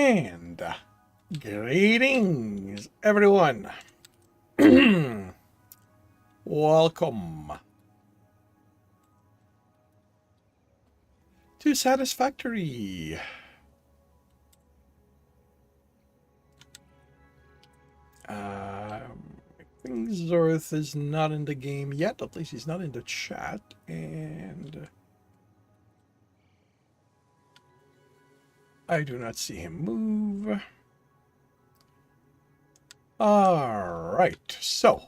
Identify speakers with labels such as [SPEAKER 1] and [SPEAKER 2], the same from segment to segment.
[SPEAKER 1] And greetings, everyone. Welcome to Satisfactory. I think Zorth is not in the game yet. At least he's not in the chat. And I do not see him move. All right, so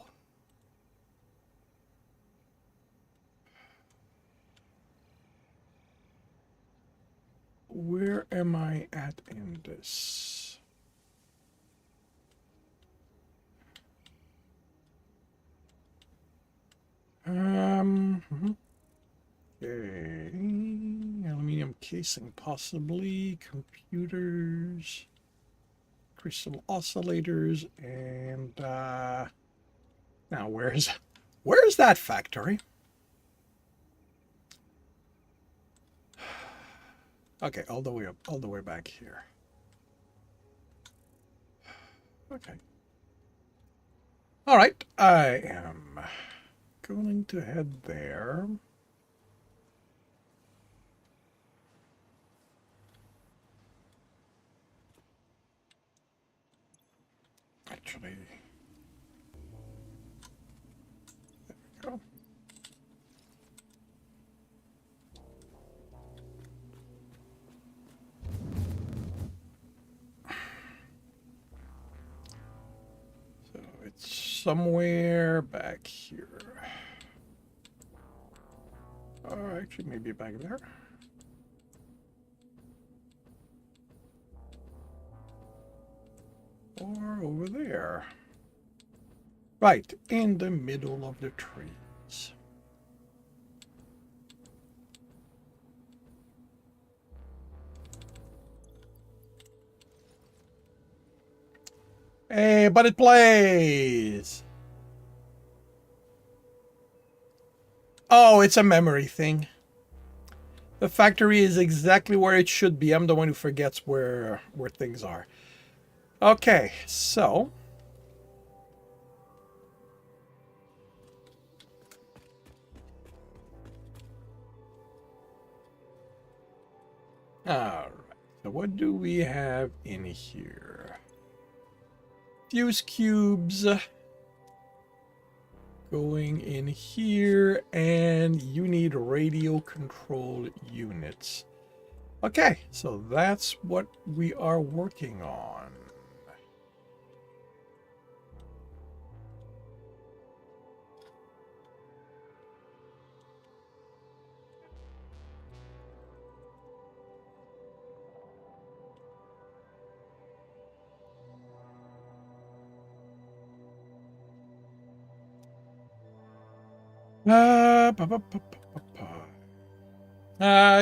[SPEAKER 1] where am I at in this? Okay, aluminum casing possibly, computers, crystal oscillators, and now where's that factory? Okay, all the way up, all the way back here. Okay. All right, I am going to head there. Actually, there we go. So it's somewhere back here. Or actually, maybe back there. Or over there. Right, in the middle of the trees. Hey, but it plays! Oh, it's a memory thing. The factory is exactly where it should be. I'm the one who forgets where things are. Okay, so alright, so what do we have in here? Fuse cubes going in here, and you need radio control units. Okay, so that's what we are working on.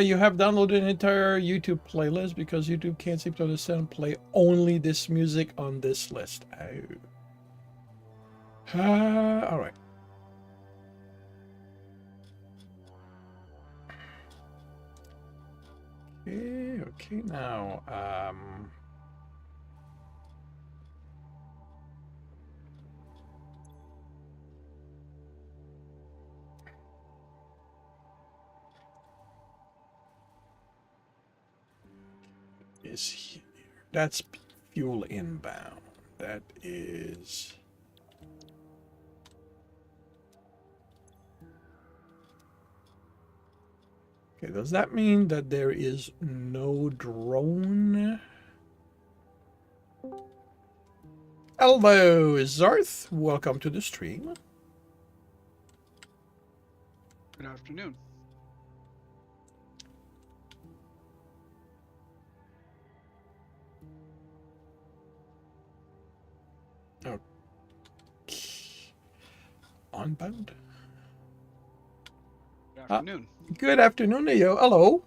[SPEAKER 1] You have downloaded an entire YouTube playlist because YouTube can't seem to understand play only this music on this list. Oh. All right. Okay, now, is here. That's fuel inbound. That is... Okay, does that mean that there is no drone? Hello, Zarth. Welcome to the stream.
[SPEAKER 2] Good afternoon.
[SPEAKER 1] Okay. Onbound?
[SPEAKER 2] Good afternoon.
[SPEAKER 1] Good afternoon, Neo. Hello.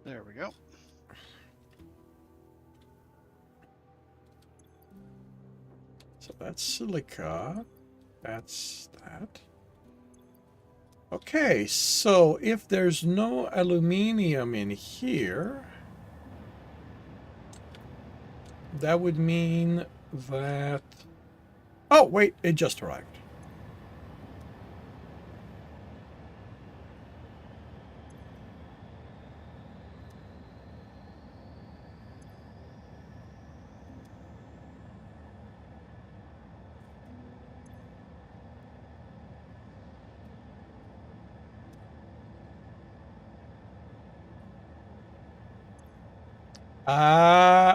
[SPEAKER 2] There we go.
[SPEAKER 1] So that's silica. That's that. Okay, so if there's no aluminium in here, that would mean that... Oh, wait, it just arrived.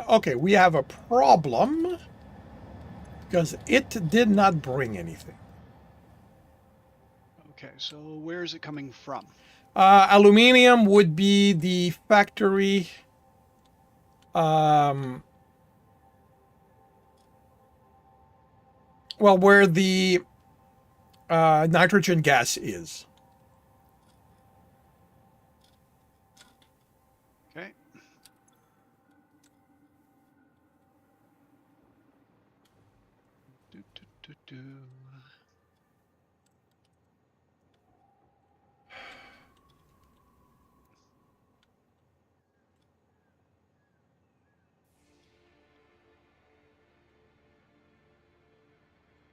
[SPEAKER 1] Okay, we have a problem because it did not bring anything.
[SPEAKER 2] Okay, so where is it coming from?
[SPEAKER 1] Aluminium would be the factory. Well, where the nitrogen gas is.
[SPEAKER 2] Okay. Do, do, do, do.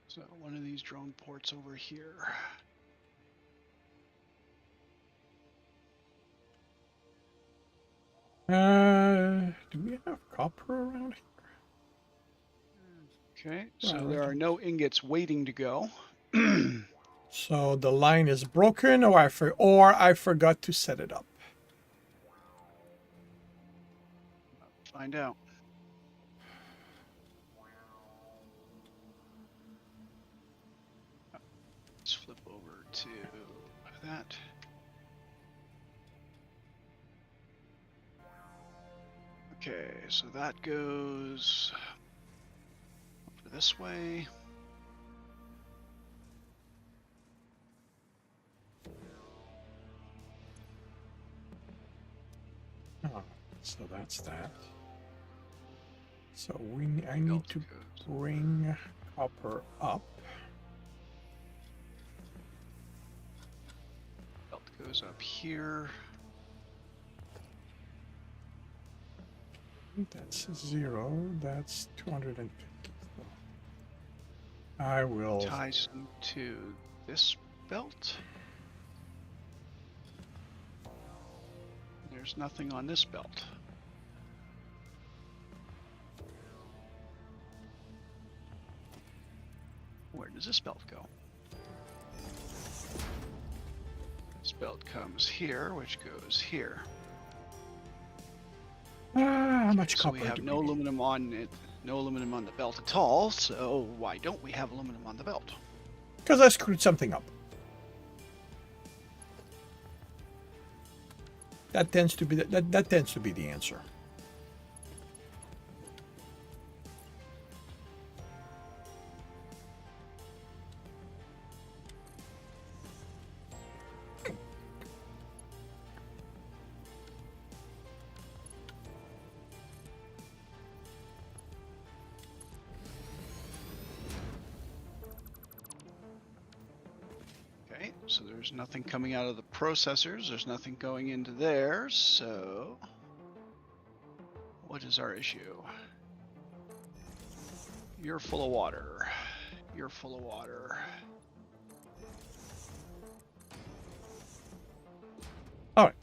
[SPEAKER 2] So one of these drone ports over here.
[SPEAKER 1] Do we have copper around here?
[SPEAKER 2] Okay, so
[SPEAKER 1] Right.
[SPEAKER 2] there are no ingots waiting to go.
[SPEAKER 1] So the line is broken, or I forgot to set it up.
[SPEAKER 2] Find out. Let's flip over to that. Okay, so that goes over this way.
[SPEAKER 1] Oh, so that's that. So I need to bring copper up.
[SPEAKER 2] Belt goes up here.
[SPEAKER 1] That's 0. That's 250. I will
[SPEAKER 2] Ties into this belt. There's nothing on this belt. Where does this belt go? This belt comes here, which goes here.
[SPEAKER 1] how much
[SPEAKER 2] So
[SPEAKER 1] copper
[SPEAKER 2] we have
[SPEAKER 1] do
[SPEAKER 2] no
[SPEAKER 1] we need?
[SPEAKER 2] aluminum on it, no aluminum on the belt at all. So why don't we have aluminum on the belt?
[SPEAKER 1] Because I screwed something up. That tends to be that tends to be the answer.
[SPEAKER 2] Okay, so there's nothing coming out of the processors. There's nothing going into there. So what is our issue? You're full of water. You're full of water.
[SPEAKER 1] All right.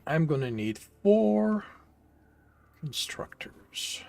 [SPEAKER 1] I'm gonna need 4 constructors.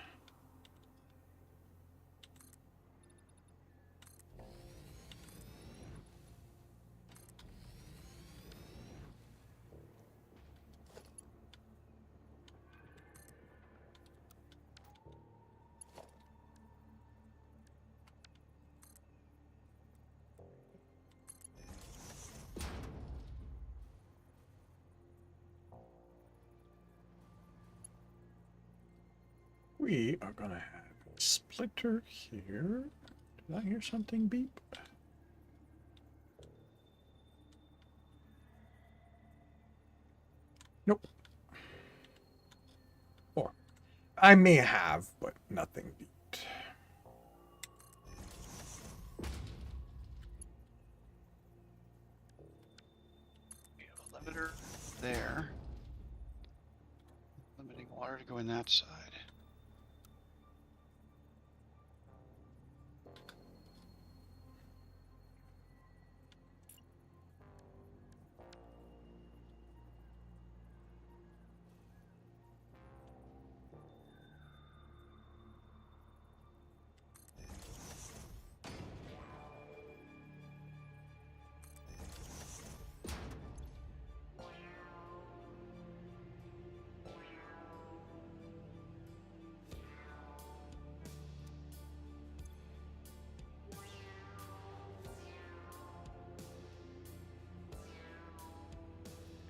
[SPEAKER 1] We are gonna have a splitter here. Did I hear something beep? Nope. Or I may have, but nothing beeped.
[SPEAKER 2] We have a limiter there. Limiting water to go in that side.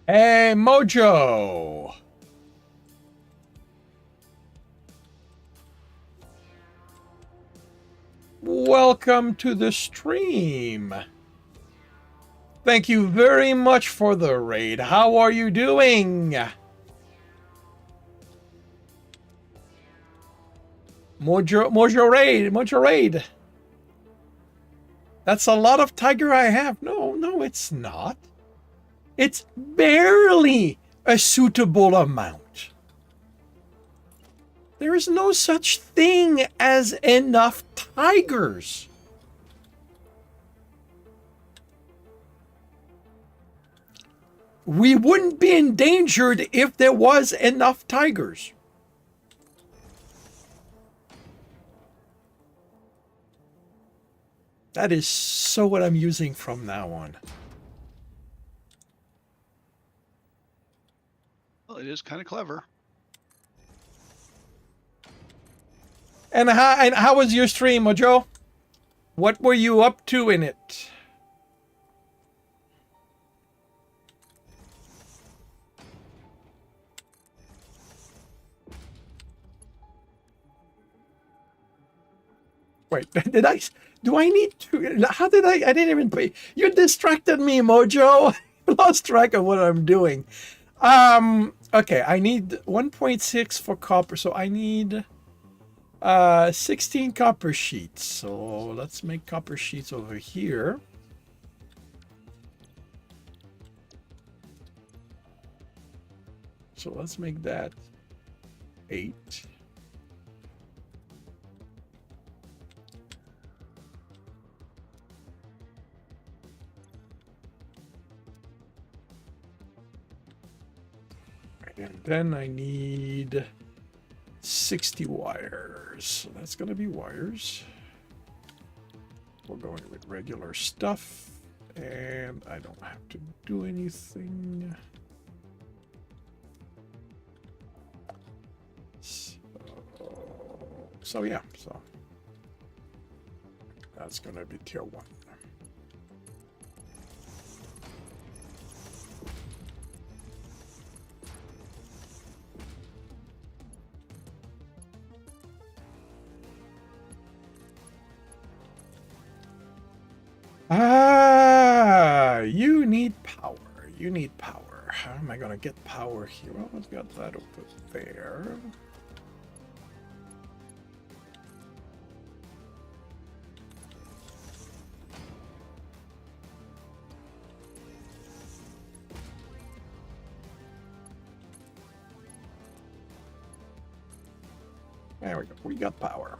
[SPEAKER 1] Hey, Mojo. Welcome to the stream. Thank you very much for the raid. How are you doing? Mojo raid. That's a lot of tiger I have. No, it's not. It's barely a suitable amount. There is no such thing as enough tigers. We wouldn't be endangered if there was enough tigers. That is so what I'm using from now on.
[SPEAKER 2] Well, it is kind of clever.
[SPEAKER 1] And how was your stream, Mojo? What were you up to in it? Wait, do I need to, how did I didn't even pay. You distracted me, Mojo. I lost track of what I'm doing. Okay, I need 1.6 for copper, so I need 16 copper sheets. So let's make copper sheets over here. So let's make that 8. And then I need 60 wires. So that's going to be wires. We're going with regular stuff. And I don't have to do anything. So yeah, so that's going to be tier 1. You need power. You need power. How am I going to get power here? Well, I've got that over there. There we go. We got power.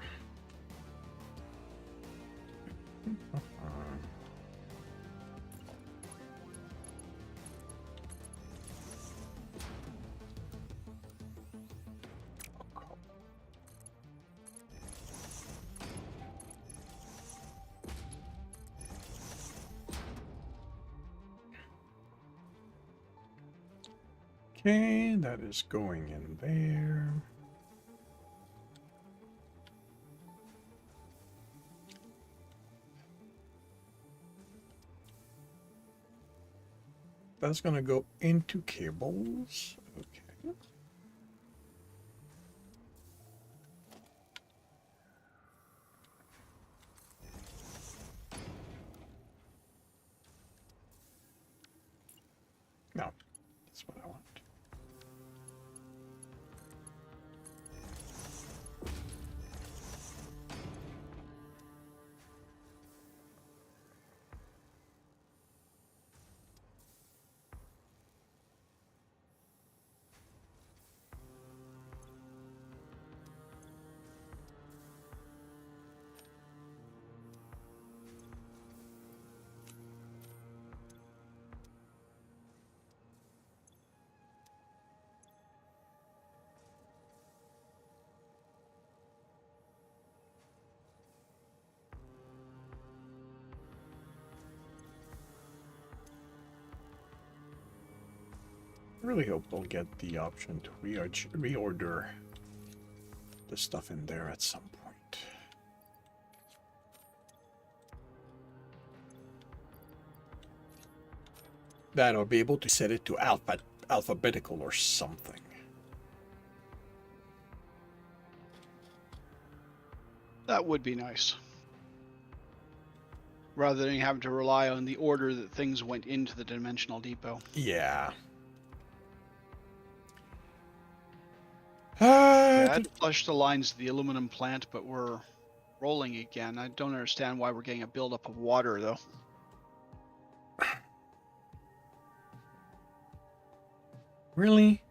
[SPEAKER 1] Okay, that is going in there. That's going to go into cables. Okay. No, that's what I want. I really hope they'll get the option to reorder the stuff in there at some point. That I'll be able to set it to alphabetical or something.
[SPEAKER 2] That would be nice. Rather than having to rely on the order that things went into the dimensional depot.
[SPEAKER 1] Yeah.
[SPEAKER 2] Okay, I'd flush the lines of the aluminum plant, but we're rolling again. I don't understand why we're getting a buildup of water, though.
[SPEAKER 1] Really?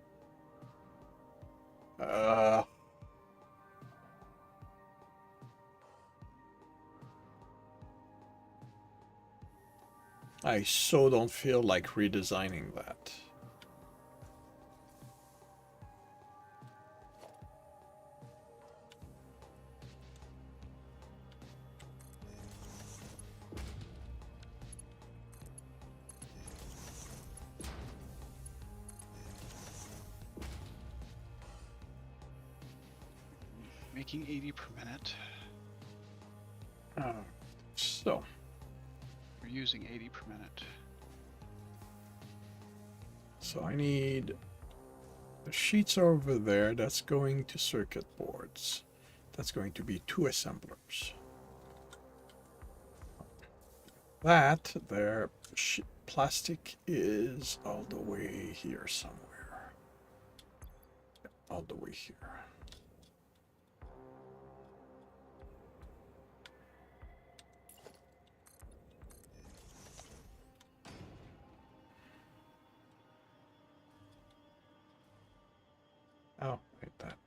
[SPEAKER 1] I so don't feel like redesigning that.
[SPEAKER 2] Making 80 per minute.
[SPEAKER 1] So.
[SPEAKER 2] We're using 80 per minute.
[SPEAKER 1] So I need the sheets over there. That's going to circuit boards. That's going to be 2 assemblers. That there plastic is all the way here somewhere. All the way here. Oh, wait, that.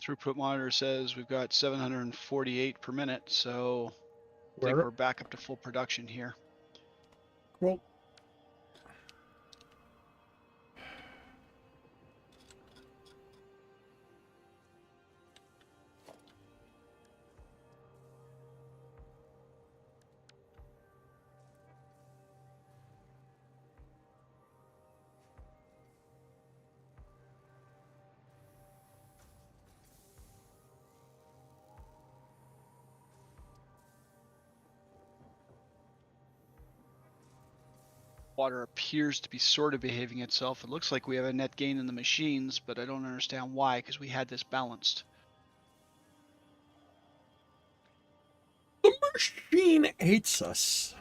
[SPEAKER 2] The throughput monitor says we've got 748 per minute, so I think we're back up to full production here.
[SPEAKER 1] Well,
[SPEAKER 2] Water appears to be sort of behaving itself. It looks like we have a net gain in the machines, but I don't understand why, because we had this balanced.
[SPEAKER 1] the machine hates us.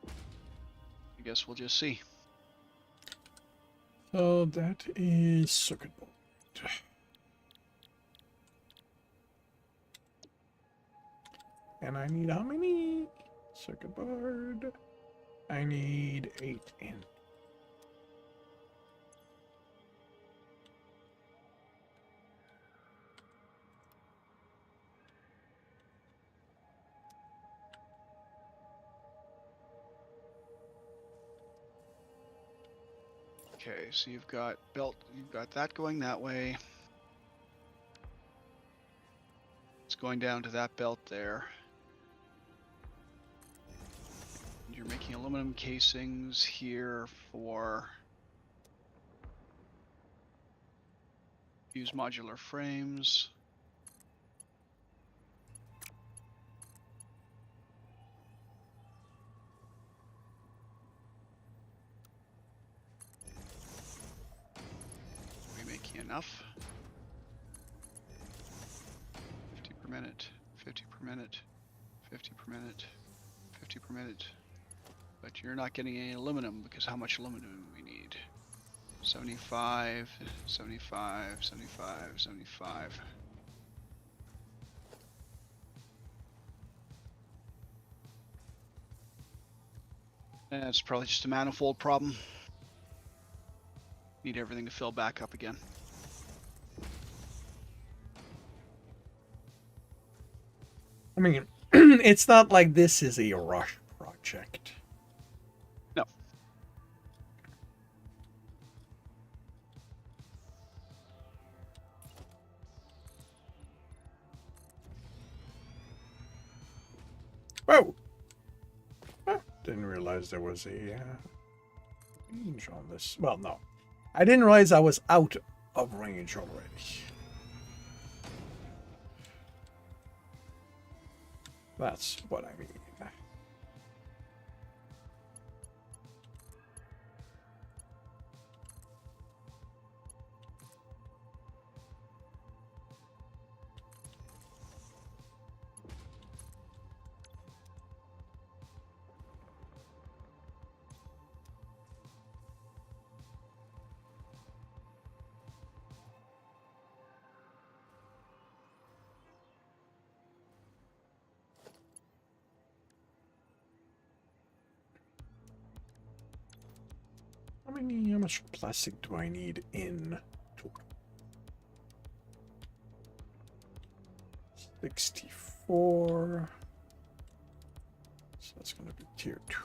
[SPEAKER 2] I guess we'll just see.
[SPEAKER 1] So that is circuit board. And I need how many? Circuit board. I need 8 in.
[SPEAKER 2] Okay, so you've got that going that way. It's going down to that belt there. You're making aluminum casings here for use modular frames. Are we making enough? 50 per minute, 50 per minute, 50 per minute, 50 per minute. But you're not getting any aluminum because how much aluminum do we need? 75, 75, 75, 75. That's probably just a manifold problem. Need everything to fill back up again.
[SPEAKER 1] mean, it's not like this is a rush project.
[SPEAKER 2] No.
[SPEAKER 1] Whoa! Didn't realize there was a range on this. Well, no. I didn't realize I was out of range already. That's what I mean. How much plastic do I need in total? 64. So that's going to be tier 2.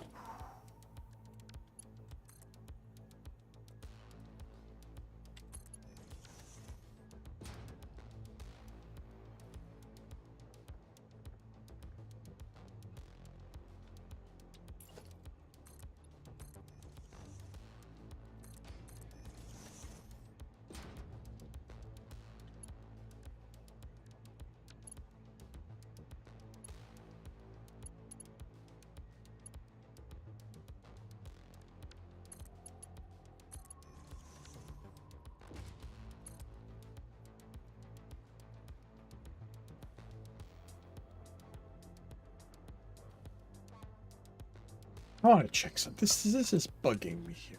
[SPEAKER 1] I want to check something. This is bugging me here.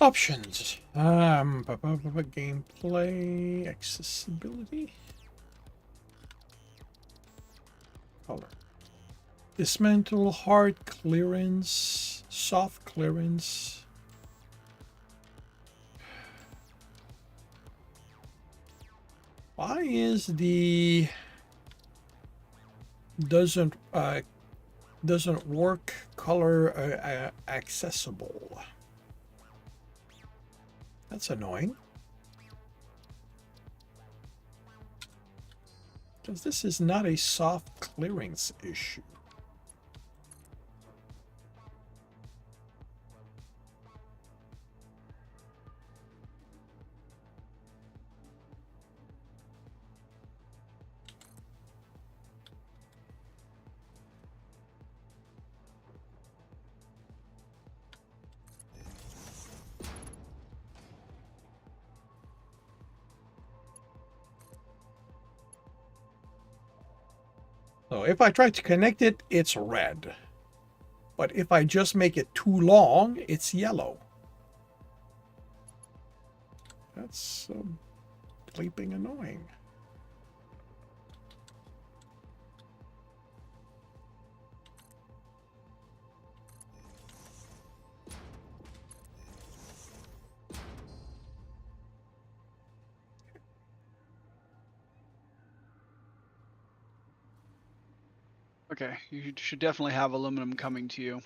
[SPEAKER 1] Options. Gameplay, accessibility, color, dismantle, hard clearance, soft clearance. Why is the doesn't work color accessible? That's annoying. Because this is not a soft clearance issue. So if I try to connect it, it's red. But if I just make it too long, it's yellow. That's bleeping annoying.
[SPEAKER 2] Okay, you should definitely have aluminum coming to you.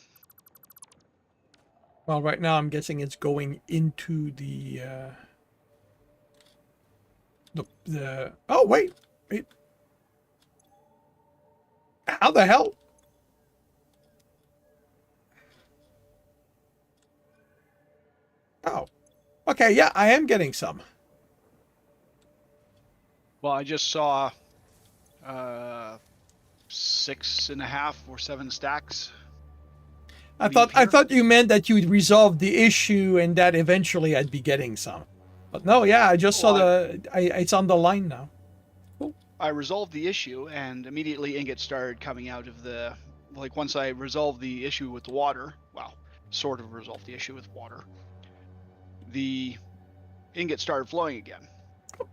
[SPEAKER 1] Well, right now I'm guessing it's going into the oh wait. How the hell? Oh. Okay, yeah, I am getting some.
[SPEAKER 2] Well, I just saw 6.5 or 7 stacks.
[SPEAKER 1] I thought you meant that you'd resolved the issue and that eventually I'd be getting some. But no, yeah, I just saw it's on the line now. Cool.
[SPEAKER 2] I resolved the issue and immediately ingots started coming out of the, like once I resolved the issue with the water, well, sort of resolved the issue with water, the ingots started flowing again.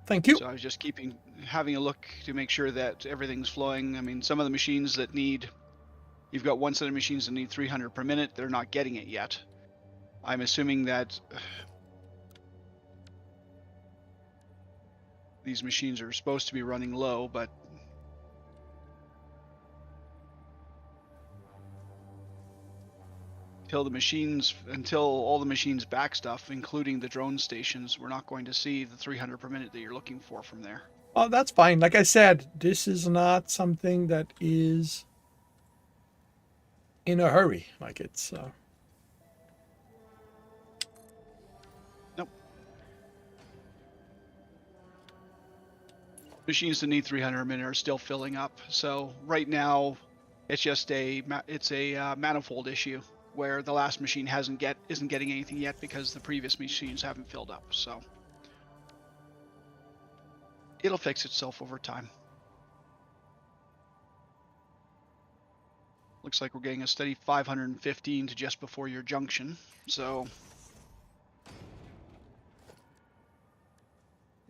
[SPEAKER 1] Thank you.
[SPEAKER 2] So I was just having a look to make sure that everything's flowing. I mean, some of the machines that you've got one set of machines that need 300 per minute, they're not getting it yet. I'm assuming that these machines are supposed to be running low, but until all the machines back stuff, including the drone stations, we're not going to see the 300 per minute that you're looking for from there.
[SPEAKER 1] Oh, that's fine. Like I said, this is not something that is in a hurry. Like it's
[SPEAKER 2] Nope. Machines that need 300 a minute are still filling up. So right now, it's just a manifold issue where the last machine isn't getting anything yet because the previous machines haven't filled up. So it'll fix itself over time. Looks like we're getting a steady 515 to just before your junction. So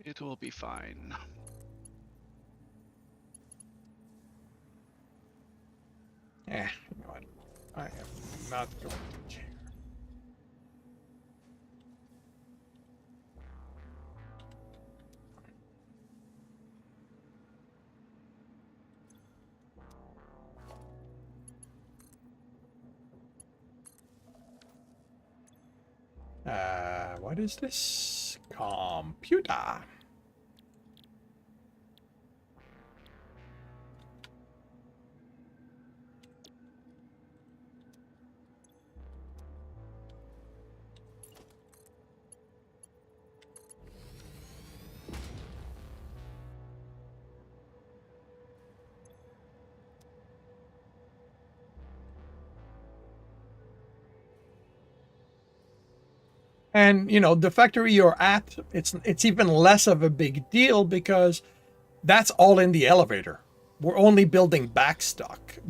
[SPEAKER 2] it will be fine.
[SPEAKER 1] you know what? I am not going to care. What is this? Computer. And you know, the factory you're at, it's even less of a big deal because that's all in the elevator. We're only building backflows,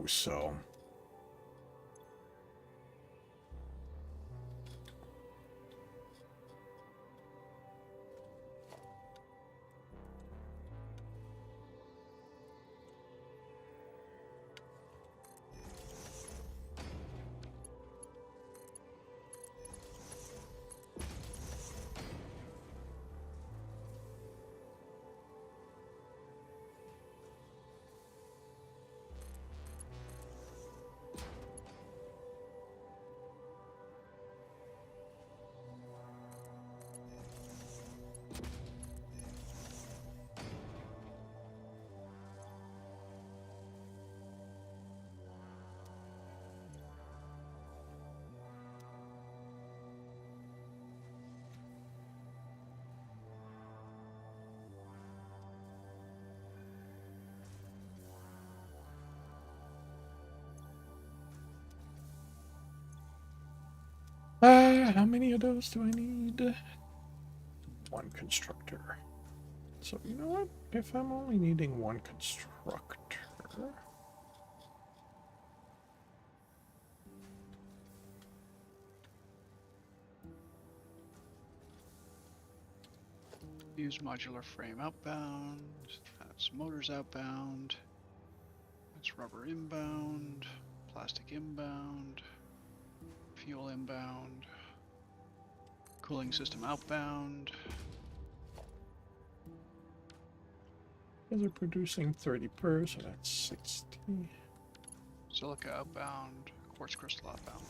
[SPEAKER 1] so how many of those do I need? One constructor. So you know what? If I'm only needing one constructor,
[SPEAKER 2] Use modular frame outbound. That's motors outbound. That's rubber inbound. Plastic inbound. Fuel inbound. Cooling system outbound.
[SPEAKER 1] because they're producing 30 per, so that's 60.
[SPEAKER 2] Silica outbound. Quartz crystal outbound.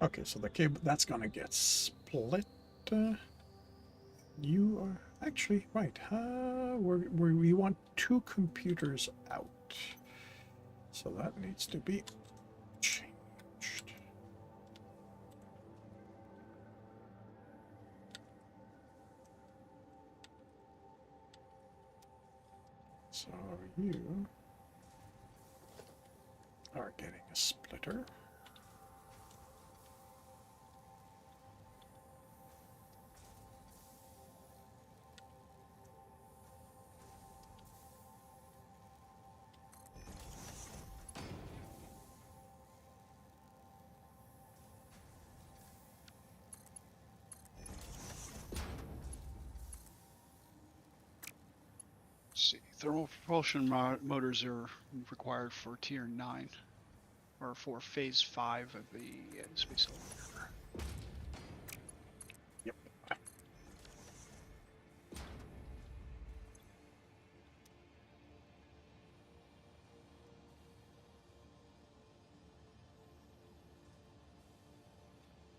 [SPEAKER 1] Okay, so the cable that's gonna get split. You are actually right. We want two computers out, so that needs to be changed. So you are getting a splitter.
[SPEAKER 2] Thermal propulsion motors are required for Tier 9, or for Phase 5 of the space elevator.
[SPEAKER 1] Yep.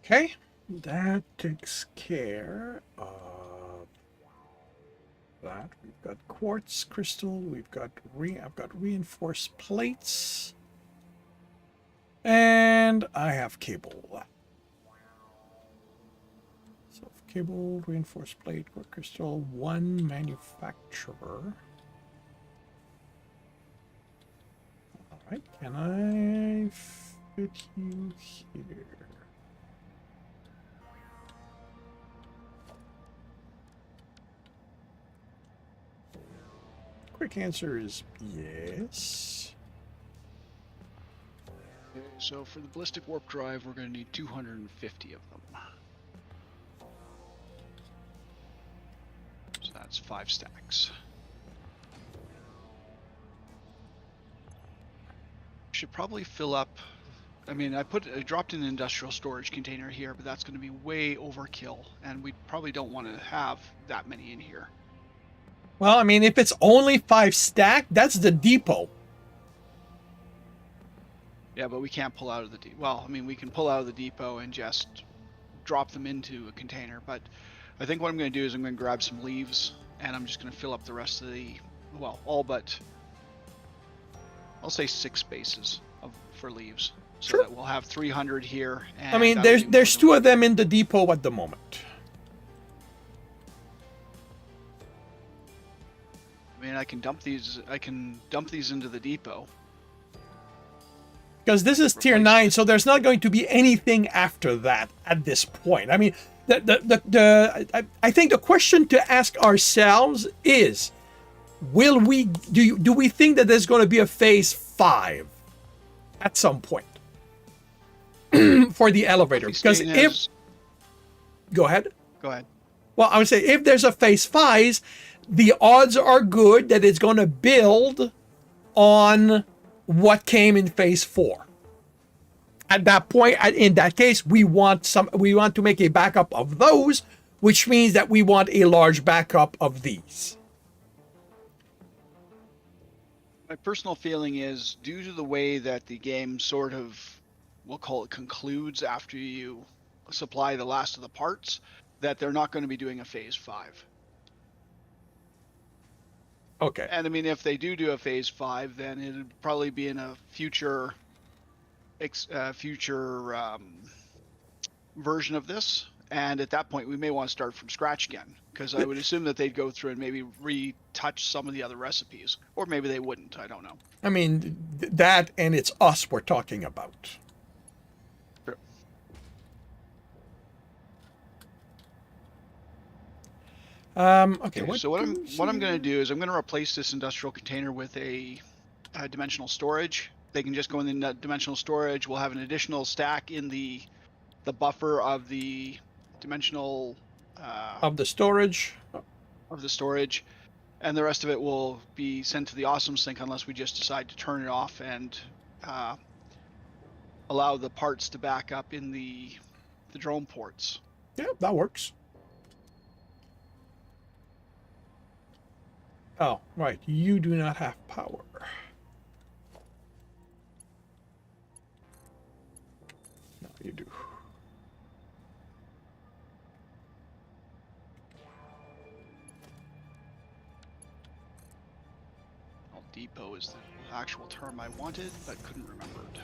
[SPEAKER 1] Okay, that takes care of that. We've got quartz crystal. We've got I've got reinforced plates, and I have cable. So cable, reinforced plate, quartz crystal, one manufacturer. All right, can I fit you here? Quick answer is yes.
[SPEAKER 2] Okay, so for the ballistic warp drive, we're going to need 250 of them. So that's 5 stacks. Should probably fill up. I mean, I dropped in an industrial storage container here, but that's going to be way overkill, and we probably don't want to have that many in here.
[SPEAKER 1] Well, I mean, if it's only 5 stack, that's the depot.
[SPEAKER 2] Yeah, but we can't pull out of the depot. Well, I mean, we can pull out of the depot and just drop them into a container, but I think what I'm going to do is I'm going to grab some leaves, and I'm just going to fill up the rest of the, well, all but, I'll say 6 spaces for leaves. So
[SPEAKER 1] Sure.
[SPEAKER 2] that we'll have 300 here. And
[SPEAKER 1] I mean, there's 2 of them in the depot at the moment.
[SPEAKER 2] I mean, I can dump these into the depot.
[SPEAKER 1] Because this is tier 9, so there's not going to be anything after that at this point. I mean, I think the question to ask ourselves is, do we think that there's going to be a phase 5 at some point for the elevator? Because go ahead.
[SPEAKER 2] Go ahead.
[SPEAKER 1] Well, I would say if there's a phase 5, the odds are good that it's going to build on what came in phase 4. At that point, in that case, we want to make a backup of those, which means that we want a large backup of these.
[SPEAKER 2] My personal feeling is, due to the way that the game sort of, we'll call it, concludes after you supply the last of the parts, that they're not going to be doing a phase 5.
[SPEAKER 1] Okay.
[SPEAKER 2] And I mean, if they do a phase 5, then it'd probably be in a future version of this. And at that point, we may want to start from scratch again, because I would assume that they'd go through and maybe retouch some of the other recipes, or maybe they wouldn't. I don't know.
[SPEAKER 1] I mean, that, and it's us we're talking about.
[SPEAKER 2] Sure.
[SPEAKER 1] Okay.
[SPEAKER 2] So what I'm going to do is I'm going to replace this industrial container with a dimensional storage. They can just go in the dimensional storage. We'll have an additional stack in the buffer of the dimensional
[SPEAKER 1] of the storage.
[SPEAKER 2] And the rest of it will be sent to the awesome sink unless we just decide to turn it off and allow the parts to back up in the drone ports.
[SPEAKER 1] Yeah, that works. Oh, right. You do not have power. No, you do.
[SPEAKER 2] Well, depot is the actual term I wanted, but couldn't remember it.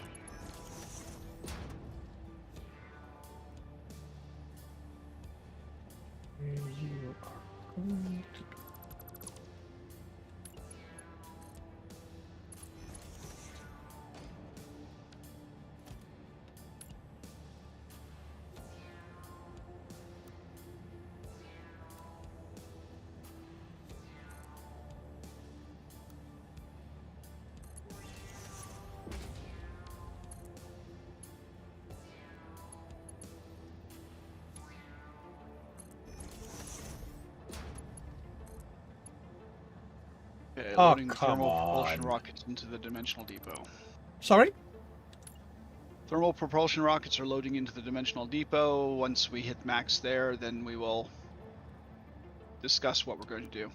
[SPEAKER 1] You are going to do.
[SPEAKER 2] Okay,
[SPEAKER 1] Oh,
[SPEAKER 2] loading
[SPEAKER 1] come
[SPEAKER 2] thermal propulsion
[SPEAKER 1] on.
[SPEAKER 2] rockets into the dimensional depot.
[SPEAKER 1] Sorry?
[SPEAKER 2] Thermal propulsion rockets are loading into the dimensional depot. Once we hit max there, then we will discuss what we're going to do.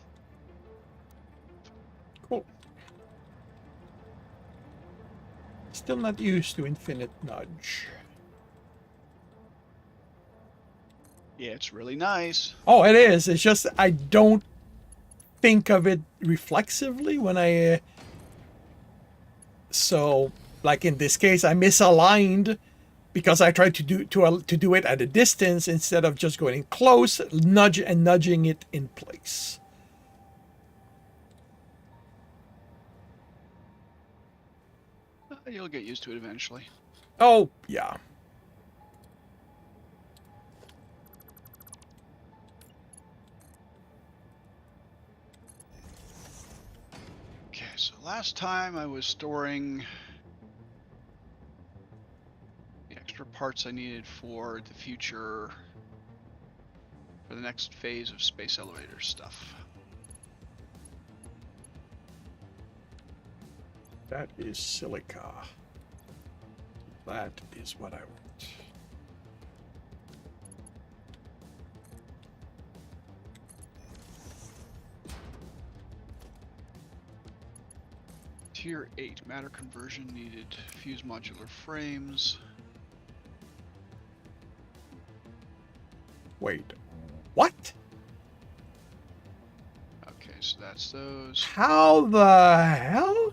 [SPEAKER 1] Cool. Still not used to infinite nudge.
[SPEAKER 2] Yeah, it's really nice.
[SPEAKER 1] Oh, it is. It's just I don't think of it reflexively when I. So, like in this case, I misaligned because I tried to do it at a distance instead of just going close, nudging it in place.
[SPEAKER 2] You'll get used to it eventually.
[SPEAKER 1] Oh yeah.
[SPEAKER 2] Okay, so last time I was storing the extra parts I needed for the future, for the next phase of space elevator stuff.
[SPEAKER 1] That is silica. That is what I want.
[SPEAKER 2] Tier 8 matter conversion needed. Fuse modular frames.
[SPEAKER 1] Wait. What?
[SPEAKER 2] Okay, so that's those.
[SPEAKER 1] How the hell?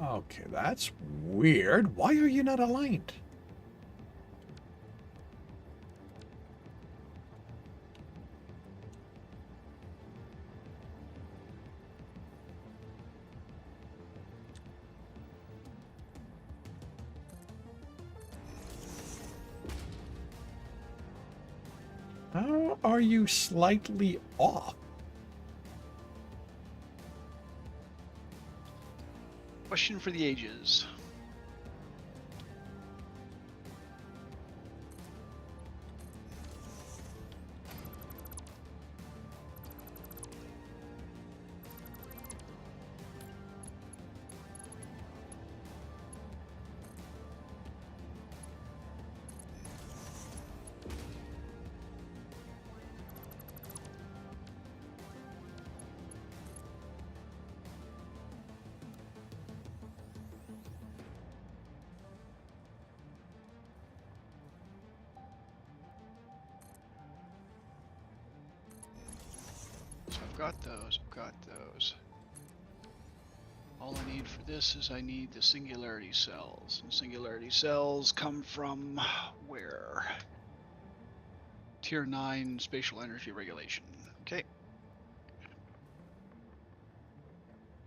[SPEAKER 1] Okay, that's weird. Why are you not aligned? How are you slightly off?
[SPEAKER 2] Question for the ages. So I've got those, I've got those. All I need for this is I need the singularity cells. And singularity cells come from where? Tier 9 spatial energy regulation. Okay.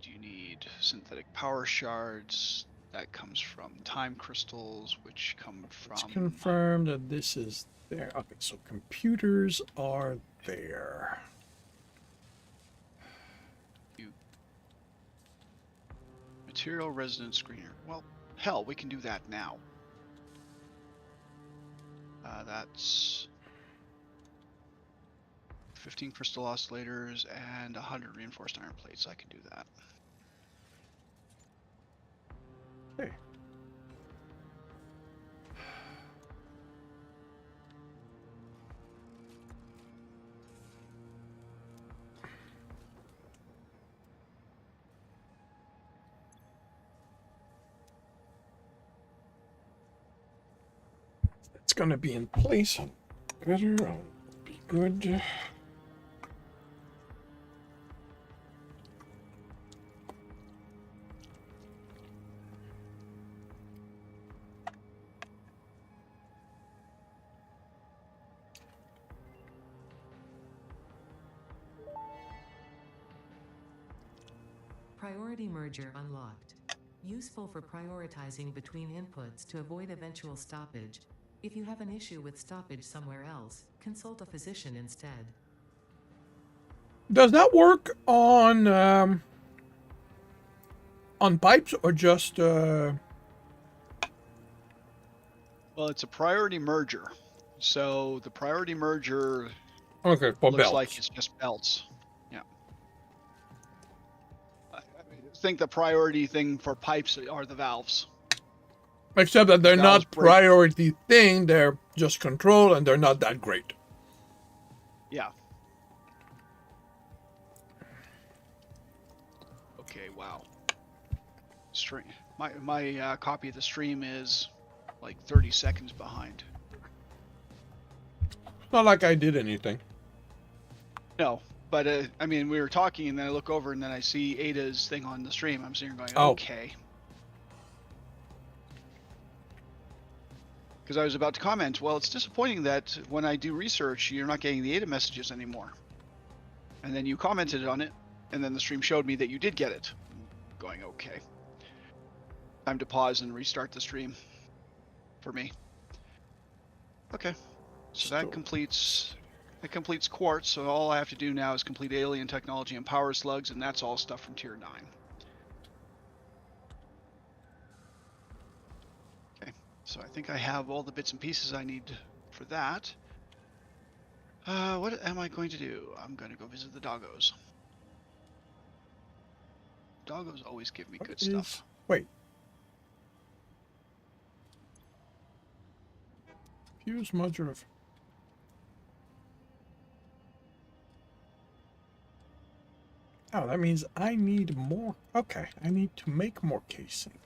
[SPEAKER 2] Do you need synthetic power shards? That comes from time crystals, which come
[SPEAKER 1] Let's
[SPEAKER 2] from...
[SPEAKER 1] confirm that this is there. Okay, so computers are there.
[SPEAKER 2] Material resonance screener. Well, hell, we can do that now. That's 15 crystal oscillators and 100 reinforced iron plates. I can do that.
[SPEAKER 1] Hey. It's gonna be in place. Better. I'll be good.
[SPEAKER 3] Priority merger unlocked. Useful for prioritizing between inputs to avoid eventual stoppage. If you have an issue with stoppage somewhere else, consult a physician instead.
[SPEAKER 1] Does that work on pipes or just
[SPEAKER 2] Well, it's a priority merger. So the priority merger
[SPEAKER 1] okay for
[SPEAKER 2] looks
[SPEAKER 1] belts?
[SPEAKER 2] like it's just belts. Yeah. think the priority thing for pipes are the valves.
[SPEAKER 1] Except that they're
[SPEAKER 2] Valves
[SPEAKER 1] not
[SPEAKER 2] break.
[SPEAKER 1] priority thing, they're just control, and they're not that great.
[SPEAKER 2] Yeah. Okay, wow. Stream. My copy of the stream is like 30 seconds behind.
[SPEAKER 1] It's not like I did anything.
[SPEAKER 2] No, but I mean, we were talking, and then I look over, and then I see Ada's thing on the stream. I'm sitting here going,
[SPEAKER 1] Oh.
[SPEAKER 2] okay. Because I was about to comment, well, it's disappointing that when I do research, you're not getting the Ada messages anymore. And then you commented on it, and then the stream showed me that you did get it. I'm going, okay. Time to pause and restart the stream for me. Okay, so that completes Quartz. So all I have to do now is complete Alien Technology and Power Slugs, and that's all stuff from Tier 9. Okay, so I think I have all the bits and pieces I need for that. What am I going to do? I'm going to go visit the doggos. Doggos always give me good stuff.
[SPEAKER 1] Wait. Fuse module of... Oh, that means I need more. Okay, I need to make more casing.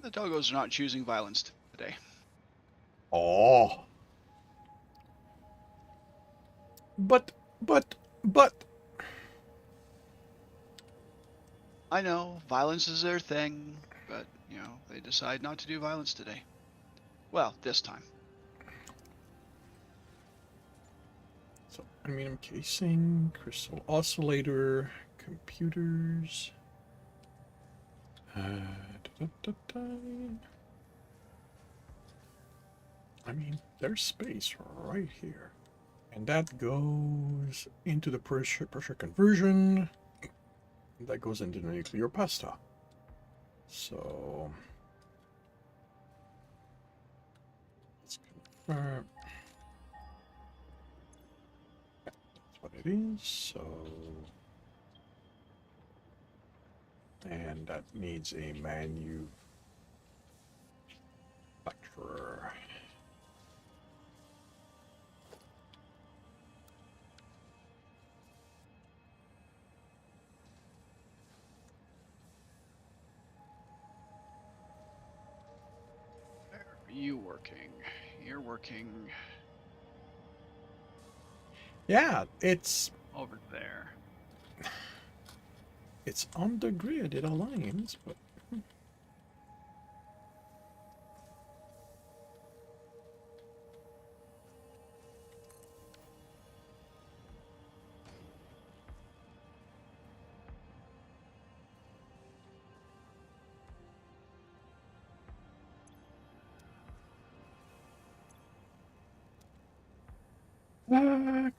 [SPEAKER 2] The doggos are not choosing violence today.
[SPEAKER 1] Oh. But.
[SPEAKER 2] I know, violence is their thing, but, you know, they decide not to do violence today. Well, this time.
[SPEAKER 1] So, aluminum casing, crystal oscillator, computers. I mean, there's space right here. And that goes into the pressure conversion. That goes into the nuclear pasta. So let's confirm. That's what it is. So, and that needs a manufacturer.
[SPEAKER 2] Where are you working? You're working
[SPEAKER 1] Yeah, it's
[SPEAKER 2] over there.
[SPEAKER 1] It's on the grid, it aligns, but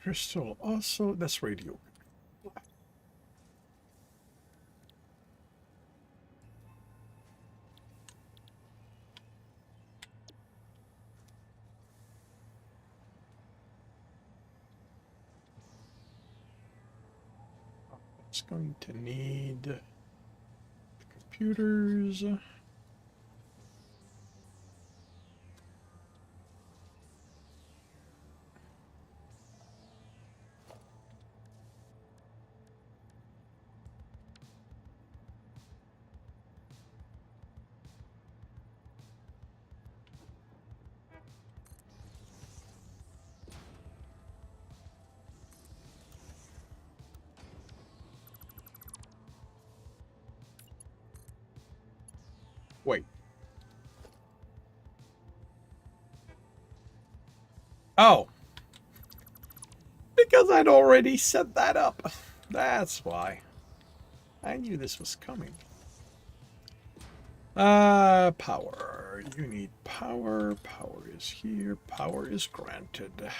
[SPEAKER 1] crystal also, that's radio. It's going to need computers. Wait. Oh. Because I'd already set that up. That's why. I knew this was coming. Power. You need power. Power is here. Power is granted.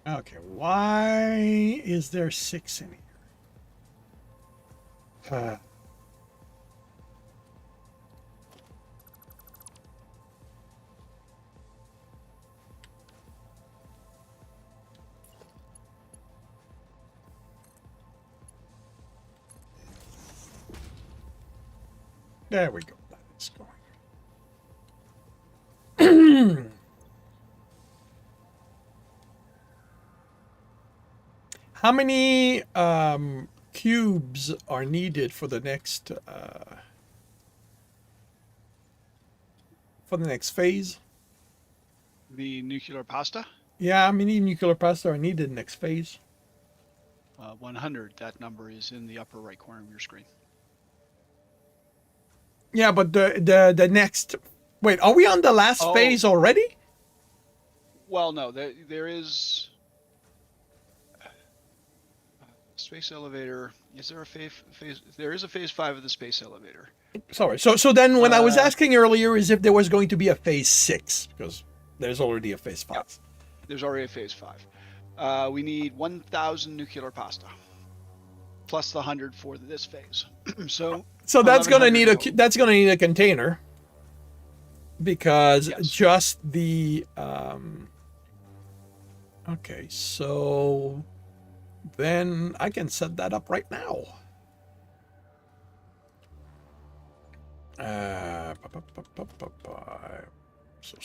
[SPEAKER 1] Okay, why is there 6 in here? There we go. That's going. How many cubes are needed for the next phase?
[SPEAKER 2] The nuclear pasta,
[SPEAKER 1] Yeah, how many nuclear pasta are needed next phase?
[SPEAKER 2] 100. That number is in the upper right corner of your screen.
[SPEAKER 1] Yeah, but the next. Wait, are we on the last phase already?
[SPEAKER 2] Well, no, there is space elevator. Is there a phase? There is a phase 5 of the space elevator.
[SPEAKER 1] Sorry. So then when I was asking earlier is if there was going to be a phase 6 because there's already a phase 5.
[SPEAKER 2] Yep. There's already a phase 5. We need 1,000 nuclear pasta plus the 100 for this phase. so
[SPEAKER 1] that's going to
[SPEAKER 2] 1,100
[SPEAKER 1] need
[SPEAKER 2] total.
[SPEAKER 1] that's going to need a container because
[SPEAKER 2] Yes.
[SPEAKER 1] just the okay, so then I can set that up right now. So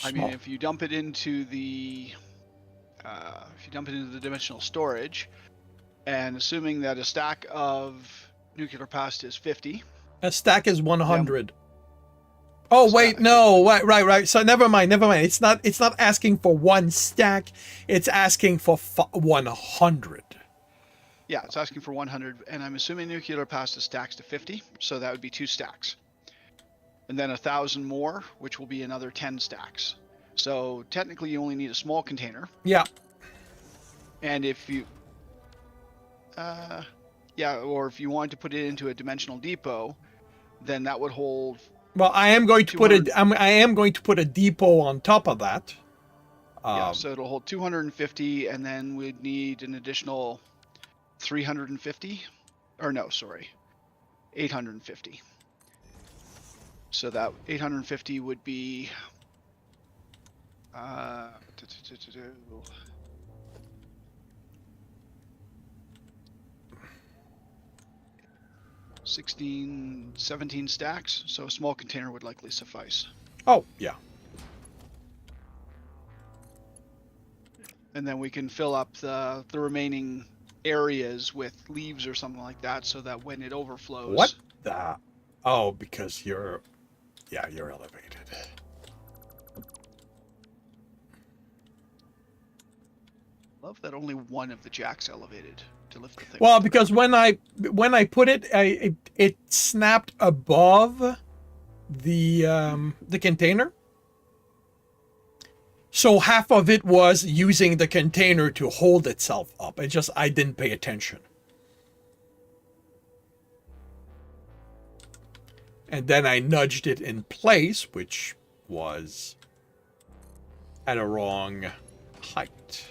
[SPEAKER 2] I mean, if you dump it into the dimensional storage, and assuming that a stack of nuclear pasta is 50,
[SPEAKER 1] a stack is 100. Oh wait, no, right. So never mind. It's not asking for one stack. It's asking for 100.
[SPEAKER 2] Yeah, it's asking for 100, and I'm assuming nuclear pasta stacks to 50, so that would be 2 stacks. And then 1,000 more, which will be another 10 stacks. So technically you only need a small container.
[SPEAKER 1] Yeah.
[SPEAKER 2] And if you or if you wanted to put it into a dimensional depot, then that would hold.
[SPEAKER 1] Well, I am going to put it. I am going to put a depot on top of that.
[SPEAKER 2] So it'll hold 250, and then we'd need an additional 350, or no, sorry, 850. So that 850 would be 16, 17 stacks. So a small container would likely suffice.
[SPEAKER 1] Oh, yeah.
[SPEAKER 2] And then we can fill up the remaining areas with leaves or something like that, so that when it overflows.
[SPEAKER 1] What the? Oh, because you're elevated.
[SPEAKER 2] Love that only one of the jacks elevated to lift the thing.
[SPEAKER 1] Well, because when I put it, it snapped above the container. So half of it was using the container to hold itself up. I didn't pay attention. And then I nudged it in place, which was at a wrong height.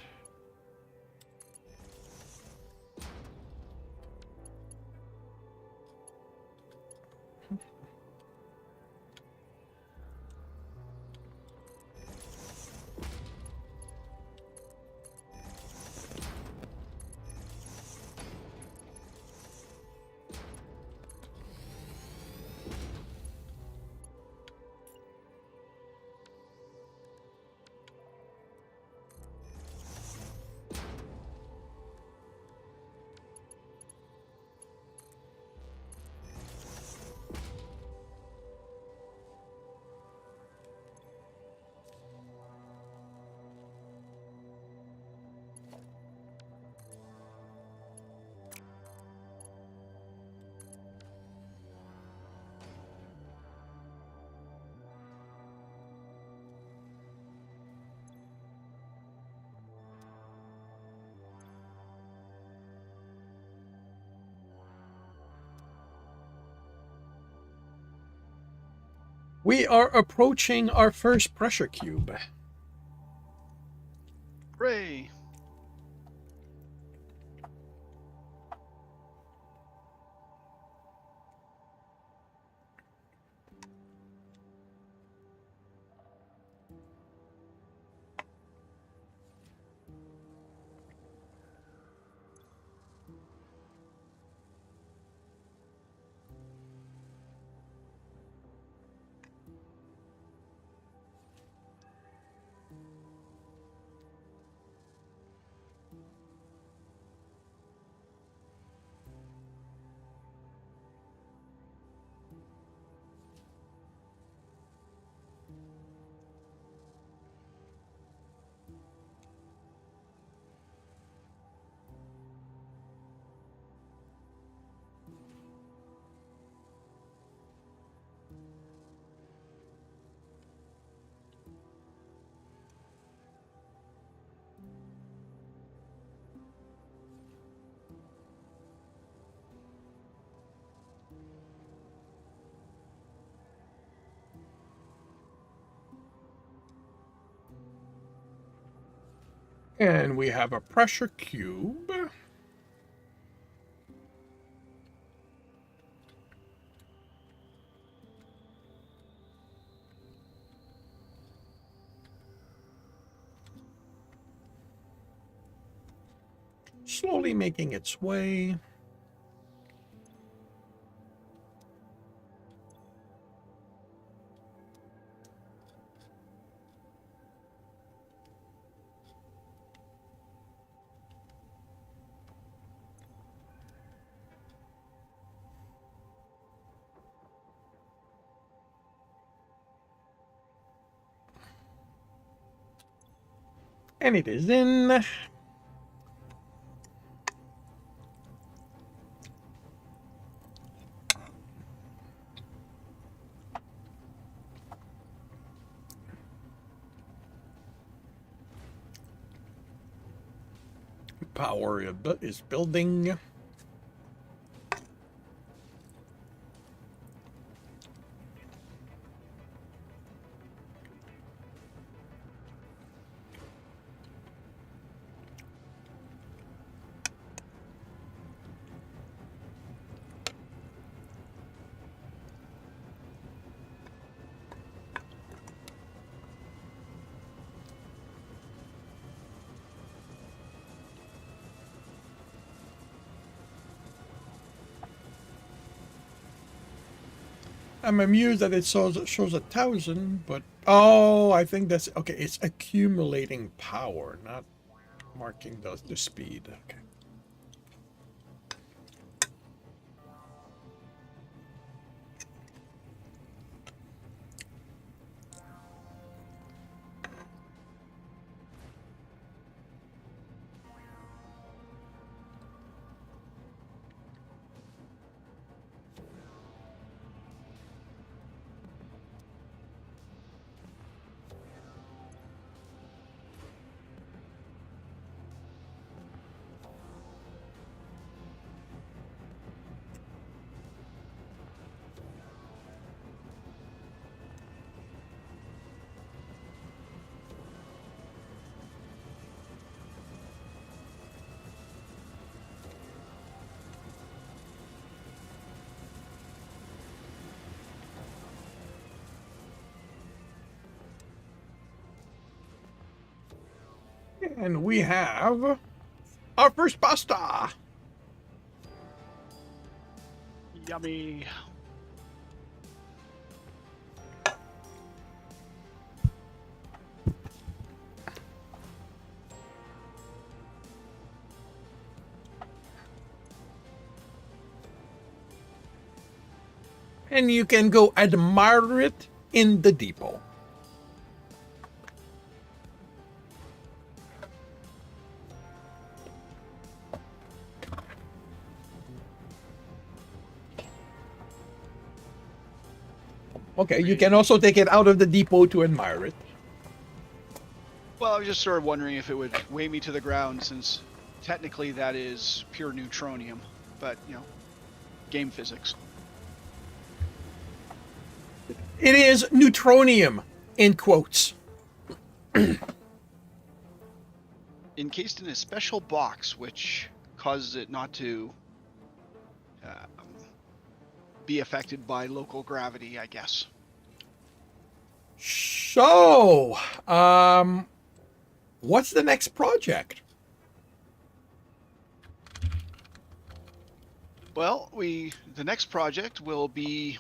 [SPEAKER 1] We are approaching our first pressure cube.
[SPEAKER 2] Hooray!
[SPEAKER 1] And we have a pressure cube. Slowly making its way. And it is in. Power is building. I'm amused that it shows 1,000, but oh, I think that's okay. It's accumulating power, not marking the speed. Okay. And we have our first pasta.
[SPEAKER 2] Yummy.
[SPEAKER 1] And you can go admire it in the depot. Okay, you can also take it out of the depot to admire it.
[SPEAKER 2] Well, I was just sort of wondering if it would weigh me to the ground, since technically that is pure neutronium, but, you know, game physics.
[SPEAKER 1] It is neutronium, in quotes.
[SPEAKER 2] Encased in a special box, which causes it not to be affected by local gravity, I guess.
[SPEAKER 1] So, what's the next project?
[SPEAKER 2] Well, the next project will be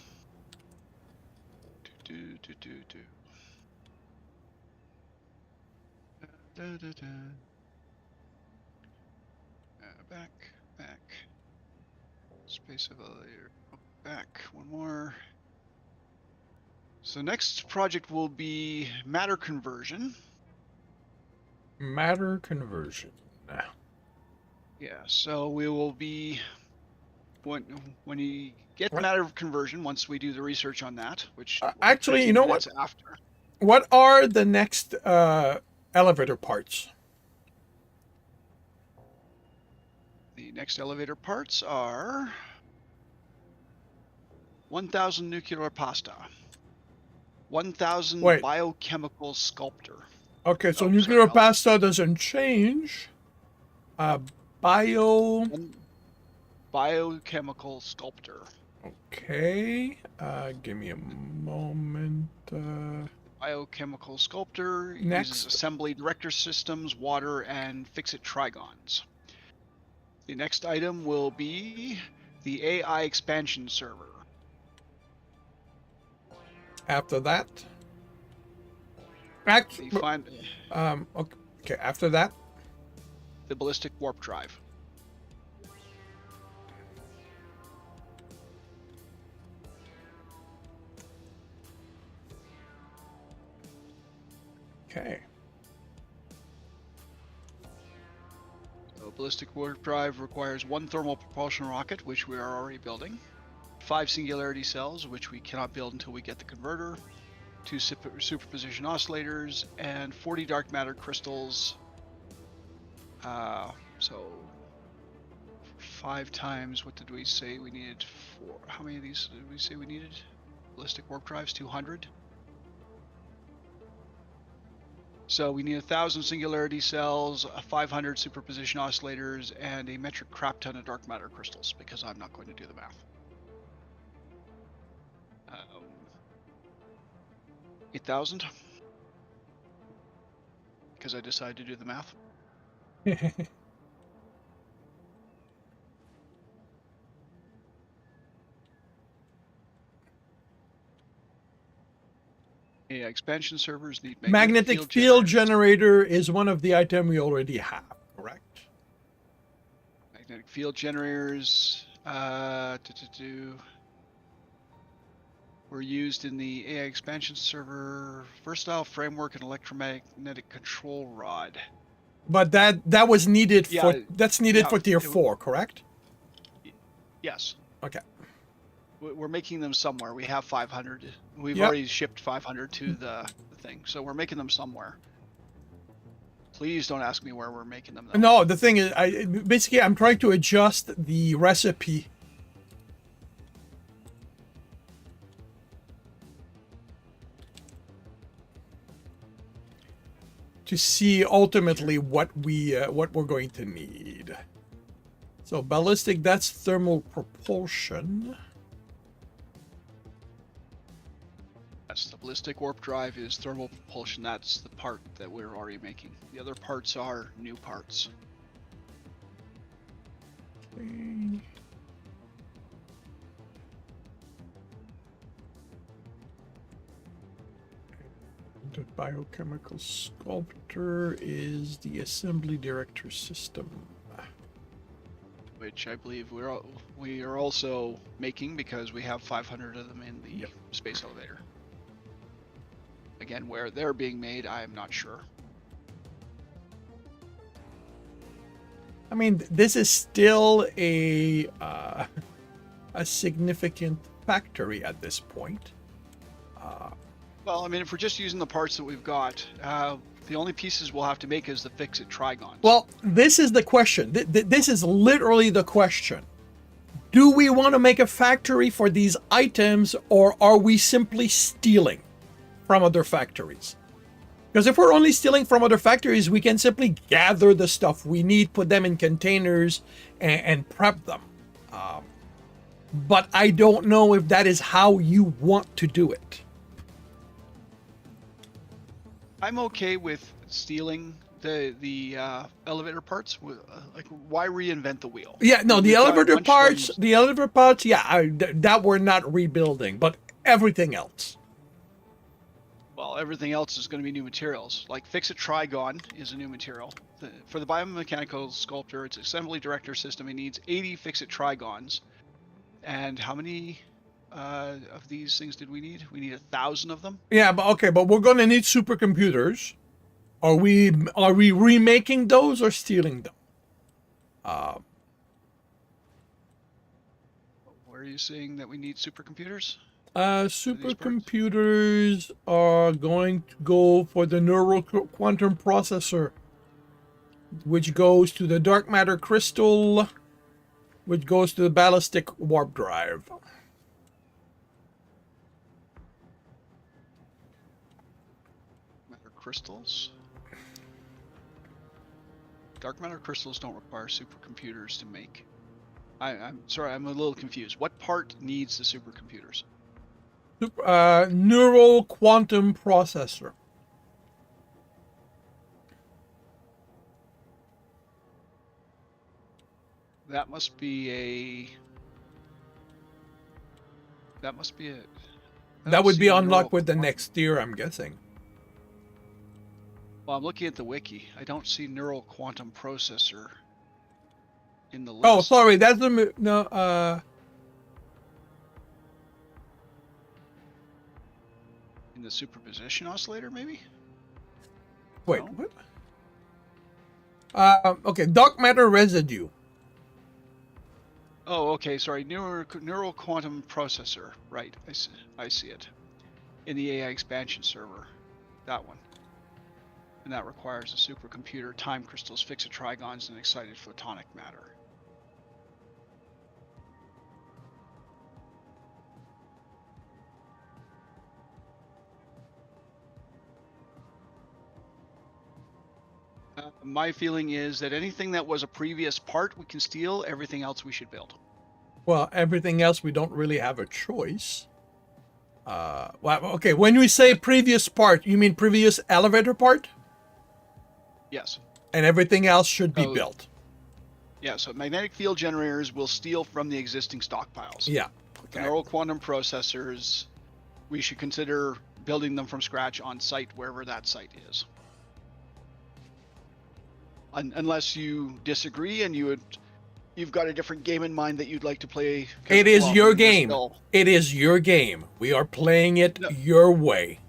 [SPEAKER 2] back space elevator, back one more. So next project will be matter conversion.
[SPEAKER 1] Matter conversion.
[SPEAKER 2] Yeah, so we will be when you get
[SPEAKER 1] What?
[SPEAKER 2] matter conversion, once we do the research on that, which
[SPEAKER 1] Actually, you know what?
[SPEAKER 2] after.
[SPEAKER 1] What are the next elevator parts?
[SPEAKER 2] The next elevator parts are 1,000 nuclear pasta, 1,000
[SPEAKER 1] Wait.
[SPEAKER 2] biochemical sculptor.
[SPEAKER 1] Okay, so
[SPEAKER 2] Oh,
[SPEAKER 1] nuclear
[SPEAKER 2] sorry,
[SPEAKER 1] pasta doesn't change. Uh, bio.
[SPEAKER 2] biochemical sculptor.
[SPEAKER 1] Okay. Give me a moment.
[SPEAKER 2] Biochemical sculptor uses
[SPEAKER 1] Next.
[SPEAKER 2] assembly director systems, water, and fix-it trigons. The next item will be the AI expansion server.
[SPEAKER 1] After that.
[SPEAKER 2] The
[SPEAKER 1] Actually,
[SPEAKER 2] fin-
[SPEAKER 1] okay. After that.
[SPEAKER 2] the ballistic warp drive.
[SPEAKER 1] Okay.
[SPEAKER 2] So ballistic warp drive requires one thermal propulsion rocket, which we are already building, 5 singularity cells, which we cannot build until we get the converter, 2 superposition oscillators, and 40 dark matter crystals. So 5 times, what did we say we needed? How many of these did we say we needed? Ballistic warp drives, 200. So we need 1,000 singularity cells, 500 superposition oscillators, and a metric crap ton of dark matter crystals, because I'm not going to do the math. 8,000, because I decided to do the math. Yeah, expansion servers need
[SPEAKER 1] Magnetic
[SPEAKER 2] field
[SPEAKER 1] field
[SPEAKER 2] generators.
[SPEAKER 1] generator is one of the item we already have, correct?
[SPEAKER 2] Magnetic field generators were used in the AI expansion server, versatile framework, and electromagnetic control rod.
[SPEAKER 1] But that was needed for
[SPEAKER 2] Yeah,
[SPEAKER 1] that's needed for tier 4, correct?
[SPEAKER 2] Yes.
[SPEAKER 1] Okay.
[SPEAKER 2] We're making them somewhere. We have 500. We've
[SPEAKER 1] Yep.
[SPEAKER 2] already shipped 500 to the thing, so we're making them somewhere. Please don't ask me where we're making them, though.
[SPEAKER 1] No, the thing is, I'm trying to adjust the recipe. To see ultimately what we're going to need. So ballistic, that's thermal propulsion.
[SPEAKER 2] Yes, the ballistic warp drive is thermal propulsion. That's the part that we're already making. The other parts are new parts.
[SPEAKER 1] Okay. The biochemical sculptor is the assembly director system.
[SPEAKER 2] Which I believe we are also making because we have 500 of them in the space elevator. Again, where they're being made, I am not sure.
[SPEAKER 1] I mean, this is still a significant factory at this point.
[SPEAKER 2] Well, I mean, if we're just using the parts that we've got, the only pieces we'll have to make is the fix-it trigons.
[SPEAKER 1] Well, this is the question. This is literally the question. Do we want to make a factory for these items, or are we simply stealing from other factories? Because if we're only stealing from other factories, we can simply gather the stuff we need, put them in containers, and prep them. But I don't know if that is how you want to do it.
[SPEAKER 2] I'm okay with stealing the elevator parts. Like, why reinvent the wheel?
[SPEAKER 1] Yeah, no, the
[SPEAKER 2] We've got a
[SPEAKER 1] elevator
[SPEAKER 2] bunch of them.
[SPEAKER 1] parts, yeah, that we're not rebuilding, but everything else.
[SPEAKER 2] Well, everything else is going to be new materials. Like fix-it trigon is a new material. For the biomechanical sculptor, its assembly director system, it needs 80 fix-it trigons. And how many of these things did we need? We need 1,000 of them.
[SPEAKER 1] Yeah, but we're gonna need supercomputers. Are we remaking those or stealing them?
[SPEAKER 2] Where are you saying that we need supercomputers?
[SPEAKER 1] Supercomputers are going to go for the neural quantum processor, which goes to the dark matter crystal, which goes to the ballistic warp drive.
[SPEAKER 2] Matter crystals. Dark matter crystals don't require supercomputers to make. I'm sorry, I'm a little confused. What part needs the supercomputers?
[SPEAKER 1] Neural quantum processor.
[SPEAKER 2] That must be a. That must be a. I
[SPEAKER 1] That
[SPEAKER 2] don't
[SPEAKER 1] would
[SPEAKER 2] see
[SPEAKER 1] be
[SPEAKER 2] a neural
[SPEAKER 1] unlocked with the
[SPEAKER 2] quantum-
[SPEAKER 1] next tier, I'm guessing.
[SPEAKER 2] Well, I'm looking at the wiki. I don't see neural quantum processor in the list.
[SPEAKER 1] Oh, sorry, that's the no.
[SPEAKER 2] In the superposition oscillator, maybe?
[SPEAKER 1] Wait,
[SPEAKER 2] No?
[SPEAKER 1] what? Okay, dark matter residue.
[SPEAKER 2] Oh, okay. Sorry, neural quantum processor. Right, I see it. In the AI expansion server, that one. And that requires a supercomputer, time crystals, fixed trigons, and excited photonic matter. My feeling is that anything that was a previous part we can steal, everything else we should build.
[SPEAKER 1] Well, everything else we don't really have a choice. Well, okay. When we say previous part, you mean previous elevator part,
[SPEAKER 2] Yes.
[SPEAKER 1] and everything else should be
[SPEAKER 2] Oh.
[SPEAKER 1] built.
[SPEAKER 2] Yeah, so magnetic field generators will steal from the existing stockpiles.
[SPEAKER 1] Yeah.
[SPEAKER 2] The
[SPEAKER 1] Okay.
[SPEAKER 2] neural quantum processors, we should consider building them from scratch on site, wherever that site is. Unless you disagree and you've got a different game in mind that you'd like to play.
[SPEAKER 1] It is
[SPEAKER 2] well,
[SPEAKER 1] your
[SPEAKER 2] we're
[SPEAKER 1] game.
[SPEAKER 2] still-
[SPEAKER 1] It is your game. We are playing it
[SPEAKER 2] No.
[SPEAKER 1] your way.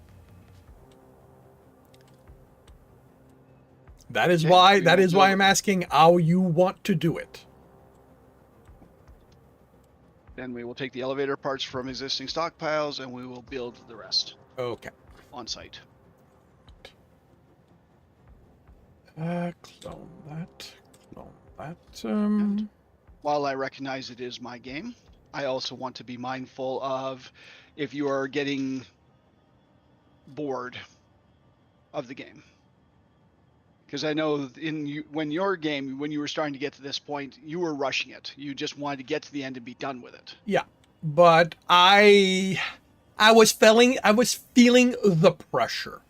[SPEAKER 1] That is
[SPEAKER 2] Okay,
[SPEAKER 1] why.
[SPEAKER 2] we
[SPEAKER 1] That
[SPEAKER 2] will
[SPEAKER 1] is why
[SPEAKER 2] build
[SPEAKER 1] I'm
[SPEAKER 2] it.
[SPEAKER 1] asking how you want to do it.
[SPEAKER 2] Then we will take the elevator parts from existing stockpiles and we will build the rest
[SPEAKER 1] Okay.
[SPEAKER 2] on site.
[SPEAKER 1] Clone that. Clone that.
[SPEAKER 2] While I recognize it is my game, I also want to be mindful of if you are getting bored of the game. Because I know when you were starting to get to this point, you were rushing it. You just wanted to get to the end and be done with it.
[SPEAKER 1] Yeah, but I was feeling the pressure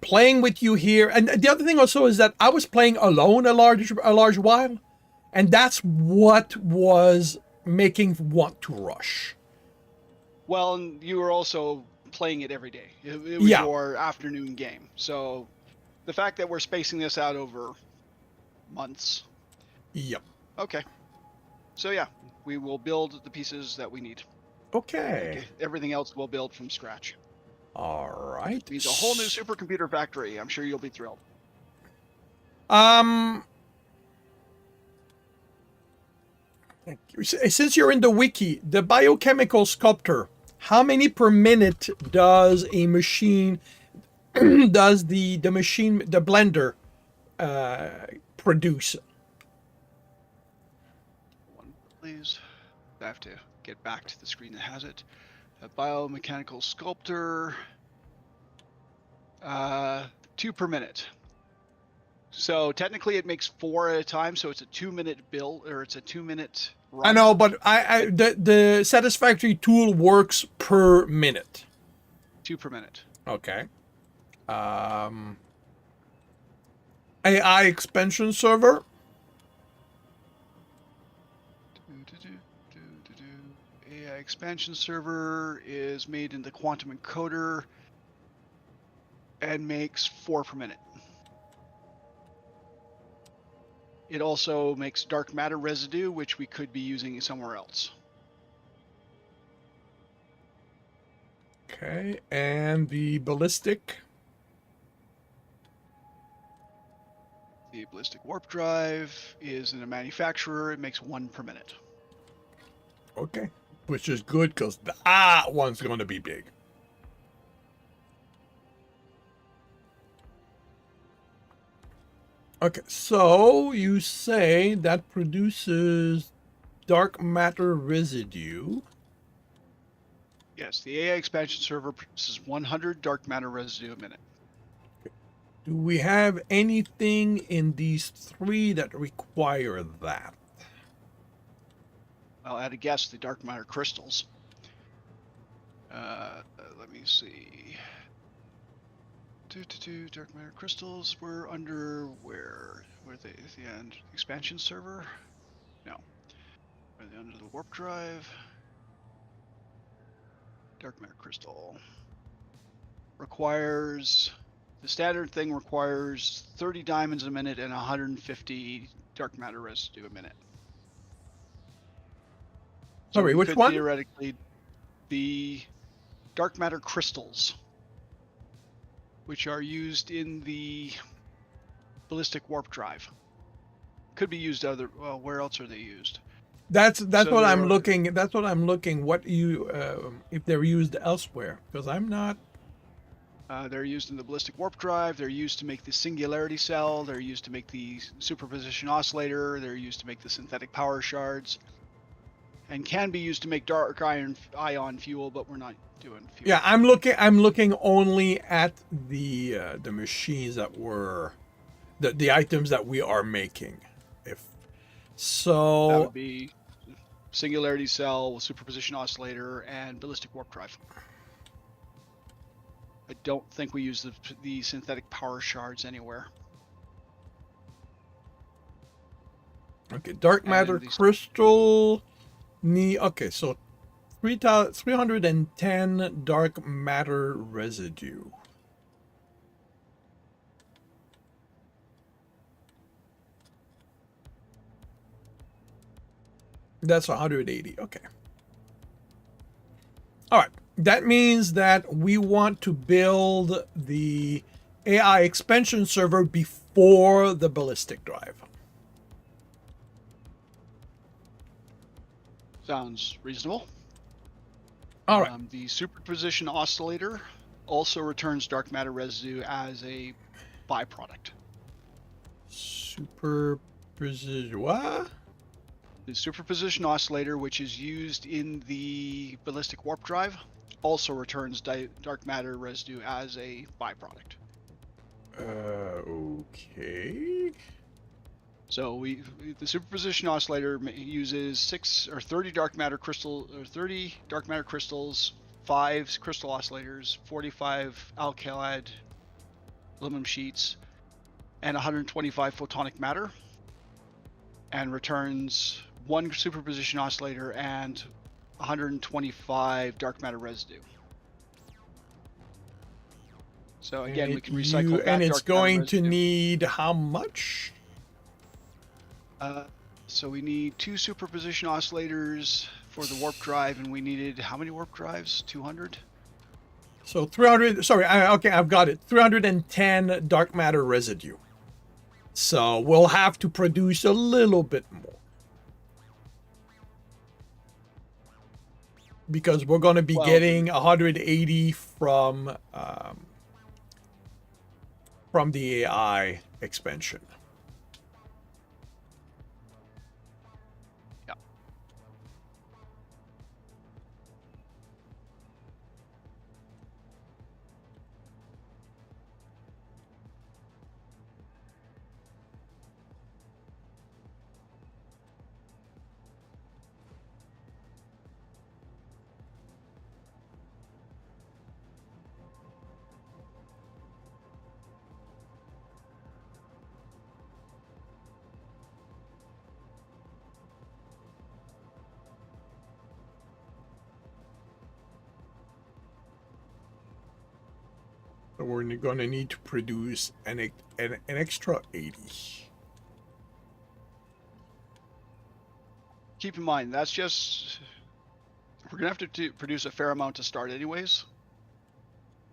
[SPEAKER 1] playing with you here, and the other thing also is that I was playing alone a large while, and that's what was making want to rush.
[SPEAKER 2] Well, and you were also playing it every day. It was
[SPEAKER 1] Yeah.
[SPEAKER 2] your afternoon game. So the fact that we're spacing this out over months.
[SPEAKER 1] Yep.
[SPEAKER 2] Okay. So yeah, we will build the pieces that we need.
[SPEAKER 1] Okay.
[SPEAKER 2] Everything else we'll build from scratch.
[SPEAKER 1] All right.
[SPEAKER 2] It means a whole new supercomputer factory. I'm sure you'll be thrilled.
[SPEAKER 1] Since you're in the wiki, the biochemical sculptor, how many per minute does a machine does the blender produce?
[SPEAKER 2] One, please. I have to get back to the screen that has it. A biomechanical sculptor. 2 per minute. So technically it makes 4 at a time, so it's a 2-minute build, or it's a 2-minute run.
[SPEAKER 1] I know, but the Satisfactory tool works per minute.
[SPEAKER 2] 2 per minute.
[SPEAKER 1] Okay. AI expansion server.
[SPEAKER 2] AI expansion server is made in the quantum encoder and makes 4 per minute. It also makes dark matter residue, which we could be using somewhere else.
[SPEAKER 1] Okay, and the ballistic.
[SPEAKER 2] The ballistic warp drive is in a manufacturer. It makes 1 per minute.
[SPEAKER 1] Okay, which is good because that one's going to be big. Okay, so you say that produces dark matter residue.
[SPEAKER 2] Yes, the AI expansion server produces 100 dark matter residue a minute.
[SPEAKER 1] Do we have anything in these three that require that?
[SPEAKER 2] I'll add a guess, the dark matter crystals. Let me see. Dark matter crystals were under where? Were they at the end? Expansion server? No. Are they under the warp drive? Dark matter crystal requires, the standard thing requires 30 diamonds a minute and 150 dark matter residue a minute. So
[SPEAKER 1] Sorry,
[SPEAKER 2] we
[SPEAKER 1] which
[SPEAKER 2] could
[SPEAKER 1] one?
[SPEAKER 2] theoretically, the dark matter crystals, which are used in the ballistic warp drive, could be used other. Well, where else are they used?
[SPEAKER 1] That's
[SPEAKER 2] So
[SPEAKER 1] what
[SPEAKER 2] there
[SPEAKER 1] I'm
[SPEAKER 2] are-
[SPEAKER 1] looking. That's what I'm looking. What you if they're used elsewhere? Because I'm not.
[SPEAKER 2] They're used in the ballistic warp drive. They're used to make the singularity cell. They're used to make the superposition oscillator. They're used to make the synthetic power shards, and can be used to make dark ion fuel. But we're not doing fuel.
[SPEAKER 1] Yeah, I'm looking. I'm looking only at the machines that were the items that we are making. If
[SPEAKER 2] That
[SPEAKER 1] so,
[SPEAKER 2] would be singularity cell, superposition oscillator, and ballistic warp drive. I don't think we use the synthetic power shards anywhere.
[SPEAKER 1] okay, dark
[SPEAKER 2] And
[SPEAKER 1] matter
[SPEAKER 2] these-
[SPEAKER 1] crystal. Okay, so 310 dark matter residue. That's 180. Okay. All right. That means that we want to build the AI expansion server before the ballistic drive.
[SPEAKER 2] Sounds reasonable.
[SPEAKER 1] All right.
[SPEAKER 2] The superposition oscillator also returns dark matter residue as a byproduct.
[SPEAKER 1] Super precision. What?
[SPEAKER 2] The superposition oscillator, which is used in the ballistic warp drive, also returns dark matter residue as a byproduct.
[SPEAKER 1] Okay.
[SPEAKER 2] So the superposition oscillator uses 30 dark matter crystals, 5 crystal oscillators, 45 alkylide aluminum sheets, and 125 photonic matter, and returns 1 superposition oscillator and 125 dark matter residue. So again, we can recycle that
[SPEAKER 1] and it's
[SPEAKER 2] dark matter
[SPEAKER 1] going to
[SPEAKER 2] residue.
[SPEAKER 1] need how much?
[SPEAKER 2] So we need 2 superposition oscillators for the warp drive, and we needed how many warp drives? 200?
[SPEAKER 1] So 300. Sorry. Okay, I've got it. 310 dark matter residue. So we'll have to produce a little bit more. Because we're going to be getting 180 from the AI expansion.
[SPEAKER 2] Yeah.
[SPEAKER 1] So we're going to need to produce an extra 80.
[SPEAKER 2] Keep in mind, that's just, we're gonna have to produce a fair amount to start anyways,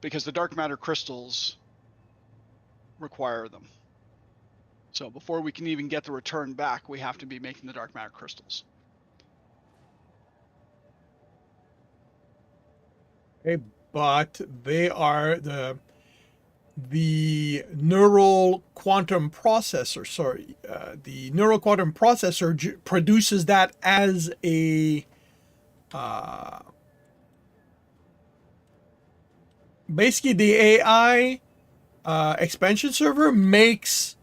[SPEAKER 2] because the dark matter crystals require them. So before we can even get the return back, we have to be making the dark matter crystals.
[SPEAKER 1] Okay, but they are the neural quantum processor. Sorry, the neural quantum processor produces that as a basically the AI expansion server makes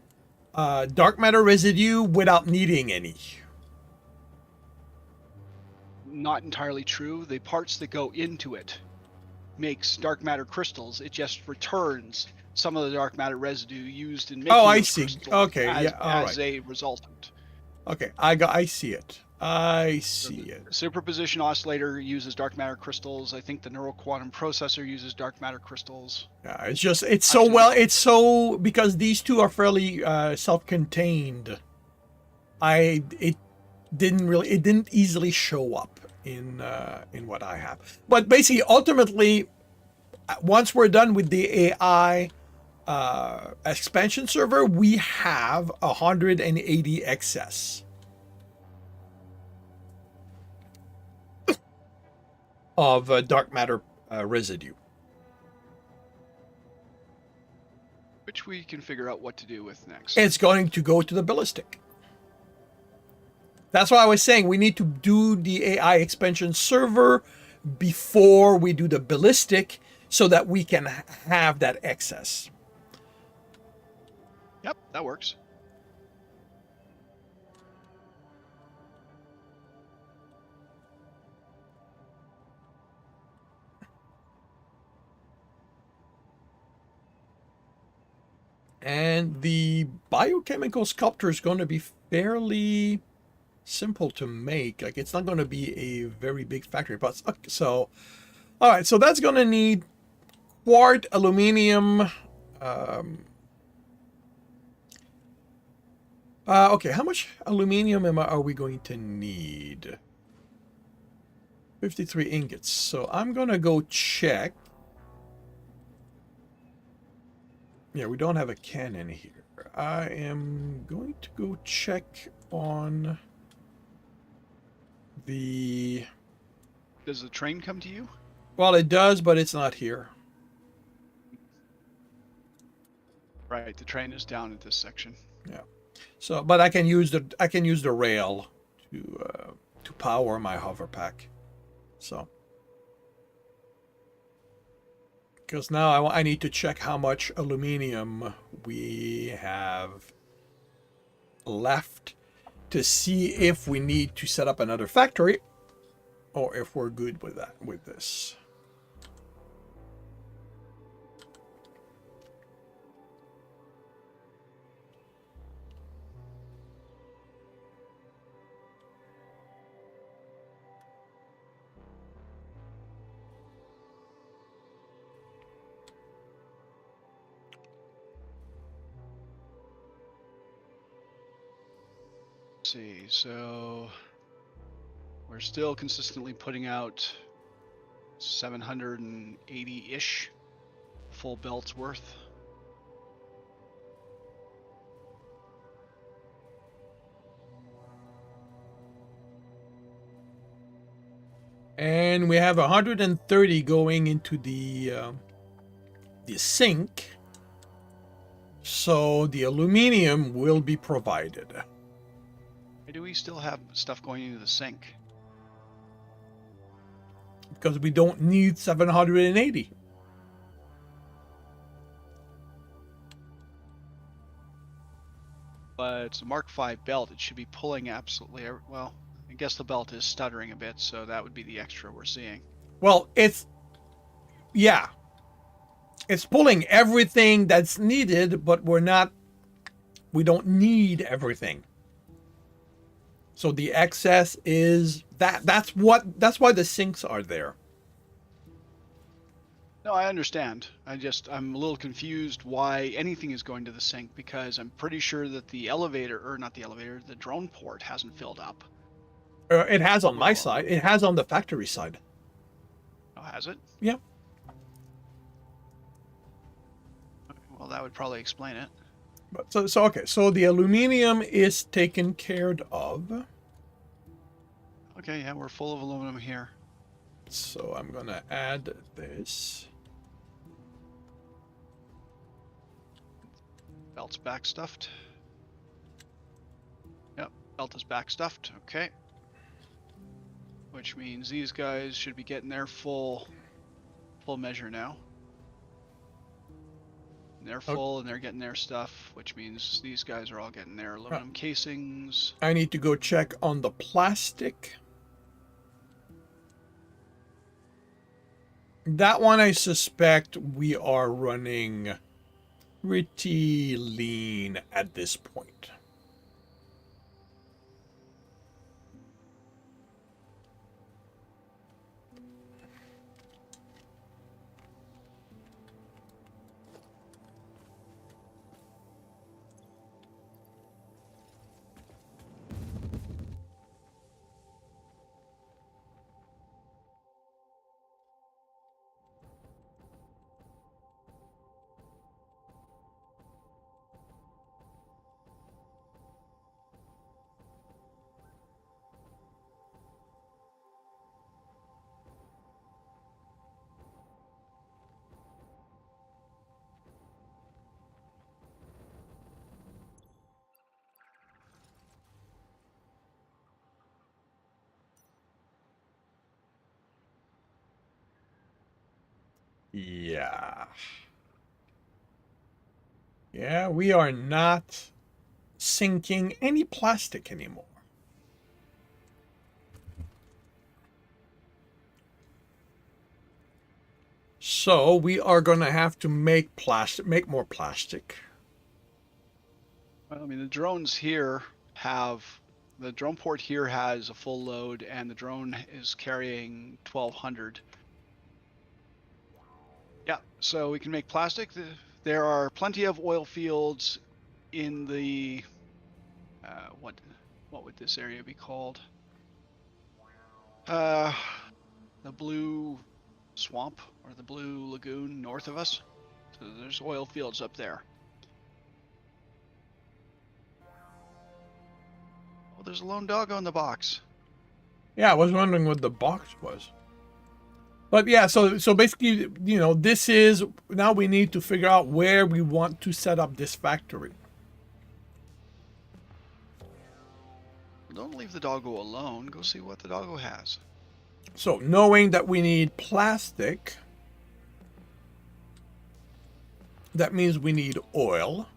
[SPEAKER 1] dark matter residue without needing any.
[SPEAKER 2] Not entirely true. The parts that go into it makes dark matter crystals. It just returns some of the dark matter residue used in making
[SPEAKER 1] Oh, I
[SPEAKER 2] those
[SPEAKER 1] see.
[SPEAKER 2] crystals
[SPEAKER 1] Okay,
[SPEAKER 2] as,
[SPEAKER 1] yeah, all
[SPEAKER 2] as
[SPEAKER 1] right.
[SPEAKER 2] a resultant.
[SPEAKER 1] Okay, I see it. I see it.
[SPEAKER 2] Superposition oscillator uses dark matter crystals. I think the neural quantum processor uses dark matter crystals.
[SPEAKER 1] Yeah, it's so
[SPEAKER 2] Actually,
[SPEAKER 1] well.
[SPEAKER 2] no.
[SPEAKER 1] It's so because these two are fairly self-contained. It didn't easily show up in what I have. But basically, ultimately, once we're done with the AI expansion server, we have 180 excess of dark matter residue.
[SPEAKER 2] Which we can figure out what to do with next.
[SPEAKER 1] It's going to go to the ballistic. That's why I was saying we need to do the AI expansion server before we do the ballistic so that we can have that excess.
[SPEAKER 2] Yep, that works.
[SPEAKER 1] And the biochemical sculpture is going to be fairly simple to make. Like, it's not going to be a very big factory. But so, all right. So that's going to need quartz, aluminum. Okay, how much aluminum are we going to need? 53 ingots. So I'm going to go check. Yeah, we don't have a cannon here. I am going to go check on the...
[SPEAKER 2] Does the train come to you?
[SPEAKER 1] Well, it does, but it's not here.
[SPEAKER 2] Right, the train is down at this section.
[SPEAKER 1] Yeah. So, but I can use the rail to power my hover pack. So, because now I need to check how much aluminum we have left to see if we need to set up another factory or if we're good with this.
[SPEAKER 2] Let's see, so we're still consistently putting out 780-ish full belts worth.
[SPEAKER 1] And we have 130 going into the sink. So the aluminum will be provided.
[SPEAKER 2] Why do we still have stuff going into the sink?
[SPEAKER 1] Because we don't need 780.
[SPEAKER 2] But it's a Mark V belt. It should be pulling absolutely... Well, I guess the belt is stuttering a bit, so that would be the extra we're seeing.
[SPEAKER 1] Well, yeah. It's pulling everything that's needed, but we don't need everything. So the excess is that's why the sinks are there.
[SPEAKER 2] No, I understand. I'm a little confused why anything is going to the sink, because I'm pretty sure that the drone port hasn't filled up.
[SPEAKER 1] It has on my side. It has on the factory side.
[SPEAKER 2] Oh, has it?
[SPEAKER 1] Yeah.
[SPEAKER 2] Well, that would probably explain it.
[SPEAKER 1] But so okay. So the aluminum is taken care of.
[SPEAKER 2] Okay, yeah, we're full of aluminum here.
[SPEAKER 1] So I'm gonna add this.
[SPEAKER 2] Belt's backstuffed. Yep, belt is backstuffed. Okay. Which means these guys should be getting their full measure now. And they're full and they're getting their stuff, which means these guys are all getting their aluminum casings.
[SPEAKER 1] I need to go check on the plastic. That one, I suspect we are running pretty lean at this point. Yeah. Yeah, we are not sinking any plastic anymore. So we are going to have to make more plastic.
[SPEAKER 2] Well, I mean, the drones here the drone port here has a full load, and the drone is carrying 1,200. Yeah, so we can make plastic. There are plenty of oil fields in the what would this area be called? The blue swamp or the blue lagoon north of us. So there's oil fields up there. Oh, there's a lone dog on the box.
[SPEAKER 1] Yeah, I was wondering what the box was. But yeah, so basically, you know, this is now we need to figure out where we want to set up this factory.
[SPEAKER 2] Don't leave the doggo alone. Go see what the doggo has.
[SPEAKER 1] So knowing that we need plastic, that means we need oil.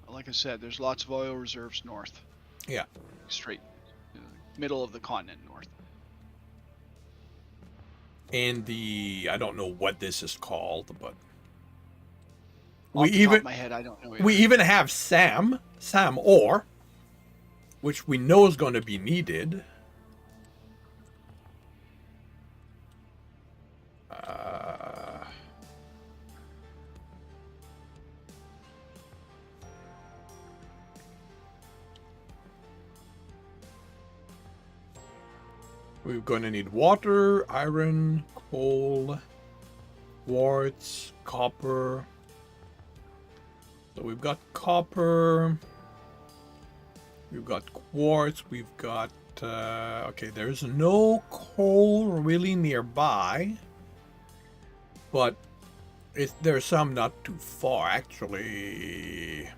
[SPEAKER 2] Like I said, there's lots of oil reserves north.
[SPEAKER 1] Yeah.
[SPEAKER 2] Straight middle of the continent north.
[SPEAKER 1] And I don't know what this is called, but
[SPEAKER 2] Off the top of my head, I don't know either.
[SPEAKER 1] we even have SAM ore, which we know is going to be needed. We're going to need water, iron, coal, quartz, copper. So we've got copper. We've got quartz. We've got... okay, there's no coal really nearby. But there's some not too far, actually.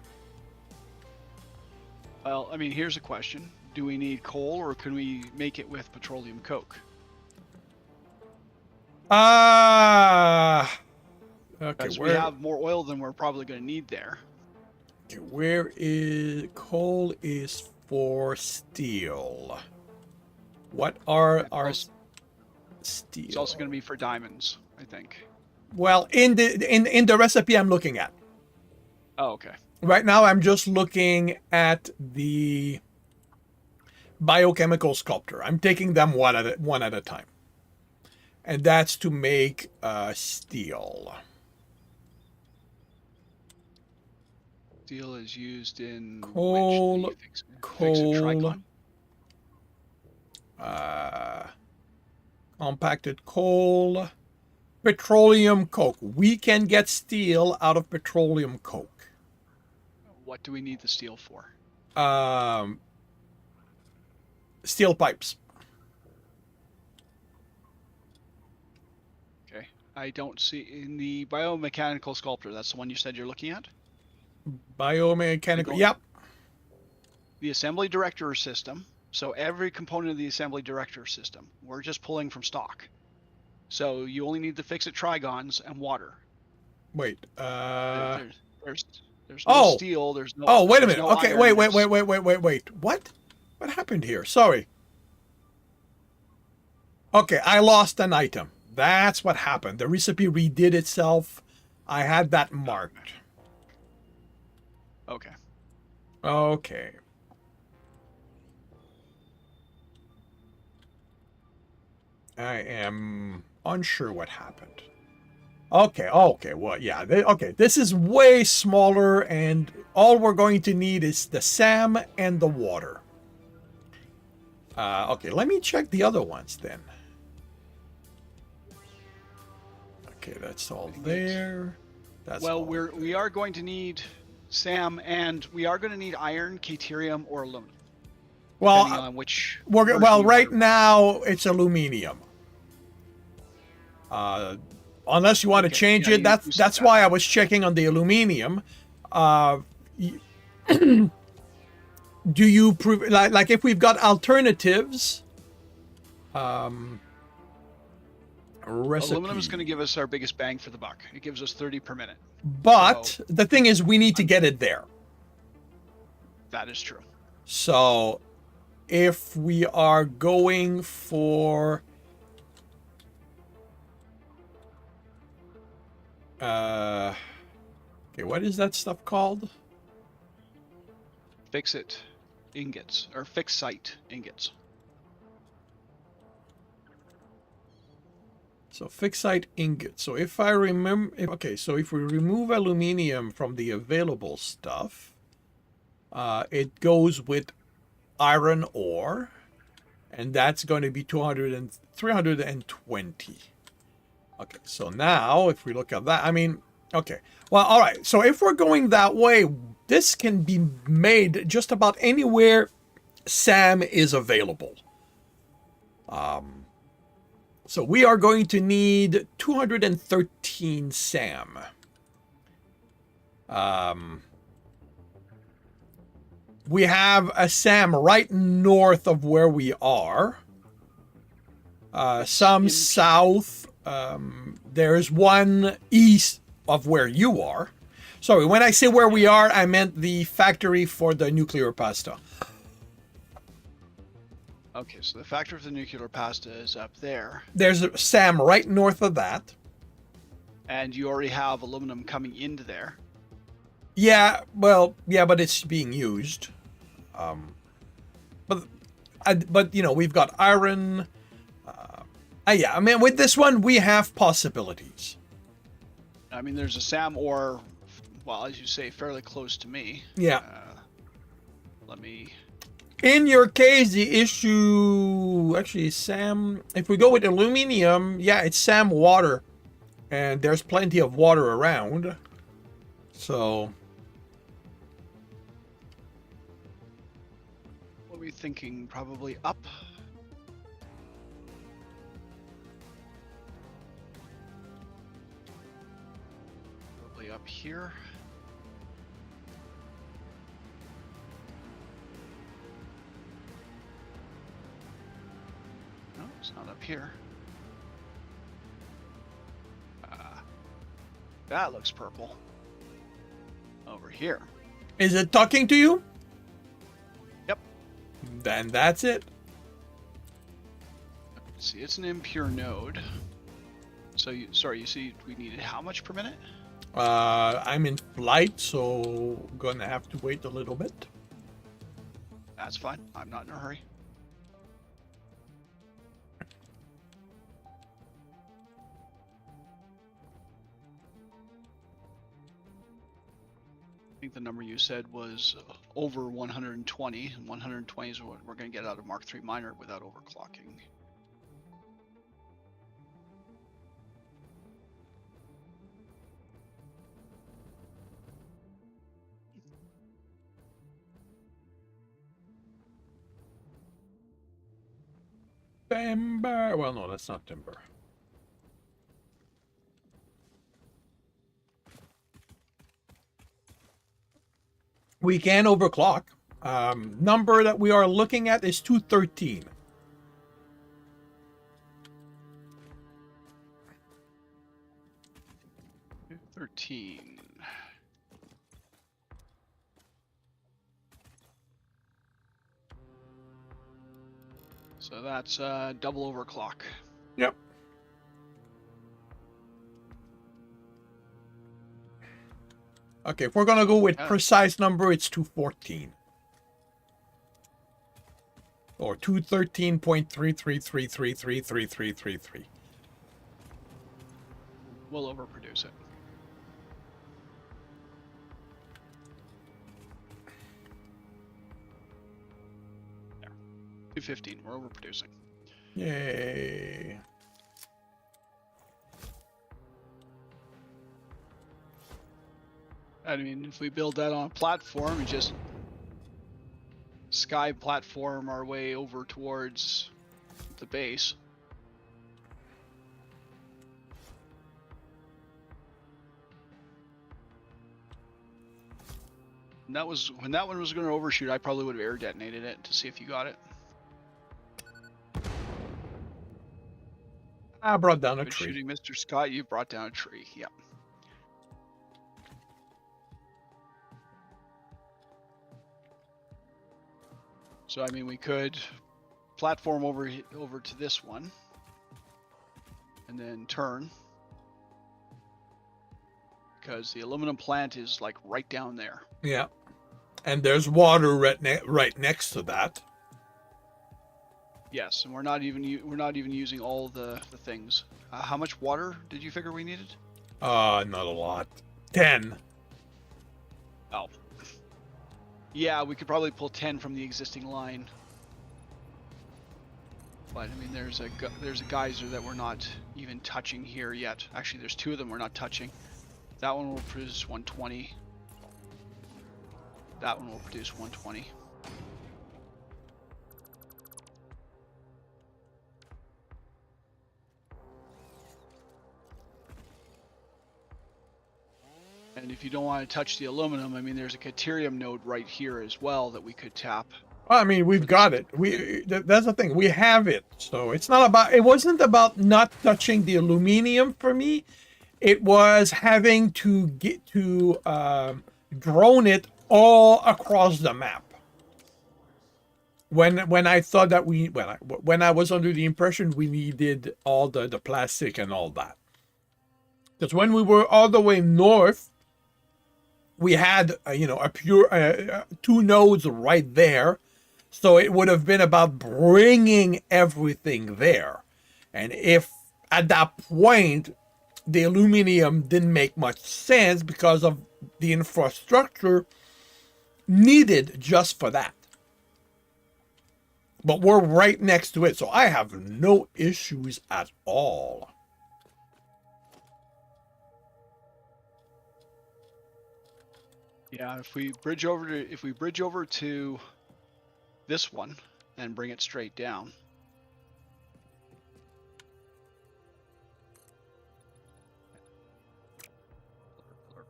[SPEAKER 2] Well, I mean, here's a question. Do we need coal, or can we make it with petroleum coke?
[SPEAKER 1] Okay,
[SPEAKER 2] Because we have more oil than we're probably going to need there.
[SPEAKER 1] Okay, where is... Coal is for steel. What are our steel?
[SPEAKER 2] It's also going to be for diamonds, I think.
[SPEAKER 1] Well, in the recipe I'm looking at.
[SPEAKER 2] Oh, okay.
[SPEAKER 1] Right now I'm just looking at the biochemical sculptor. I'm taking them one at a time. And that's to make steel.
[SPEAKER 2] Steel is used in
[SPEAKER 1] Coal,
[SPEAKER 2] which? Fix it Tricon?
[SPEAKER 1] Compacted coal, petroleum coke. We can get steel out of petroleum coke.
[SPEAKER 2] What do we need the steel for?
[SPEAKER 1] Steel pipes.
[SPEAKER 2] Okay. I don't see in the biomechanical sculptor. That's the one you said you're looking at?
[SPEAKER 1] Biomechanical. Yep.
[SPEAKER 2] The assembly director system. So every component of the assembly director system, we're just pulling from stock. So you only need the fix-it trigons and water.
[SPEAKER 1] Wait.
[SPEAKER 2] There's no
[SPEAKER 1] Oh.
[SPEAKER 2] steel. There's no.
[SPEAKER 1] Oh, wait a
[SPEAKER 2] there's
[SPEAKER 1] minute.
[SPEAKER 2] no
[SPEAKER 1] Okay,
[SPEAKER 2] iron,
[SPEAKER 1] wait. What? What happened here? Sorry. Okay, I lost an item. That's what happened. The recipe redid itself. I had that marked.
[SPEAKER 2] Okay.
[SPEAKER 1] Okay. I am unsure what happened. Okay, well, yeah, okay, this is way smaller, and all we're going to need is the SAM and the water. Okay, let me check the other ones then. Okay, that's all there. That's
[SPEAKER 2] Well,
[SPEAKER 1] all
[SPEAKER 2] we are going to need SAM, and we are going to need iron, caterium, or aluminum. Depending on which.
[SPEAKER 1] right now it's aluminium. Unless you want to change it, that's why I was checking on the aluminium. Do you like if we've got alternatives? Recipe.
[SPEAKER 2] Aluminum is going to give us our biggest bang for the buck. It gives us 30 per minute.
[SPEAKER 1] But the thing is, we need to get it there.
[SPEAKER 2] That is true.
[SPEAKER 1] So, if we are going for okay, what is that stuff called?
[SPEAKER 2] Fix-it ingots, or fix-site ingots.
[SPEAKER 1] So fixite ingot. So if I remember, so if we remove aluminium from the available stuff, it goes with iron ore, and that's going to be 320. Okay, so now if we look at that, I mean, okay, well, all right. So if we're going that way, this can be made just about anywhere SAM is available. So we are going to need 213 SAM. We have a SAM right north of where we are. Some south. There's one east of where you are. Sorry, when I say where we are, I meant the factory for the nuclear pasta.
[SPEAKER 2] Okay, so the factory for the nuclear pasta is up there.
[SPEAKER 1] There's a SAM right north of that.
[SPEAKER 2] And you already have aluminum coming into there.
[SPEAKER 1] Yeah, well, yeah, but it's being used. But you know, we've got iron. Yeah, I mean, with this one, we have possibilities.
[SPEAKER 2] I mean, there's a SAM ore, well, as you say, fairly close to me.
[SPEAKER 1] Yeah.
[SPEAKER 2] Let me...
[SPEAKER 1] In your case, the issue... Actually, SAM... If we go with aluminium, yeah, it's SAM water. And there's plenty of water around. So...
[SPEAKER 2] What are we thinking? Probably up? Probably up here. No, it's not up here. That looks purple. Over here.
[SPEAKER 1] Is it talking to you?
[SPEAKER 2] Yep.
[SPEAKER 1] Then that's it.
[SPEAKER 2] See, it's an impure node. So you see we needed how much per minute?
[SPEAKER 1] I'm in flight, so gonna have to wait a little bit.
[SPEAKER 2] That's fine. I'm not in a hurry. I think the number you said was over 120. 120 is what we're going to get out of Mark III Miner without overclocking.
[SPEAKER 1] Timber. Well, no, that's not timber. We can overclock. Number that we are looking at is 213.
[SPEAKER 2] 214. So that's double overclock.
[SPEAKER 1] Yep. Okay, if we're gonna go with precise number, it's 214. Or 213.3333333333.
[SPEAKER 2] We'll overproduce it. There. 215. We're overproducing.
[SPEAKER 1] Yay.
[SPEAKER 2] I mean, if we build that on a platform and just sky platform our way over towards the base. And that was when that one was going to overshoot. I probably would have air detonated it to see if you got it.
[SPEAKER 1] I brought down a
[SPEAKER 2] But
[SPEAKER 1] tree.
[SPEAKER 2] shooting Mr. Scott, you brought down a tree. Yeah. So I mean, we could platform over to this one, and then turn, because the aluminum plant is like right down there.
[SPEAKER 1] Yeah. And there's water right next to that.
[SPEAKER 2] Yes, and we're not even using all the things. How much water did you figure we needed?
[SPEAKER 1] Not a lot. 10.
[SPEAKER 2] Oh. Yeah, we could probably pull 10 from the existing line. But I mean, there's a geyser that we're not even touching here yet. Actually, there's 2 of them we're not touching. That one will produce 120. That one will produce 120. And if you don't want to touch the aluminum, I mean, there's a Caterium node right here as well that we could tap.
[SPEAKER 1] I mean, we've got it. That's the thing. We have it. So it's not about. It wasn't about not touching the aluminium for me. It was having to get to drone it all across the map. When I thought that when I was under the impression we needed all the plastic and all that. Because when we were all the way north, we had a pure 2 nodes right there. So it would have been about bringing everything there. And if at that point the aluminum didn't make much sense because of the infrastructure needed just for that. But we're right next to it, so I have no issues at all.
[SPEAKER 2] Yeah, if we bridge over to this one and bring it straight down.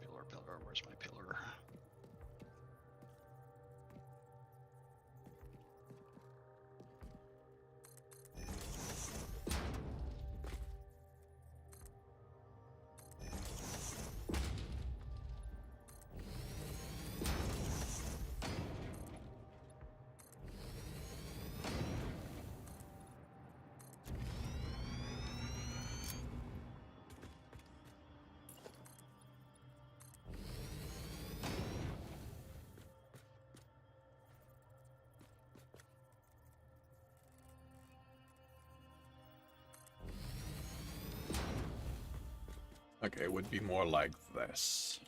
[SPEAKER 2] Pillar. Where's my pillar?
[SPEAKER 1] Okay, it would be more like this.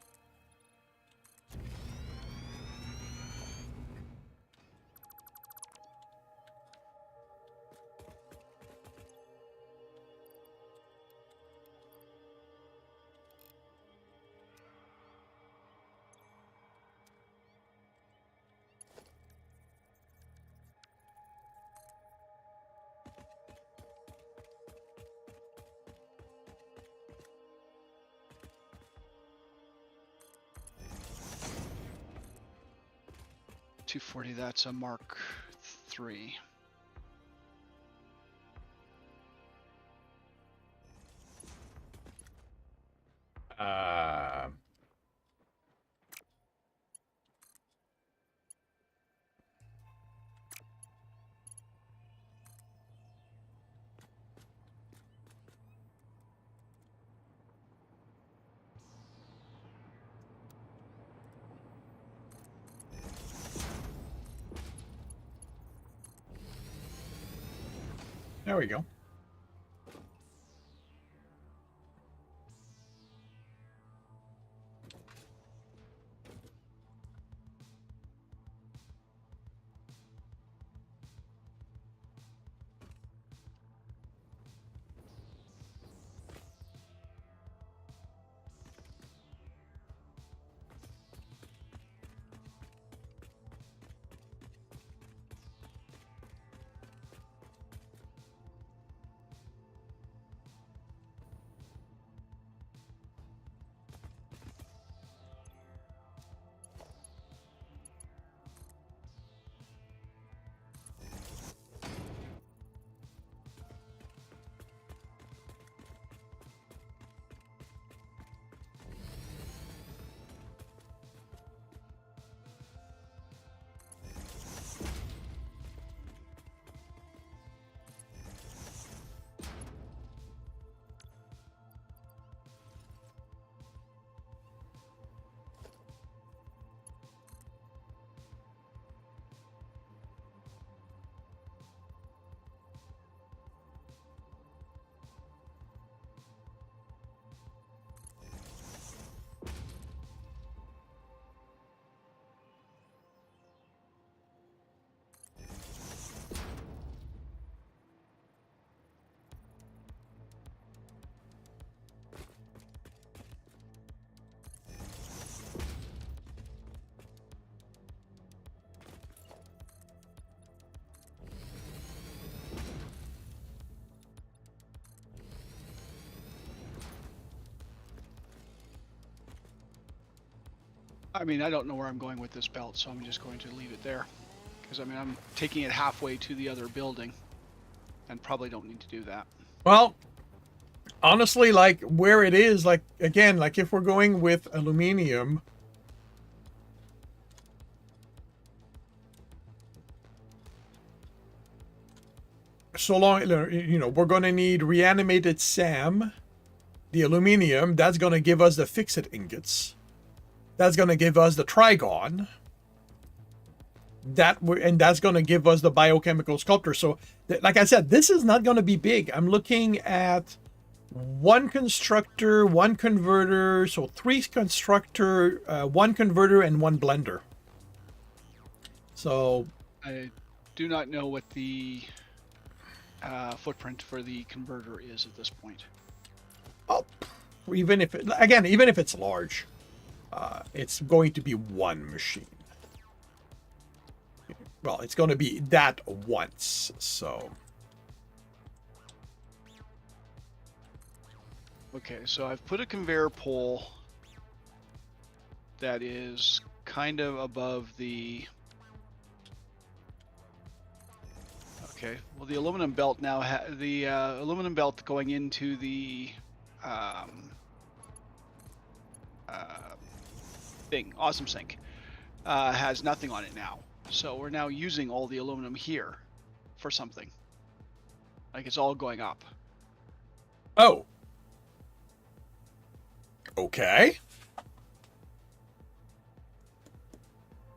[SPEAKER 2] .240. That's a Mark III.
[SPEAKER 1] Uh, there we go.
[SPEAKER 2] I mean, I don't know where I'm going with this belt, so I'm just going to leave it there. Because, I mean, I'm taking it halfway to the other building, and probably don't need to do that.
[SPEAKER 1] Well, honestly, like where it is, like again, like if we're going with aluminum, so long, we're going to need reanimated SAM, the aluminum. That's going to give us the fixed ingots. That's going to give us the trigon. And that's going to give us the biochemical sculptor. So, like I said, this is not going to be big. I'm looking at one constructor, one converter, so 3 constructor, 1 converter, and 1 blender. So
[SPEAKER 2] I do not know what the footprint for the converter is at this point.
[SPEAKER 1] oh, even if it's large, it's going to be 1 machine. Well, it's going to be that once. So
[SPEAKER 2] Okay, so I've put a conveyor pole that is kind of above the... Okay, well, the aluminum belt now the aluminum belt going into the thing, Awesome Sink, has nothing on it now. So we're now using all the aluminum here for something. Like it's all going up.
[SPEAKER 1] oh, okay.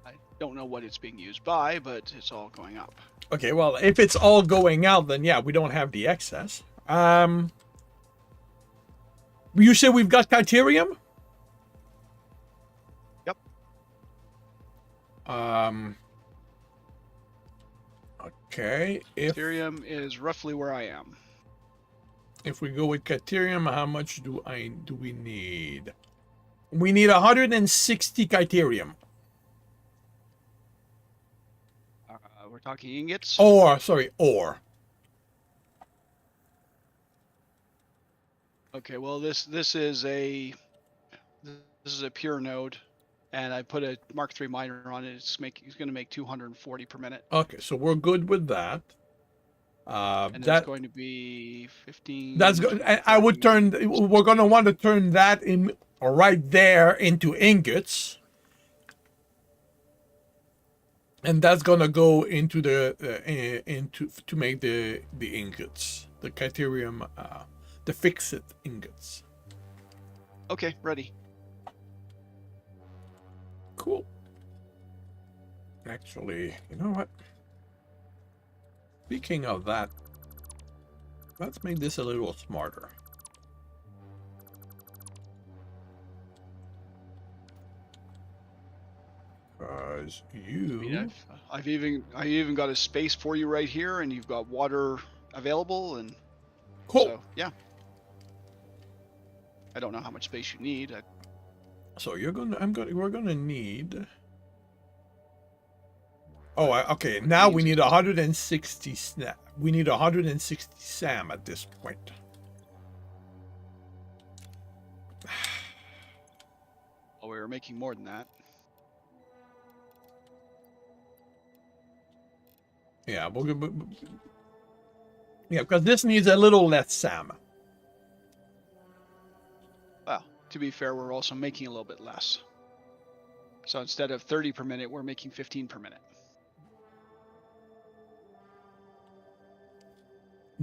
[SPEAKER 2] I don't know what it's being used by, but it's all going up.
[SPEAKER 1] Okay, well, if it's all going out, then yeah, we don't have the excess. You said we've got Criterium?
[SPEAKER 2] Yep.
[SPEAKER 1] Okay. If
[SPEAKER 2] Ethereum is roughly where I am.
[SPEAKER 1] we go with Criterium, how much do we need? We need 160 Criterium.
[SPEAKER 2] We're talking ingots.
[SPEAKER 1] Ore.
[SPEAKER 2] Okay, well this is a pure node, and I put a Mark III miner on it. It's going to make 240 per minute.
[SPEAKER 1] Okay, so we're good with that.
[SPEAKER 2] And that's
[SPEAKER 1] That
[SPEAKER 2] going to be 15.
[SPEAKER 1] that's good. I would
[SPEAKER 2] 30.
[SPEAKER 1] turn. We're gonna want to turn that in right there into ingots, and that's gonna go into the into to make the ingots, the criterium, the fixed ingots.
[SPEAKER 2] Okay, ready.
[SPEAKER 1] Cool. Actually, you know what? Speaking of that, let's make this a little smarter. Because
[SPEAKER 2] I mean,
[SPEAKER 1] you...
[SPEAKER 2] I even got a space for you right here, and you've got water available, and
[SPEAKER 1] Cool.
[SPEAKER 2] so yeah. I don't know how much space you need.
[SPEAKER 1] So you're gonna... we're gonna need... Oh, okay.
[SPEAKER 2] What
[SPEAKER 1] Now we
[SPEAKER 2] needs
[SPEAKER 1] need
[SPEAKER 2] is-
[SPEAKER 1] 160 snap. We need 160 SAM at this point.
[SPEAKER 2] Oh, we were making more than that.
[SPEAKER 1] Yeah, yeah, because this needs a little less SAM.
[SPEAKER 2] Well, to be fair, we're also making a little bit less. So instead of 30 per minute, we're making 15 per minute.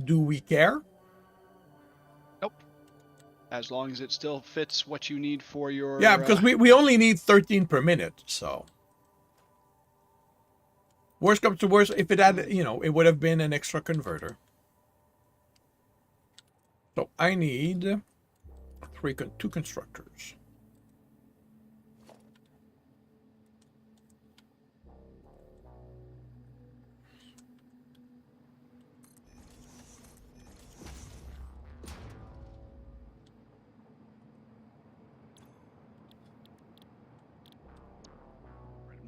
[SPEAKER 1] Do we care?
[SPEAKER 2] Nope. As long as it still fits what you need for your...
[SPEAKER 1] Yeah, because we only need 13 per minute, so... Worst comes to worst, if it had, you know, it would have been an extra converter. So I need two constructors.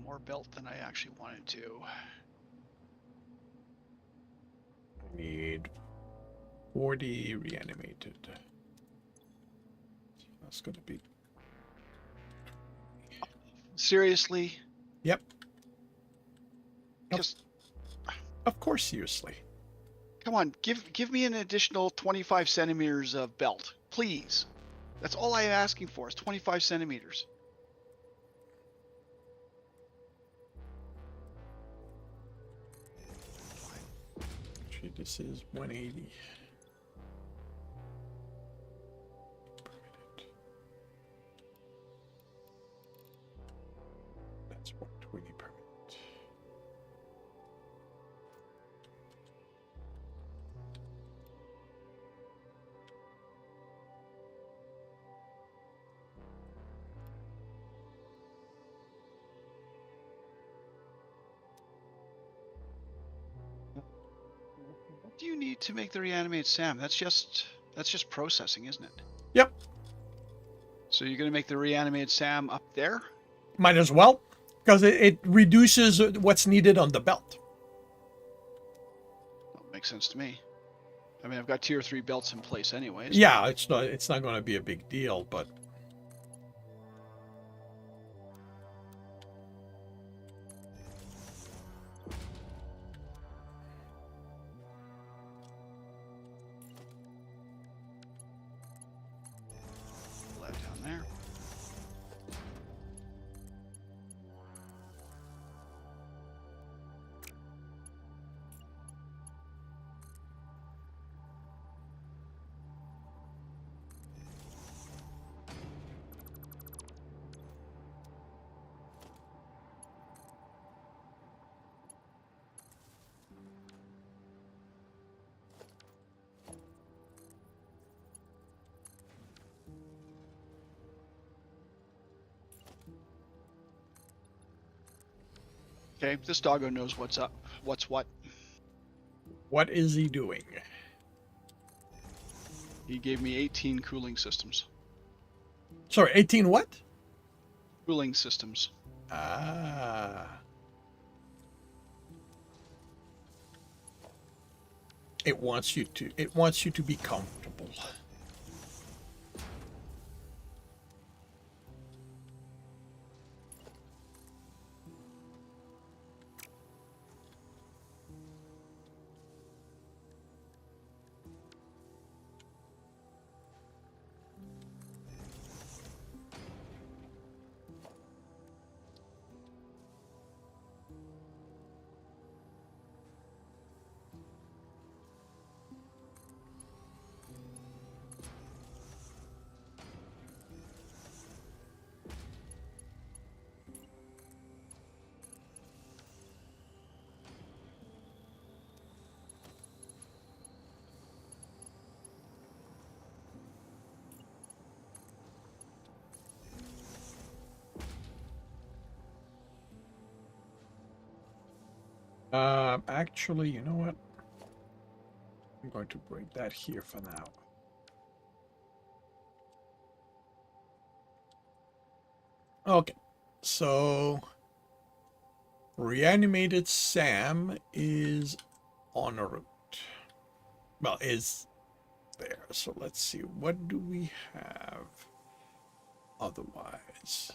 [SPEAKER 2] more belt than I actually wanted to.
[SPEAKER 1] I need 40 reanimated. That's gonna be...
[SPEAKER 2] Seriously?
[SPEAKER 1] Yep.
[SPEAKER 2] Just...
[SPEAKER 1] Of course, seriously.
[SPEAKER 2] Come on, give me an additional 25 centimeters of belt, please. That's all I'm asking for is 25 centimeters.
[SPEAKER 1] Actually, this is 180. That's 120 per minute.
[SPEAKER 2] What do you need to make the reanimated SAM? That's just processing, isn't it?
[SPEAKER 1] Yep.
[SPEAKER 2] So you're gonna make the reanimated SAM up there?
[SPEAKER 1] Might as well, because it reduces what's needed on the belt.
[SPEAKER 2] Well, makes sense to me. I mean, I've got tier 3 belts in place anyways.
[SPEAKER 1] Yeah, it's not going to be a big deal, but
[SPEAKER 2] Pull that down there. Okay, this doggo knows what's up, what's what.
[SPEAKER 1] what is he doing?
[SPEAKER 2] He gave me 18 cooling systems.
[SPEAKER 1] Sorry, 18 what?
[SPEAKER 2] Cooling systems.
[SPEAKER 1] Ah. It wants you to be comfortable. Actually, you know what? I'm going to bring that here for now. Okay, so reanimated Sam is en route. Well, is there. So let's see. What do we have otherwise?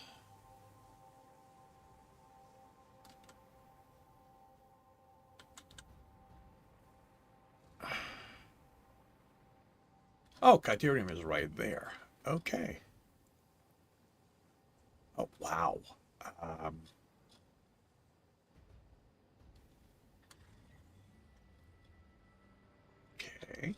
[SPEAKER 1] Oh, Caterium is right there. Okay. Oh, wow. Um, okay.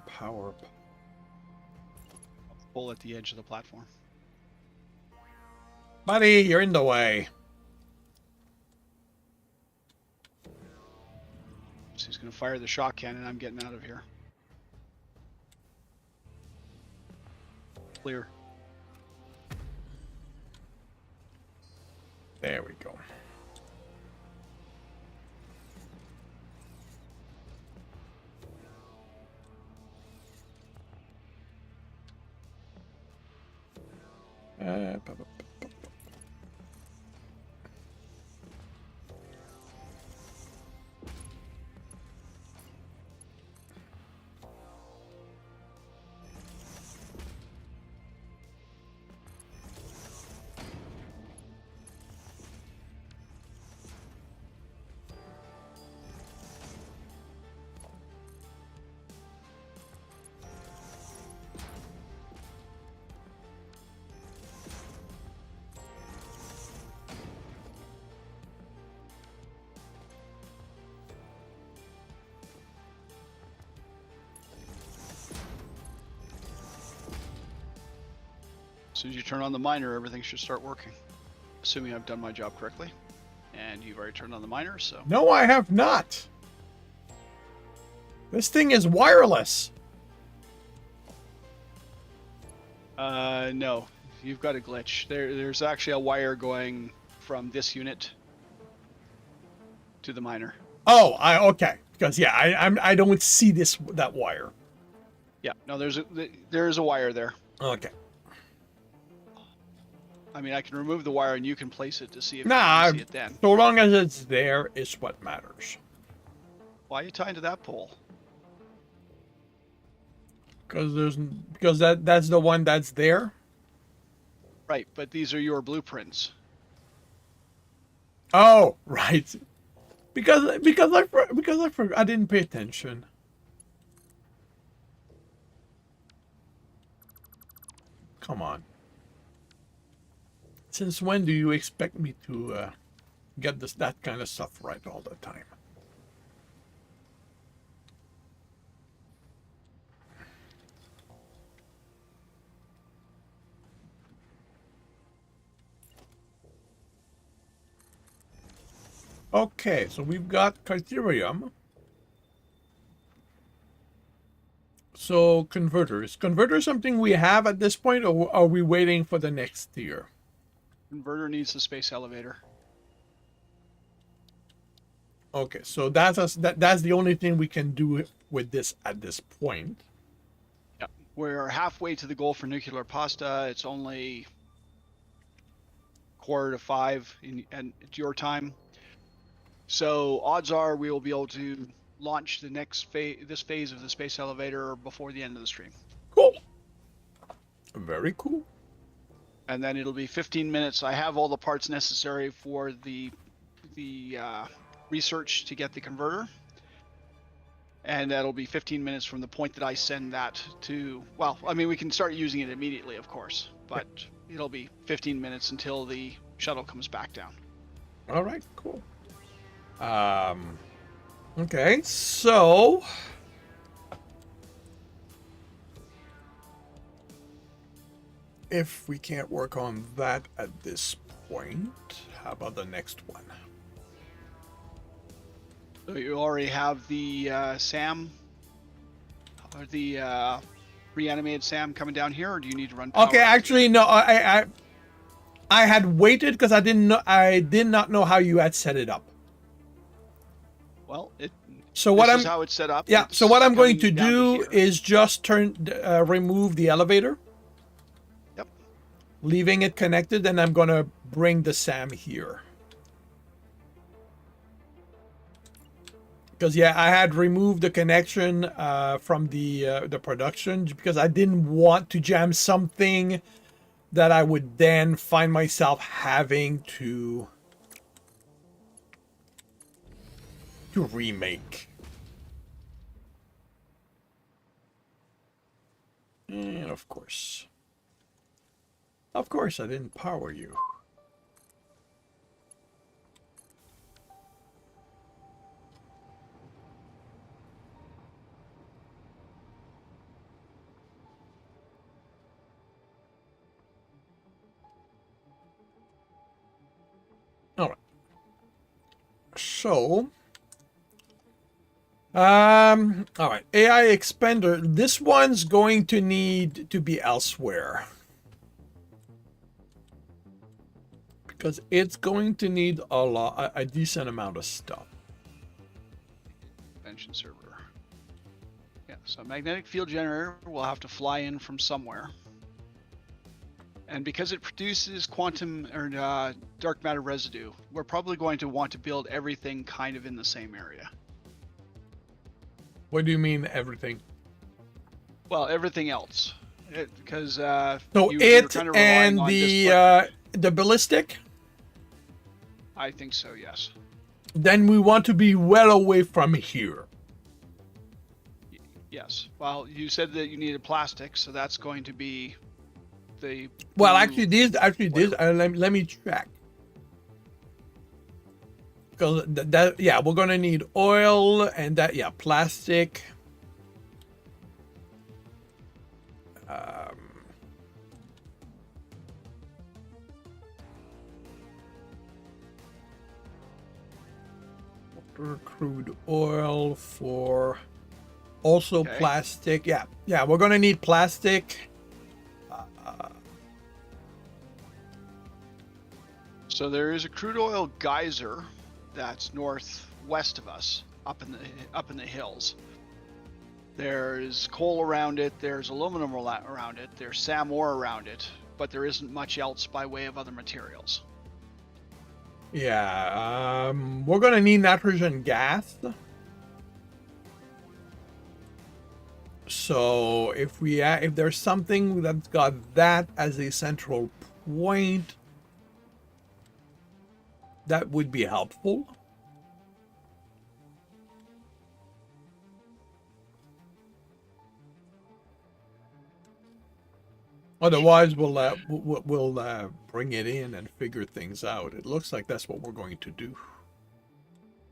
[SPEAKER 1] Power.
[SPEAKER 2] Pull at the edge of the platform.
[SPEAKER 1] Buddy, you're in the way.
[SPEAKER 2] So he's going to fire the shock cannon. I'm getting out of here. Clear.
[SPEAKER 1] There we go. Uh, bu- bu- bu-
[SPEAKER 2] As soon as you turn on the miner, everything should start working. Assuming I've done my job correctly. And you've already turned on the miner, so...
[SPEAKER 1] No, I have not. This thing is wireless.
[SPEAKER 2] No. You've got a glitch. There's actually a wire going from this unit to the miner.
[SPEAKER 1] Oh, okay. Because yeah, I don't see that wire.
[SPEAKER 2] Yeah, no, there is a wire there.
[SPEAKER 1] Okay.
[SPEAKER 2] I mean, I can remove the wire and you can place it to see if
[SPEAKER 1] Nah,
[SPEAKER 2] you can see it then.
[SPEAKER 1] so long as it's there is what matters.
[SPEAKER 2] Why are you tying to that pole?
[SPEAKER 1] Because that's the one that's there.
[SPEAKER 2] Right, but these are your blueprints.
[SPEAKER 1] Oh, right. Because I forgot. I didn't pay attention. Come on. Since when do you expect me to get that kind of stuff right all the time? Okay, so we've got Criterium. So converters. Converter something we have at this point, or are we waiting for the next tier?
[SPEAKER 2] Converter needs the space elevator.
[SPEAKER 1] Okay, so that's the only thing we can do with this at this point.
[SPEAKER 2] Yeah, we're halfway to the goal for nuclear pasta. It's only 4:45 and it's your time. So odds are we will be able to launch the next this phase of the space elevator before the end of the stream.
[SPEAKER 1] Cool. Very cool.
[SPEAKER 2] And then it'll be 15 minutes. I have all the parts necessary for the research to get the converter. And that'll be 15 minutes from the point that I send that to, well, I mean, we can start using it immediately, of course, but it'll be 15 minutes until the shuttle comes back down.
[SPEAKER 1] All right, cool. Okay, so if we can't work on that at this point, how about the next one?
[SPEAKER 2] So you already have the Sam, or the reanimated Sam coming down here, or do you need to run power?
[SPEAKER 1] Okay, actually, no. I had waited because I did not know how you had set it up.
[SPEAKER 2] Well,
[SPEAKER 1] So what
[SPEAKER 2] this is how it's set up.
[SPEAKER 1] Yeah.
[SPEAKER 2] It's
[SPEAKER 1] So what I'm going to
[SPEAKER 2] coming down
[SPEAKER 1] do
[SPEAKER 2] here.
[SPEAKER 1] is just remove the elevator,
[SPEAKER 2] Yep.
[SPEAKER 1] leaving it connected, and I'm gonna bring the Sam here. Because yeah, I had removed the connection from the production because I didn't want to jam something that I would then find myself having to remake. And of course, I didn't power you. All right. So, all right. AI expander. This one's going to need to be elsewhere because it's going to need a decent amount of stuff.
[SPEAKER 2] Convention server. Yeah. So magnetic field generator will have to fly in from somewhere. And because it produces quantum or dark matter residue, we're probably going to want to build everything kind of in the same area.
[SPEAKER 1] What do you mean everything?
[SPEAKER 2] Well, everything else, because
[SPEAKER 1] So
[SPEAKER 2] you're kind of relying
[SPEAKER 1] and
[SPEAKER 2] on this
[SPEAKER 1] the ballistic.
[SPEAKER 2] I think so. Yes.
[SPEAKER 1] Then we want to be well away from here.
[SPEAKER 2] Yes. Well, you said that you needed plastic, so that's going to be the.
[SPEAKER 1] Well,
[SPEAKER 2] blue-
[SPEAKER 1] actually, this. Let me check. Because yeah, we're gonna need oil and that, yeah, plastic. Crude oil for also
[SPEAKER 2] Okay.
[SPEAKER 1] plastic. Yeah, we're gonna need plastic.
[SPEAKER 2] So there is a crude oil geyser that's northwest of us, up in the hills. There's coal around it. There's aluminum around it. There's SAM ore around it, but there isn't much else by way of other materials.
[SPEAKER 1] Yeah, we're gonna need nitrogen gas. So if there's something that's got that as a central point, that would be helpful. Otherwise, we'll bring it in and figure things out. It looks like that's what we're going to do.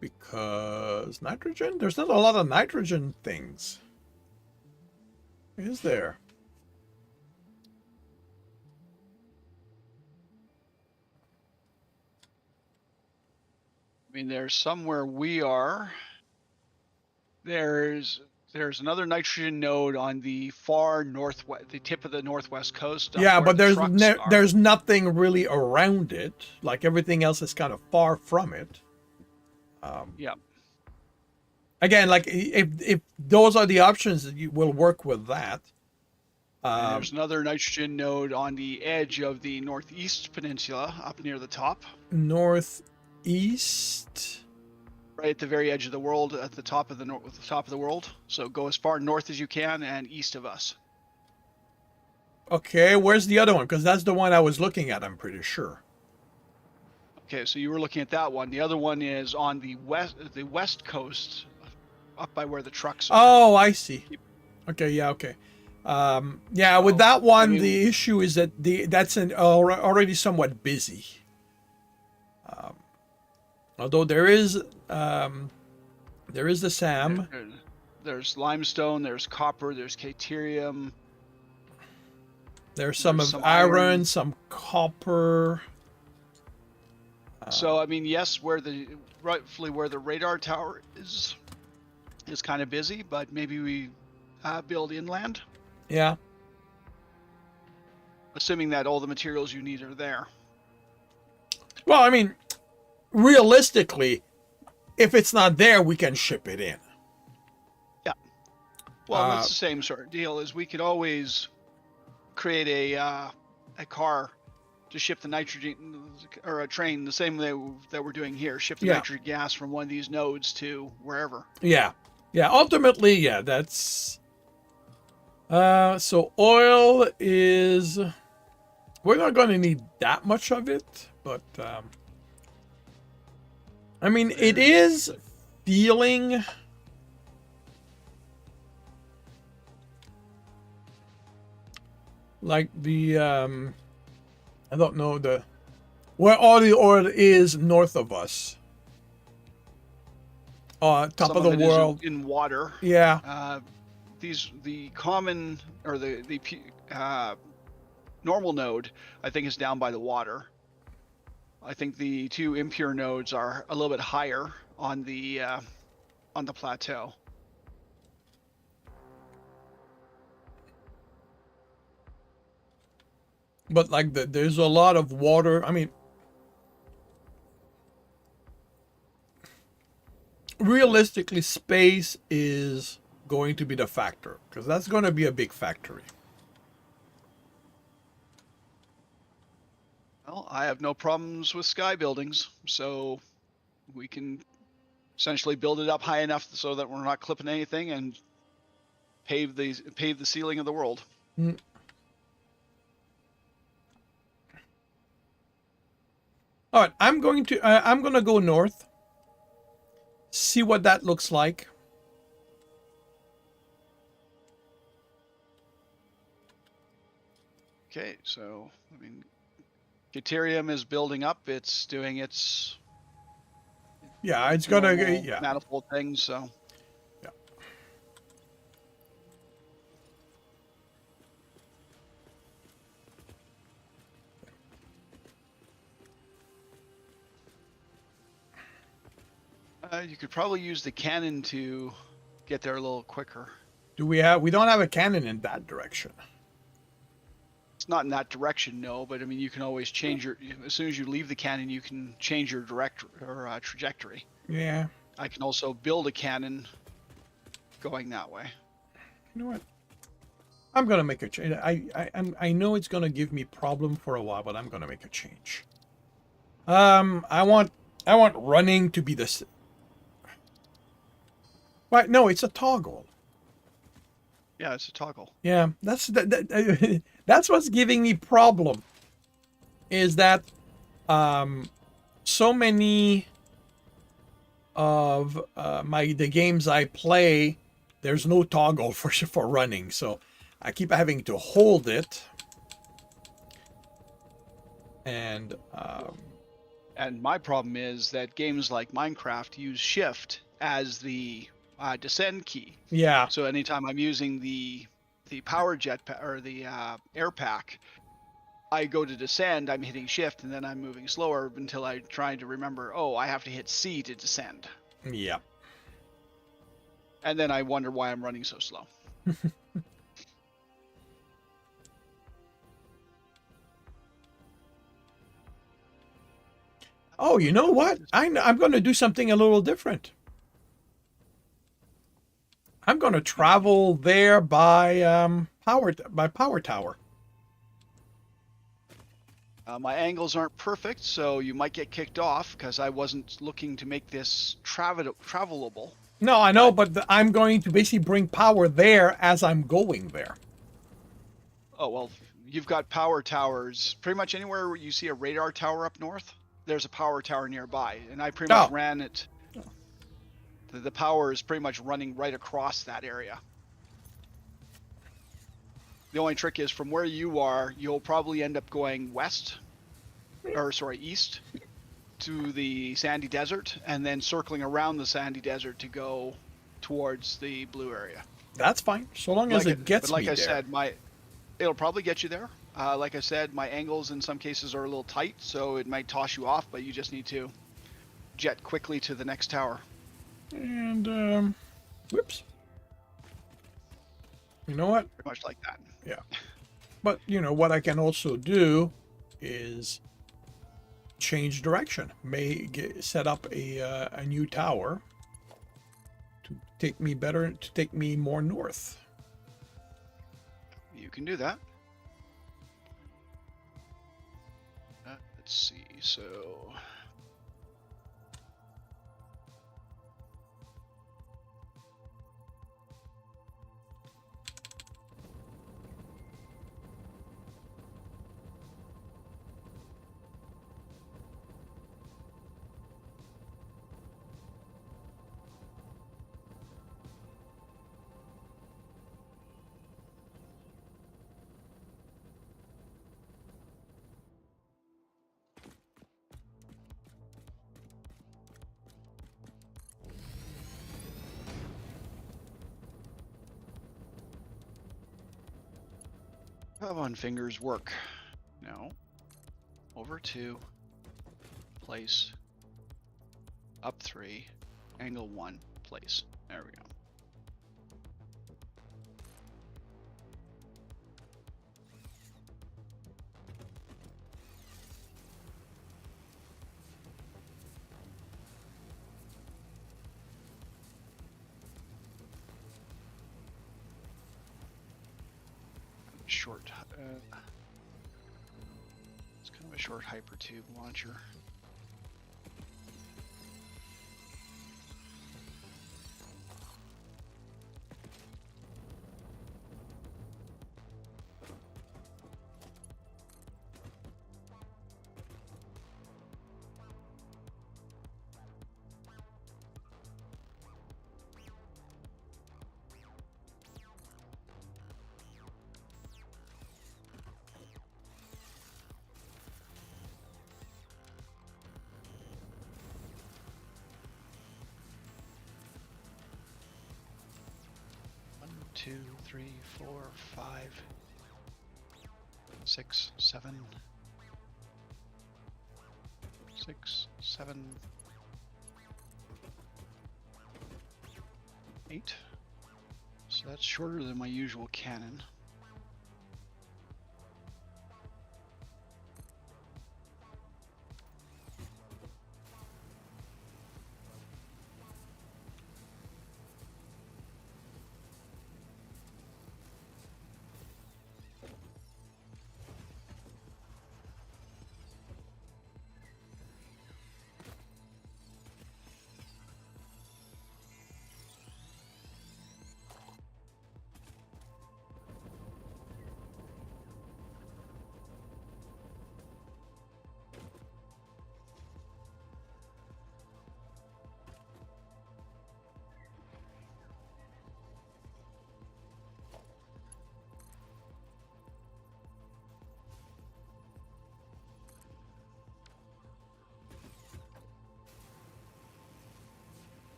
[SPEAKER 1] Because nitrogen, there's not a lot of nitrogen things. Is there?
[SPEAKER 2] I mean, there's somewhere we are. There's another nitrogen node on the far northwest, the tip of the northwest coast.
[SPEAKER 1] Yeah,
[SPEAKER 2] where
[SPEAKER 1] but
[SPEAKER 2] the trucks are.
[SPEAKER 1] there's nothing really around it. Like everything else is kind of far from it.
[SPEAKER 2] Yeah.
[SPEAKER 1] Again, like if those are the options, you will work with that.
[SPEAKER 2] And there's another nitrogen node on the edge of the northeast peninsula, up near the top.
[SPEAKER 1] Northeast.
[SPEAKER 2] Right at the very edge of the world, at the top of the world. So go as far north as you can and east of us.
[SPEAKER 1] Okay, where's the other one? Because that's the one I was looking at, I'm pretty sure.
[SPEAKER 2] Okay, so you were looking at that one. The other one is on the west coast up by where the trucks are.
[SPEAKER 1] Oh, I see. Okay, yeah, okay. Yeah, with
[SPEAKER 2] So,
[SPEAKER 1] that one,
[SPEAKER 2] I mean-
[SPEAKER 1] the issue is that that's already somewhat busy. Although there is the SAM.
[SPEAKER 2] There's limestone, there's copper, there's caterium.
[SPEAKER 1] There's some
[SPEAKER 2] There's
[SPEAKER 1] of
[SPEAKER 2] some
[SPEAKER 1] iron,
[SPEAKER 2] iron.
[SPEAKER 1] some copper.
[SPEAKER 2] So I mean, yes, rightfully where the radar tower is kind of busy, but maybe we build inland,
[SPEAKER 1] Yeah.
[SPEAKER 2] assuming that all the materials you need are there.
[SPEAKER 1] Well, I mean, realistically, if it's not there, we can ship it in.
[SPEAKER 2] Well, it's the same sort of deal. Is we could always create a car to ship the nitrogen, or a train the same way that we're doing here. Ship the nitrogen gas from one of these nodes to wherever.
[SPEAKER 1] Yeah. Yeah. Ultimately, yeah, that's. So oil is. We're not going to need that much of it, but. I mean, it is feeling. Like the I don't know where all the oil is north of us. Top
[SPEAKER 2] Some
[SPEAKER 1] of the
[SPEAKER 2] it is
[SPEAKER 1] world.
[SPEAKER 2] in water.
[SPEAKER 1] Yeah.
[SPEAKER 2] The common, or the normal node, I think, is down by the water. I think the two impure nodes are a little bit higher on the plateau.
[SPEAKER 1] But like there's a lot of water. I mean, realistically, space is going to be the factor because that's going to be a big factory.
[SPEAKER 2] Well, I have no problems with sky buildings, so we can essentially build it up high enough so that we're not clipping anything and pave the ceiling of the world.
[SPEAKER 1] Mm. All right, I'm going to go north. See what that looks like.
[SPEAKER 2] Okay, so I mean, Deuterium is building up. It's doing its
[SPEAKER 1] It's gonna
[SPEAKER 2] manifold things. So you could probably use the cannon to get there a little quicker.
[SPEAKER 1] We don't have a cannon in that direction.
[SPEAKER 2] It's not in that direction, no, but I mean, you can always change as soon as you leave the cannon, you can change your trajectory.
[SPEAKER 1] Yeah.
[SPEAKER 2] I can also build a cannon going that way.
[SPEAKER 1] You know what? I'm gonna make a change. I know it's gonna give me problem for a while, but I'm gonna make a change. I want running to be this. Right? No, it's a toggle.
[SPEAKER 2] Yeah, it's a toggle.
[SPEAKER 1] Yeah, that's that's what's giving me problem. Is that so many of the games I play, there's no toggle for running, so I keep having to hold it. And
[SPEAKER 2] my problem is that games like Minecraft use Shift as the descend key.
[SPEAKER 1] Yeah.
[SPEAKER 2] So anytime I'm using the power jetpack or the air pack, I go to descend, I'm hitting Shift, and then I'm moving slower until I try to remember, oh, I have to hit C to descend.
[SPEAKER 1] Yeah.
[SPEAKER 2] And then I wonder why I'm running so slow.
[SPEAKER 1] Oh, you know what? I'm going to do something a little different. I'm going to travel there by power tower.
[SPEAKER 2] My angles aren't perfect, so you might get kicked off because I wasn't looking to make this travelable.
[SPEAKER 1] No, I know, but I'm going to basically bring power there as I'm going there.
[SPEAKER 2] Oh, well, you've got power towers. Pretty much anywhere where you see a radar tower up north, there's a power tower nearby. And I pretty much ran it. The power is pretty much running right across that area. The only trick is from where you are, you'll probably end up going east to the sandy desert, and then circling around the sandy desert to go towards the blue area.
[SPEAKER 1] That's fine, so long as it gets me
[SPEAKER 2] I
[SPEAKER 1] there.
[SPEAKER 2] said, it'll probably get you there. Like I said, my angles in some cases are a little tight, so it might toss you off, but you just need to jet quickly to the next tower.
[SPEAKER 1] And whoops. You know what?
[SPEAKER 2] Pretty much like that.
[SPEAKER 1] Yeah. But what I can also do is change direction. Set up a new tower to take me more north.
[SPEAKER 2] You can do that. Let's see. So come on, fingers, work. No. Over 2. Place. Up 3. Angle 1. Place. There we go. Short. It's kind of a short hypertube launcher. Two, 3, 4, 5, 6, 7, 6, 7, 8. So that's shorter than my usual cannon.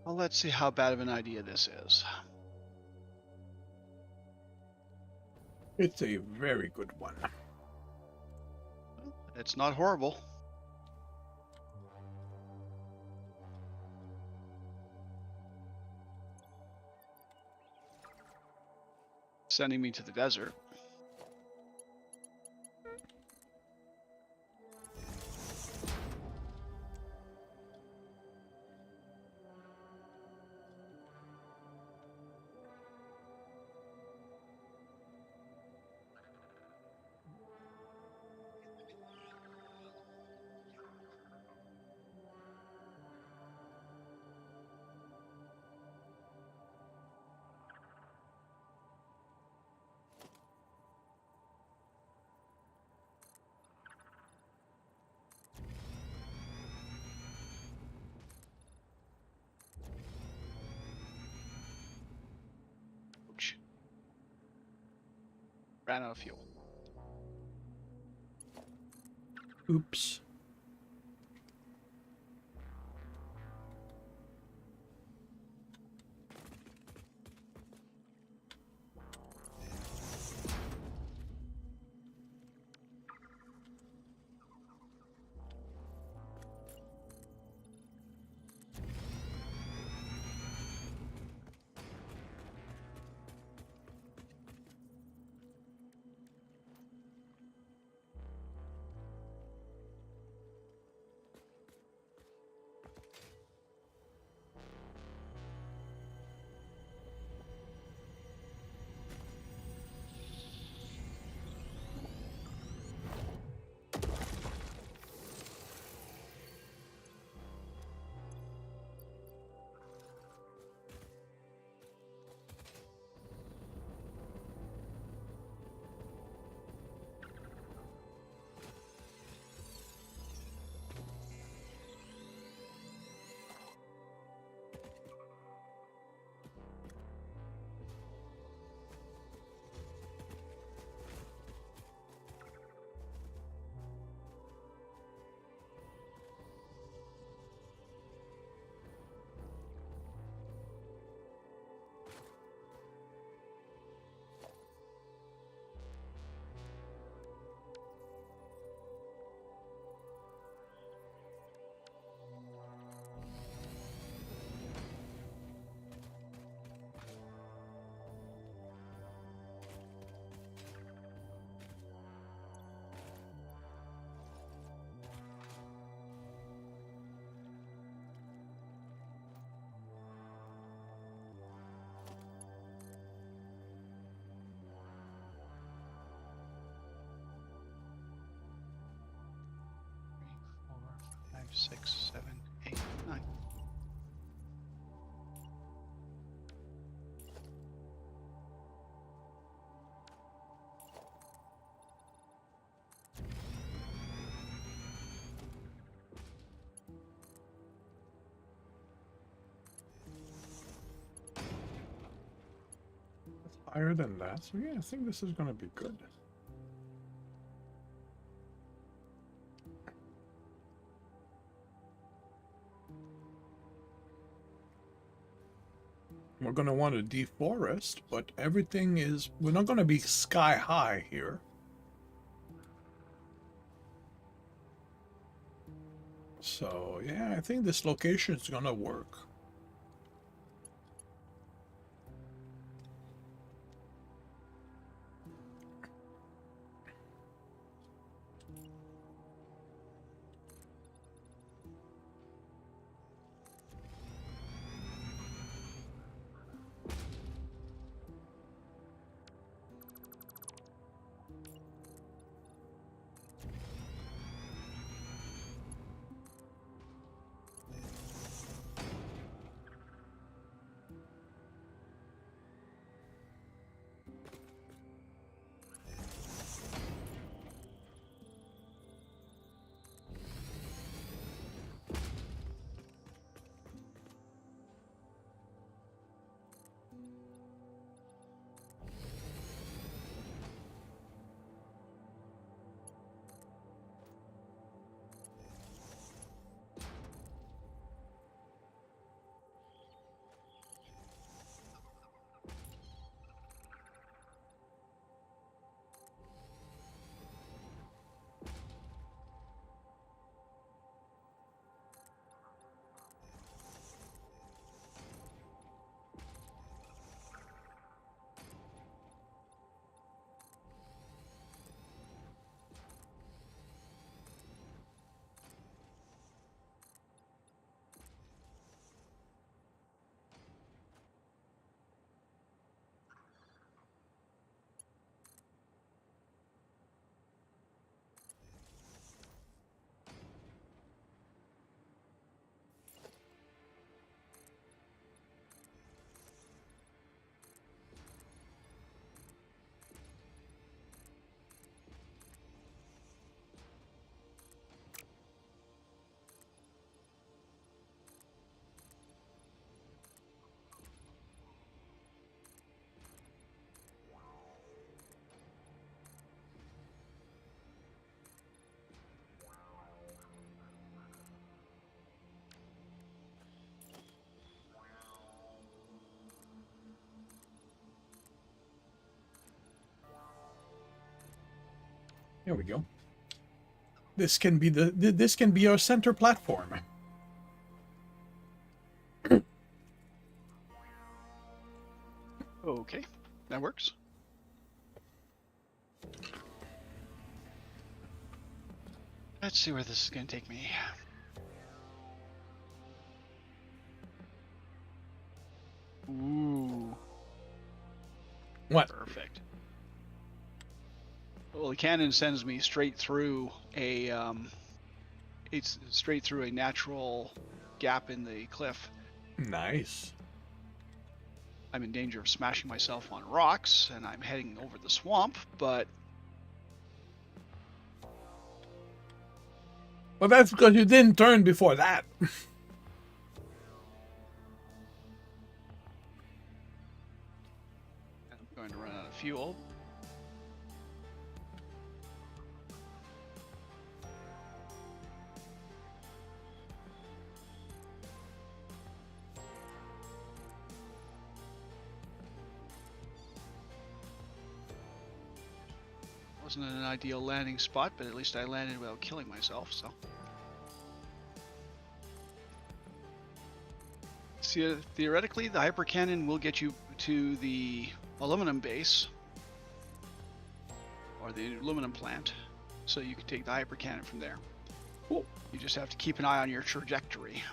[SPEAKER 2] Well, let's see how bad of an idea this is.
[SPEAKER 1] It's a very good one.
[SPEAKER 2] It's not horrible. Sending me to the desert. Ouch. Ran out of fuel.
[SPEAKER 1] Oops.
[SPEAKER 2] Four, five, 6, 7, 8, 9.
[SPEAKER 1] It's higher than that. So yeah, I think this is gonna be good. We're gonna want to deforest, but everything is, we're not gonna be sky high here. So yeah, I think this location is gonna work. Here we go. This can be this can be our center platform.
[SPEAKER 2] Okay, that works. Let's see where this is going to take me. Ooh,
[SPEAKER 1] What?
[SPEAKER 2] perfect. Well, the cannon sends me straight through a it's straight through a natural gap in the cliff.
[SPEAKER 1] Nice.
[SPEAKER 2] I'm in danger of smashing myself on rocks, and I'm heading over the swamp, but
[SPEAKER 1] Well, that's because you didn't turn before that.
[SPEAKER 2] I'm going to run out of fuel. Wasn't an ideal landing spot, but at least I landed without killing myself, so. See, theoretically, the hyper cannon will get you to the aluminum base, or the aluminum plant, so you can take the hyper cannon from there.
[SPEAKER 1] Cool.
[SPEAKER 2] You just have to keep an eye on your trajectory.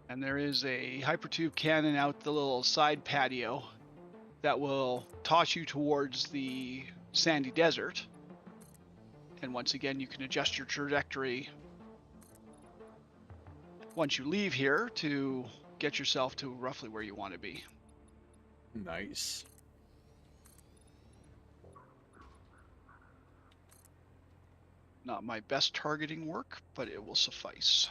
[SPEAKER 2] And there is a hypertube cannon out the little side patio that will toss you towards the sandy desert. And once again, you can adjust your trajectory once you leave here to get yourself to roughly where you want to be.
[SPEAKER 1] Nice.
[SPEAKER 2] Not my best targeting work, but it will suffice.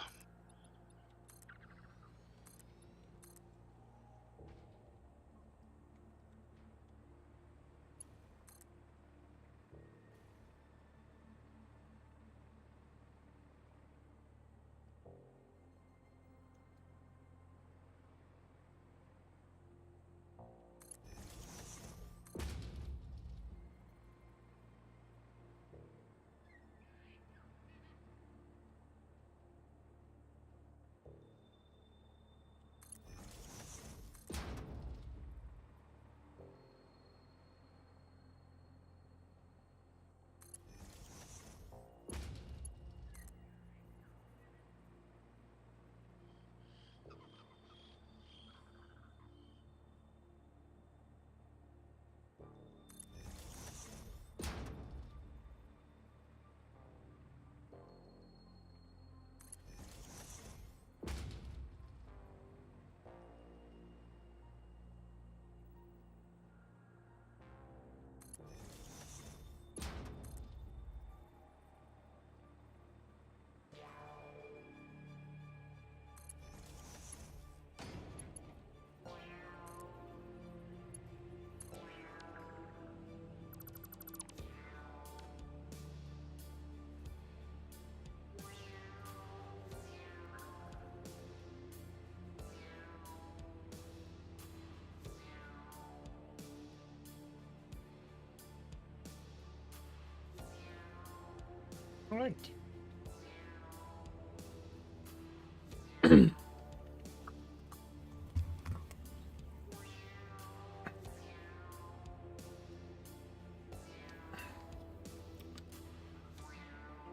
[SPEAKER 1] All right.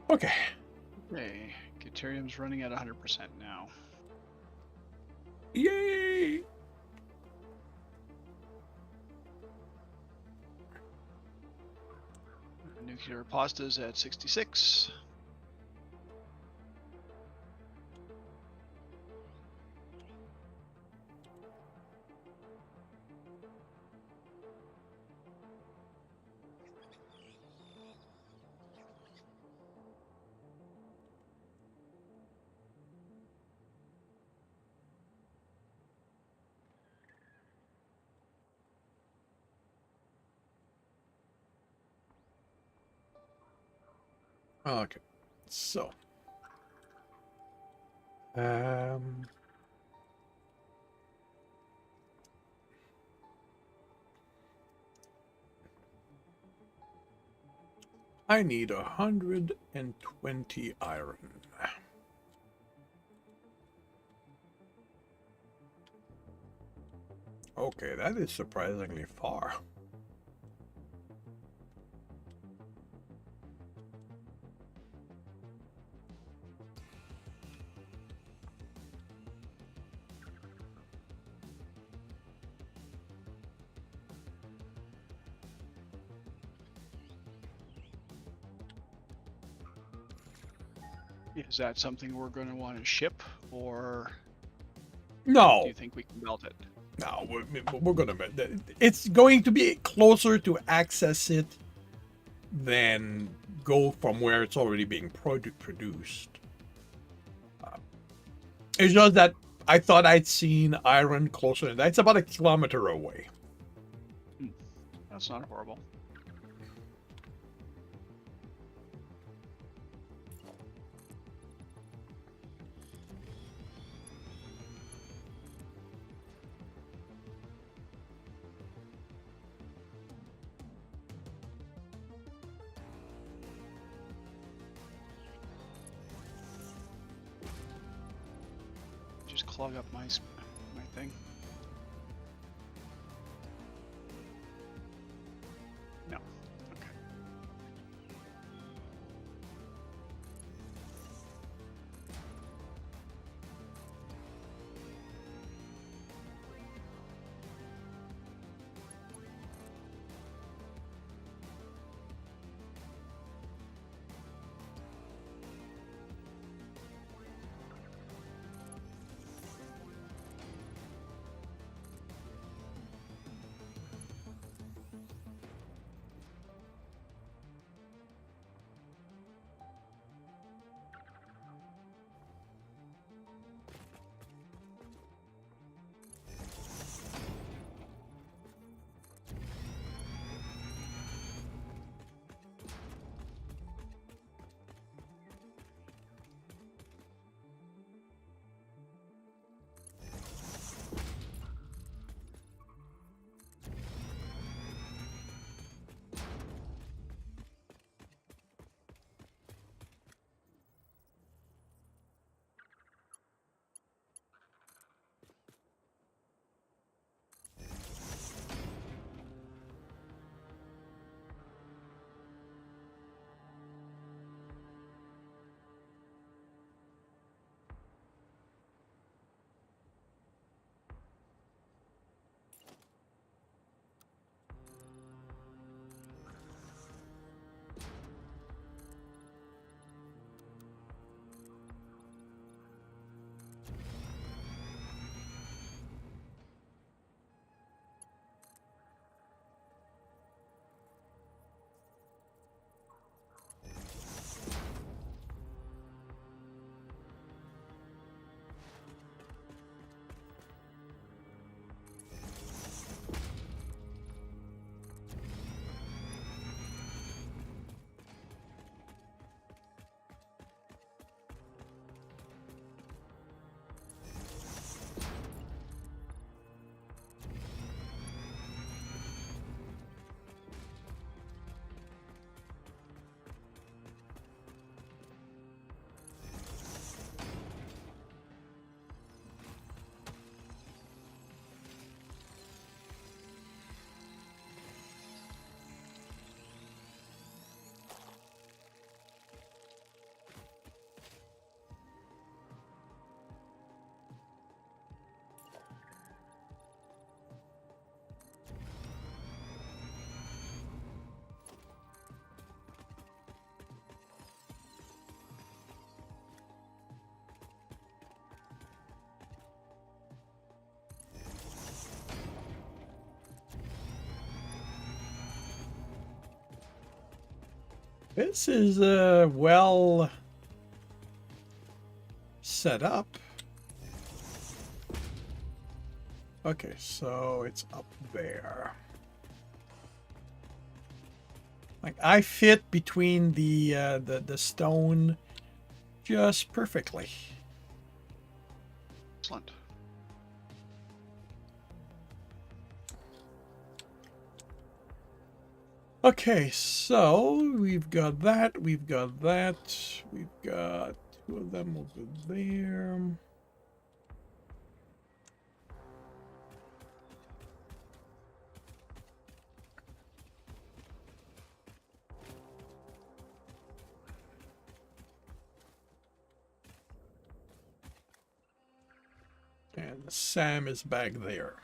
[SPEAKER 1] Okay.
[SPEAKER 2] Okay, Deuterium's running at 100% now.
[SPEAKER 1] Yay!
[SPEAKER 2] Nuclear pasta's at 66.
[SPEAKER 1] Okay. So. Um. I need 120 iron. Okay, that is surprisingly far.
[SPEAKER 2] Is that something we're going to want to ship, or
[SPEAKER 1] No,
[SPEAKER 2] do you think we can melt it?
[SPEAKER 1] no, we're gonna. It's going to be closer to access it than go from where it's already being produced. It's just that I thought I'd seen iron closer than that. It's about a kilometer away.
[SPEAKER 2] That's not horrible. Just clog up my thing. No. Okay.
[SPEAKER 1] This is well set up. Okay, so it's up there. Like I fit between the stone just perfectly.
[SPEAKER 2] Excellent.
[SPEAKER 1] Okay, so we've got that. We've got that. We've got two of them over there. And Sam is back there.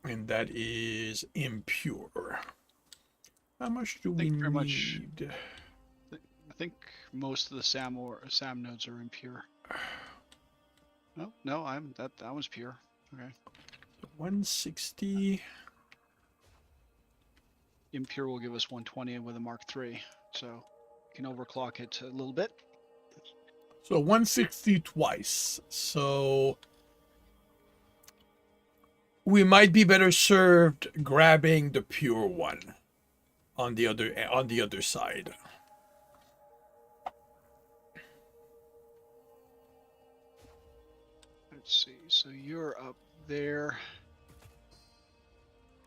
[SPEAKER 1] And that is impure. How much do
[SPEAKER 2] I
[SPEAKER 1] we
[SPEAKER 2] think pretty much.
[SPEAKER 1] need?
[SPEAKER 2] I think most of the SAM nodes are impure. No, no, that one's pure. Okay.
[SPEAKER 1] 160.
[SPEAKER 2] Impure will give us 120 with a Mark III, so you can overclock it a little bit.
[SPEAKER 1] So 160 twice. So we might be better served grabbing the pure one on the other side.
[SPEAKER 2] Let's see. So you're up there.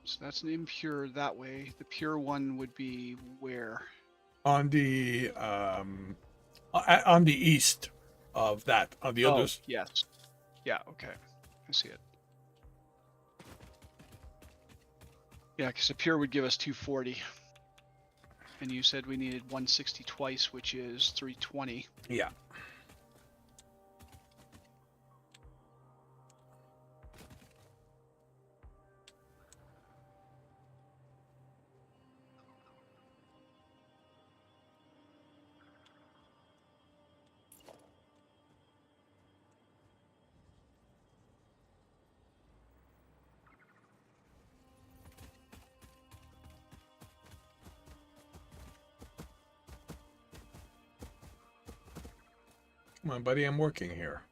[SPEAKER 2] So that's an impure that way. The pure one would be where?
[SPEAKER 1] On the east of that, on the
[SPEAKER 2] Oh,
[SPEAKER 1] others.
[SPEAKER 2] yes. Yeah, okay. I see it. Yeah, because the pure would give us 240. And you said we needed 160 twice, which is 320.
[SPEAKER 1] Yeah. Come on, buddy, I'm working here.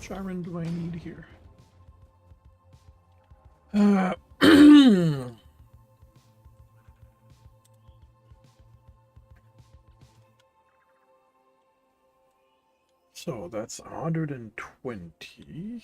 [SPEAKER 1] Which iron do I need here? So that's 120.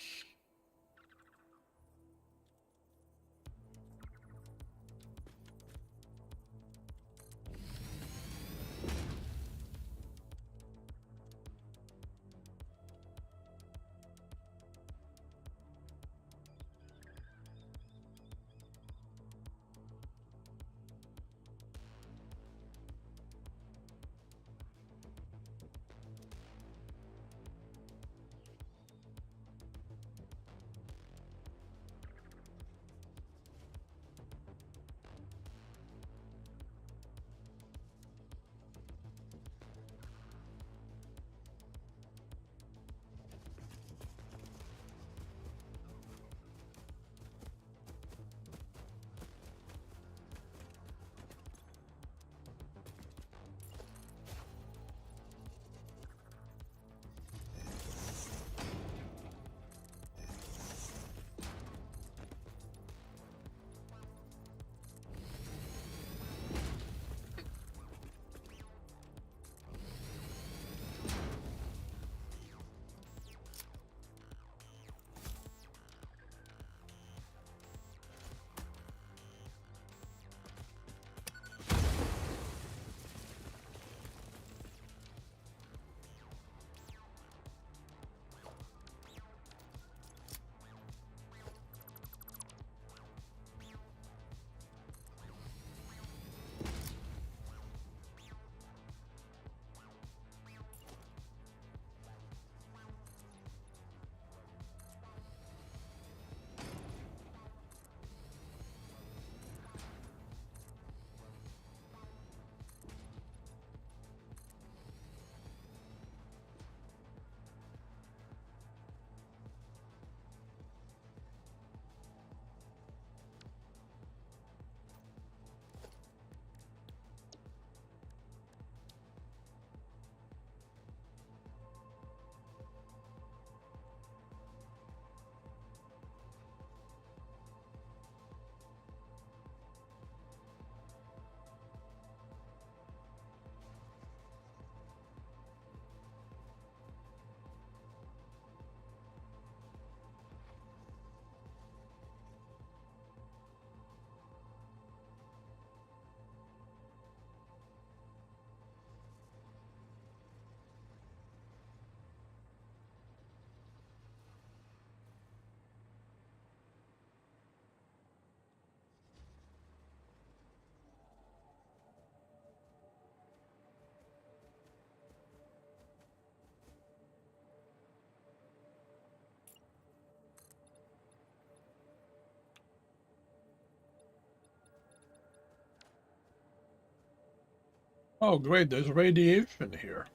[SPEAKER 1] Oh, great. There's radiation here.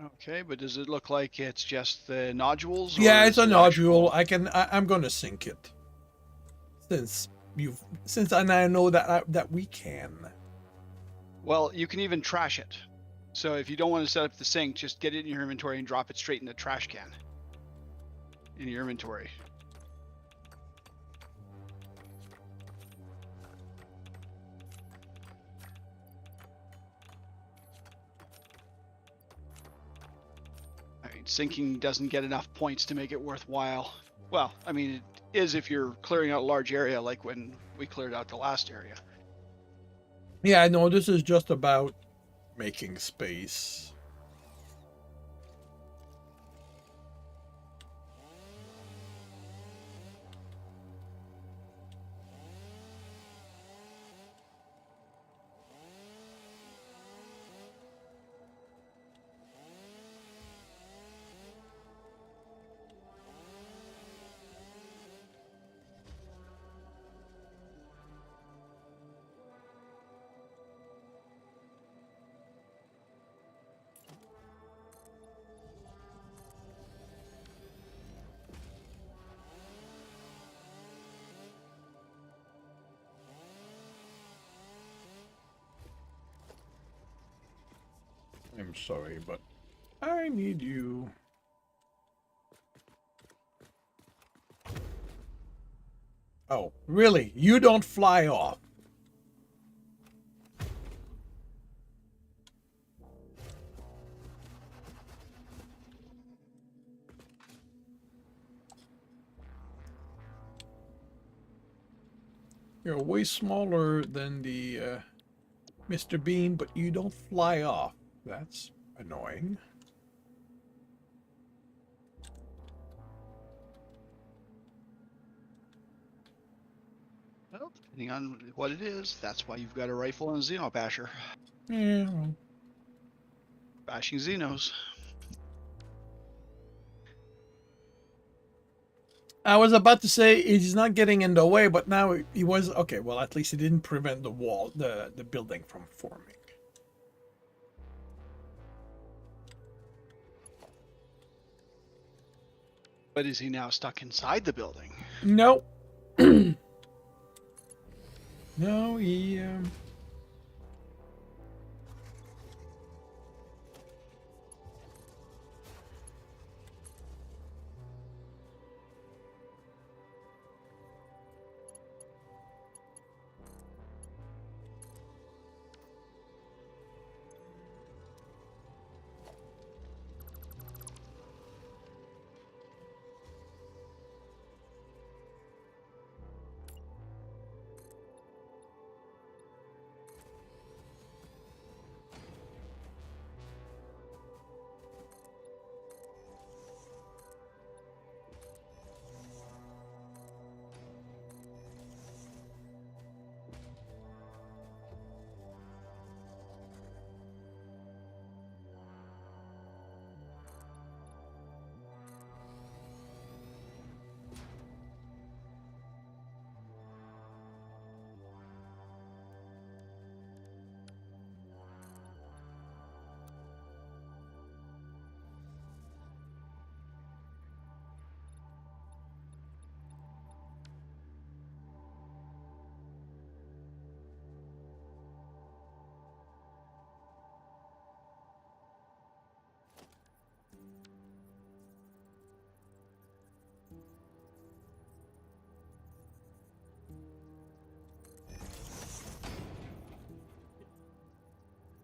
[SPEAKER 2] Okay, but does it look like it's just the nodules,
[SPEAKER 1] Yeah,
[SPEAKER 2] or
[SPEAKER 1] it's
[SPEAKER 2] is
[SPEAKER 1] a
[SPEAKER 2] it
[SPEAKER 1] nodule.
[SPEAKER 2] actual?
[SPEAKER 1] I'm gonna sink it. Since since I now know that we can.
[SPEAKER 2] Well, you can even trash it. So if you don't want to set up the sink, just get it in your inventory and drop it straight in the trash can in your inventory. I mean, sinking doesn't get enough points to make it worthwhile. Well, I mean, it is if you're clearing out a large area, like when we cleared out the last area.
[SPEAKER 1] Yeah, I know this is just about making space. I'm sorry, but I need you. Oh, really? You don't fly off. You're way smaller than the Mr. Bean, but you don't fly off. That's annoying.
[SPEAKER 2] Well, depending on what it is, that's why you've got a rifle and a Xeno basher.
[SPEAKER 1] Yeah. Well,
[SPEAKER 2] Bashing Xenos.
[SPEAKER 1] I was about to say he's not getting in the way, but now he was okay. Well, at least he didn't prevent the building from forming.
[SPEAKER 2] But is he now stuck inside the building?
[SPEAKER 1] No, no, he.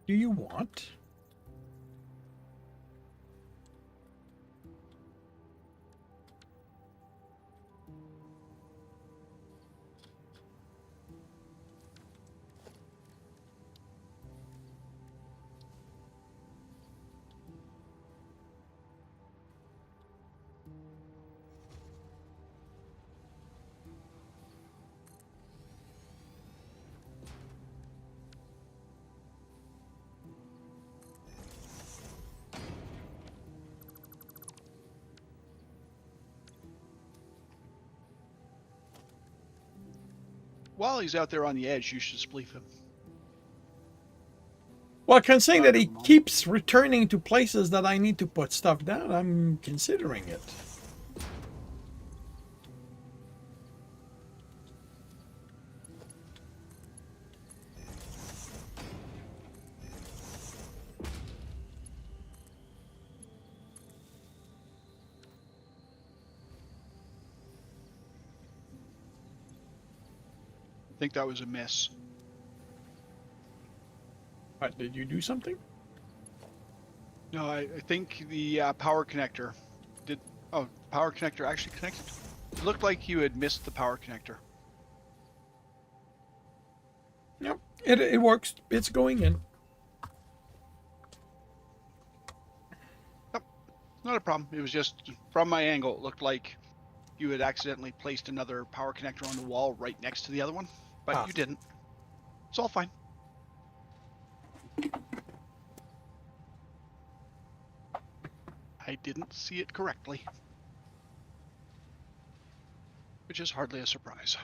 [SPEAKER 1] Do you want?
[SPEAKER 2] while he's out there on the edge, you should spleef him.
[SPEAKER 1] Well, considering that he
[SPEAKER 2] Come on.
[SPEAKER 1] keeps returning to places that I need to put stuff down, I'm considering it.
[SPEAKER 2] I think that was a miss.
[SPEAKER 1] What, did you do something?
[SPEAKER 2] No, I think the power connector did. Oh, power connector actually connected. It looked like you had missed the power connector.
[SPEAKER 1] Yep, it works. It's going in.
[SPEAKER 2] Yep, not a problem. It was just from my angle. It looked like you had accidentally placed another power connector on the wall right next to the other one, but you didn't. It's all fine. I didn't see it correctly, which is hardly a surprise.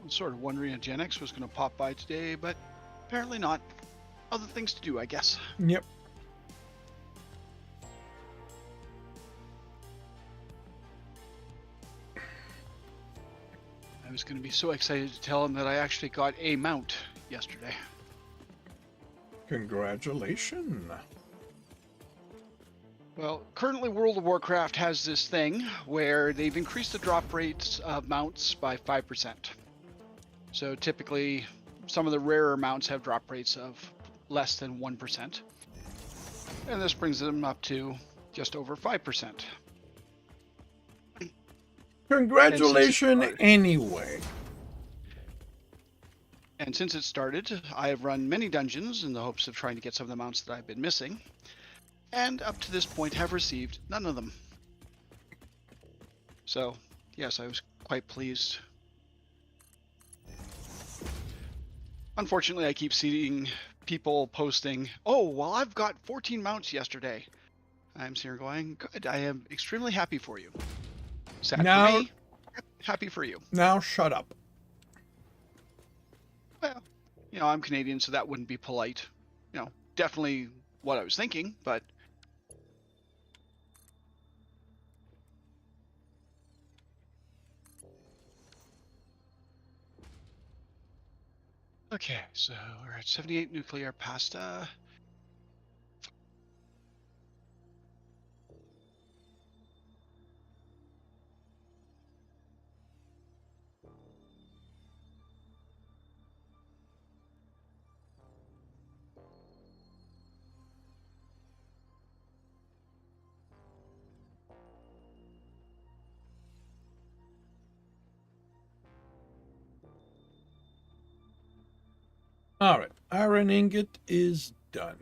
[SPEAKER 2] I was sort of wondering if Gen X was going to pop by today, but apparently not. Other things to do, I guess.
[SPEAKER 1] Yep.
[SPEAKER 2] I was going to be so excited to tell him that I actually got a mount yesterday.
[SPEAKER 1] Congratulations.
[SPEAKER 2] Well, currently World of Warcraft has this thing where they've increased the drop rates of mounts by 5%. So typically, some of the rarer mounts have drop rates of less than 1%. And this brings them up to just over 5%.
[SPEAKER 1] Congratulations anyway.
[SPEAKER 2] And since it started, I have run many dungeons in the hopes of trying to get some of the mounts that I've been missing. And up to this point have received none of them. So, yes, I was quite pleased. Unfortunately, I keep seeing people posting, "Oh, well, I've got 14 mounts yesterday." I'm sitting here going, "Good, I am extremely happy for you. Sad
[SPEAKER 1] Now-
[SPEAKER 2] for me, happy for you."
[SPEAKER 1] Now shut up.
[SPEAKER 2] Well, you know, I'm Canadian, so that wouldn't be polite. You know, definitely what I was thinking, but Okay, so we're at 78 nuclear pasta.
[SPEAKER 1] All right, iron ingot is done.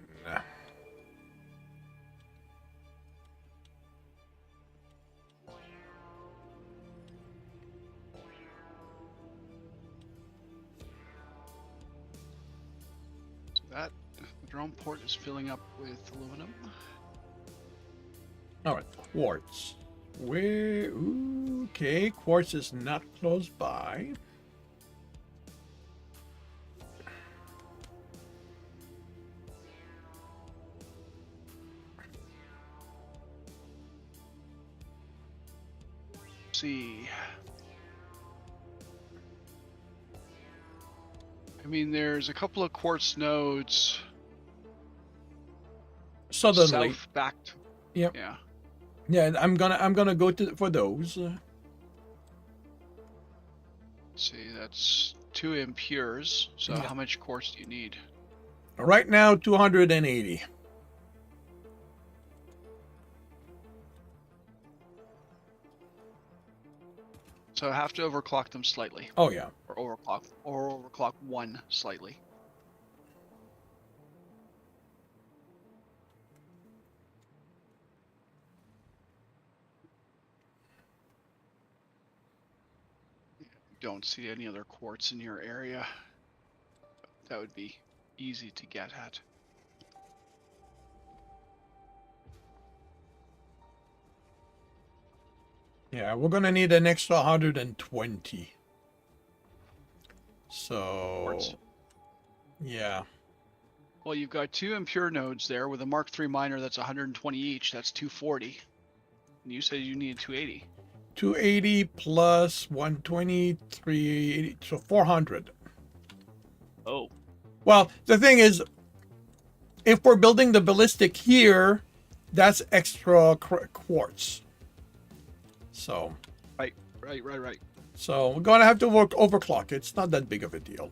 [SPEAKER 2] So that the drone port is filling up with aluminum.
[SPEAKER 1] All right, quartz. Where? Okay, quartz is not close by.
[SPEAKER 2] Let's see. I mean, there's a couple of quartz nodes
[SPEAKER 1] Suddenly,
[SPEAKER 2] south back.
[SPEAKER 1] Yep.
[SPEAKER 2] Yeah.
[SPEAKER 1] Yeah, I'm gonna go for those.
[SPEAKER 2] Let's see, that's 2 impures. So
[SPEAKER 1] Yeah.
[SPEAKER 2] how much quartz do you need?
[SPEAKER 1] Right now, 280.
[SPEAKER 2] So I have to overclock them slightly,
[SPEAKER 1] Oh yeah.
[SPEAKER 2] or overclock one slightly. Don't see any other quartz in your area. That would be easy to get at.
[SPEAKER 1] Yeah, we're gonna need an extra 120. So,
[SPEAKER 2] Quartz.
[SPEAKER 1] yeah.
[SPEAKER 2] Well, you've got 2 impure nodes there with a Mark III miner that's 120 each. That's 240. And you said you needed 280.
[SPEAKER 1] 280 plus 120, 380, so 400.
[SPEAKER 2] Oh.
[SPEAKER 1] Well, the thing is, if we're building the ballistic here, that's extra quartz. So,
[SPEAKER 2] Right.
[SPEAKER 1] so we're gonna have to overclock. It's not that big of a deal.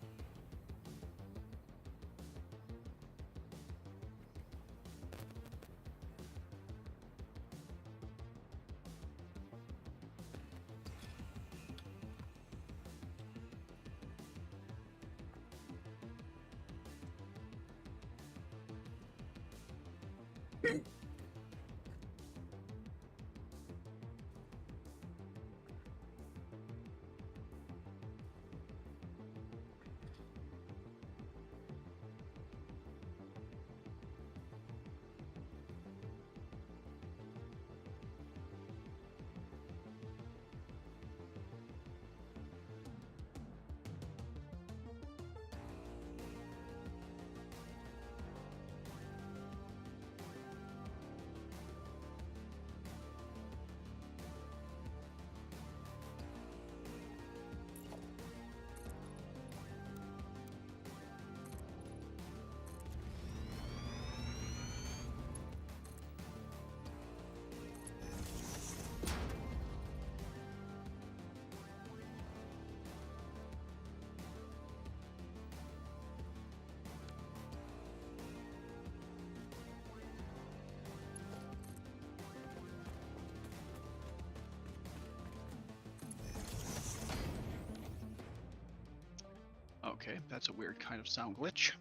[SPEAKER 2] Okay, that's a weird kind of sound glitch.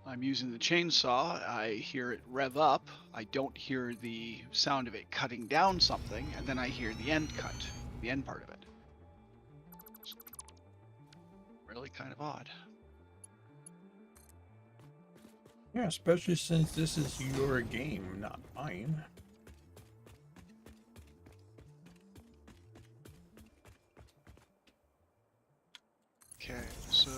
[SPEAKER 2] I'm using the chainsaw. I hear it rev up. I don't hear the sound of it cutting down something, and then I hear the end cut, the end part of it. It's really kind of odd.
[SPEAKER 1] Yeah, especially since this is your game, not mine.
[SPEAKER 2] Okay, so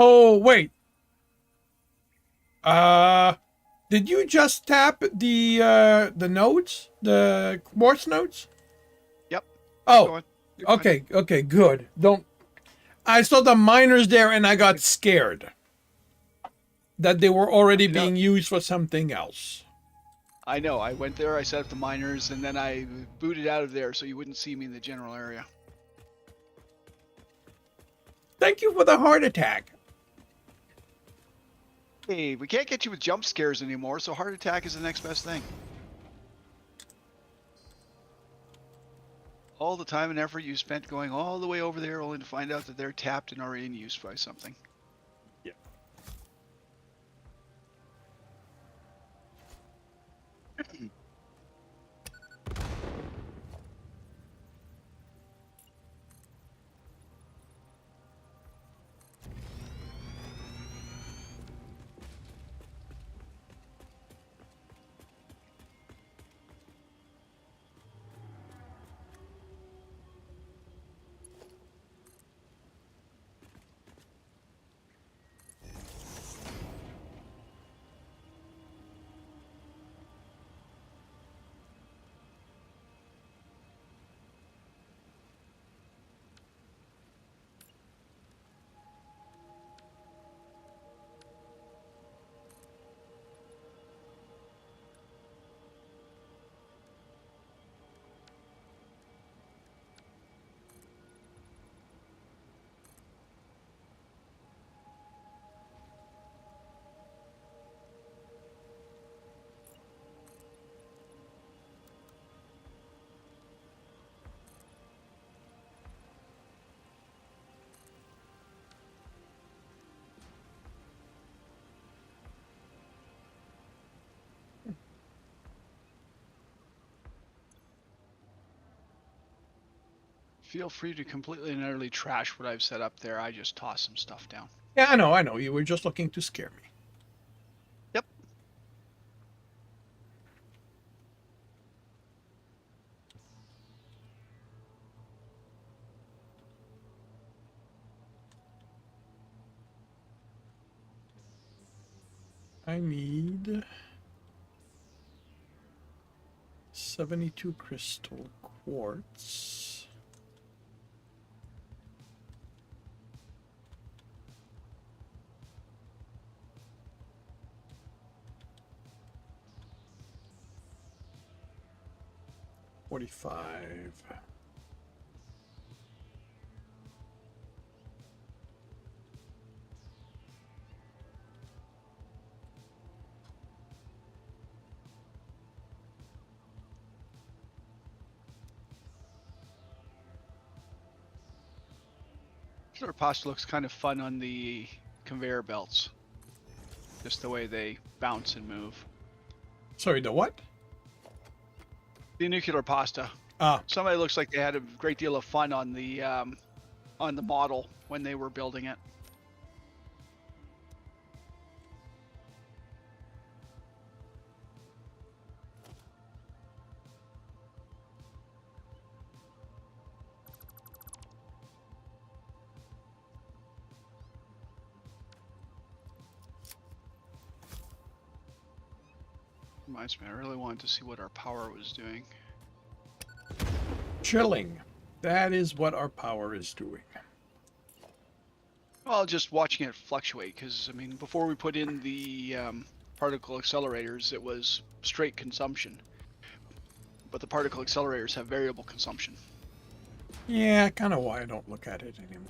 [SPEAKER 1] Oh, wait. Did you just tap the nodes, the quartz nodes?
[SPEAKER 2] Yep. Keep
[SPEAKER 1] Oh,
[SPEAKER 2] going. You're fine.
[SPEAKER 1] okay, okay, good. Don't. I saw the miners there and I got scared that they were already
[SPEAKER 2] I know.
[SPEAKER 1] being used for something else.
[SPEAKER 2] I know. I went there. I set up the miners, and then I booted out of there so you wouldn't see me in the general area.
[SPEAKER 1] Thank you for the heart attack.
[SPEAKER 2] Hey, we can't get you with jump scares anymore, so heart attack is the next best thing. All the time and effort you spent going all the way over there only to find out that they're tapped and already in use by something.
[SPEAKER 1] Yeah.
[SPEAKER 2] Feel free to completely and utterly trash what I've set up there. I just tossed some stuff down.
[SPEAKER 1] Yeah, I know, I know. You were just looking to scare me.
[SPEAKER 2] Yep.
[SPEAKER 1] I need 72 crystal quartz. $45.
[SPEAKER 2] Our pasta looks kind of fun on the conveyor belts. Just the way they bounce and move.
[SPEAKER 1] Sorry, the what?
[SPEAKER 2] The nuclear pasta.
[SPEAKER 1] Ah,
[SPEAKER 2] Somebody looks like they had a great deal of fun on the model when they were building it. Reminds me, I really wanted to see what our power was doing.
[SPEAKER 1] chilling. That is what our power is doing.
[SPEAKER 2] Well, just watching it fluctuate, because, I mean, before we put in the particle accelerators, it was straight consumption. But the particle accelerators have variable consumption.
[SPEAKER 1] Yeah, kind of why I don't look at it anymore.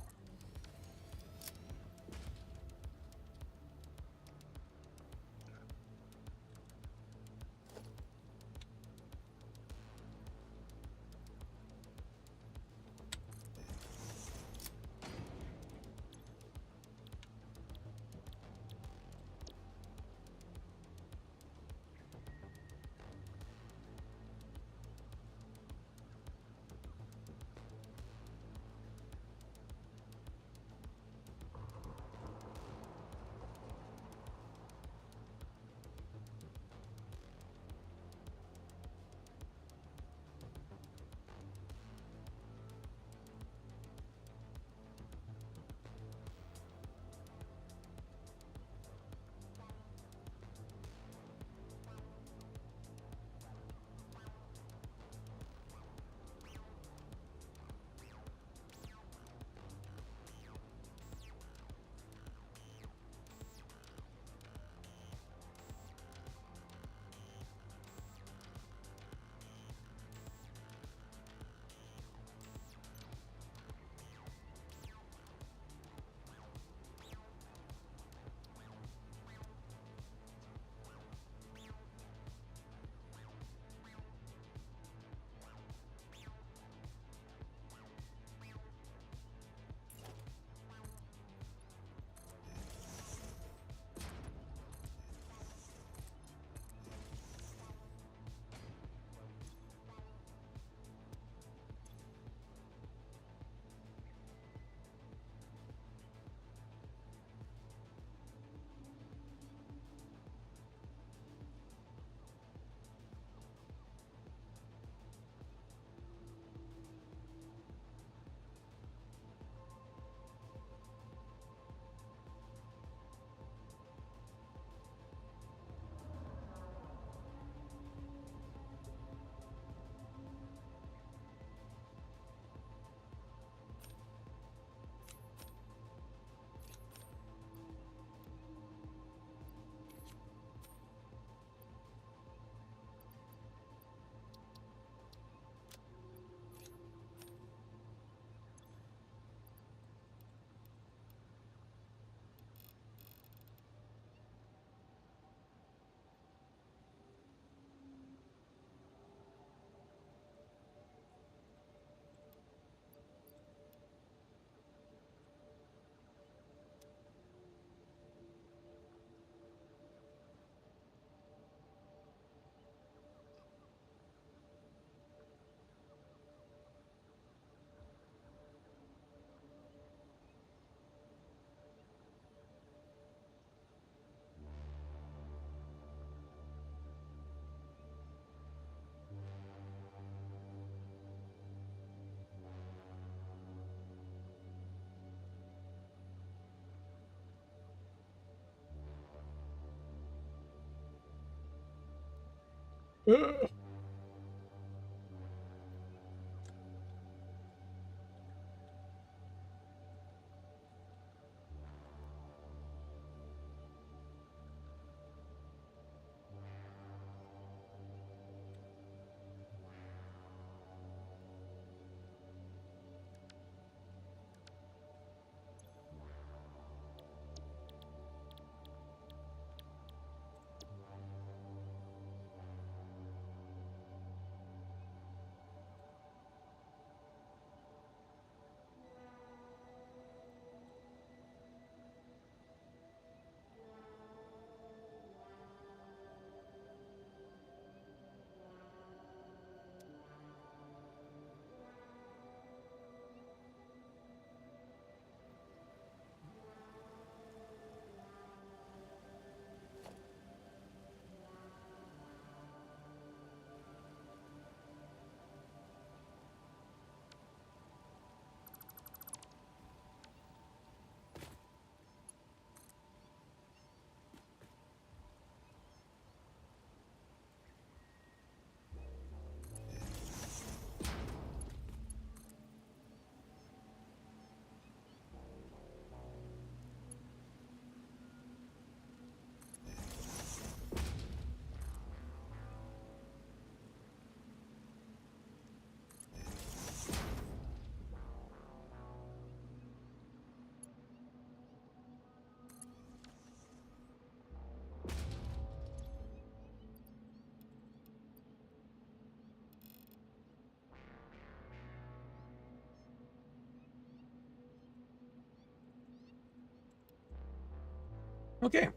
[SPEAKER 1] Okay.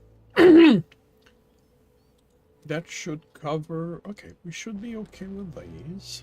[SPEAKER 1] That should cover... Okay, we should be okay with these.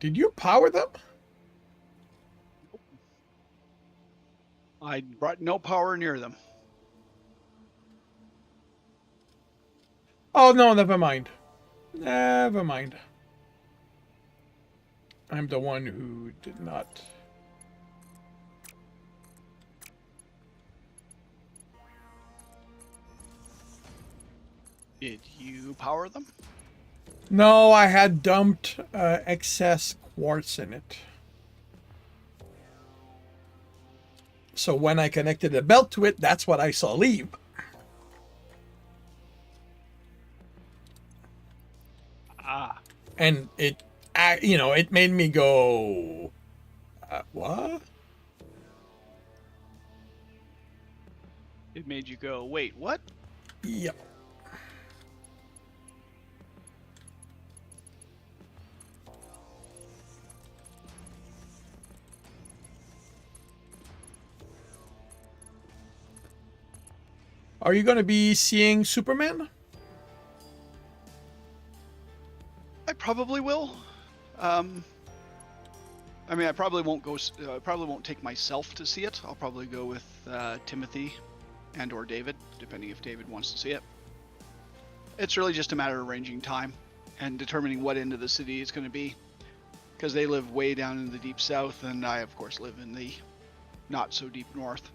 [SPEAKER 1] Did you power them?
[SPEAKER 2] I brought no power near them.
[SPEAKER 1] Oh, no, never mind. Never mind. I'm the one who did not.
[SPEAKER 2] Did you power them?
[SPEAKER 1] No, I had dumped excess quartz in it. So when I connected a belt to it, that's what I saw leave.
[SPEAKER 2] Ah,
[SPEAKER 1] And it, it made me go, what?
[SPEAKER 2] it made you go, wait, what?
[SPEAKER 1] Yep. Are you going to be seeing Superman?
[SPEAKER 2] I probably will. I mean, I probably won't go. Probably won't take myself to see it. I'll probably go with Timothy and/or David, depending if David wants to see it. It's really just a matter of arranging time and determining what end of the city it's going to be, because they live way down in the deep south, and I, of course, live in the not so deep north.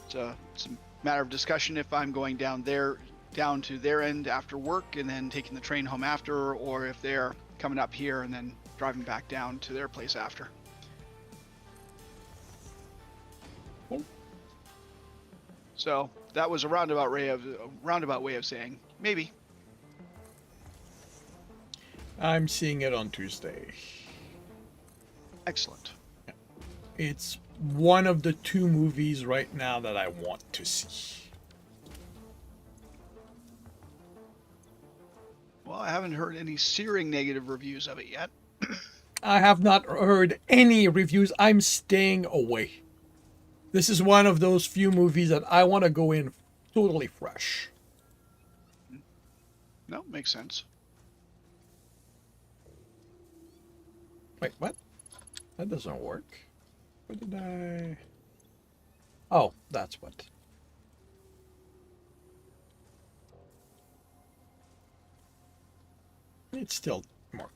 [SPEAKER 2] So it's a matter of discussion if I'm going down to their end after work and then taking the train home after, or if they're coming up here and then driving back down to their place after.
[SPEAKER 1] Cool.
[SPEAKER 2] So that was a roundabout way of saying maybe.
[SPEAKER 1] I'm seeing it on Tuesday.
[SPEAKER 2] Excellent.
[SPEAKER 1] It's one of the 2 movies right now that I want to see.
[SPEAKER 2] Well, I haven't heard any searing negative reviews of it yet.
[SPEAKER 1] I have not heard any reviews. I'm staying away. This is one of those few movies that I want to go in totally fresh.
[SPEAKER 2] No, makes sense.
[SPEAKER 1] Wait, what? That doesn't work. What did I... Oh, that's what. It's still more.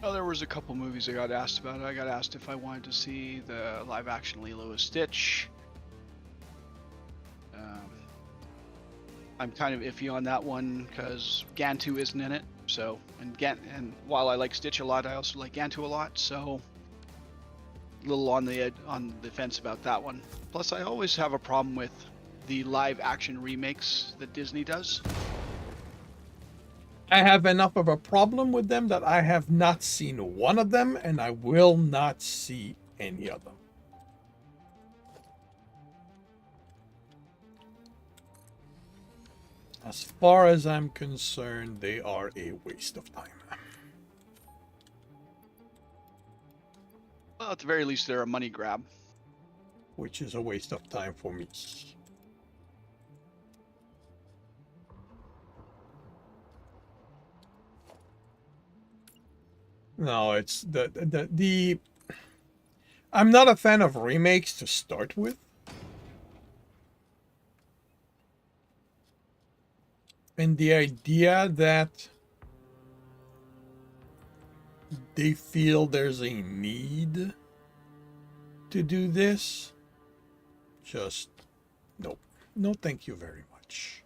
[SPEAKER 2] Oh, there was a couple movies I got asked about. I got asked if I wanted to see the live-action Lilo and Stitch. I'm kind of iffy on that one because Gantu isn't in it. So, and while I like Stitch a lot, I also like Gantu a lot. So, a little on the fence about that one. Plus, I always have a problem with the live-action remakes that Disney does.
[SPEAKER 1] I have enough of a problem with them that I have not seen one of them, and I will not see any of them. As far as I'm concerned, they are a waste of time.
[SPEAKER 2] Well, at the very least, they're a money grab.
[SPEAKER 1] Which is a waste of time for me. No, it's the I'm not a fan of remakes to start with. And the idea that they feel there's a need to do this, just no. No, thank you very much.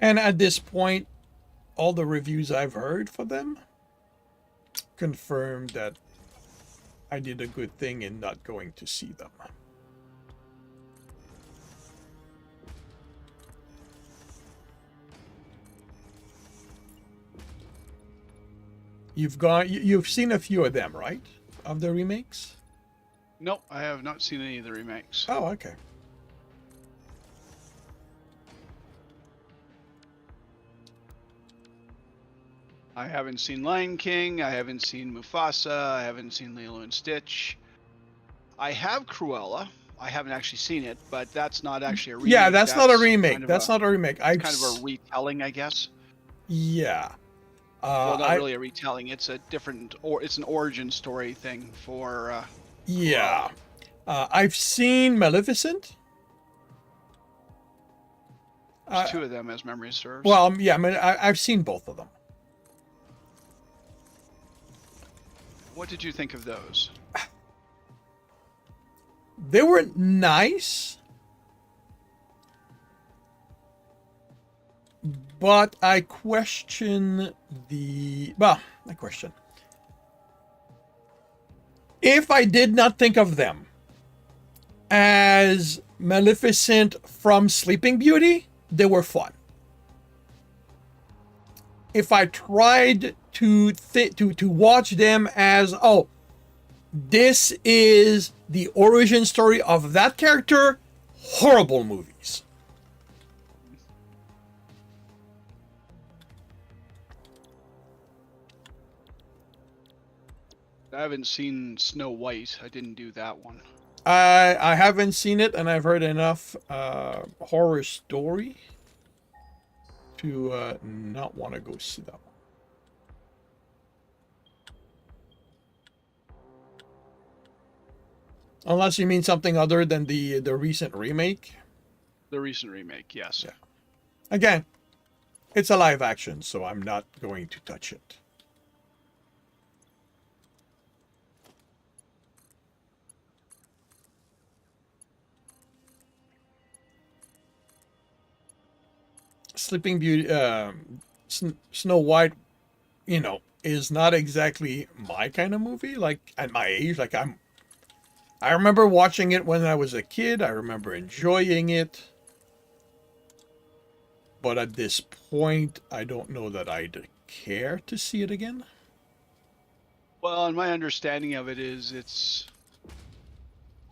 [SPEAKER 1] And at this point, all the reviews I've heard for them confirm that I did a good thing in not going to see them. You've seen a few of them, right? Of the remakes?
[SPEAKER 2] Nope, I have not seen any of the remakes.
[SPEAKER 1] Oh, okay.
[SPEAKER 2] I haven't seen Lion King. I haven't seen Mufasa. I haven't seen Lilo and Stitch. I have Cruella. I haven't actually seen it, but that's not actually a remake.
[SPEAKER 1] Yeah, that's not a remake. That's not a remake.
[SPEAKER 2] It's kind of a retelling, I guess.
[SPEAKER 1] Yeah.
[SPEAKER 2] Well, not really a retelling. It's a different, or it's an origin story thing for.
[SPEAKER 1] Yeah. I've seen Maleficent.
[SPEAKER 2] There's two of them, as memory serves.
[SPEAKER 1] Well, yeah, I mean, I've seen both of them.
[SPEAKER 2] What did you think of those?
[SPEAKER 1] They were nice, but I question if I did not think of them as Maleficent from Sleeping Beauty, they were fun. If I tried to watch them as, oh, this is the origin story of that character, horrible movies.
[SPEAKER 2] I haven't seen Snow White. I didn't do that one.
[SPEAKER 1] I haven't seen it, and I've heard enough horror story to not want to go see that one. Unless you mean something other than the recent remake.
[SPEAKER 2] The recent remake, yes.
[SPEAKER 1] Yeah. Again, it's a live action, so I'm not going to touch it. Sleeping Beauty, Snow White, is not exactly my kind of movie. Like at my age, I remember watching it when I was a kid. I remember enjoying it. But at this point, I don't know that I'd care to see it again.
[SPEAKER 2] Well, and my understanding of it is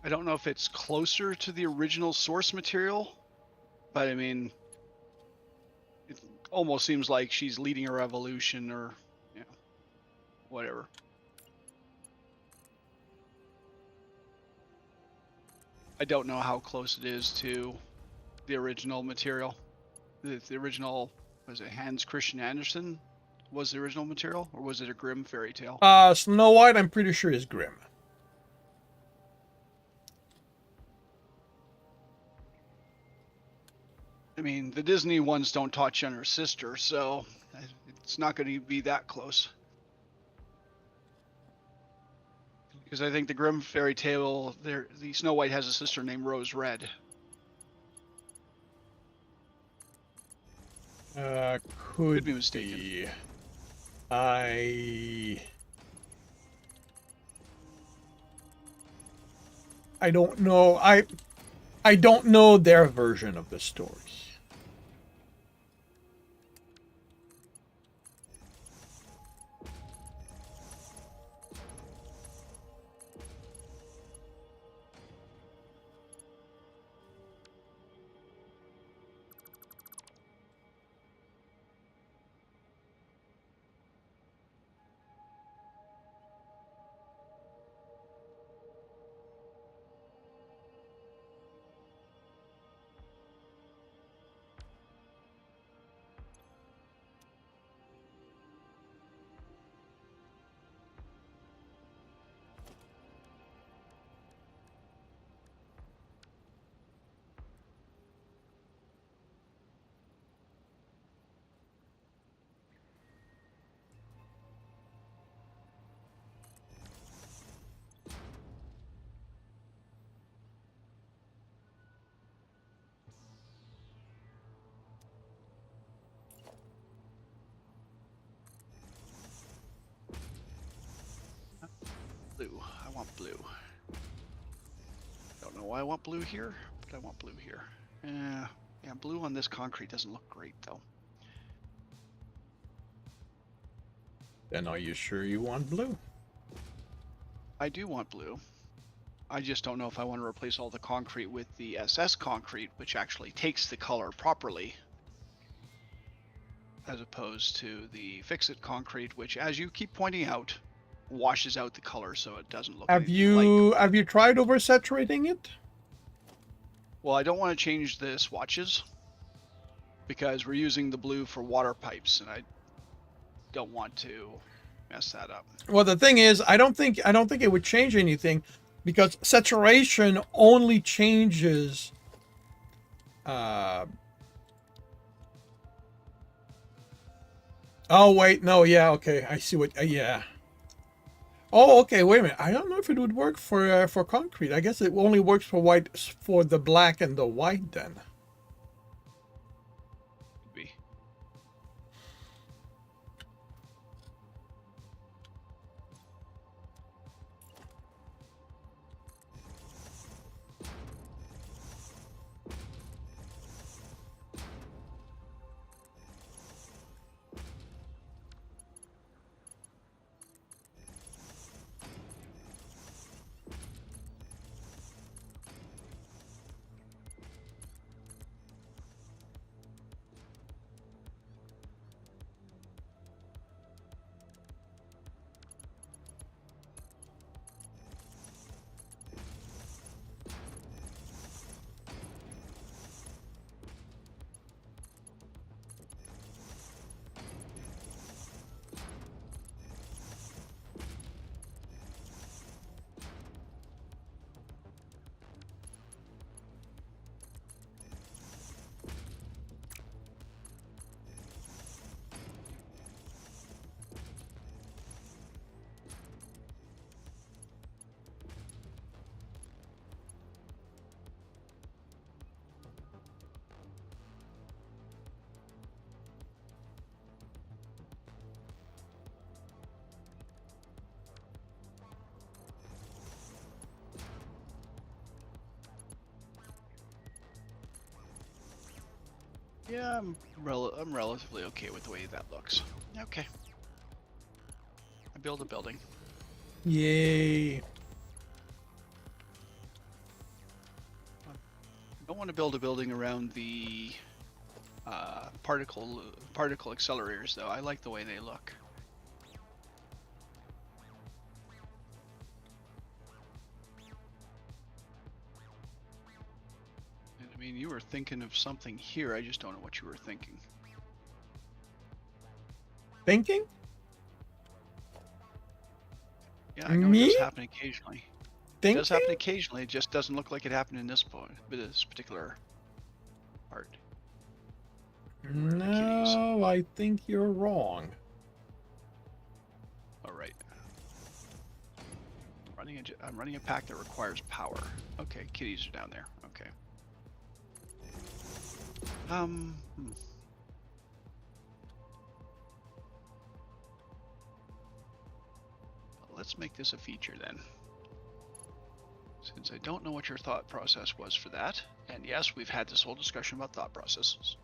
[SPEAKER 2] I don't know if it's closer to the original source material, but I mean, it almost seems like she's leading a revolution or, whatever. I don't know how close it is to the original material. The original, was it Hans Christian Andersen? was the original material, or was it a grim fairy tale?
[SPEAKER 1] Snow White, I'm pretty sure is Grimm.
[SPEAKER 2] I mean, the Disney ones don't touch on her sister, so it's not going to be that close. Because I think the Grimm fairy tale, the Snow White has a sister named Rose Red.
[SPEAKER 1] Could
[SPEAKER 2] be mistaken.
[SPEAKER 1] be. I don't know. I don't know their version of the story.
[SPEAKER 2] Blue. I want blue. Don't know why I want blue here, but I want blue here. Yeah, blue on this concrete doesn't look great, though.
[SPEAKER 1] Then are you sure you want blue?
[SPEAKER 2] I do want blue. I just don't know if I want to replace all the concrete with the SS concrete, which actually takes the color properly, as opposed to the fix-it concrete, which, as you keep pointing out, washes out the color so it doesn't look
[SPEAKER 1] Have
[SPEAKER 2] anything like
[SPEAKER 1] you
[SPEAKER 2] it.
[SPEAKER 1] have you tried oversaturating it?
[SPEAKER 2] Well, I don't want to change the swatches because we're using the blue for water pipes, and I don't want to mess that up.
[SPEAKER 1] Well, the thing is, I don't think it would change anything because saturation only changes. Oh wait, no, yeah, okay, I see what. Yeah. Oh, okay. Wait a minute. I don't know if it would work for concrete. I guess it only works for white, for the black and the white then.
[SPEAKER 2] Could be. Yeah, I'm relatively okay with the way that looks. Okay. I build a building.
[SPEAKER 1] Yay.
[SPEAKER 2] I don't want to build a building around the particle accelerators, though. I like the way they look. And, I mean, you were thinking of something here. I just don't know what you were thinking.
[SPEAKER 1] Thinking?
[SPEAKER 2] Yeah, I know it
[SPEAKER 1] Me?
[SPEAKER 2] does happen occasionally. It does happen
[SPEAKER 1] Thinking?
[SPEAKER 2] occasionally. It just doesn't look like it happened in this point, this particular part. Where are the kitties?
[SPEAKER 1] No, I think you're wrong.
[SPEAKER 2] All right. I'm running a pack that requires power. Okay, kitties are down there. Okay. Hmm. Let's make this a feature then. Since I don't know what your thought process was for that, and yes, we've had this whole discussion about thought processes.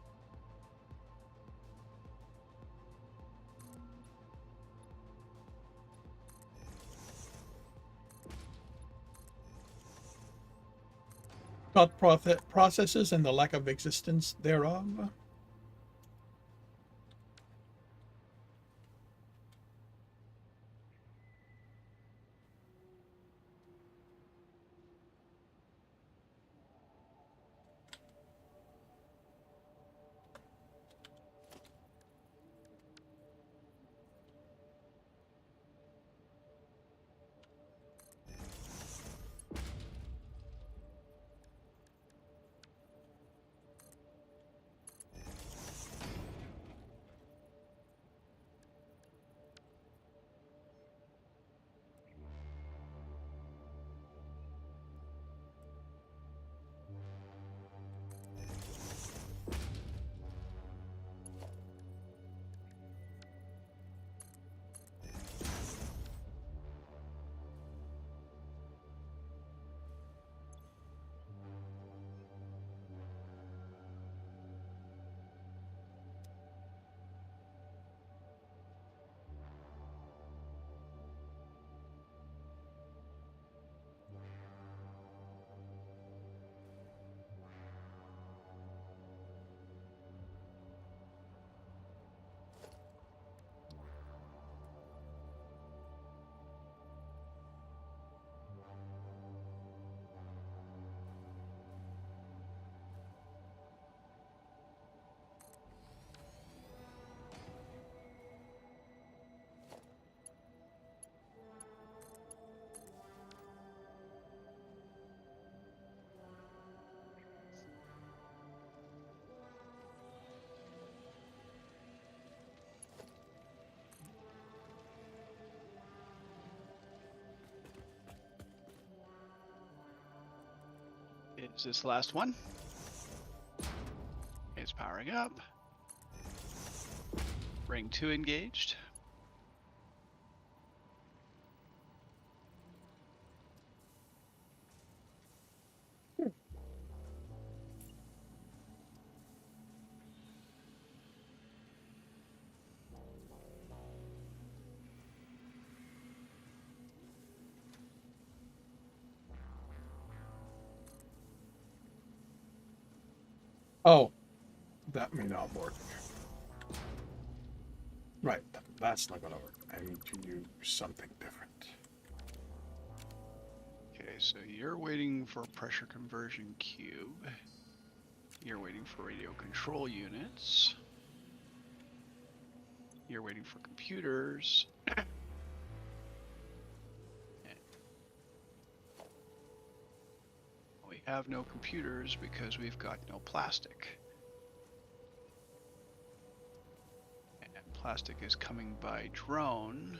[SPEAKER 1] Thought processes and the lack of existence thereof.
[SPEAKER 2] Is this the last one? It's powering up. Ring 2 engaged.
[SPEAKER 1] Oh, that may not work. Right, that's not gonna work. I need to use something different.
[SPEAKER 2] Okay, so you're waiting for pressure conversion cube. You're waiting for radio control units. You're waiting for computers. We have no computers because we've got no plastic. And plastic is coming by drone.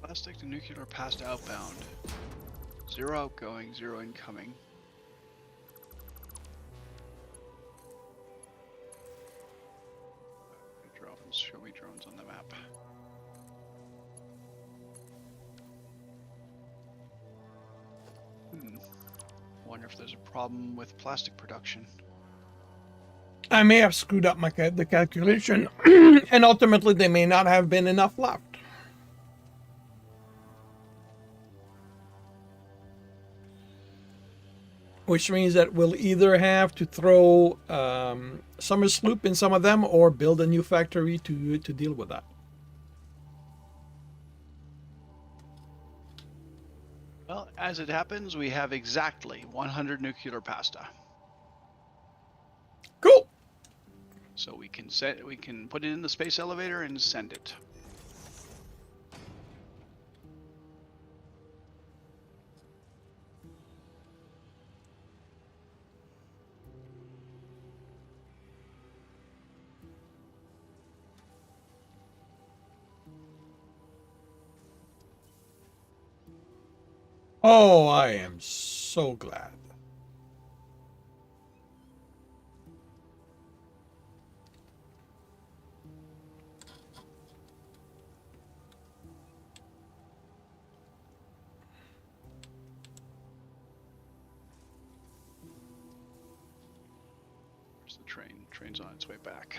[SPEAKER 2] Plastic to nuclear passed outbound. 0 outgoing, 0 incoming. Drones, show me drones on the map. wonder if there's a problem with plastic production.
[SPEAKER 1] I may have screwed up the calculation, and ultimately there may not have been enough left. Which means that we'll either have to throw summer sloop in some of them or build a new factory to deal with that.
[SPEAKER 2] Well, as it happens, we have exactly 100 nuclear pasta.
[SPEAKER 1] Cool.
[SPEAKER 2] So we can put it in the space elevator and send it.
[SPEAKER 1] Oh, I am so glad.
[SPEAKER 2] Where's the train? Train's on its way back.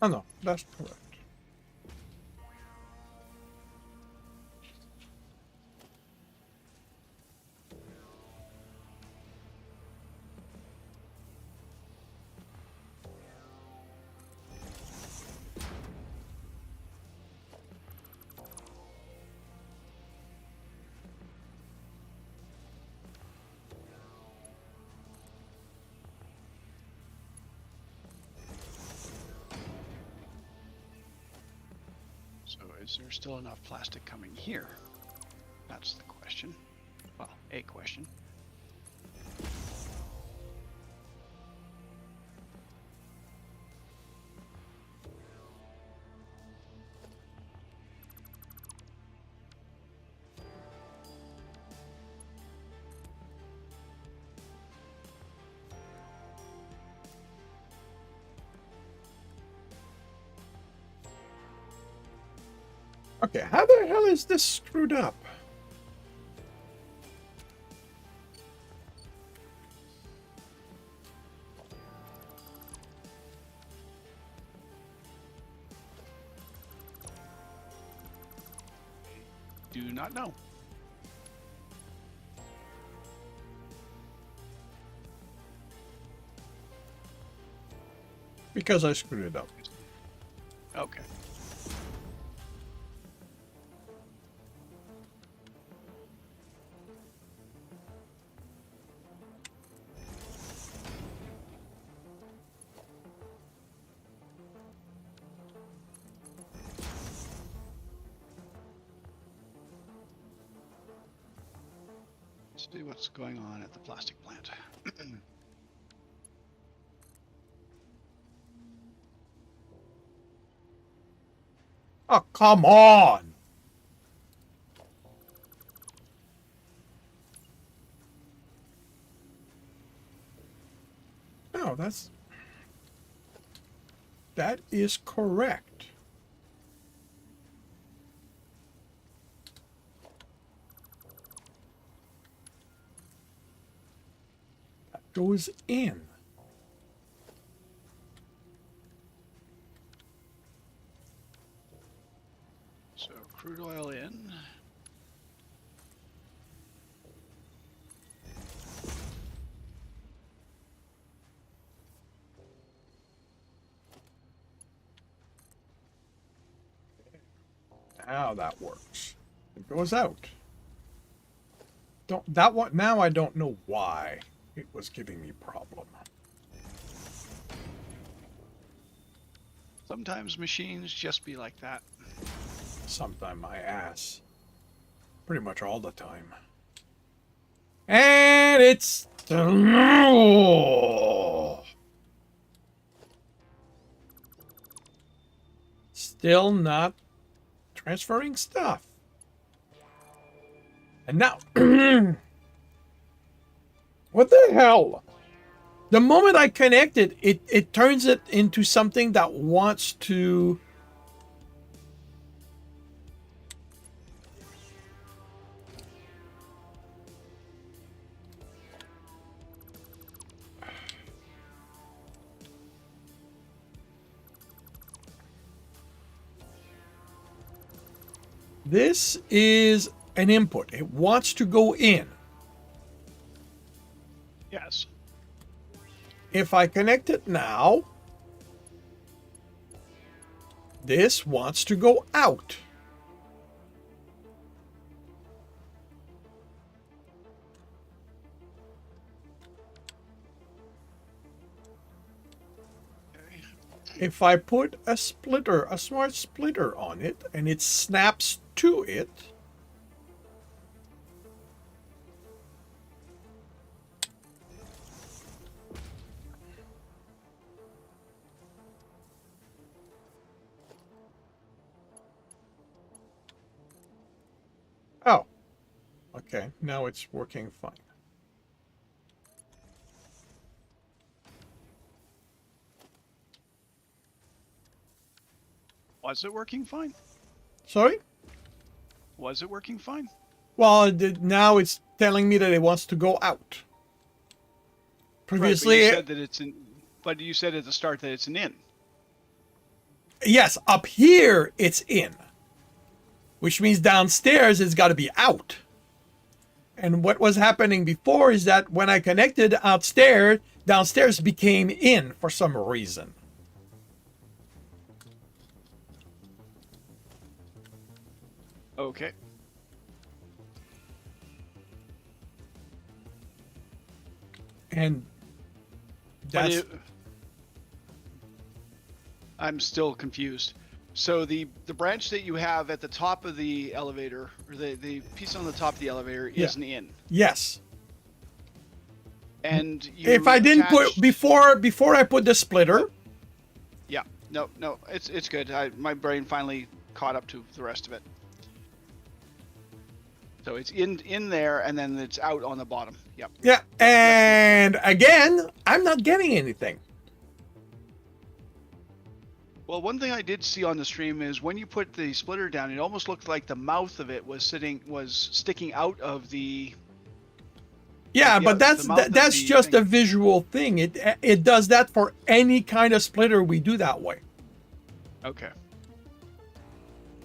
[SPEAKER 1] Oh no, that's correct.
[SPEAKER 2] So is there still enough plastic coming here? That's the question. Well, a question.
[SPEAKER 1] Okay, how the hell is this screwed up?
[SPEAKER 2] Do not know.
[SPEAKER 1] Because I screwed it up.
[SPEAKER 2] Okay. Let's see what's going on at the plastic plant.
[SPEAKER 1] Oh, come on! No, that is correct. That goes in.
[SPEAKER 2] So crude oil in.
[SPEAKER 1] Now that works. It goes out. Don't that one now I don't know why it was giving me problem.
[SPEAKER 2] Sometimes machines just be like that.
[SPEAKER 1] Sometime my ass. Pretty much all the time. And it's still not transferring stuff. And now, what the hell? The moment I connect it, it turns it into something that wants to. This is an input. It wants to go in.
[SPEAKER 2] Yes.
[SPEAKER 1] If I connect it now, this wants to go out. If I put a splitter, a smart splitter on it, and it snaps to it, oh, okay, now it's working fine.
[SPEAKER 2] Was it working fine?
[SPEAKER 1] Sorry?
[SPEAKER 2] Was it working fine?
[SPEAKER 1] Well, now it's telling me that it wants to go out. Previously,
[SPEAKER 2] right, but you said that it's in. But you said at the start that it's an in.
[SPEAKER 1] yes, up here it's in, which means downstairs it's got to be out. And what was happening before is that when I connected downstairs became in for some reason.
[SPEAKER 2] Okay.
[SPEAKER 1] And that's
[SPEAKER 2] I'm still confused. So the branch that you have at the top of the elevator, or the piece on the top of the elevator, is an in.
[SPEAKER 1] Yes.
[SPEAKER 2] And you
[SPEAKER 1] If I didn't put before I put the splitter.
[SPEAKER 2] Yeah. No, it's good. My brain finally caught up to the rest of it. So it's in there, and then it's out on the bottom. Yep.
[SPEAKER 1] Yeah, and again, I'm not getting anything.
[SPEAKER 2] Well, one thing I did see on the stream is when you put the splitter down, it almost looked like the mouth of it was sticking out of the.
[SPEAKER 1] Yeah,
[SPEAKER 2] like
[SPEAKER 1] but that's just
[SPEAKER 2] thing.
[SPEAKER 1] a visual thing. It does that for any kind of splitter we do that way.
[SPEAKER 2] Okay.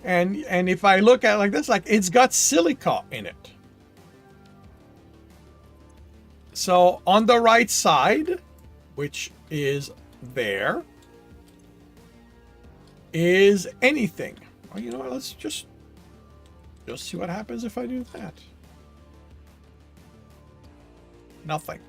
[SPEAKER 1] And if I look at it like this, like it's got silica in it. So on the right side, which is there, is anything. Well, you know what? Let's just see what happens if I do that. Nothing.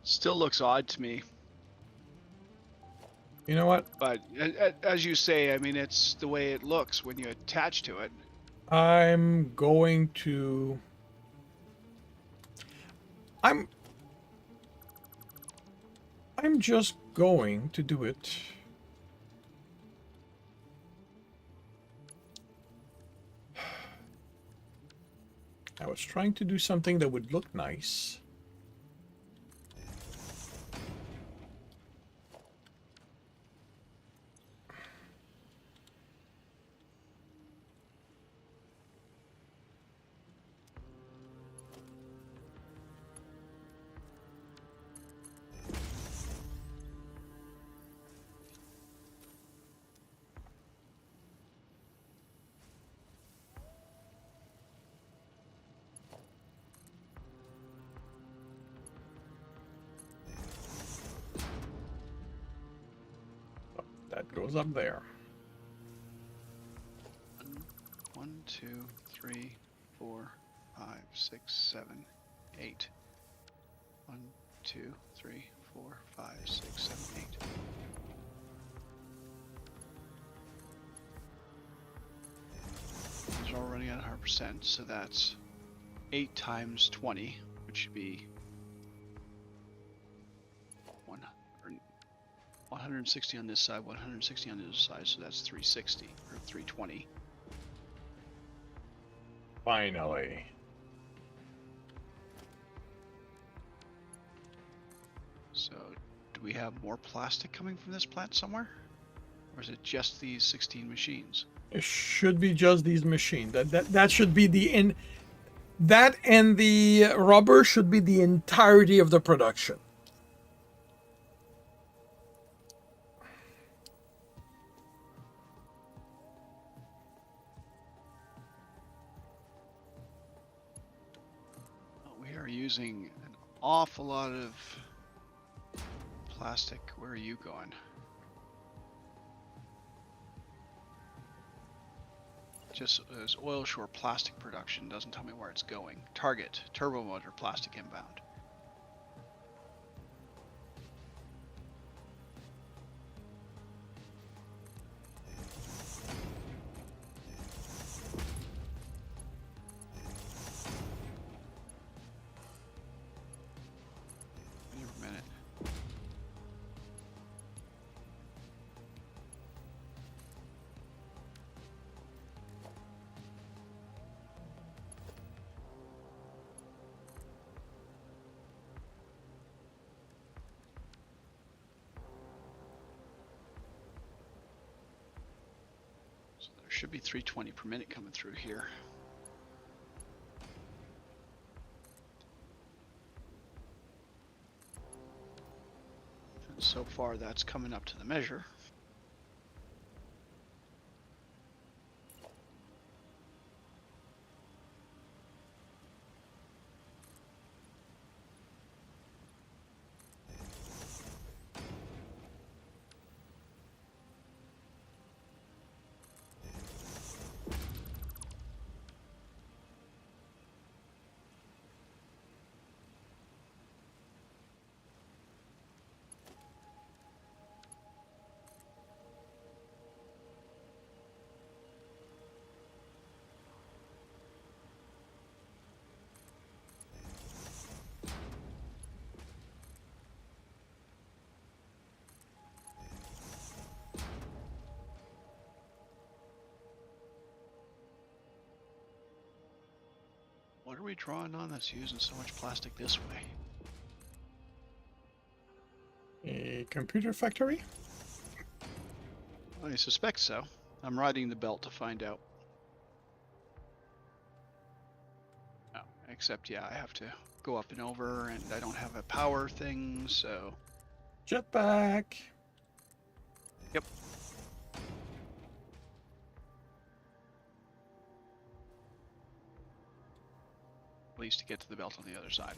[SPEAKER 2] Still looks odd to me.
[SPEAKER 1] You know what?
[SPEAKER 2] But as you say, I mean, it's the way it looks when you attach to it.
[SPEAKER 1] I'm going to. I'm just going to do it. I was trying to do something that would look nice. That goes up there.
[SPEAKER 2] 1, 2, 3, 4, 5, 6, 7, 8. 1, 2, 3, 4, 5, 6, 7, 8. These are all running at 100%, so that's 8 times 20, which should be 160 on this side, 160 on the other side, so that's 360 or 320.
[SPEAKER 1] Finally.
[SPEAKER 2] So, do we have more plastic coming from this plant somewhere? Or is it just these 16 machines?
[SPEAKER 1] It should be just these machines. That should be the that and the rubber should be the entirety of the production.
[SPEAKER 2] We are using an awful lot of plastic. Where are you going? Just as oil shore plastic production doesn't tell me where it's going. Target, turbo motor, plastic inbound. Wait a minute. So there should be 320 per minute coming through here. And so far that's coming up to the measure. What are we drawing on that's using so much plastic this way?
[SPEAKER 1] A computer factory?
[SPEAKER 2] I suspect so. I'm riding the belt to find out. Oh, except, yeah, I have to go up and over, and I don't have a power thing, so
[SPEAKER 1] Jetpack.
[SPEAKER 2] yep. At least to get to the belt on the other side.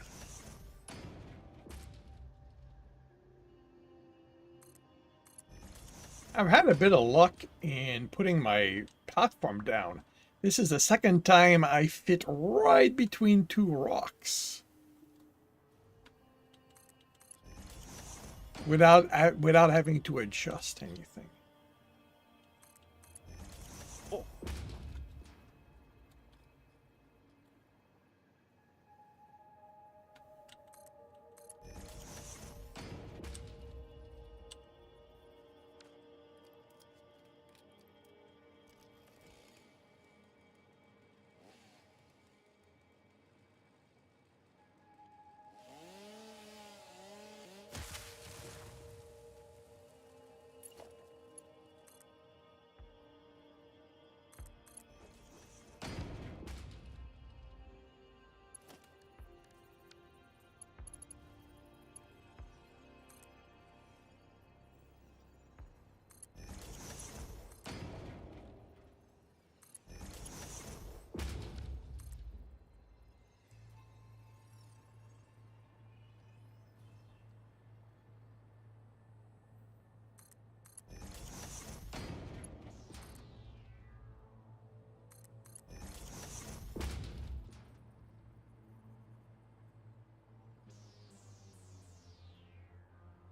[SPEAKER 1] I've had a bit of luck in putting my platform down. This is the second time I fit right between two rocks. Without having to adjust anything.
[SPEAKER 2] Oh.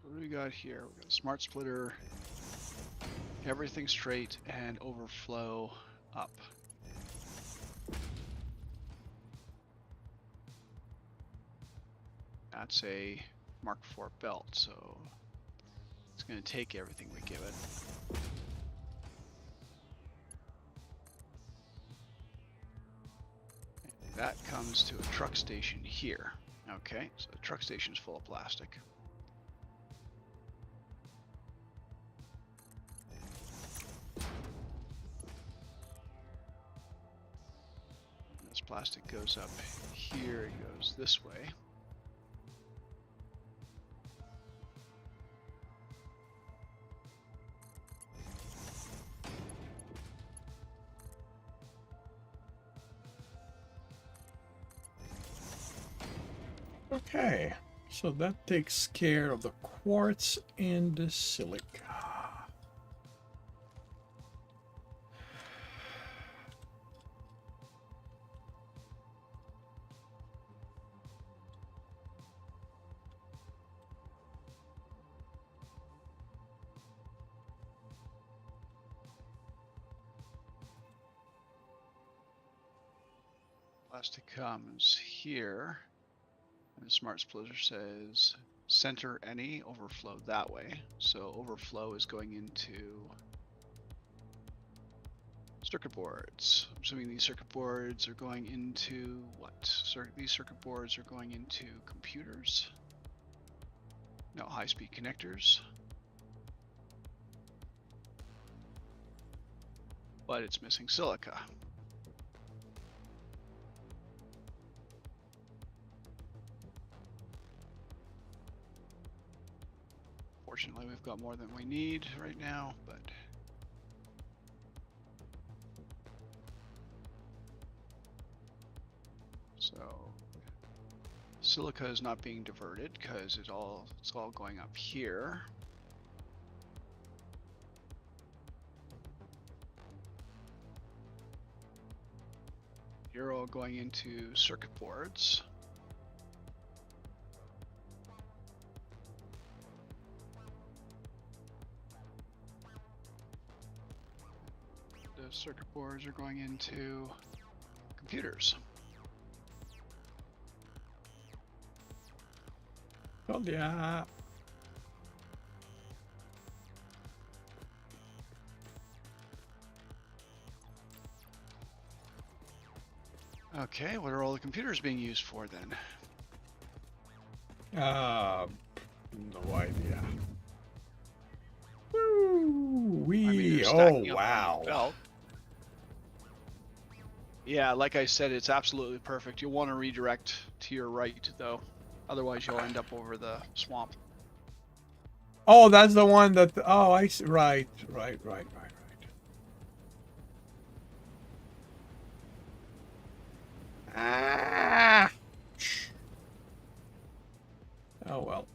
[SPEAKER 2] What do we got here? We got a smart splitter, everything straight, and overflow up. That's a Mark IV belt, so it's going to take everything we give it. And that comes to a truck station here. Okay, so the truck station is full of plastic. This plastic goes up here, it goes this way.
[SPEAKER 1] Okay, so that takes care of the quartz and the silica.
[SPEAKER 2] Plastic comes here. And the smart splitter says center any, overflow that way. So overflow is going into circuit boards. I'm assuming these circuit boards are going into what? These circuit boards are going into computers. No, high-speed connectors. But it's missing silica. Fortunately, we've got more than we need right now, but so silica is not being diverted because it's all going up here. You're all going into circuit boards. The circuit boards are going into computers.
[SPEAKER 1] Oh yeah.
[SPEAKER 2] Okay, what are all the computers being used for then?
[SPEAKER 1] No idea. Woo
[SPEAKER 2] I mean,
[SPEAKER 1] wee!
[SPEAKER 2] they're
[SPEAKER 1] Oh
[SPEAKER 2] stacking up on the
[SPEAKER 1] wow!
[SPEAKER 2] belt. Yeah, like I said, it's absolutely perfect. You'll want to redirect to your right, though. Otherwise, you'll end up over the swamp.
[SPEAKER 1] Oh, that's the one that. Oh, I see. Right. Ah. Oh well.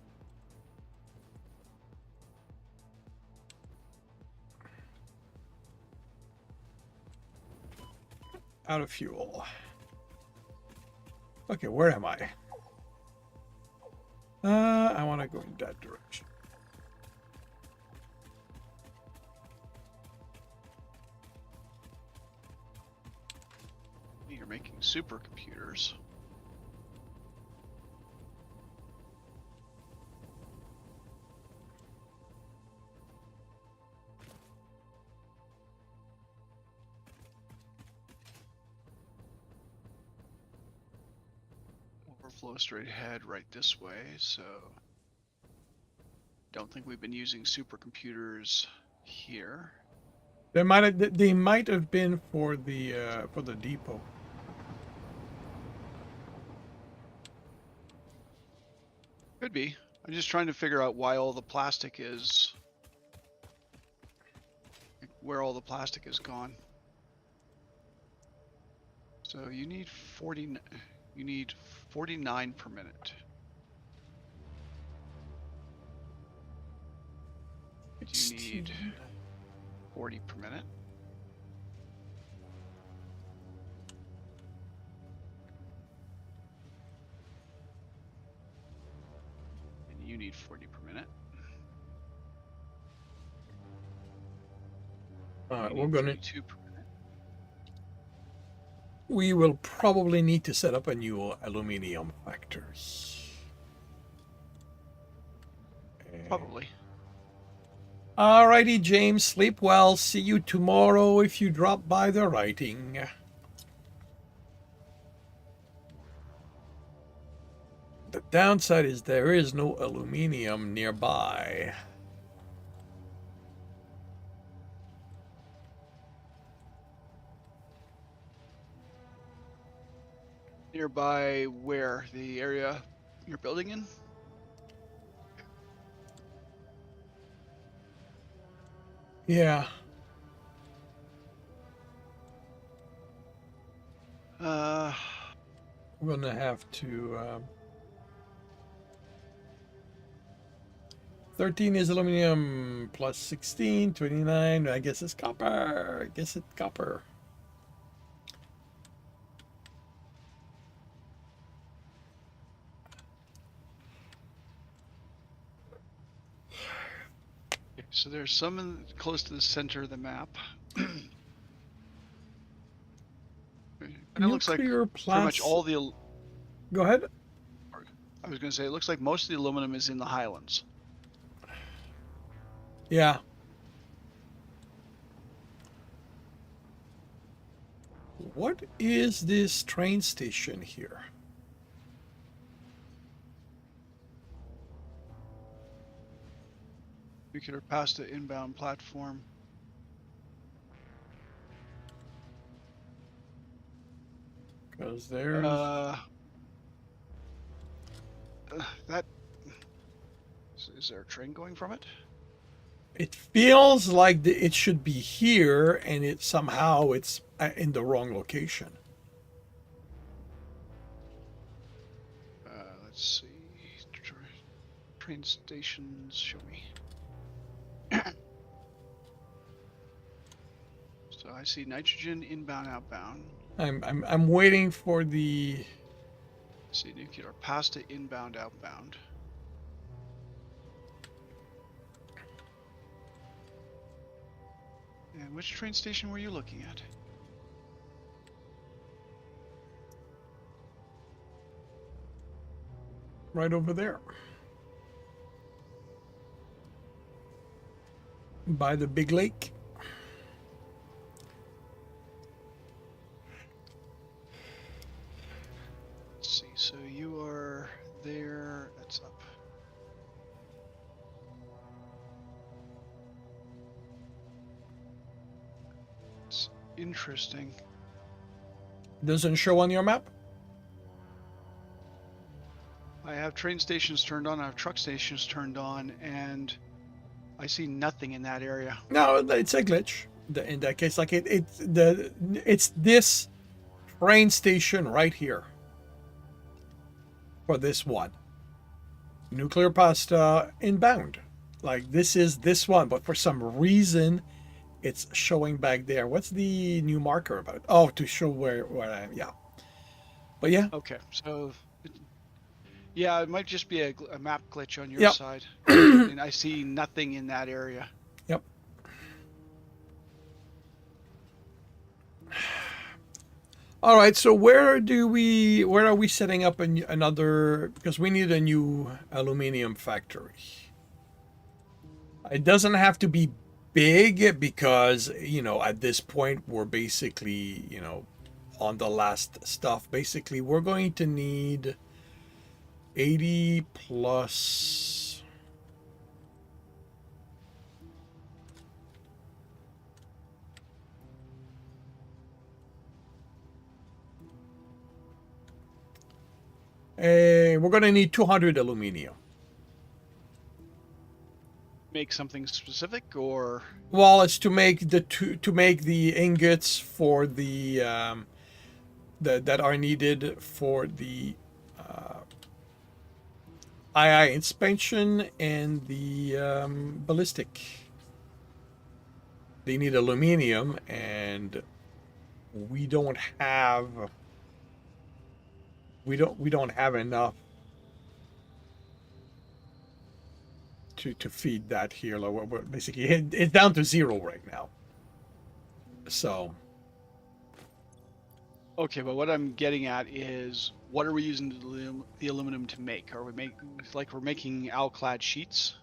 [SPEAKER 1] Out of fuel. Okay, where am I? I want to go in that direction.
[SPEAKER 2] You're making supercomputers. Overflow straight ahead right this way, so don't think we've been using supercomputers here.
[SPEAKER 1] They might have been for the depot.
[SPEAKER 2] Could be. I'm just trying to figure out why all the plastic is, where all the plastic is gone. So you need 49 per minute. You need 40 per minute. And you need 40 per minute.
[SPEAKER 1] We're gonna.
[SPEAKER 2] 32 per minute.
[SPEAKER 1] We will probably need to set up a new aluminum factors.
[SPEAKER 2] Probably.
[SPEAKER 1] Alrighty, James. Sleep well. See you tomorrow if you drop by the writing. The downside is there is no aluminum nearby.
[SPEAKER 2] Nearby where? The area you're building in?
[SPEAKER 1] Yeah. We're gonna have to. 13 is aluminum plus 16, 29. I guess it's copper. I guess it's copper.
[SPEAKER 2] So there's some close to the center of the map. And it looks like pretty much all the...
[SPEAKER 1] Go ahead.
[SPEAKER 2] I was going to say, it looks like most of the aluminum is in the highlands.
[SPEAKER 1] Yeah. What is this train station here?
[SPEAKER 2] Nuclear pasta inbound platform.
[SPEAKER 1] Because there's...
[SPEAKER 2] that... Is there a train going from it?
[SPEAKER 1] It feels like it should be here, and it's in the wrong location.
[SPEAKER 2] Let's see. Train stations, show me. So I see nitrogen inbound, outbound.
[SPEAKER 1] I'm waiting for the...
[SPEAKER 2] I see nuclear pasta inbound, outbound. And which train station were you looking at?
[SPEAKER 1] Right over there. By the big lake.
[SPEAKER 2] Let's see, so you are there, that's up. It's interesting.
[SPEAKER 1] Doesn't show on your map?
[SPEAKER 2] I have train stations turned on, I have truck stations turned on, and I see nothing in that area.
[SPEAKER 1] No, it's a glitch. In that case, like it's this train station right here for this one. Nuclear pasta inbound. Like this is this one, but for some reason it's showing back there. What's the new marker about? Oh, to show where I am. Yeah. But yeah.
[SPEAKER 2] Okay, so yeah, it might just be a map glitch on your
[SPEAKER 1] Yep.
[SPEAKER 2] side. And I see nothing in that area.
[SPEAKER 1] Yep. All right, so where are we setting up another, because we need a new aluminum factory. It doesn't have to be big because, you know, at this point we're basically, you know, on the last stuff. Basically, we're going to need 80 plus we're going to need 200 aluminum.
[SPEAKER 2] Make something specific, or
[SPEAKER 1] Well, it's to make the ingots for the that are needed for the II inspection and the ballistic. They need aluminum, and we don't have enough to feed that here. Like we're basically it's down to 0 right now. So
[SPEAKER 2] okay, but what I'm getting at is, what are we using the aluminum to make? Are we we're making alclad sheets,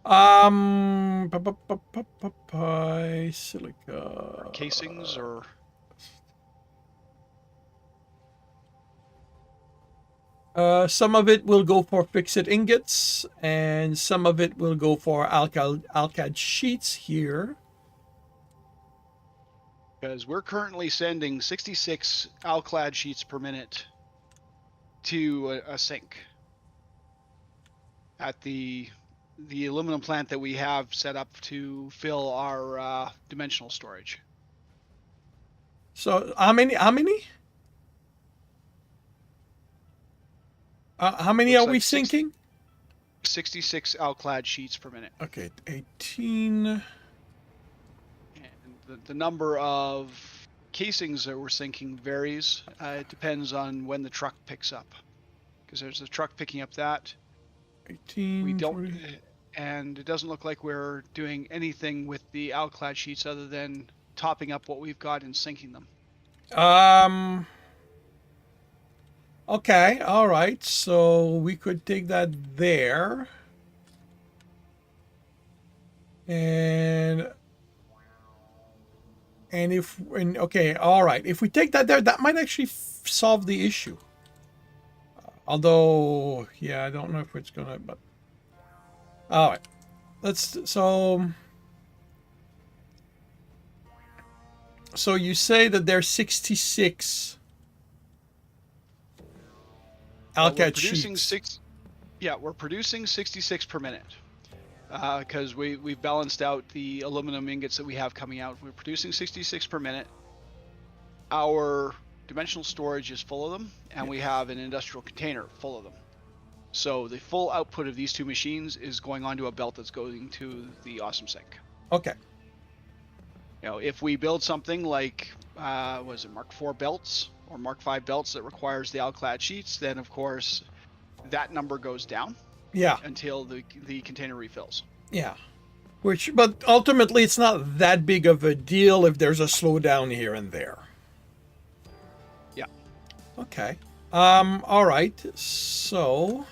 [SPEAKER 1] silica
[SPEAKER 2] casings, or
[SPEAKER 1] some of it will go for fixed ingots, and some of it will go for alcad sheets here.
[SPEAKER 2] because we're currently sending 66 alclad sheets per minute to a sink at the aluminum plant that we have set up to fill our dimensional storage.
[SPEAKER 1] So how many? How many
[SPEAKER 2] Looks
[SPEAKER 1] are
[SPEAKER 2] like
[SPEAKER 1] we sinking?
[SPEAKER 2] 66 alclad sheets per minute.
[SPEAKER 1] Okay, 18.
[SPEAKER 2] And the number of casings that we're sinking varies. It depends on when the truck picks up, because there's a truck picking up that.
[SPEAKER 1] 18.
[SPEAKER 2] We don't,
[SPEAKER 1] 40.
[SPEAKER 2] and it doesn't look like we're doing anything with the alclad sheets other than topping up what we've got and sinking them.
[SPEAKER 1] Okay, all right. So we could take that there. And okay, all right. If we take that there, that might actually solve the issue. Although, yeah, I don't know if it's gonna, but all right. So you say that there's 66 alcad sheets.
[SPEAKER 2] We're producing 66 per minute. Because we've balanced out the aluminum ingots that we have coming out. We're producing 66 per minute. Our dimensional storage is full of them, and we have an industrial container full of them. So the full output of these two machines is going onto a belt that's going to the awesome sink.
[SPEAKER 1] Okay.
[SPEAKER 2] You know, if we build something like was it Mark IV belts or Mark V belts that requires the alclad sheets, then of course that number goes down.
[SPEAKER 1] Yeah.
[SPEAKER 2] Until the container refills.
[SPEAKER 1] Yeah. But ultimately, it's not that big of a deal if there's a slowdown here and there.
[SPEAKER 2] Yeah.
[SPEAKER 1] Okay. All right. So.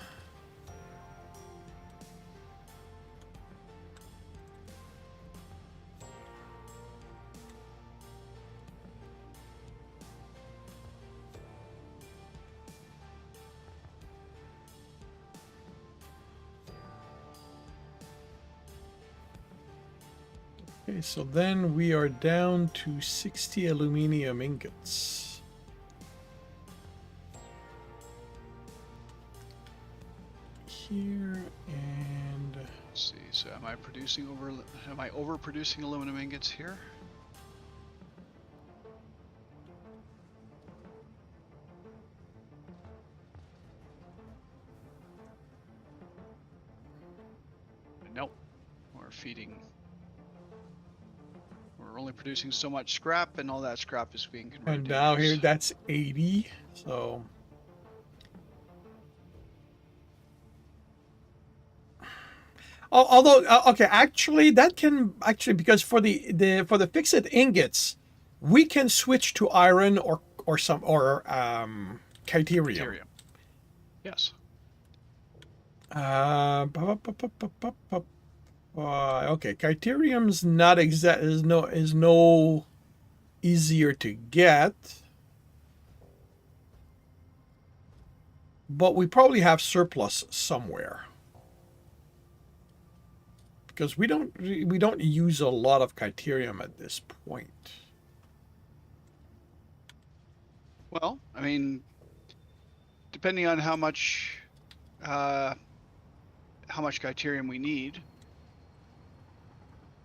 [SPEAKER 1] Okay, so then we are down to 60 aluminum ingots. here and
[SPEAKER 2] Let's see. So am I overproducing aluminum ingots here? Nope. We're only producing so much scrap, and all that scrap is being converted.
[SPEAKER 1] and
[SPEAKER 2] to
[SPEAKER 1] now
[SPEAKER 2] ingots.
[SPEAKER 1] here that's 80. So although okay, actually that can actually because for the fixed ingots, we can switch to iron or chytarium.
[SPEAKER 2] Deuterium. Yes.
[SPEAKER 1] Okay, chytarium's not exact is no easier to get, but we probably have surplus somewhere because we don't use a lot of chytarium at this point.
[SPEAKER 2] Well, I mean, depending on how much chytarium we need.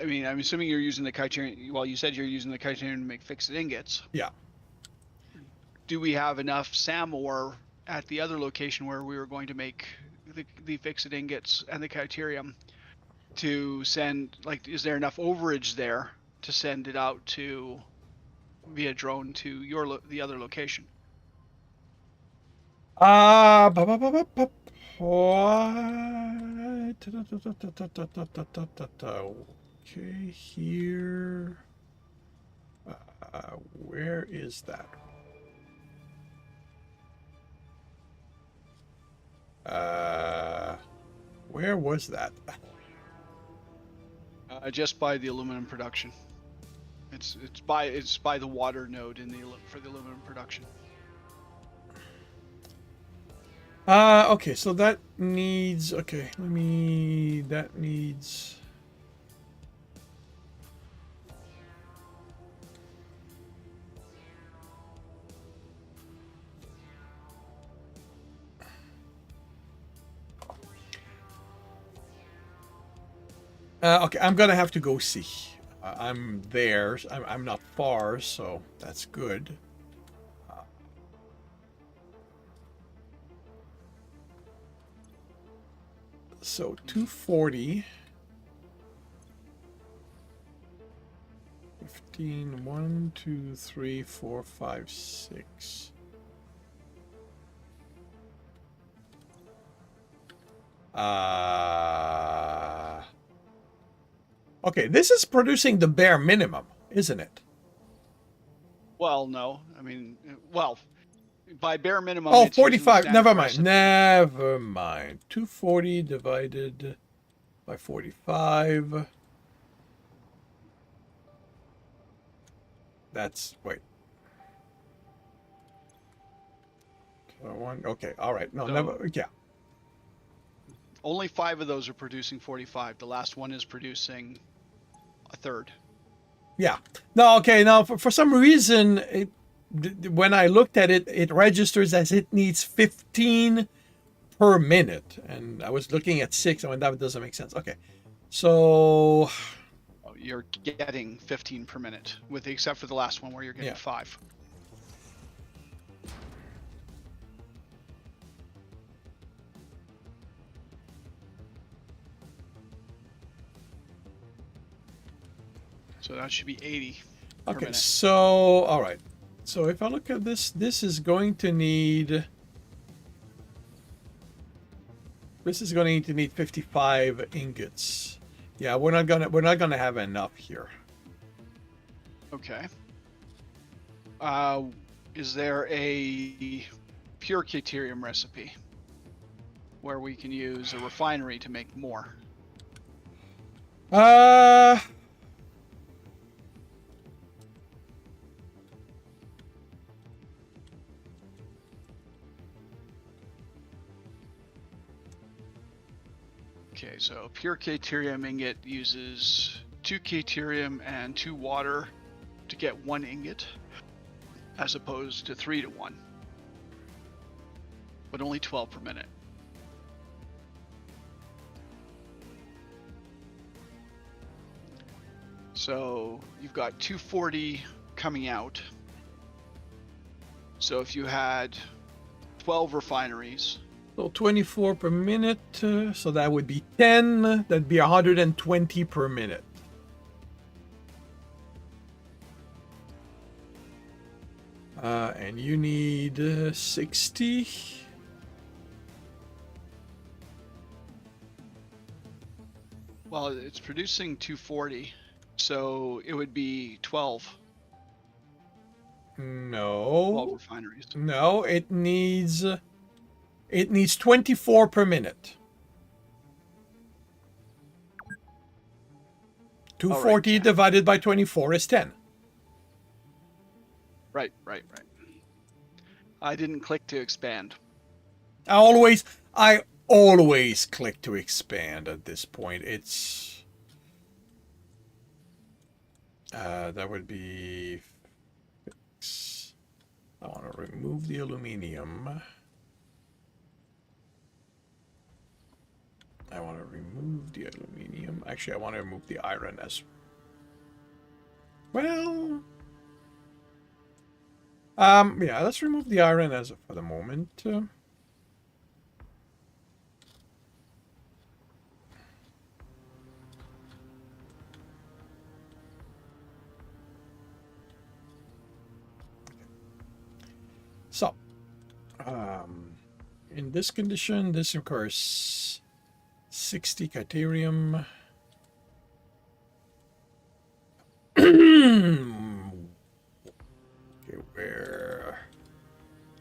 [SPEAKER 2] I mean, I'm assuming you're using the chytarium. Well, you said you're using the chytarium to make fixed ingots.
[SPEAKER 1] Yeah.
[SPEAKER 2] Do we have enough SAM ore at the other location where we were going to make the fixed ingots and the chytarium to send? Like, is there enough overage there to send it out to via drone to the other location?
[SPEAKER 1] Okay, here. Where is that? Where was that?
[SPEAKER 2] Just by the aluminum production. It's by the water node for the aluminum production.
[SPEAKER 1] Okay, so that needs that needs okay, I'm gonna have to go see. I'm there. I'm not far, so that's good. So 240. 15, 1, 2, 3, 4, 5, 6. Okay, this is producing the bare minimum, isn't it?
[SPEAKER 2] Well, no. I mean, well, by bare minimum.
[SPEAKER 1] Oh,
[SPEAKER 2] it's using the
[SPEAKER 1] 45.
[SPEAKER 2] standard
[SPEAKER 1] Never mind.
[SPEAKER 2] recipe.
[SPEAKER 1] Never mind. 240 divided by 45. That's, wait. One. Okay. All right. No,
[SPEAKER 2] So-
[SPEAKER 1] never. Yeah.
[SPEAKER 2] Only 5 of those are producing 45. The last one is producing a third.
[SPEAKER 1] Yeah. No, okay. Now, for some reason, when I looked at it, it registers as it needs 15 per minute. And I was looking at 6. I went, that doesn't make sense. Okay. So,
[SPEAKER 2] Oh, you're getting 15 per minute, except for the last one where you're getting
[SPEAKER 1] Yeah.
[SPEAKER 2] 5. So that should be 80 per
[SPEAKER 1] okay.
[SPEAKER 2] minute.
[SPEAKER 1] So, all right. So if I look at this, this is going to need 55 ingots. Yeah, we're not gonna have enough here.
[SPEAKER 2] Okay. Is there a pure chytarium recipe where we can use a refinery to make more? Okay, so pure chytarium ingot uses 2 chytarium and 2 water to get 1 ingot, as opposed to 3 to 1, but only 12 per minute. So you've got 240 coming out. So if you had 12 refineries,
[SPEAKER 1] So 24 per minute. So that would be 10. That'd be 120 per minute. And you need 60.
[SPEAKER 2] well, it's producing 240, so it would be 12
[SPEAKER 1] No.
[SPEAKER 2] refineries.
[SPEAKER 1] No, it needs 24 per minute. 240
[SPEAKER 2] 10.
[SPEAKER 1] divided by 24 is 10.
[SPEAKER 2] Right. I didn't click to expand.
[SPEAKER 1] I always click to expand at this point. It's that would be fix. I want to remove the aluminum. I want to remove the aluminum. Actually, I want to remove the iron as well. Yeah, let's remove the iron as for the moment. So, in this condition, this requires 60 Caterium. Okay, where?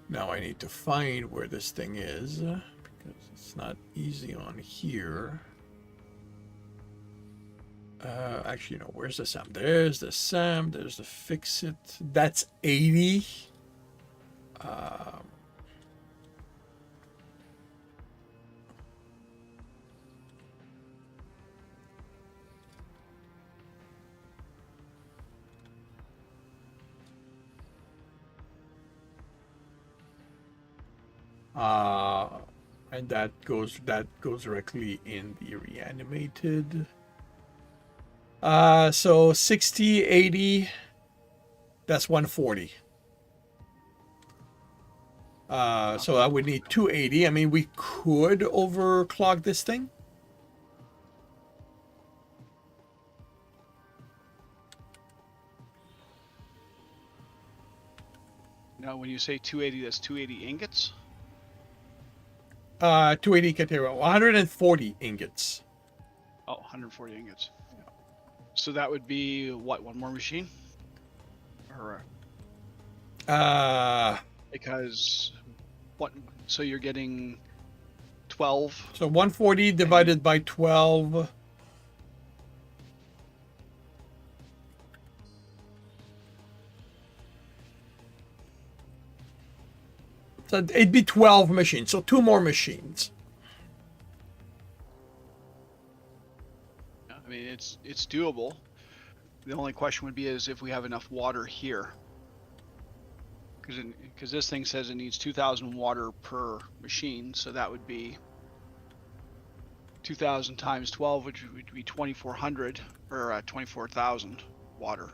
[SPEAKER 1] Now I need to find where this thing is because it's not easy on here. Actually, no, where's the SAM? There's the SAM, there's the fix it. That's 80. And that goes directly in the reanimated. So 60, 80, that's 140. So I would need 280. I mean, we could overclock this thing.
[SPEAKER 2] Now, when you say 280, that's 280 ingots?
[SPEAKER 1] 280 Caterium, 140 ingots.
[SPEAKER 2] Oh, 140 ingots. So that would be, what, one more machine? Or, because, what, so you're getting 12?
[SPEAKER 1] So 140 divided by 12. So it'd be 12 machines. So 2 more machines.
[SPEAKER 2] I mean, it's doable. The only question would be is if we have enough water here. Because this thing says it needs 2,000 water per machine, so that would be 2,000 times 12, which would be 2,400 or 24,000 water.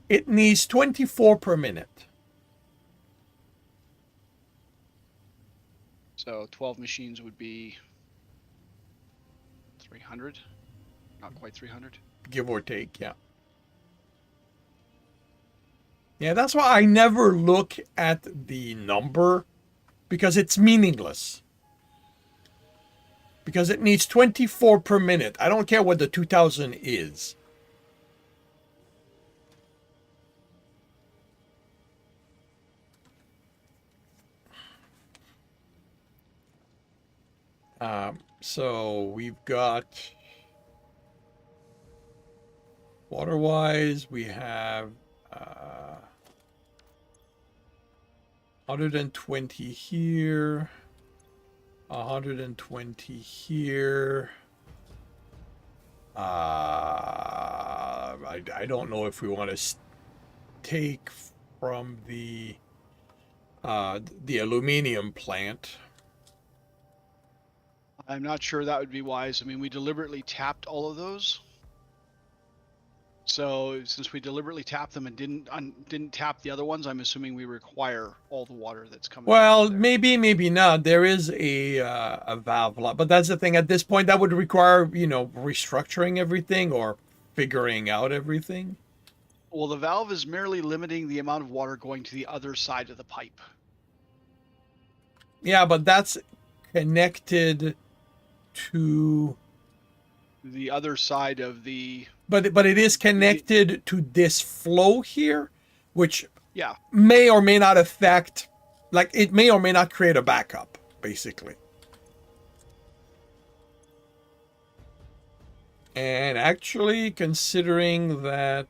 [SPEAKER 1] It needs 24 per minute.
[SPEAKER 2] So 12 machines would be 300, not quite 300.
[SPEAKER 1] Give or take, yeah. Yeah, that's why I never look at the number because it's meaningless. Because it needs 24 per minute. I don't care what the 2,000 is. So we've got water-wise, we have 120 here, 120 here. I don't know if we want to take from the the aluminum plant.
[SPEAKER 2] I'm not sure that would be wise. I mean, we deliberately tapped all of those. So since we deliberately tapped them and didn't tap the other ones, I'm assuming we require all the water that's coming.
[SPEAKER 1] Well, maybe, maybe not. There is a valve lock, but that's the thing. At this point, that would require, you know, restructuring everything or figuring out everything.
[SPEAKER 2] Well, the valve is merely limiting the amount of water going to the other side of the pipe.
[SPEAKER 1] Yeah, but that's connected to.
[SPEAKER 2] The other side of the.
[SPEAKER 1] But it is connected to this flow here, which
[SPEAKER 2] Yeah.
[SPEAKER 1] may or may not affect, like it may or may not create a backup, basically. And actually, considering that,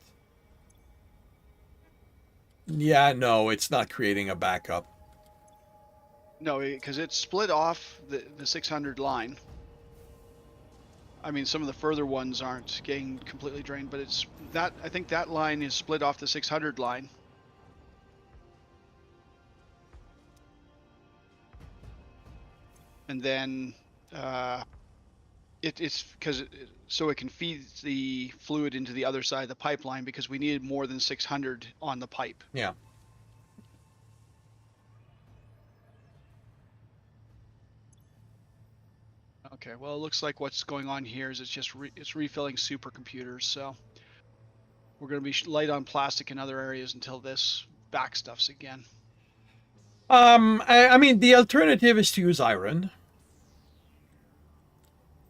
[SPEAKER 1] yeah, no, it's not creating a backup.
[SPEAKER 2] No, because it split off the 600 line. I mean, some of the further ones aren't getting completely drained, but it's that I think that line is split off the 600 line. And then it's because so it can feed the fluid into the other side of the pipeline because we needed more than 600 on the pipe.
[SPEAKER 1] Yeah.
[SPEAKER 2] Okay, well, it looks like what's going on here is it's refilling supercomputers, so we're going to be light on plastic in other areas until this back stuffs again.
[SPEAKER 1] I mean, the alternative is to use iron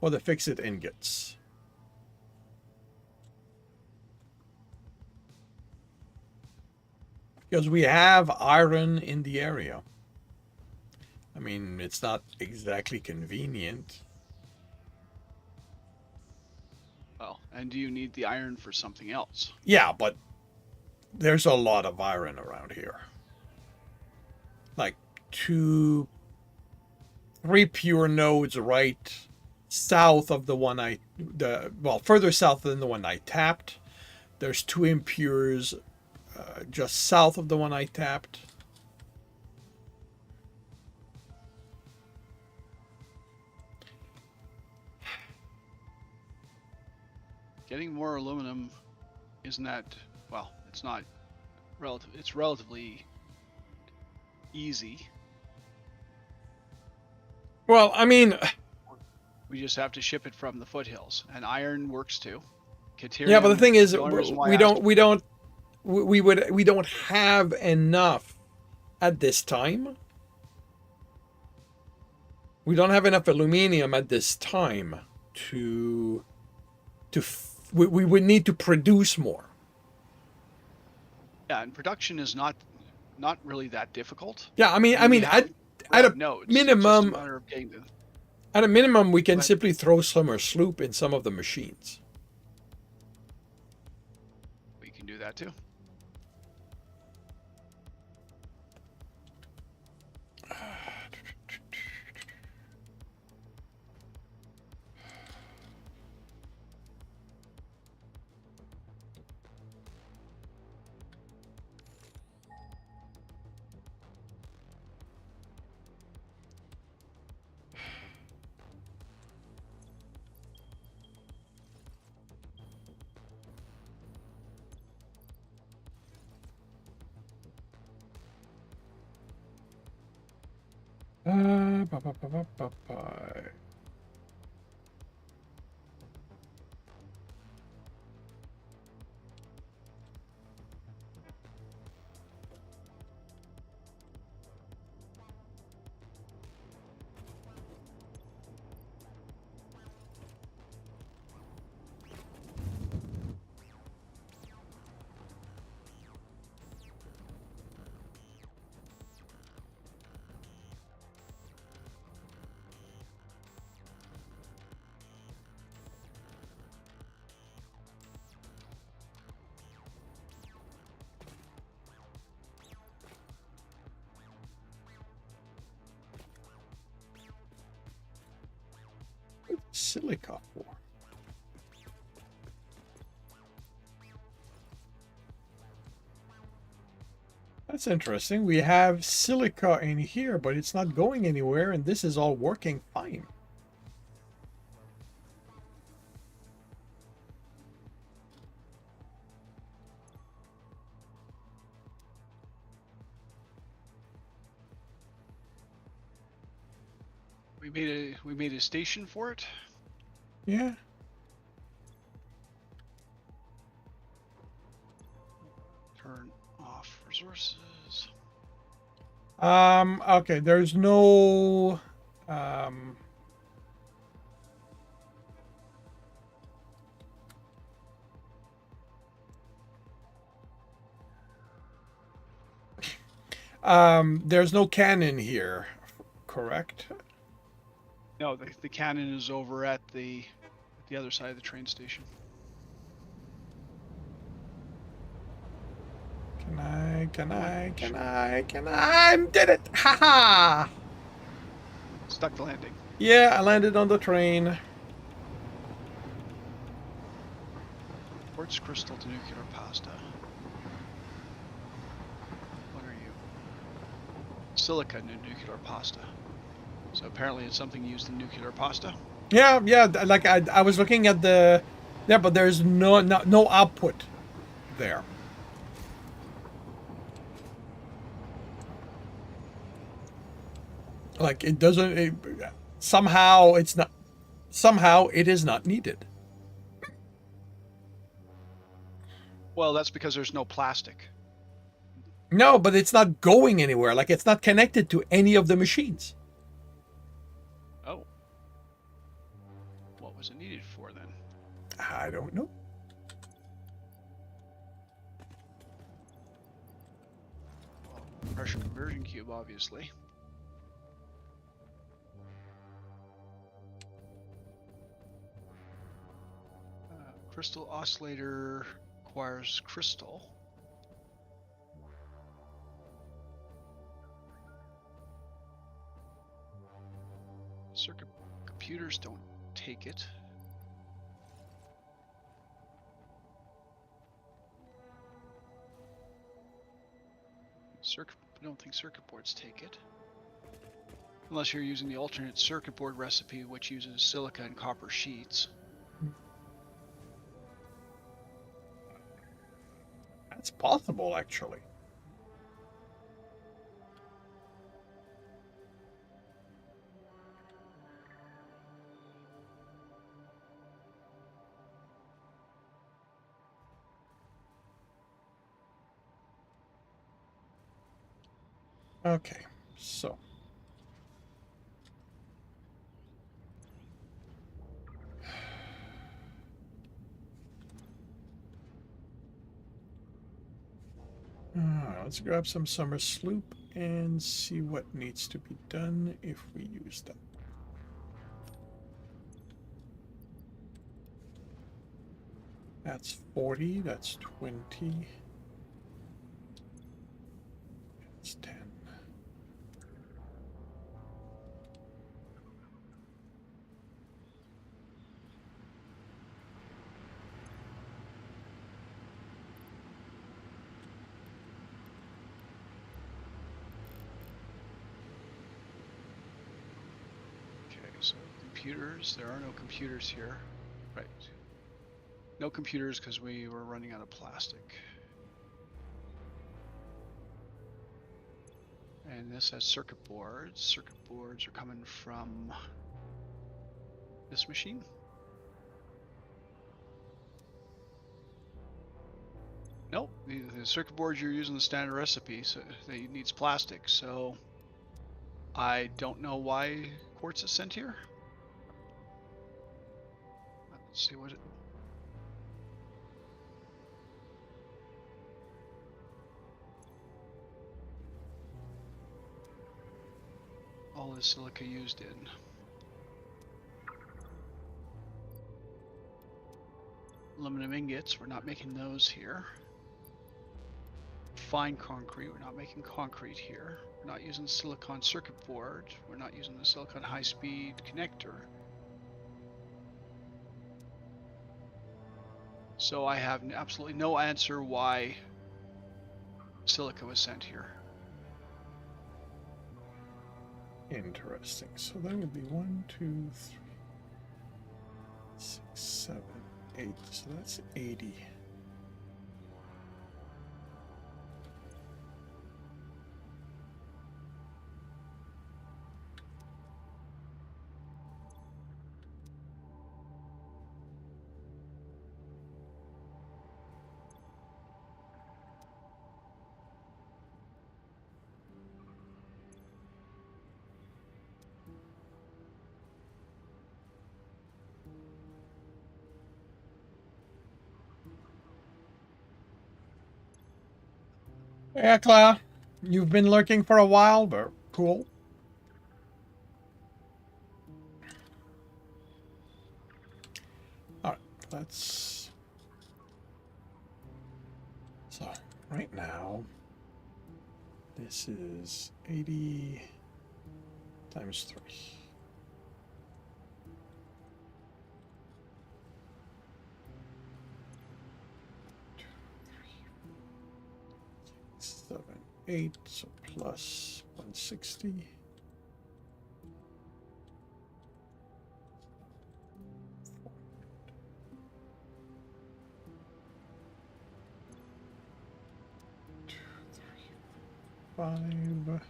[SPEAKER 1] or the fix-it ingots. Because we have iron in the area. I mean, it's not exactly convenient.
[SPEAKER 2] Well, and do you need the iron for something else?
[SPEAKER 1] Yeah, but there's a lot of iron around here. Like 3 pure nodes right south of the one further south than the one I tapped. There's 2 impures just south of the one I tapped.
[SPEAKER 2] Getting more aluminum isn't that, well, it's not relative, it's relatively easy.
[SPEAKER 1] Well, I mean,
[SPEAKER 2] we just have to ship it from the foothills, and iron works too. Caterium,
[SPEAKER 1] yeah, but the thing is, we don't have enough at this time. We don't have enough aluminum at this time we would need to produce more.
[SPEAKER 2] Yeah, and production is not really that difficult.
[SPEAKER 1] Yeah, I mean, at a minimum, at a minimum, we can simply throw summer sloop in some of the machines.
[SPEAKER 2] We can do that too.
[SPEAKER 1] Ba, ba, ba, ba, ba, ba. Silica for? That's interesting. We have silica in here, but it's not going anywhere, and this is all working fine.
[SPEAKER 2] We made a station for it.
[SPEAKER 1] Yeah.
[SPEAKER 2] Turn off resources.
[SPEAKER 1] Okay, there's no um there's no cannon here, correct?
[SPEAKER 2] No, the cannon is over at the other side of the train station.
[SPEAKER 1] Can I did it! Haha!
[SPEAKER 2] Stuck the landing.
[SPEAKER 1] Yeah, I landed on the train.
[SPEAKER 2] Quartz crystal to nuclear pasta. What are you? Silica to nuclear pasta. So apparently it's something used in nuclear pasta.
[SPEAKER 1] Yeah, yeah, like I was looking at the yeah, but there's no output there. Like it doesn't somehow it's not somehow it is not needed.
[SPEAKER 2] Well, that's because there's no plastic.
[SPEAKER 1] No, but it's not going anywhere. Like it's not connected to any of the machines.
[SPEAKER 2] Oh. What was it needed for then?
[SPEAKER 1] I don't know.
[SPEAKER 2] Well, pressure conversion cube, obviously. Crystal oscillator requires crystal. Circuit computers don't take it. I don't think circuit boards take it. Unless you're using the alternate circuit board recipe, which uses silica and copper sheets.
[SPEAKER 1] That's possible, actually. Okay, so. Let's grab some summer sloop and see what needs to be done if we use that. That's 40, that's 20. That's 10.
[SPEAKER 2] Okay, so computers. There are no computers here. Right. No computers because we were running out of plastic. And this has circuit boards. Circuit boards are coming from this machine. Nope, the circuit boards you're using the standard recipe, so it needs plastic. So I don't know why quartz is sent here. Let's see what it. All the silica used in. Aluminum ingots, we're not making those here. Fine concrete, we're not making concrete here. We're not using silicon circuit board. We're not using the silicon high-speed connector. So I have absolutely no answer why silica was sent here.
[SPEAKER 1] Interesting. So that would be 1, 2, 3, 6, 7, 8. So that's 80. Yeah, Claire. You've been lurking for a while, but cool. Alright, let's... So, right now, this is 80 times 3. 7, 8, so plus 160. Five.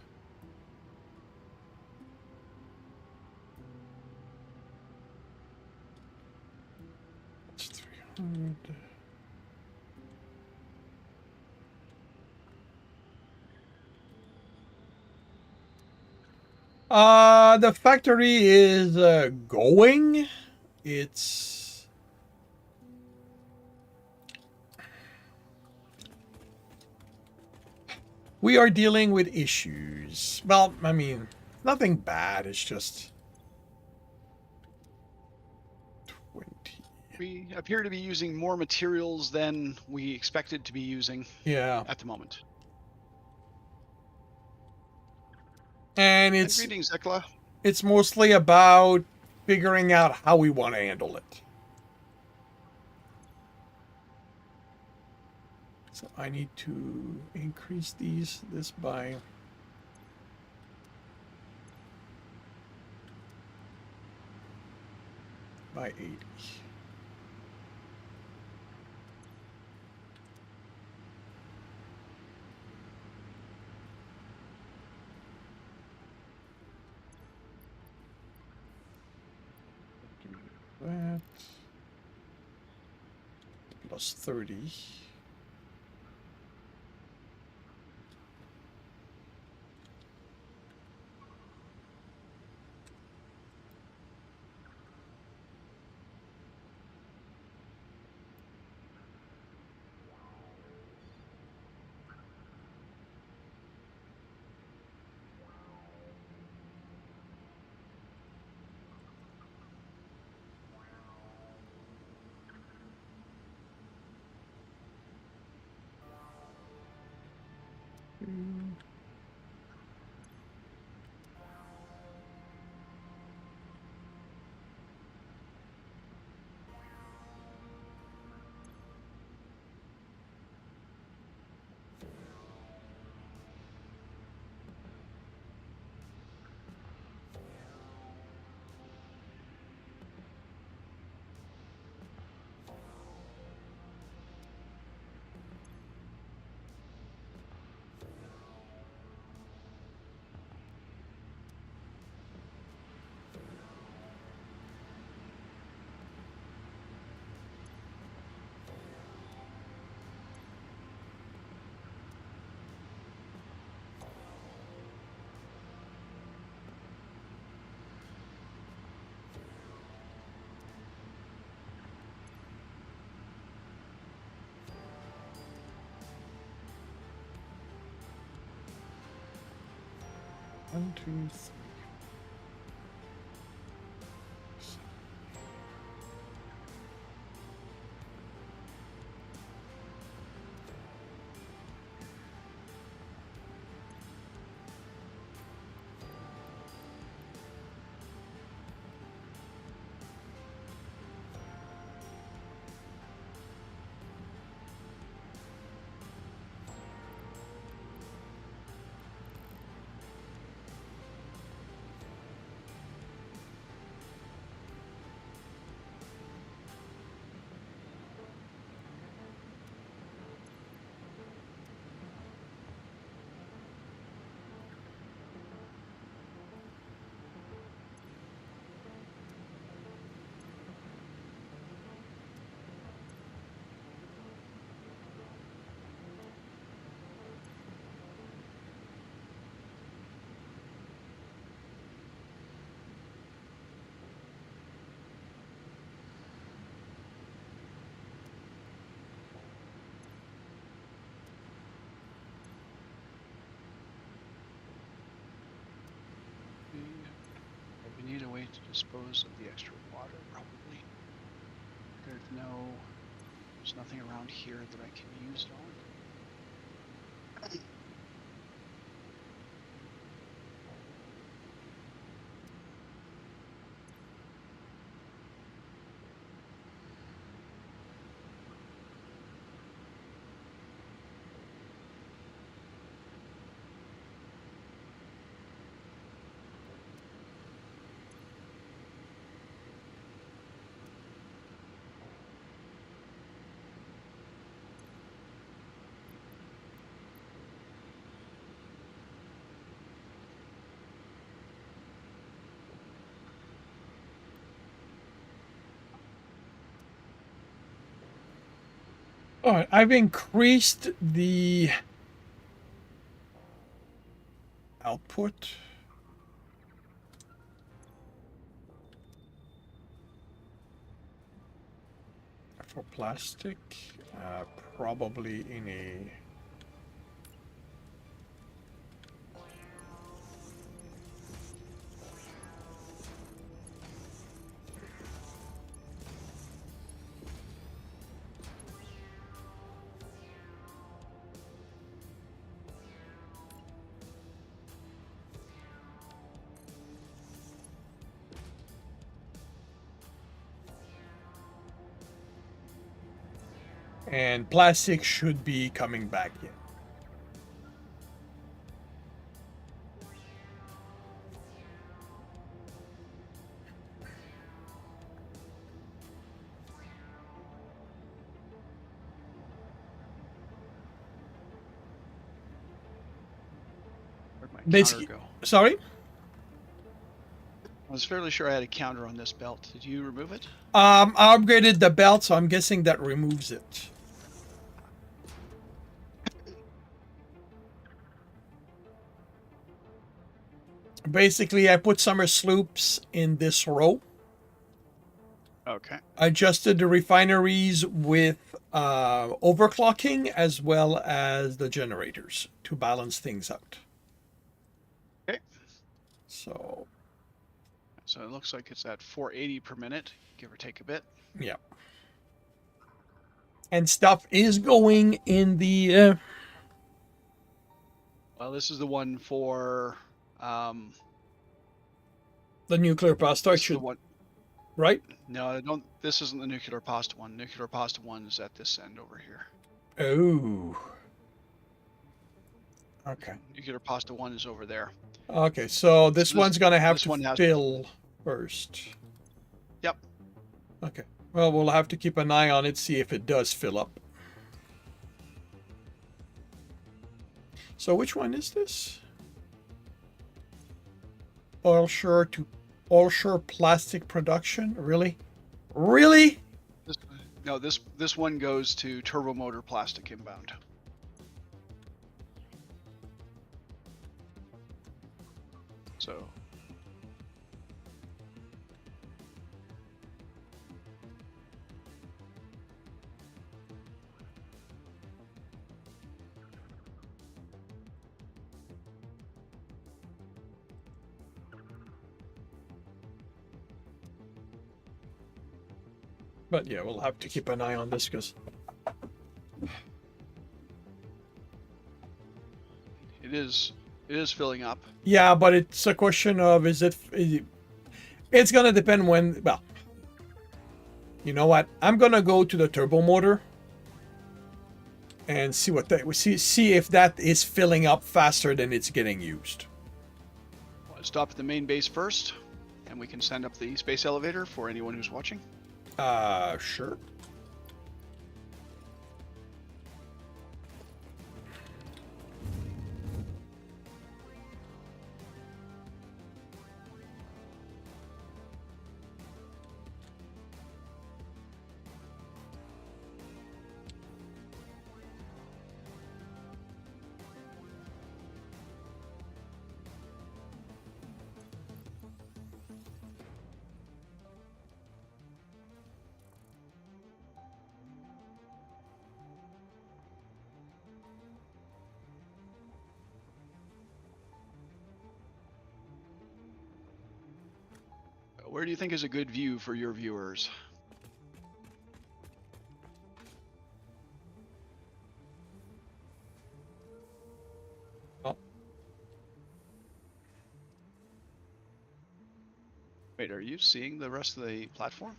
[SPEAKER 1] That's 300. The factory is going. It's we are dealing with issues. Well, I mean, nothing bad. It's just 20.
[SPEAKER 2] We appear to be using more materials than we expected to be using
[SPEAKER 1] Yeah,
[SPEAKER 2] at the moment.
[SPEAKER 1] and
[SPEAKER 2] And greetings, Zekla.
[SPEAKER 1] it's mostly about figuring out how we want to handle it. So I need to increase this by 80. Do that. Plus 30. One, two, three.
[SPEAKER 2] dispose of the extra water, probably. There's nothing around here that I can use it on.
[SPEAKER 1] All right, I've increased the output. For plastic, probably in a and plastic should be coming back in.
[SPEAKER 2] Where'd my
[SPEAKER 1] Basically,
[SPEAKER 2] counter go?
[SPEAKER 1] sorry.
[SPEAKER 2] I was fairly sure I had a counter on this belt. Did you remove it?
[SPEAKER 1] I upgraded the belt, so I'm guessing that removes it. Basically, I put summer sloops in this row.
[SPEAKER 2] Okay.
[SPEAKER 1] Adjusted the refineries with overclocking as well as the generators to balance things out.
[SPEAKER 2] Okay.
[SPEAKER 1] So,
[SPEAKER 2] So it looks like it's at 480 per minute, give or take a bit.
[SPEAKER 1] yeah. And stuff is going in the
[SPEAKER 2] Well, this is the one for
[SPEAKER 1] nuclear pasta.
[SPEAKER 2] this is the
[SPEAKER 1] Should
[SPEAKER 2] one.
[SPEAKER 1] right?
[SPEAKER 2] No, I don't. This isn't the nuclear pasta one. Nuclear pasta one is at this end over here.
[SPEAKER 1] Oh. Okay.
[SPEAKER 2] Nuclear pasta one is over there.
[SPEAKER 1] Okay, so this one's gonna have
[SPEAKER 2] this
[SPEAKER 1] to
[SPEAKER 2] one has-
[SPEAKER 1] fill first.
[SPEAKER 2] Yep.
[SPEAKER 1] Okay. Well, we'll have to keep an eye on it, see if it does fill up. So which one is this? Offshore plastic production? Really? Really?
[SPEAKER 2] This one goes to turbo motor plastic inbound. So
[SPEAKER 1] But yeah, we'll have to keep an eye on this because
[SPEAKER 2] it is filling up.
[SPEAKER 1] yeah, but it's a question of it's gonna depend when. Well, you know what? I'm gonna go to the turbo motor and see what that see if that is filling up faster than it's getting used.
[SPEAKER 2] Let's stop at the main base first, and we can send up the space elevator for anyone who's watching.
[SPEAKER 1] Sure.
[SPEAKER 2] Where do you think is a good view for your viewers?
[SPEAKER 1] Oh,
[SPEAKER 2] Wait, are you seeing the rest of the platform?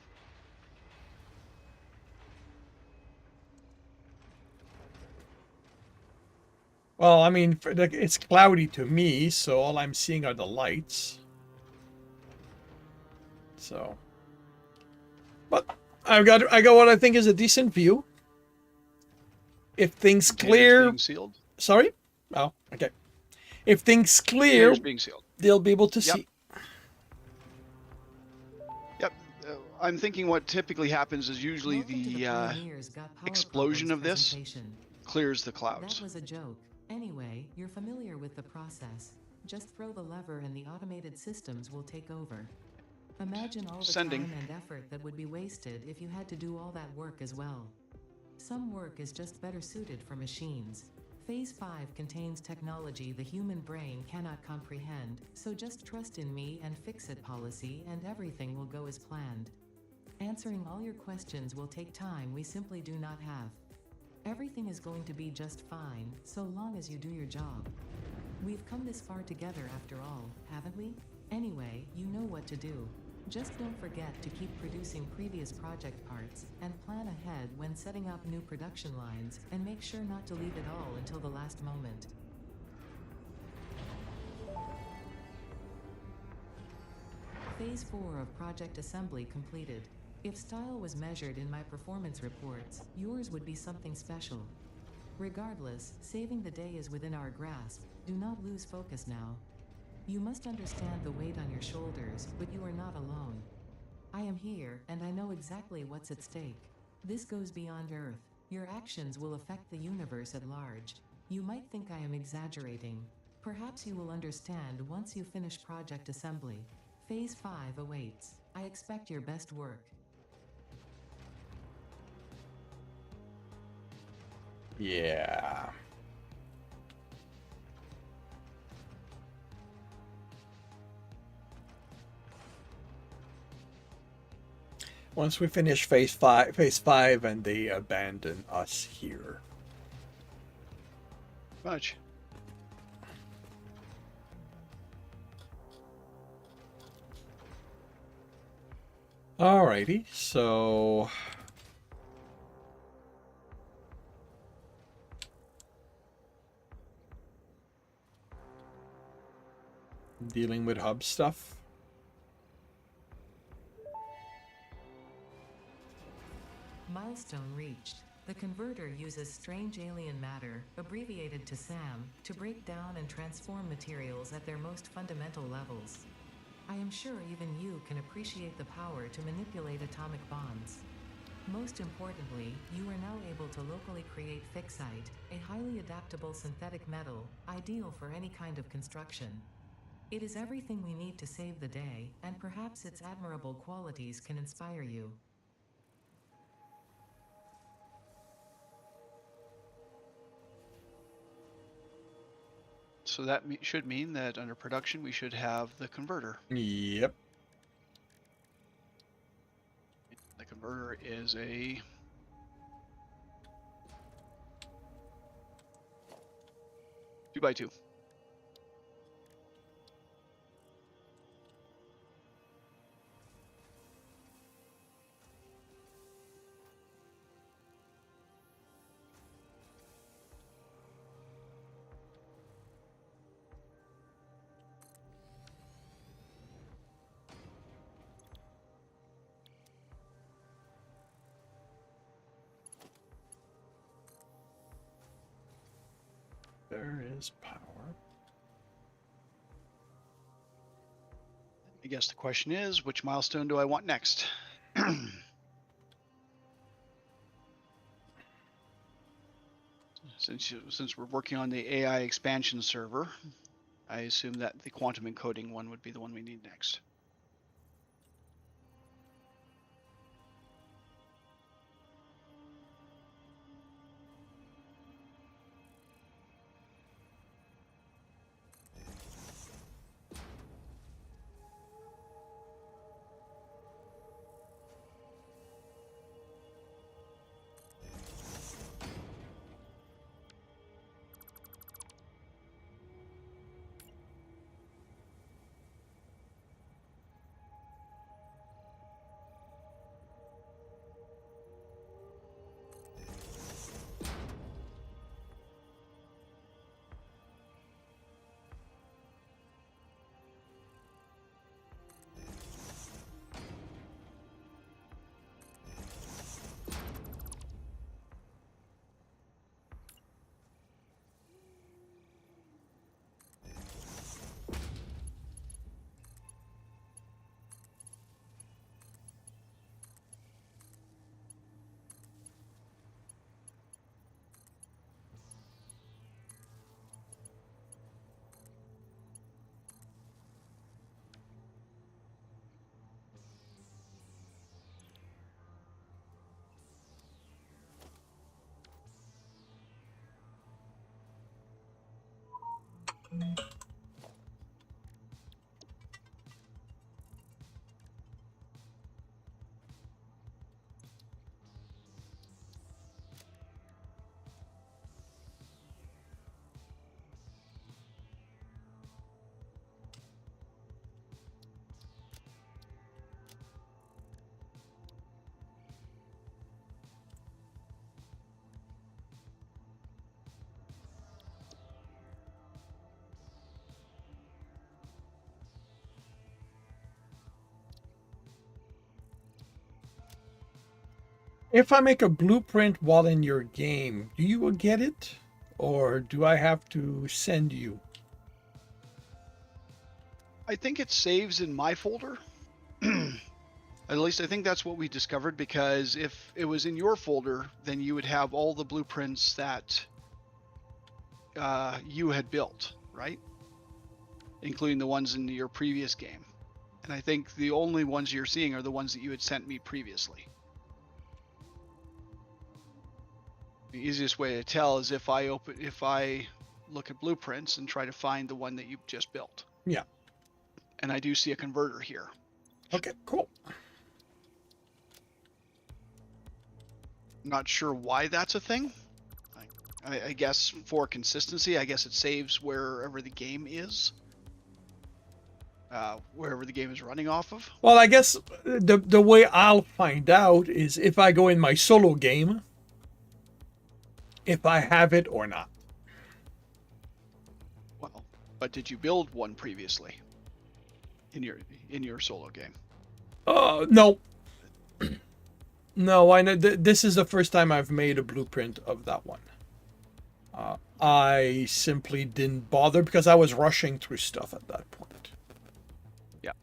[SPEAKER 1] well, I mean, it's cloudy to me, so all I'm seeing are the lights. So, but I got what I think is a decent view. If things
[SPEAKER 2] Containers
[SPEAKER 1] clear,
[SPEAKER 2] being sealed?
[SPEAKER 1] sorry. Oh, okay. If things clear,
[SPEAKER 2] Containers being sealed.
[SPEAKER 1] they'll be able to
[SPEAKER 2] Yep.
[SPEAKER 1] see.
[SPEAKER 2] Yep. I'm thinking what typically happens is usually
[SPEAKER 3] Welcome to the Pioneers Got Power
[SPEAKER 2] explosion
[SPEAKER 3] Problems
[SPEAKER 2] of this
[SPEAKER 3] presentation.
[SPEAKER 2] clears the
[SPEAKER 3] That
[SPEAKER 2] clouds.
[SPEAKER 3] was a joke. Anyway, you're familiar with the process. Just throw the lever and the automated systems will take over. Imagine all the
[SPEAKER 2] Sending.
[SPEAKER 3] time and effort that would be wasted if you had to do all that work as well. Some work is just better suited for machines. Phase 5 contains technology the human brain cannot comprehend, so just trust in me and fix-it policy and everything will go as planned. Answering all your questions will take time we simply do not have. Everything is going to be just fine, so long as you do your job. We've come this far together after all, haven't we? Anyway, you know what to do. Just don't forget to keep producing previous project parts, and plan ahead when setting up new production lines, and make sure not to leave it all until the last moment. Phase 4 of Project Assembly completed. If style was measured in my performance reports, yours would be something special. Regardless, saving the day is within our grasp. Do not lose focus now. You must understand the weight on your shoulders, but you are not alone. I am here, and I know exactly what's at stake. This goes beyond Earth. Your actions will affect the universe at large. You might think I am exaggerating. Perhaps you will understand once you finish Project Assembly. Phase 5 awaits. I expect your best work.
[SPEAKER 1] Yeah. Once we finish phase 5 and they abandon us here.
[SPEAKER 2] Much.
[SPEAKER 1] Alrighty, so dealing with hub stuff.
[SPEAKER 3] Milestone reached. The converter uses strange alien matter, abbreviated to SAM, to break down and transform materials at their most fundamental levels. I am sure even you can appreciate the power to manipulate atomic bonds. Most importantly, you are now able to locally create fixite, a highly adaptable synthetic metal, ideal for any kind of construction. It is everything we need to save the day, and perhaps its admirable qualities can inspire you.
[SPEAKER 2] So that should mean that under production we should have the converter.
[SPEAKER 1] Yep.
[SPEAKER 2] The converter is a 2x2.
[SPEAKER 1] There is power.
[SPEAKER 2] I guess the question is, which milestone do I want next? Since we're working on the AI expansion server, I assume that the quantum encoding one would be the one we need next.
[SPEAKER 1] If I make a blueprint while in your game, do you get it? Or do I have to send you?
[SPEAKER 2] I think it saves in my folder. At least I think that's what we discovered, because if it was in your folder, then you would have all the blueprints that you had built, right? Including the ones in your previous game. And I think the only ones you're seeing are the ones that you had sent me previously. The easiest way to tell is if I look at blueprints and try to find the one that you've just built.
[SPEAKER 1] Yeah.
[SPEAKER 2] And I do see a converter here.
[SPEAKER 1] Okay, cool.
[SPEAKER 2] Not sure why that's a thing. I guess for consistency, I guess it saves wherever the game is. Wherever the game is running off of.
[SPEAKER 1] Well, I guess the way I'll find out is if I go in my solo game, if I have it or not.
[SPEAKER 2] Well, but did you build one previously in your solo game?
[SPEAKER 1] No. No, I know this is the first time I've made a blueprint of that one. I simply didn't bother because I was rushing through stuff at that point.
[SPEAKER 2] Yeah.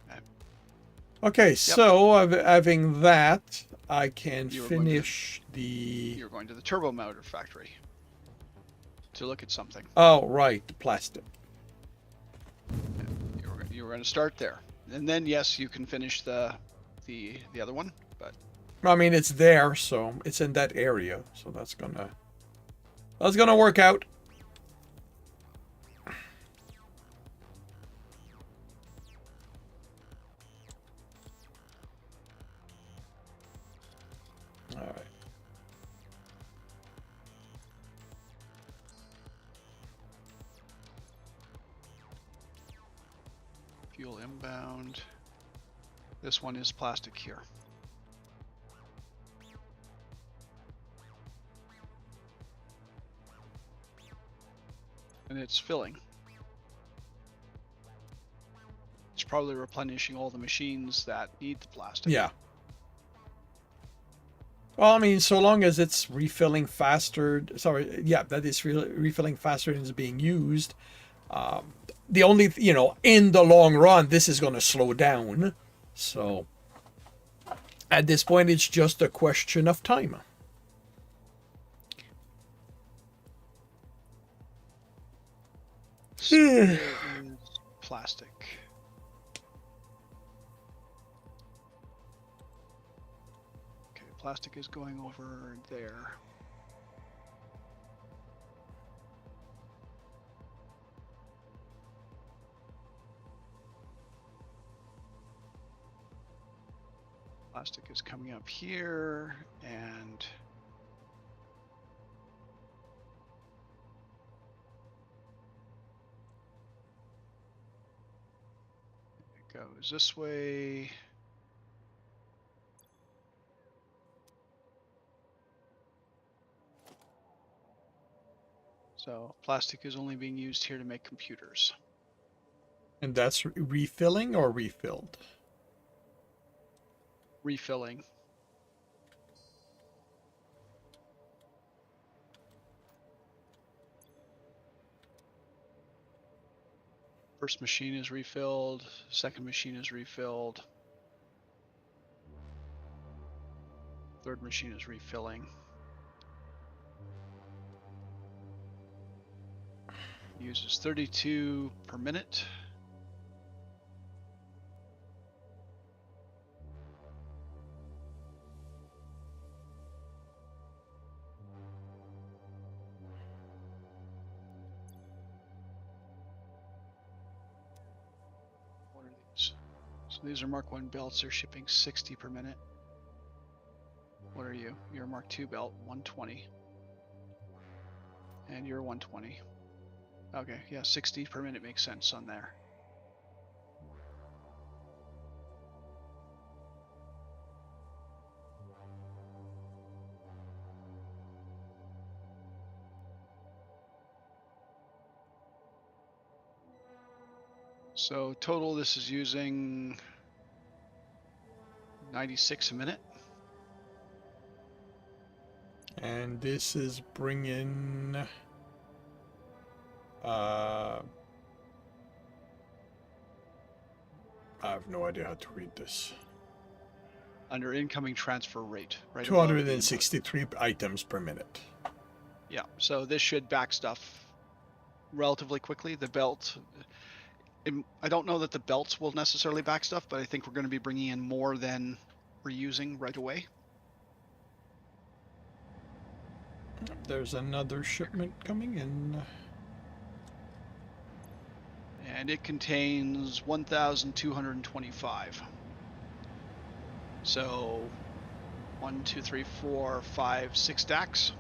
[SPEAKER 1] Okay, so having that, I can
[SPEAKER 2] You're
[SPEAKER 1] finish the...
[SPEAKER 2] You're going to the turbo motor factory to look at something.
[SPEAKER 1] Oh, right, the plastic.
[SPEAKER 2] You were going to start there, and then yes, you can finish the other one. But
[SPEAKER 1] I mean, it's there, so it's in that area, so that's gonna work out. All right.
[SPEAKER 2] fuel inbound. This one is plastic here. And it's filling. It's probably replenishing all the machines that need the plastic.
[SPEAKER 1] Yeah. Well, I mean, so long as it's refilling faster, sorry, yeah, that is refilling faster than it's being used. The only, in the long run, this is going to slow down. So at this point, it's just a question of time.
[SPEAKER 2] So there is plastic. Okay, plastic is going over there. Plastic is coming up here, and it goes this way. So plastic is only being used here to make computers.
[SPEAKER 1] And that's refilling or refilled?
[SPEAKER 2] Refilling. First machine is refilled, second machine is refilled. Third machine is refilling. Uses 32 per minute. These are Mark 1 belts. They're shipping 60 per minute. What are you? You're a Mark 2 belt, 120. And you're 120. Okay, yeah, 60 per minute makes sense on there. So total, this is using 96 a minute.
[SPEAKER 1] And this is bringing... I have no idea how to read this.
[SPEAKER 2] Under incoming transfer rate, right?
[SPEAKER 1] 263 items per minute.
[SPEAKER 2] Yeah, so this should back stuff relatively quickly. The belt, I don't know that the belts will necessarily back stuff, but I think we're going to be bringing in more than we're using right away.
[SPEAKER 1] There's another shipment coming in.
[SPEAKER 2] And it contains 1,225. So 1, 2, 3, 4, 5, 6 stacks.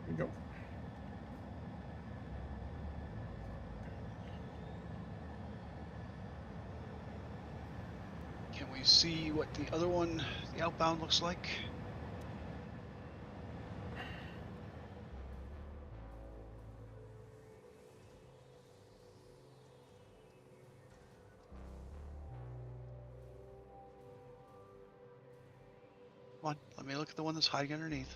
[SPEAKER 1] Here we go.
[SPEAKER 2] Can we see what the other one, the outbound, looks like? Come on, let me look at the one that's hiding underneath.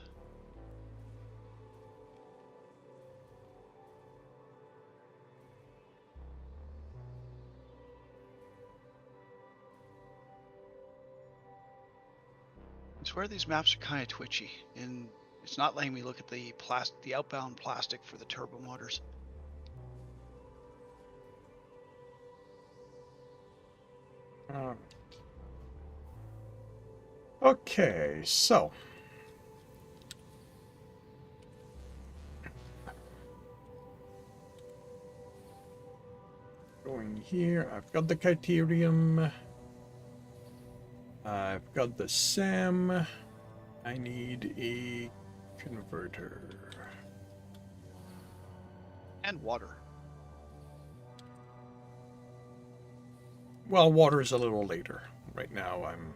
[SPEAKER 2] I swear these maps are kind of twitchy, and it's not letting me look at the outbound plastic for the turbo motors.
[SPEAKER 1] Okay, so going here, I've got the Criterium, I've got the SAM, I need a converter.
[SPEAKER 2] And water.
[SPEAKER 1] Well, water is a little later. Right now I'm...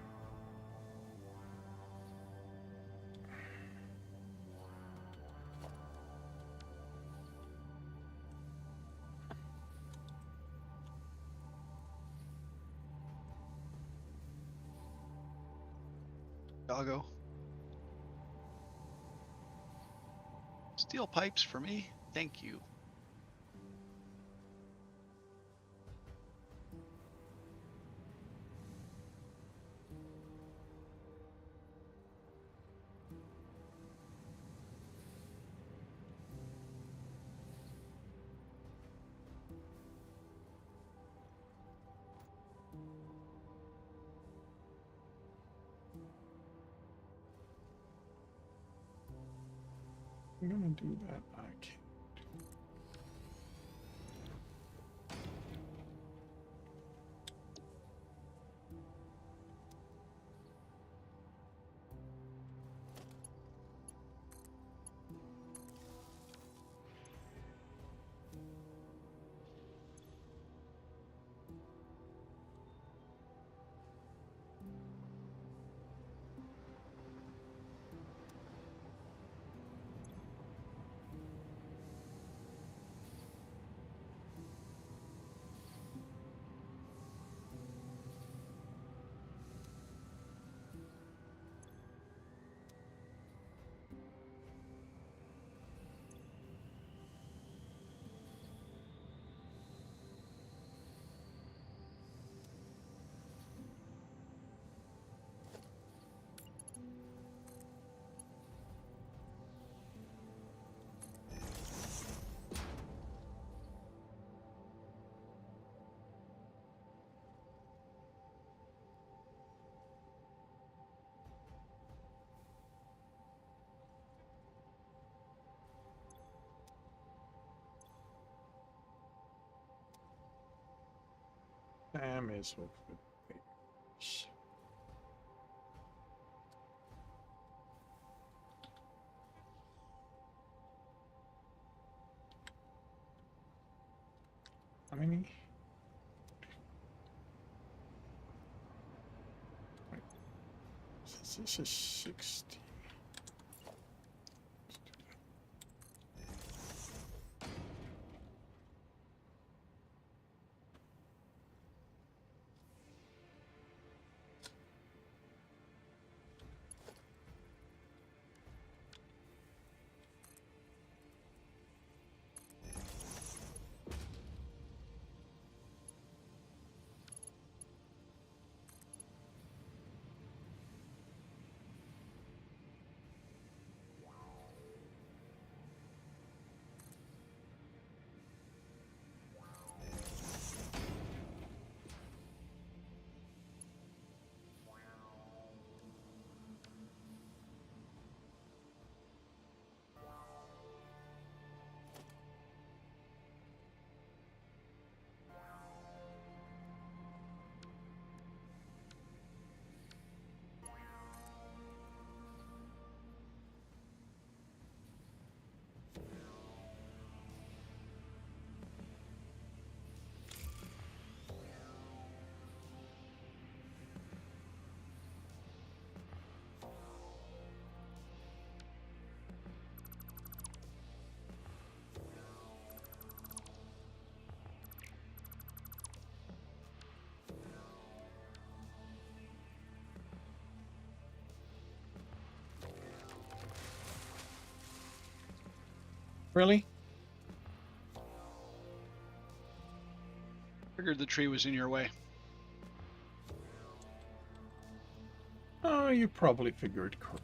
[SPEAKER 2] Doggo. Steel pipes for me, thank you.
[SPEAKER 1] I'm gonna do that. I can't. Sam is with the papers. How many? Wait, this is 60. Really?
[SPEAKER 2] Figured the tree was in your way.
[SPEAKER 1] Oh, you probably figured correctly.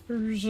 [SPEAKER 1] There's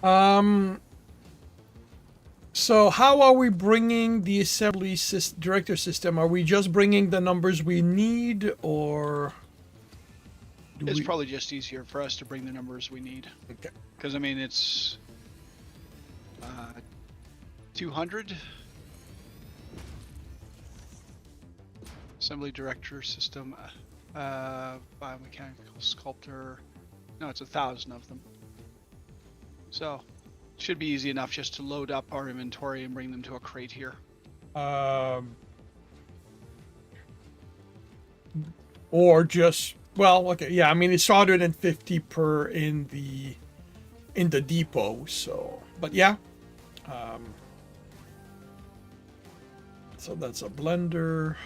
[SPEAKER 1] Um. So how are we bringing the assembly director system? Are we just bringing the numbers we need, or do
[SPEAKER 2] It's
[SPEAKER 1] we?
[SPEAKER 2] probably just easier for us to bring the numbers we need.
[SPEAKER 1] Okay.
[SPEAKER 2] Because, I mean, it's 200 assembly director system, biomechanical sculptor. No, it's 1,000 of them. So it should be easy enough just to load up our inventory and bring them to a crate here.
[SPEAKER 1] Or just, well, okay, yeah. I mean, it's 150 per in the depot. So, but yeah. So that's a blender.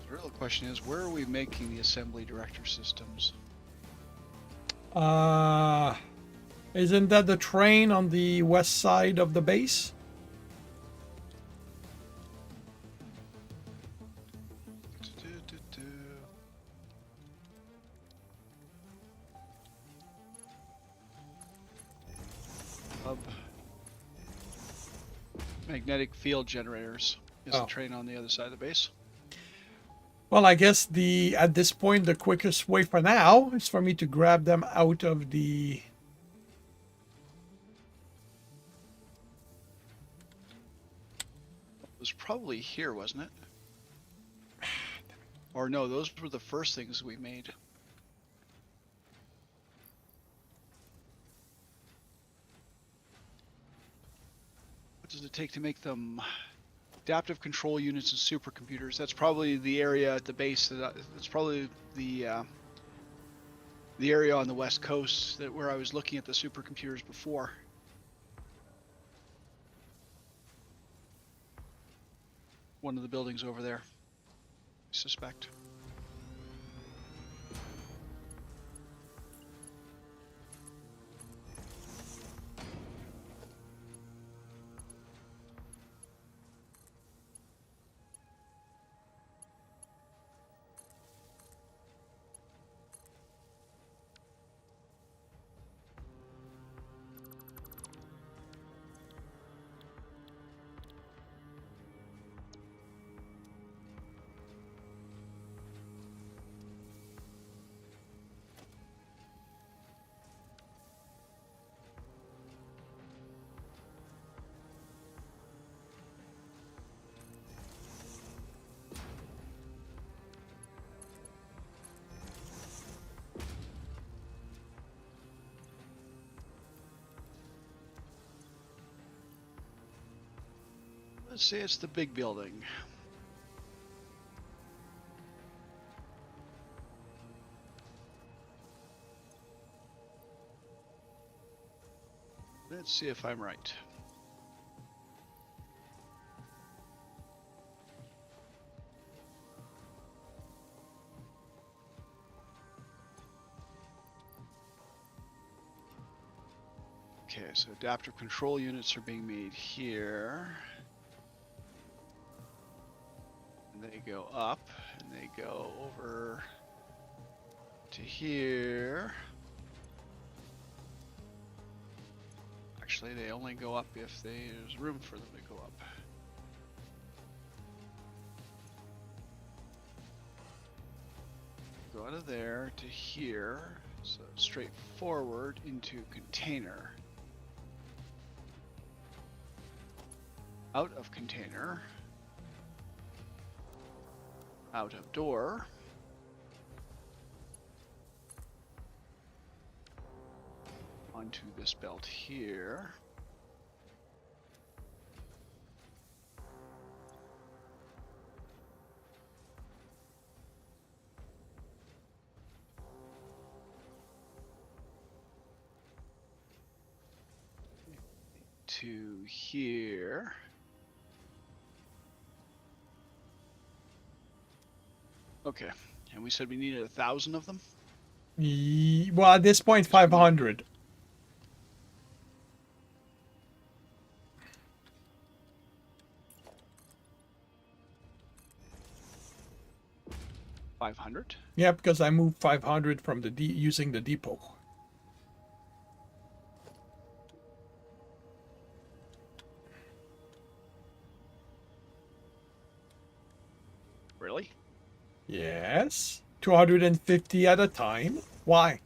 [SPEAKER 2] The real question is, where are we making the assembly director systems?
[SPEAKER 1] Isn't that the train on the west side of the base?
[SPEAKER 2] Hub. Magnetic field generators is
[SPEAKER 1] Oh.
[SPEAKER 2] the train on the other side of the base.
[SPEAKER 1] Well, I guess at this point the quickest way for now is for me to grab them out of the.
[SPEAKER 2] It was probably here, wasn't it? Or no, those were the first things we made. What does it take to make them? Adaptive control units and supercomputers. That's probably the area at the base. That's probably the area on the west coast where I was looking at the supercomputers before. One of the buildings over there, I suspect. Let's say it's the big building. Let's see if I'm right. Okay, so adaptive control units are being made here. And they go up, and they go over to here. Actually, they only go up if there's room for them to go up. Go out of there to here, so straight forward into container. Out of container. Out of door. Onto this belt here. To here. Okay, and we said we needed 1,000 of them?
[SPEAKER 1] Well, at this point, 500.
[SPEAKER 2] 500.
[SPEAKER 1] Yeah, because I moved 500 from the using the depot.
[SPEAKER 2] Really?
[SPEAKER 1] Yes. 250 at a time. Why?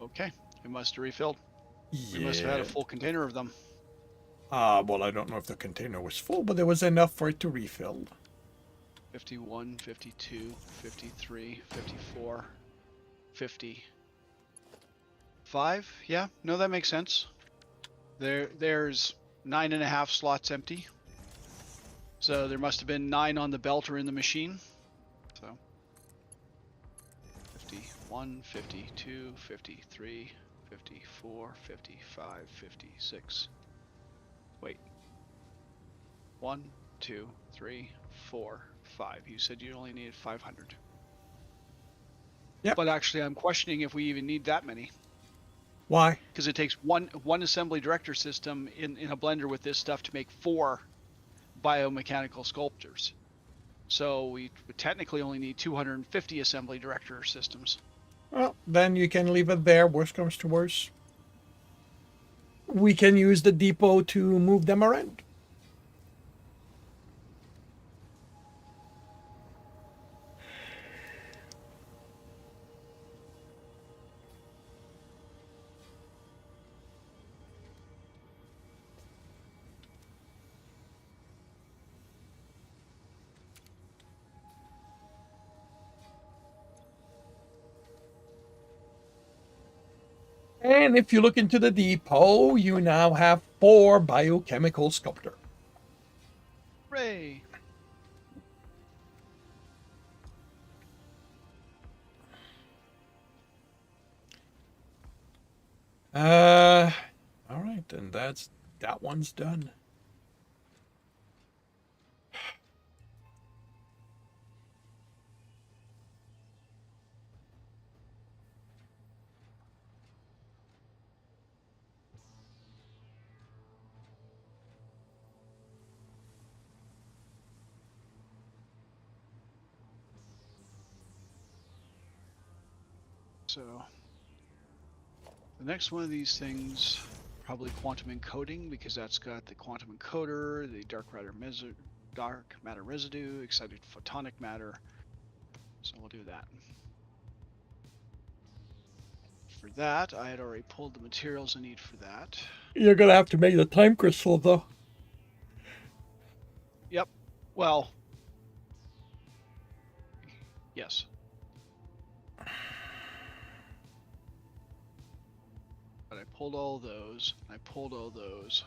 [SPEAKER 2] Okay. We must have refilled. We must have had a
[SPEAKER 1] Yeah.
[SPEAKER 2] full container of them.
[SPEAKER 1] Well, I don't know if the container was full, but there was enough for it to refill.
[SPEAKER 2] 51, 52, 53, 54, 50. 5? Yeah, no, that makes sense. There's 9.5 slots empty. So there must have been 9 on the belt or in the machine. So 51, 52, 53, 54, 55, 56. Wait. 1, 2, 3, 4, 5. You said you only needed 500.
[SPEAKER 1] Yep.
[SPEAKER 2] But actually, I'm questioning if we even need that many.
[SPEAKER 1] Why?
[SPEAKER 2] Because it takes one assembly director system in a blender with this stuff to make 4 biomechanical sculptures. So we would technically only need 250 assembly director systems.
[SPEAKER 1] Well, then you can leave it there. Worst comes to worst. We can use the depot to move them around. And if you look into the depot, you now have 4 biochemical sculptor.
[SPEAKER 2] Hooray!
[SPEAKER 1] All right, and that one's done.
[SPEAKER 2] So the next one of these things, probably quantum encoding, because that's got the quantum encoder, the dark matter residue, excited photonic matter. So we'll do that. For that, I had already pulled the materials I need for that.
[SPEAKER 1] You're gonna have to make the time crystal, though.
[SPEAKER 2] Yep. Well, yes. But I pulled all those. I pulled all those.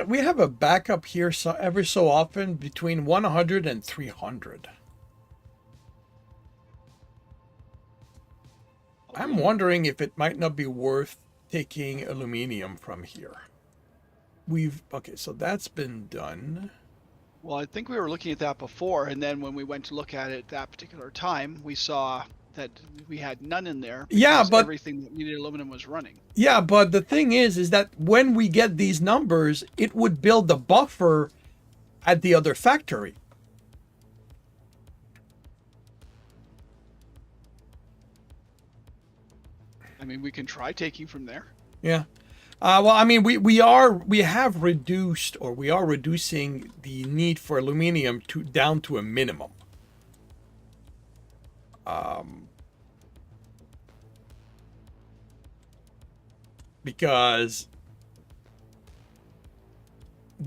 [SPEAKER 1] We have a backup here every so often between 100 and 300. I'm wondering if it might not be worth taking aluminium from here. Okay, so that's been done.
[SPEAKER 2] Well, I think we were looking at that before, and then when we went to look at it that particular time, we saw that we had none in there because
[SPEAKER 1] Yeah, but
[SPEAKER 2] everything that needed aluminum was running.
[SPEAKER 1] yeah, but the thing is that when we get these numbers, it would build the buffer at the other factory.
[SPEAKER 2] I mean, we can try taking from there.
[SPEAKER 1] Yeah. Well, I mean, we are reducing the need for aluminium down to a minimum. Because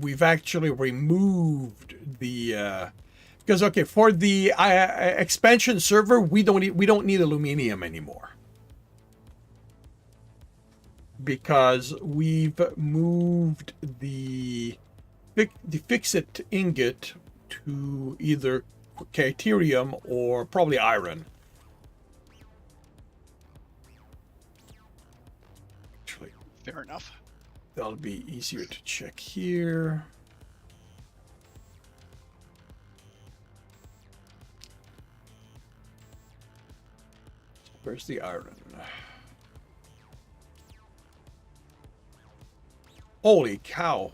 [SPEAKER 1] we've actually removed the because okay, for the expansion server we don't need aluminium anymore because we've moved the fix-it ingot to either Caterium or probably iron. Actually,
[SPEAKER 2] Fair enough.
[SPEAKER 1] that'll be easier to check here. Where's the iron? Holy cow.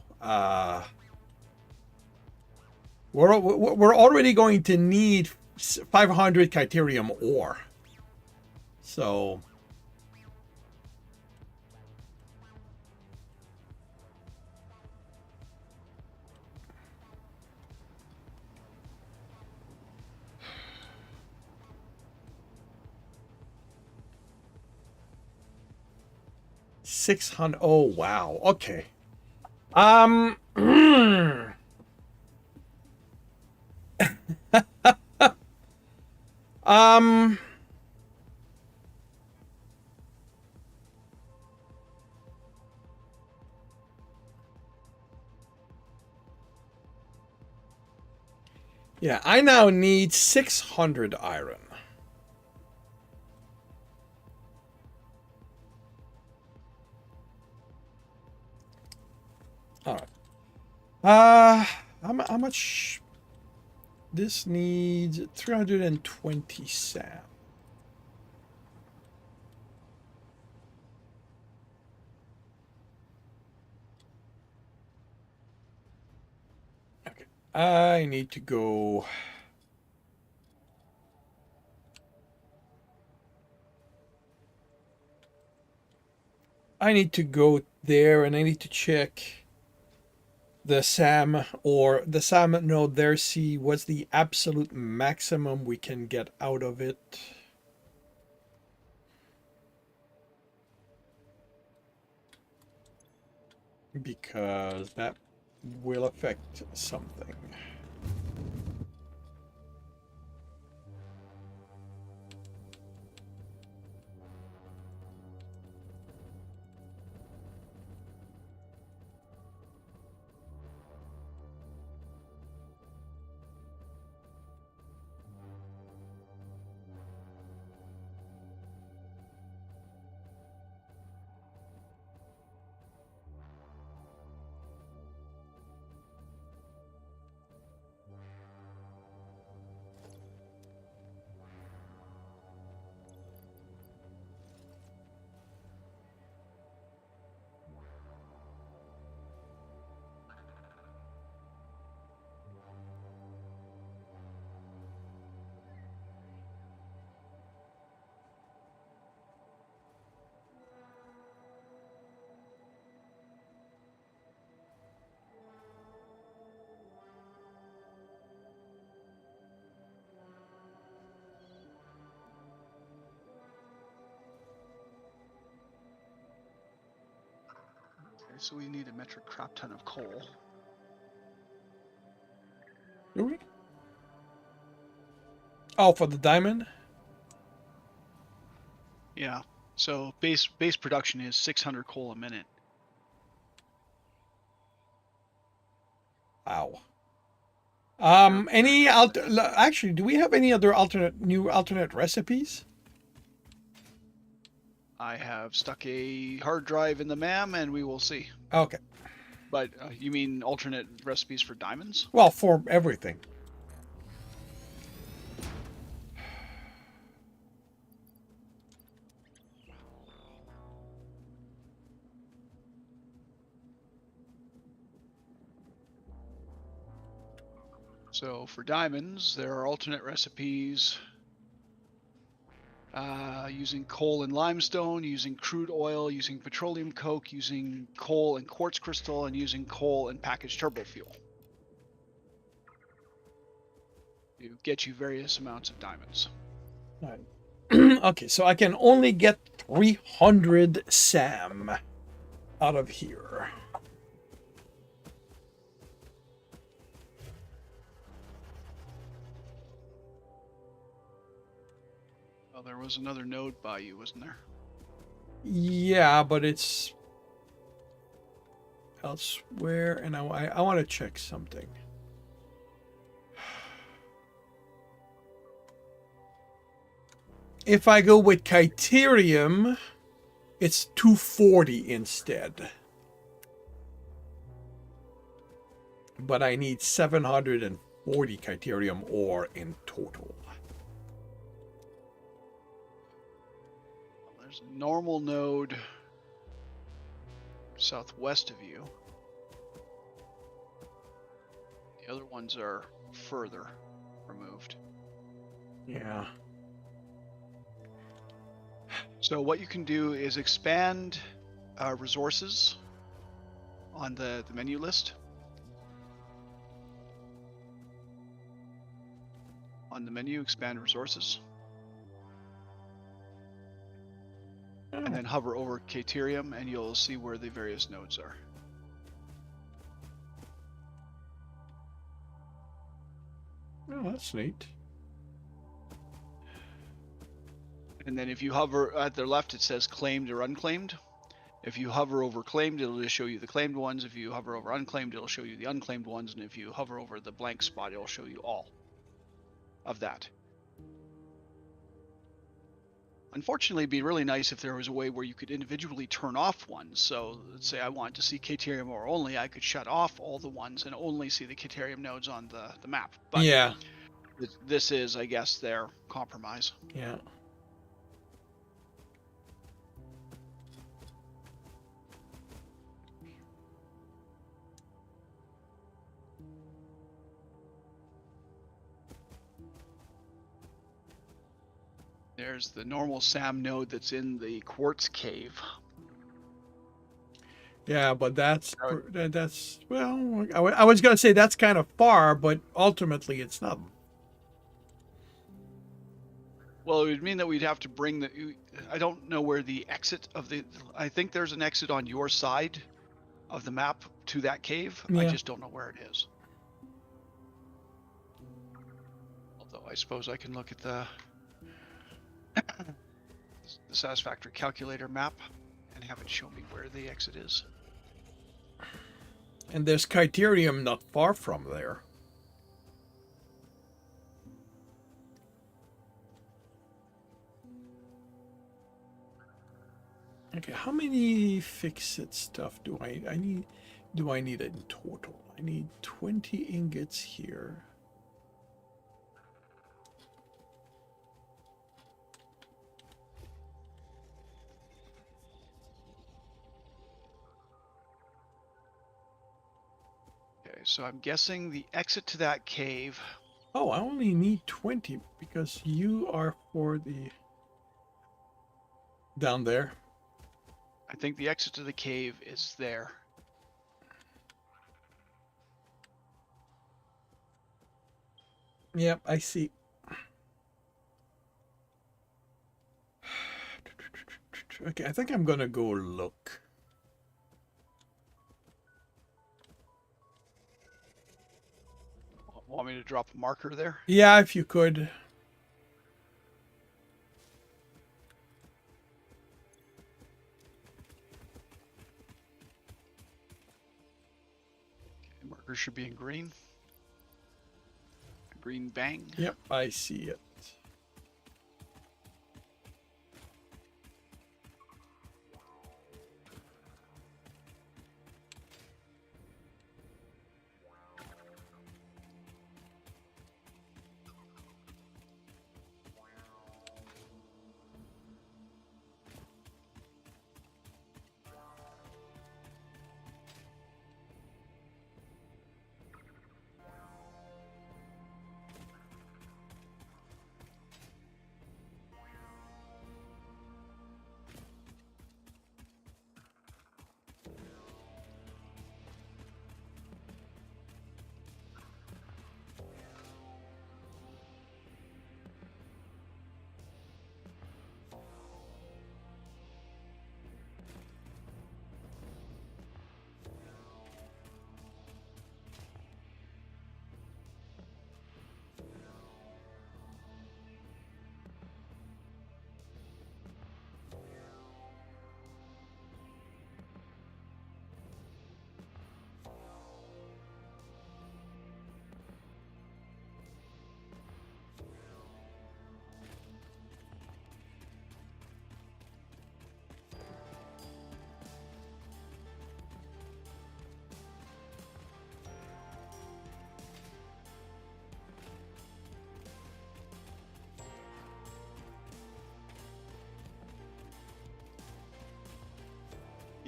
[SPEAKER 1] We're already going to need 500 Caterium ore. So... $600. Oh, wow. Okay. Um, yeah, I now need 600 iron. All right. How much? This needs 320 SAM. Okay. I need to go. I need to go there and I need to check the SAM or the SAM node there, see what's the absolute maximum we can get out of it. Because that will affect something.
[SPEAKER 2] Okay, so we need a metric crap ton of coal.
[SPEAKER 1] Do we? Oh, for the diamond?
[SPEAKER 2] Yeah. So base production is 600 coal a minute.
[SPEAKER 1] Wow. Actually, do we have any other alternate recipes?
[SPEAKER 2] I have stuck a hard drive in the MAM, and we will see.
[SPEAKER 1] Okay.
[SPEAKER 2] But you mean alternate recipes for diamonds?
[SPEAKER 1] Well, for everything.
[SPEAKER 2] So for diamonds, there are alternate recipes using coal and limestone, using crude oil, using petroleum coke, using coal and quartz crystal, and using coal and packaged turbo fuel. It get you various amounts of diamonds.
[SPEAKER 1] All right. Okay, so I can only get 300 SAM out of here.
[SPEAKER 2] Well, there was another node by you, wasn't there?
[SPEAKER 1] Yeah, but it's elsewhere, and I want to check something. If I go with Criterium, it's 240 instead. But I need 740 Criterium ore in total.
[SPEAKER 2] There's a normal node southwest of you. The other ones are further removed.
[SPEAKER 1] Yeah.
[SPEAKER 2] So what you can do is expand resources on the menu list. On the menu, expand resources.
[SPEAKER 1] Oh.
[SPEAKER 2] And then hover over Caterium and you'll see where the various nodes are.
[SPEAKER 1] Oh, that's neat.
[SPEAKER 2] And then if you hover at the left, it says claimed or unclaimed. If you hover over claimed, it'll just show you the claimed ones. If you hover over unclaimed, it'll show you the unclaimed ones. And if you hover over the blank spot, it'll show you all of that. Unfortunately, it'd be really nice if there was a way where you could individually turn off ones. So let's say I want to see Caterium ore only, I could shut off all the ones and only see the Caterium nodes on the map. But
[SPEAKER 1] yeah.
[SPEAKER 2] This is, I guess, their compromise.
[SPEAKER 1] Yeah.
[SPEAKER 2] There's the normal SAM node that's in the quartz cave.
[SPEAKER 1] Yeah, but that's well. I was gonna say that's kind of far, but ultimately it's not.
[SPEAKER 2] Well, it would mean that we'd have to bring the. I don't know where the exit of the. I think there's an exit on your side of the map to that cave.
[SPEAKER 1] Yeah.
[SPEAKER 2] I just don't know where it is. Although I suppose I can look at the Satisfactory calculator map and have it show me where the exit is.
[SPEAKER 1] And there's Criterium not far from there. Okay, how many fix-it stuff do I need? Do I need in total? I need 20 ingots here.
[SPEAKER 2] Okay, so I'm guessing the exit to that cave.
[SPEAKER 1] Oh, I only need 20 because you are for the down there.
[SPEAKER 2] I think the exit to the cave is there.
[SPEAKER 1] Yep, I see. Okay, I think I'm gonna go look.
[SPEAKER 2] Want me to drop a marker there?
[SPEAKER 1] Yeah, if you could.
[SPEAKER 2] Okay, marker should be in green. A green bang.
[SPEAKER 1] Yep, I see it.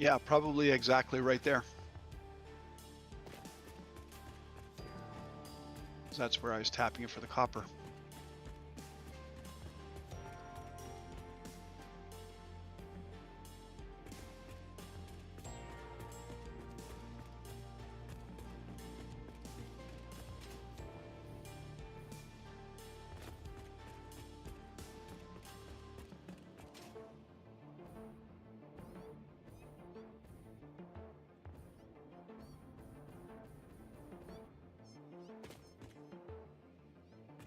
[SPEAKER 2] Yeah, probably exactly right there. So that's where I was tapping it for the copper.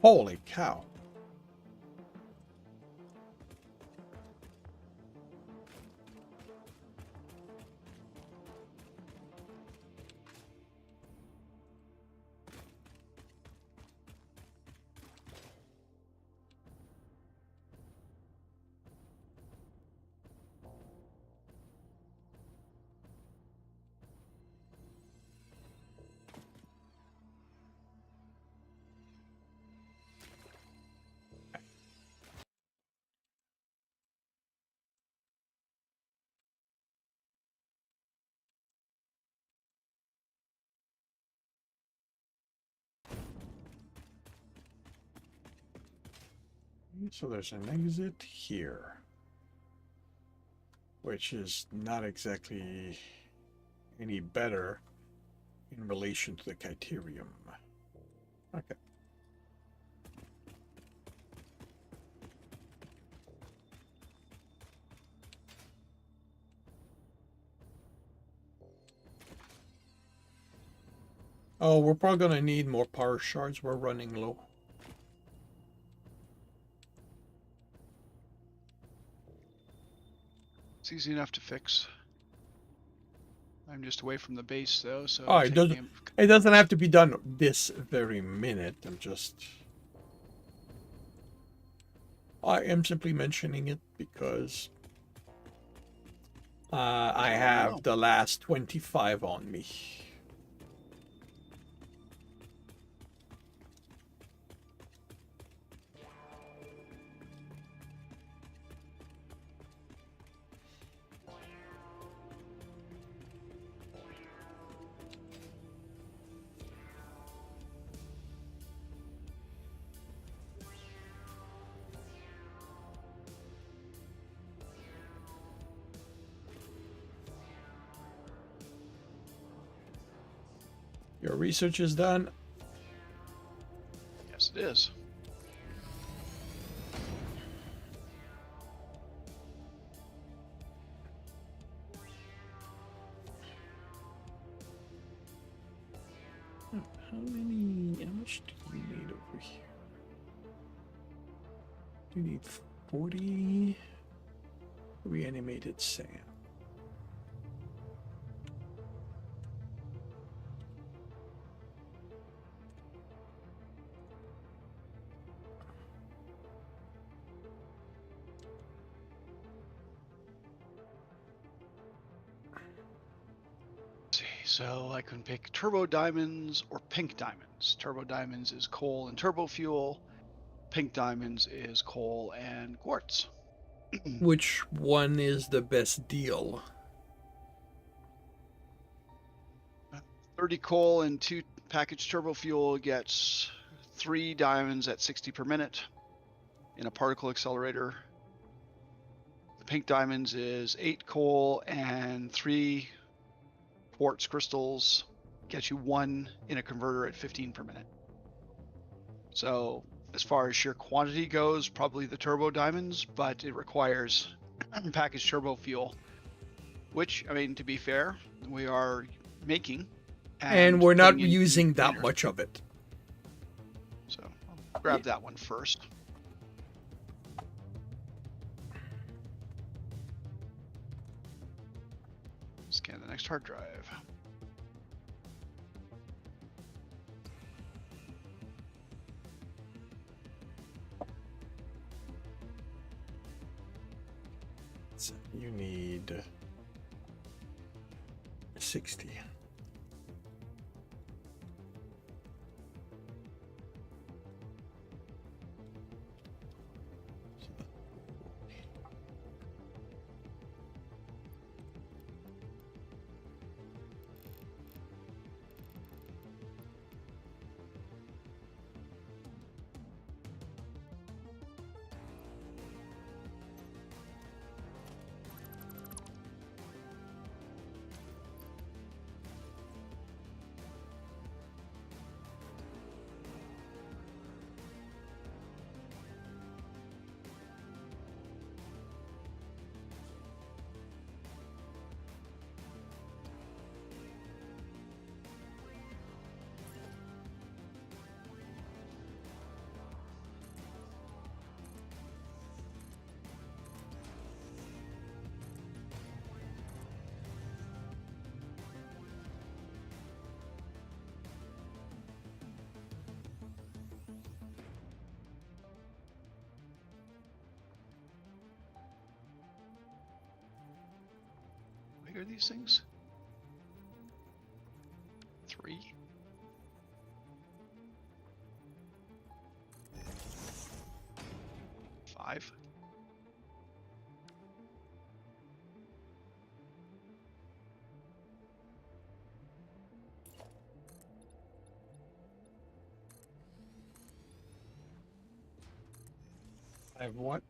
[SPEAKER 1] Holy cow. So there's an exit here, which is not exactly any better in relation to the criterium. Okay. Oh, we're probably gonna need more power shards. We're running low.
[SPEAKER 2] It's easy enough to fix. I'm just away from the base though, so
[SPEAKER 1] Oh,
[SPEAKER 2] it'll take me.
[SPEAKER 1] it doesn't have to be done this very minute. I am simply mentioning it because I have the last 25 on me. Your research is done.
[SPEAKER 2] Yes, it is.
[SPEAKER 1] How much do you need over here? You need 40 reanimated sand.
[SPEAKER 2] Let's see, so I can pick turbo diamonds or pink diamonds. Turbo diamonds is coal and turbo fuel. Pink diamonds is coal and quartz.
[SPEAKER 1] Which one is the best deal?
[SPEAKER 2] 30 coal and 2 packaged turbo fuel gets 3 diamonds at 60 per minute in a particle accelerator. The pink diamonds is 8 coal and 3 quartz crystals, gets you 1 in a converter at 15 per minute. So as far as sheer quantity goes, probably the turbo diamonds, but it requires packaged turbo fuel, which, I mean, to be fair, we are making.
[SPEAKER 1] And we're not
[SPEAKER 2] putting in
[SPEAKER 1] using that
[SPEAKER 2] later.
[SPEAKER 1] much of it.
[SPEAKER 2] So I'll grab that one first. Scan the next hard drive.
[SPEAKER 1] So you need 60.
[SPEAKER 2] are these things? 3. Five.
[SPEAKER 1] I have what?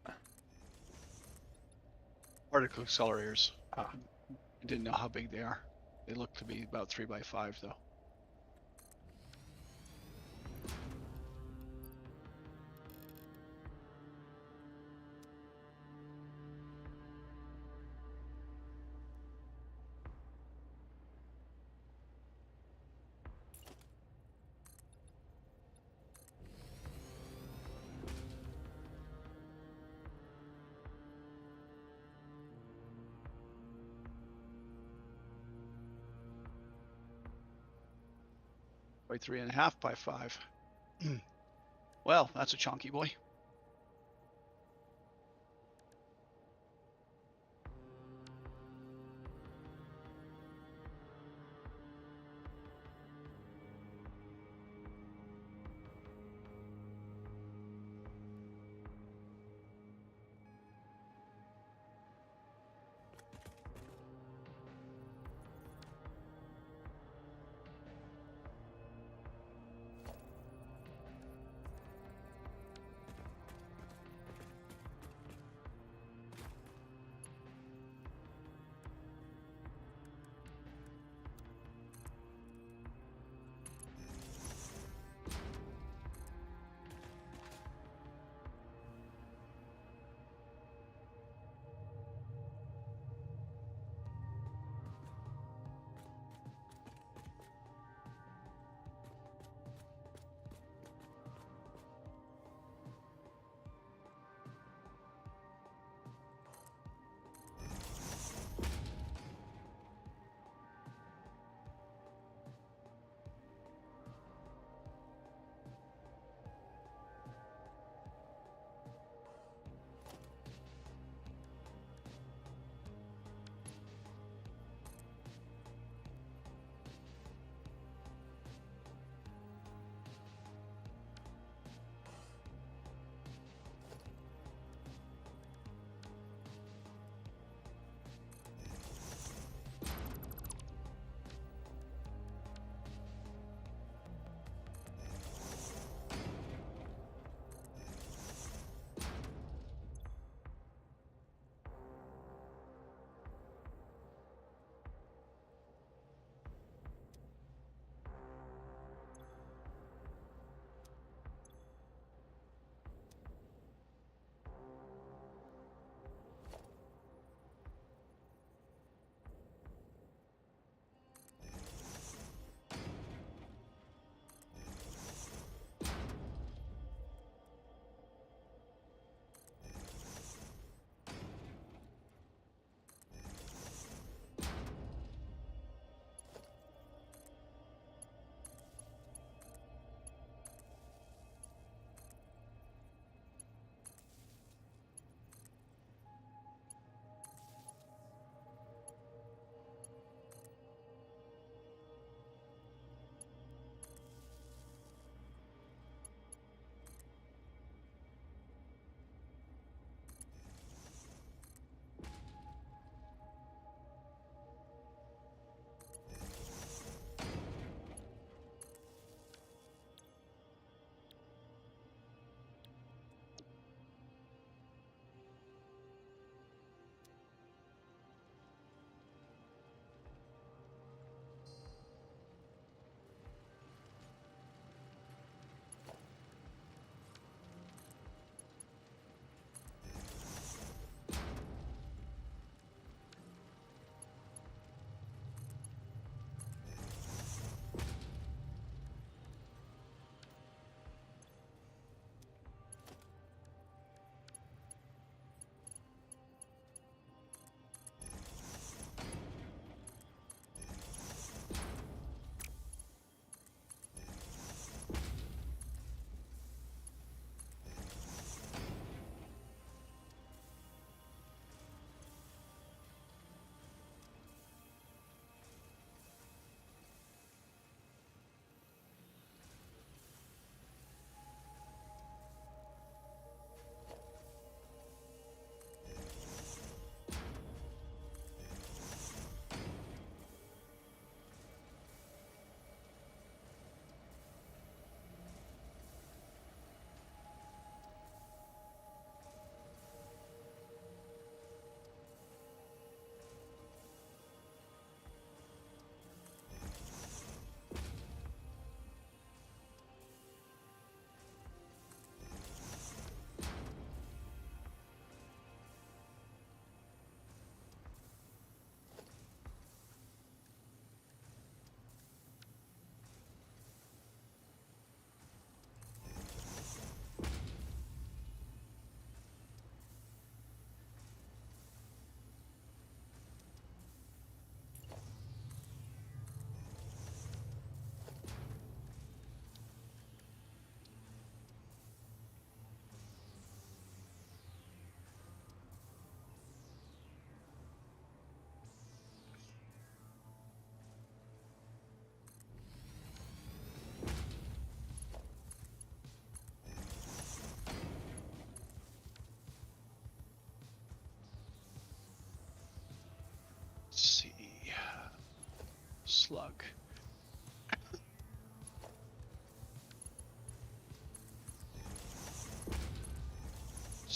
[SPEAKER 2] Particle accelerators.
[SPEAKER 1] Ah.
[SPEAKER 2] I didn't know how big they are. They look to be about 3 by 5 though. By 3.5 by 5. Well, that's a chunky boy.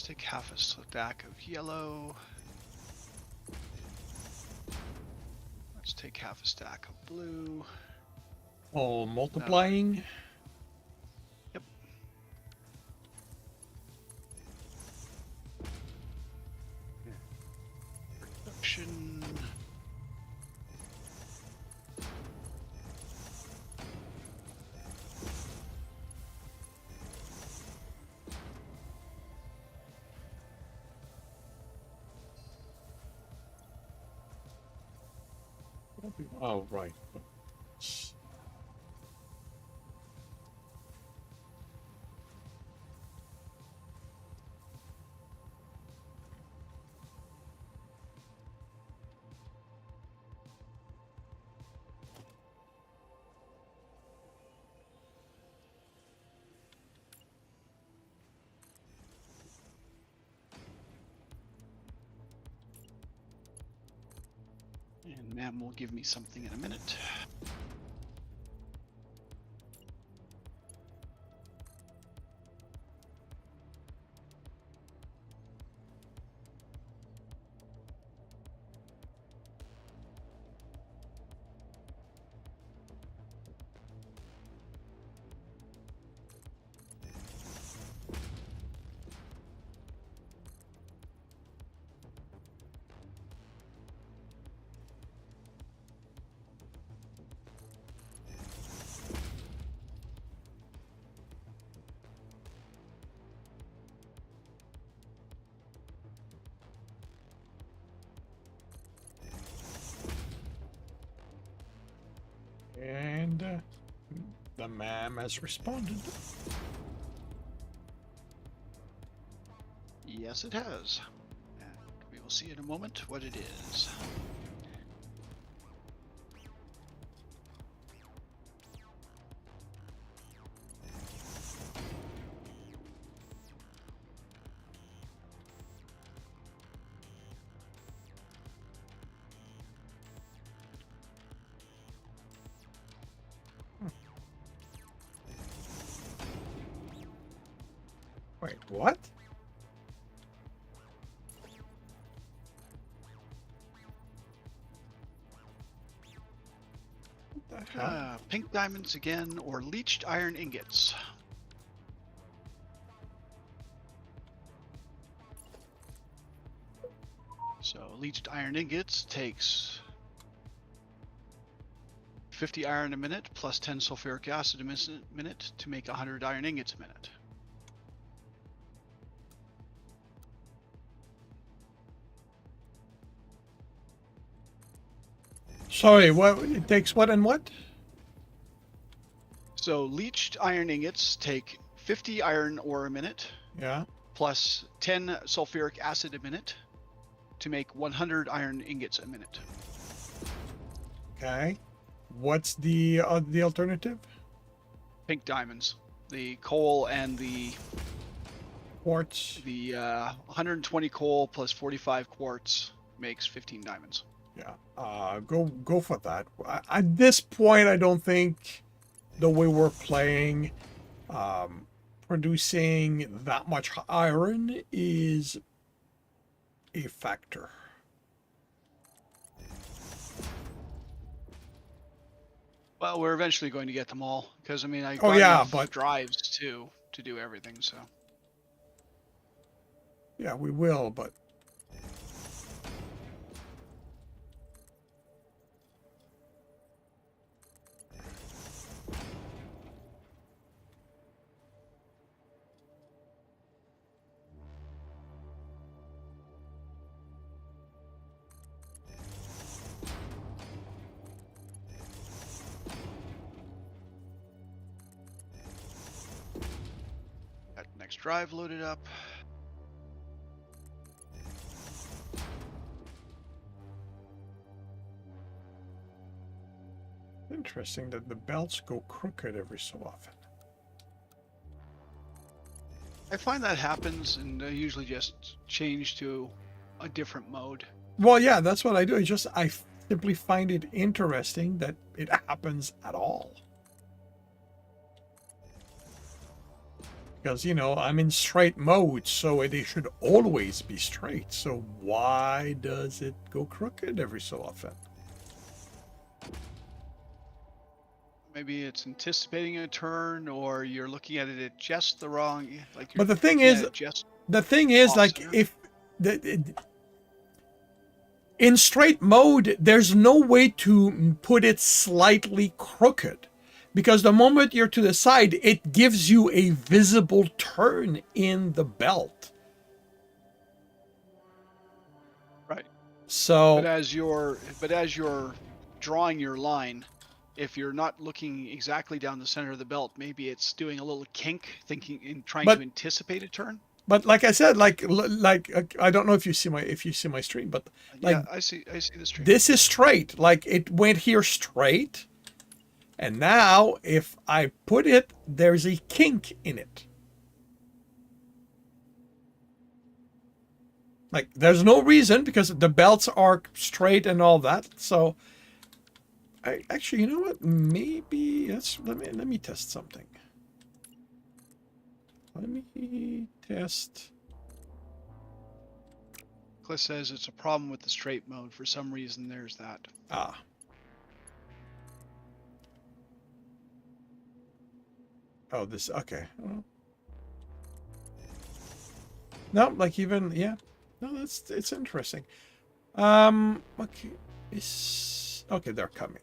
[SPEAKER 2] take half a stack of yellow. Let's take half a stack of blue.
[SPEAKER 1] All multiplying.
[SPEAKER 2] Yep. Production.
[SPEAKER 1] Oh, right.
[SPEAKER 2] And ma'am will give me something in a minute.
[SPEAKER 1] And the ma'am has responded.
[SPEAKER 2] Yes, it has. And we will see in a moment what it is.
[SPEAKER 1] Wait, what? What the hell?
[SPEAKER 2] Pink diamonds again, or leached iron ingots. So leached iron ingots takes 50 iron a minute plus 10 sulfuric acid a minute to make 100 iron ingots a minute.
[SPEAKER 1] Sorry, what? It takes what and what?
[SPEAKER 2] So leached iron ingots take 50 iron ore a minute
[SPEAKER 1] Yeah.
[SPEAKER 2] plus 10 sulfuric acid a minute to make 100 iron ingots a minute.
[SPEAKER 1] Okay. What's the alternative?
[SPEAKER 2] Pink diamonds. The coal and the
[SPEAKER 1] Quartz.
[SPEAKER 2] 120 coal plus 45 quartz makes 15 diamonds.
[SPEAKER 1] Yeah. Go for that. At this point, I don't think the way we're playing, producing that much iron is a factor.
[SPEAKER 2] Well, we're eventually going to get them all because I mean I
[SPEAKER 1] Oh,
[SPEAKER 2] got
[SPEAKER 1] yeah,
[SPEAKER 2] enough
[SPEAKER 1] but-
[SPEAKER 2] drives to do everything. So
[SPEAKER 1] Yeah, we will, but
[SPEAKER 2] got the next drive loaded up.
[SPEAKER 1] interesting that the belts go crooked every so often.
[SPEAKER 2] I find that happens, and I usually just change to a different mode.
[SPEAKER 1] Well, yeah, that's what I do. I simply find it interesting that it happens at all. Because, you know, I'm in straight mode, so it should always be straight. So why does it go crooked every so often?
[SPEAKER 2] Maybe it's anticipating a turn, or you're looking at it at just the wrong, like you're
[SPEAKER 1] But the thing
[SPEAKER 2] looking at
[SPEAKER 1] is,
[SPEAKER 2] it just off
[SPEAKER 1] like,
[SPEAKER 2] center.
[SPEAKER 1] if in straight mode, there's no way to put it slightly crooked. Because the moment you're to the side, it gives you a visible turn in the belt.
[SPEAKER 2] Right.
[SPEAKER 1] So,
[SPEAKER 2] But as you're drawing your line, if you're not looking exactly down the center of the belt, maybe it's doing a little kink, thinking in trying to
[SPEAKER 1] but
[SPEAKER 2] anticipate a turn.
[SPEAKER 1] but like I said, like I don't know if you see my stream, but like
[SPEAKER 2] Yeah, I see the stream.
[SPEAKER 1] this is straight. Like it went here straight, and now if I put it, there's a kink in it. Like there's no reason because the belts are straight and all that. So I actually, you know what? Maybe let me test something. Let me test.
[SPEAKER 2] Cliff says it's a problem with the straight mode. For some reason, there's that.
[SPEAKER 1] Ah. Oh, this okay. Well, no, like even yeah. No, it's interesting. Okay. Is okay, they're coming.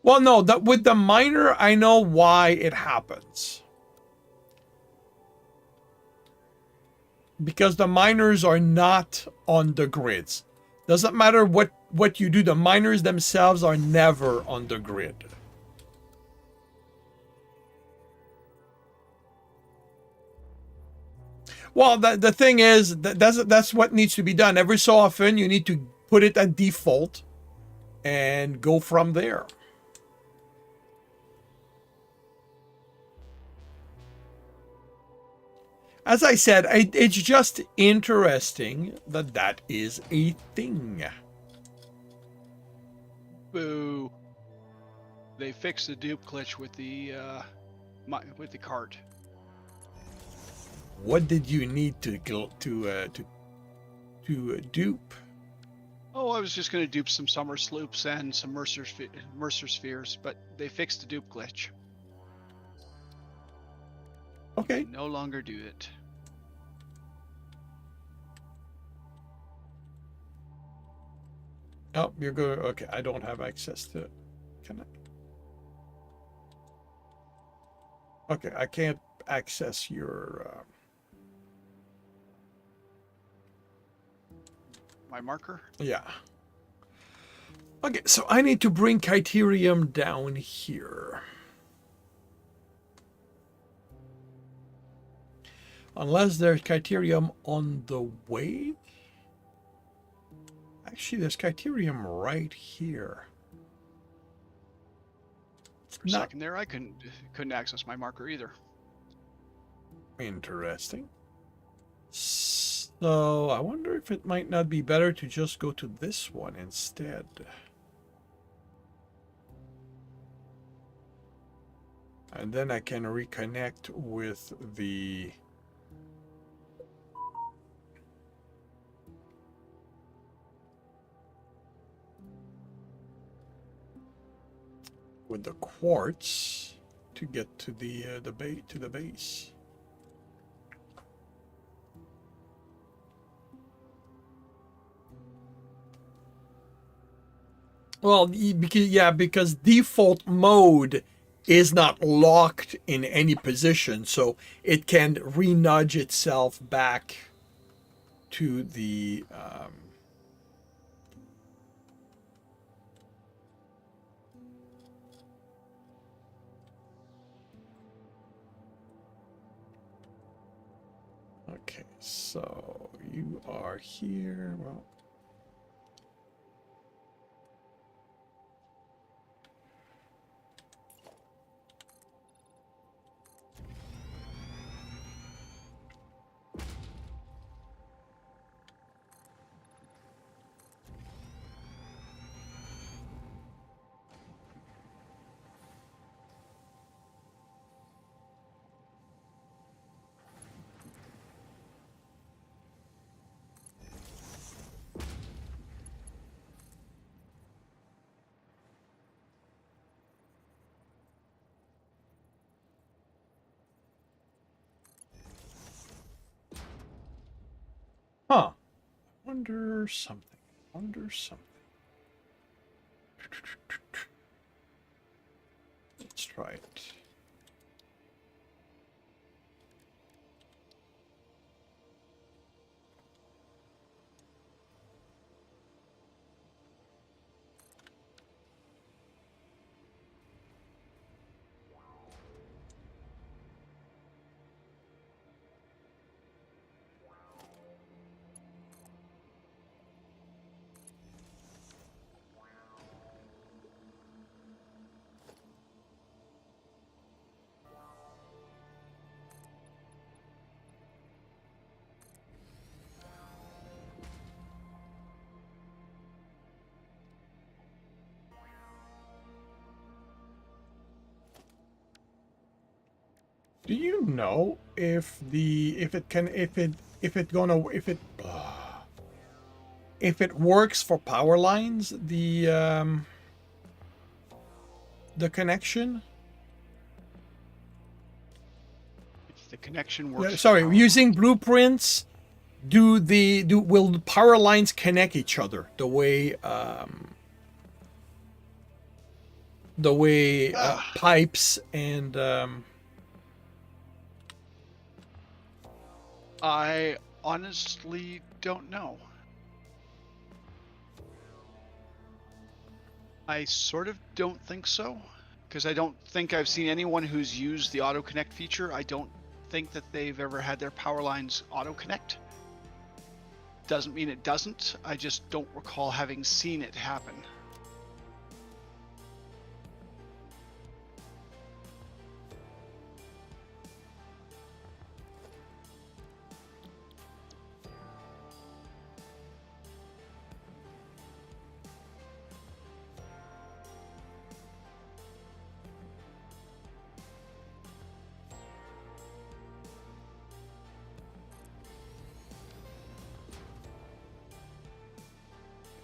[SPEAKER 1] Well, no, that with the miner, I know why it happens. Because the miners are not on the grids. Doesn't matter what you do, the miners themselves are never on the grid. Well, the thing is that's what needs to be done. Every so often, you need to put it at default and go from there. As I said, it's just interesting that that is a thing.
[SPEAKER 2] Boo! They fixed the dupe glitch with the cart.
[SPEAKER 1] What did you need to dupe?
[SPEAKER 2] Oh, I was just going to dupe some summer sloops and some Mercer spheres, but they fixed the dupe glitch.
[SPEAKER 1] Okay.
[SPEAKER 2] You can no longer do it.
[SPEAKER 1] Oh, you're good. Okay, I don't have access to it. Can I? Okay, I can't access your.
[SPEAKER 2] My marker?
[SPEAKER 1] Yeah. Okay, so I need to bring Criterium down here. Unless there's Criterium on the way. Actually, there's Criterium right here.
[SPEAKER 2] For a second there, I couldn't access my marker either.
[SPEAKER 1] Interesting. So I wonder if it might not be better to just go to this one instead. And then I can reconnect with the quartz to get to the base. Well, because default mode is not locked in any position, so it can re-nudge itself back to the okay, so you are here. Well, Huh. Wonder something. Wonder something. Let's try it. Do you know if it works for power lines, the connection?
[SPEAKER 2] If the connection works.
[SPEAKER 1] Sorry,
[SPEAKER 2] for
[SPEAKER 1] using blueprints, will the power lines connect each other the way pipes and
[SPEAKER 2] I honestly don't know. I sort of don't think so, because I don't think I've seen anyone who's used the auto connect feature. I don't think that they've ever had their power lines auto connect. Doesn't mean it doesn't. I just don't recall having seen it happen.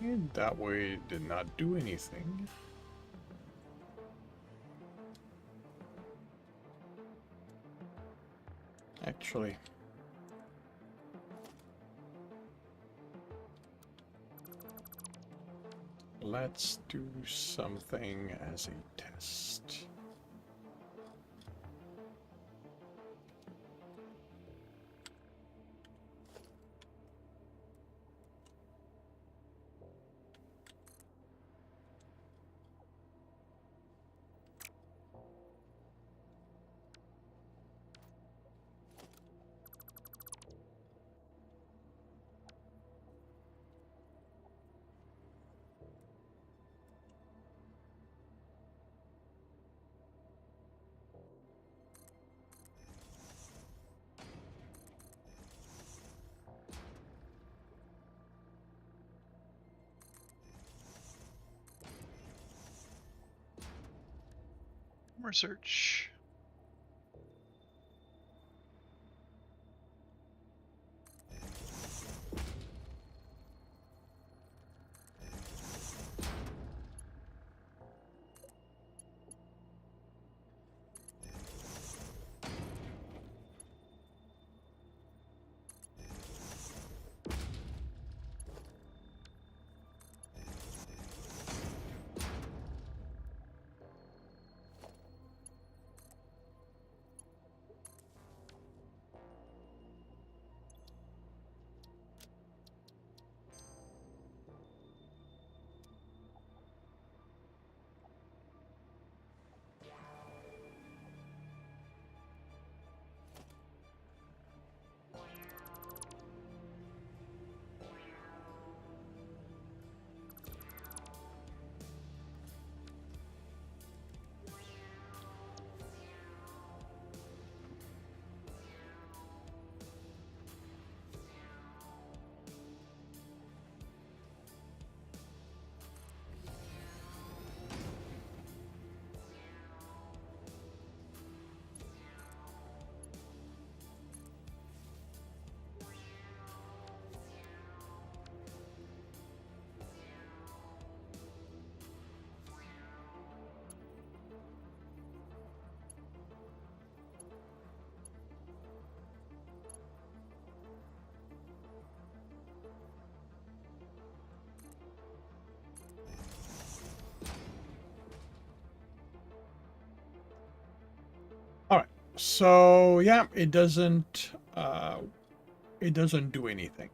[SPEAKER 1] and that way it did not do anything. Actually, let's do something as a test.
[SPEAKER 2] Research.
[SPEAKER 1] So yeah, it doesn't do anything.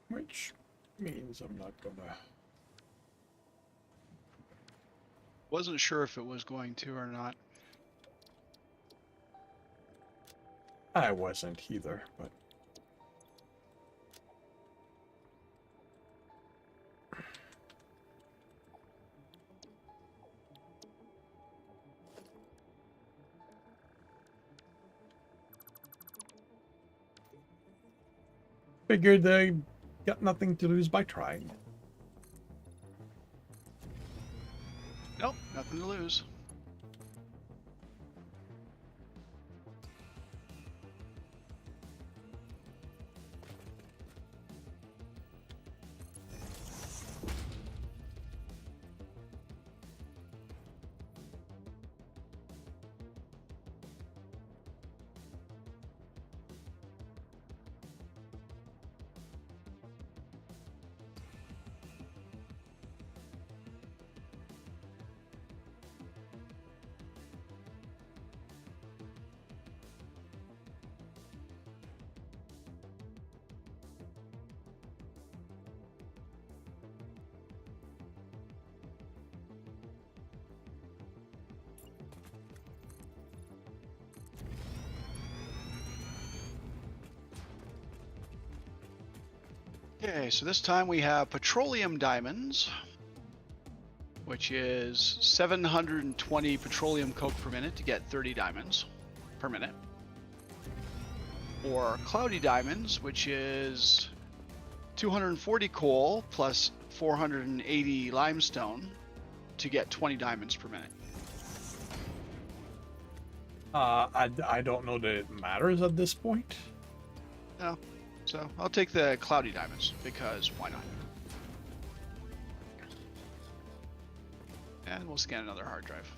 [SPEAKER 1] Which means I'm not gonna.
[SPEAKER 2] Wasn't sure if it was going to or not.
[SPEAKER 1] I wasn't either, but figured they got nothing to lose by trying.
[SPEAKER 2] Nope, nothing to lose. Okay, so this time we have petroleum diamonds, which is 720 petroleum coke per minute to get 30 diamonds per minute. Or cloudy diamonds, which is 240 coal plus 480 limestone to get 20 diamonds per minute.
[SPEAKER 1] I don't know that it matters at this point.
[SPEAKER 2] No, so I'll take the cloudy diamonds because why not? And we'll scan another hard drive.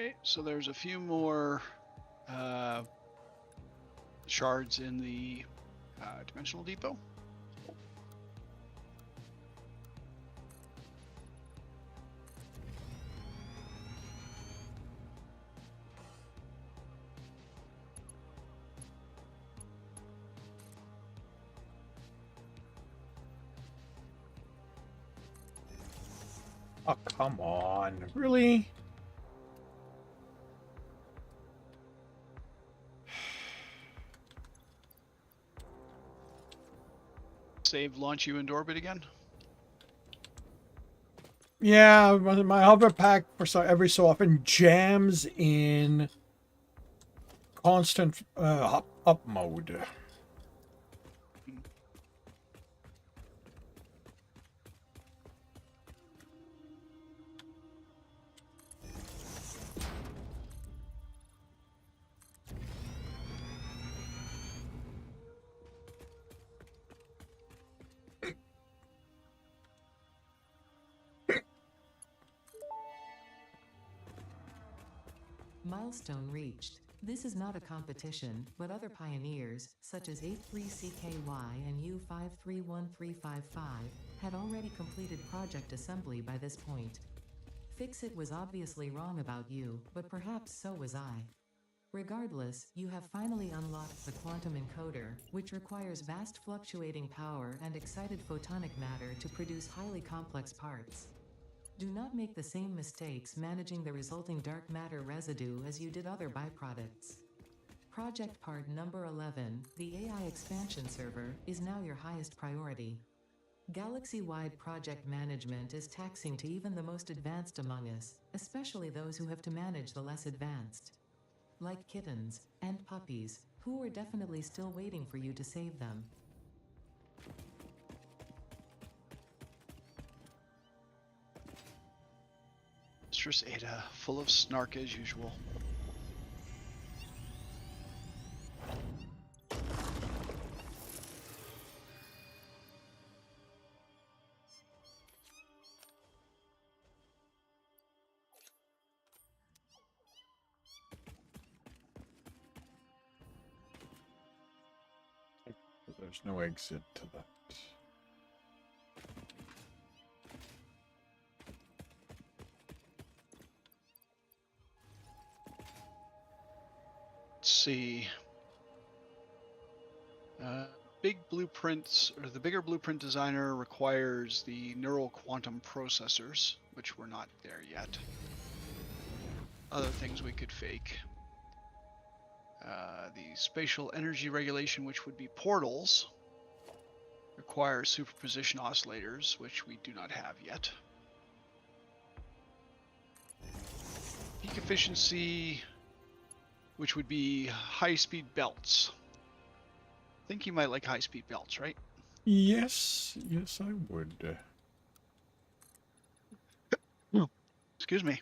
[SPEAKER 2] Okay, so there's a few more shards in the dimensional depot.
[SPEAKER 1] Oh, come on. Really?
[SPEAKER 2] Save, launch you into orbit again.
[SPEAKER 1] Yeah, my hover pack every so often jams in constant up mode.
[SPEAKER 3] Milestone reached. This is not a competition, but other pioneers, such as 83CKY and U531355, had already completed project assembly by this point. Fixit was obviously wrong about you, but perhaps so was I. Regardless, you have finally unlocked the quantum encoder, which requires vast fluctuating power and excited photonic matter to produce highly complex parts. Do not make the same mistakes managing the resulting dark matter residue as you did other byproducts. Project part number 11, the AI expansion server, is now your highest priority. Galaxy-wide project management is taxing to even the most advanced among us, especially those who have to manage the less advanced. Like kittens and puppies, who are definitely still waiting for you to save them.
[SPEAKER 2] Mistress Ada, full of snark as usual.
[SPEAKER 1] There's no exit to that.
[SPEAKER 2] Let's see. Big blueprints, or the bigger blueprint designer requires the neural quantum processors, which we're not there yet. Other things we could fake. The spatial energy regulation, which would be portals, requires superposition oscillators, which we do not have yet. Peak efficiency, which would be high-speed belts. I think you might like high-speed belts, right?
[SPEAKER 1] Yes, I would.
[SPEAKER 2] Excuse me.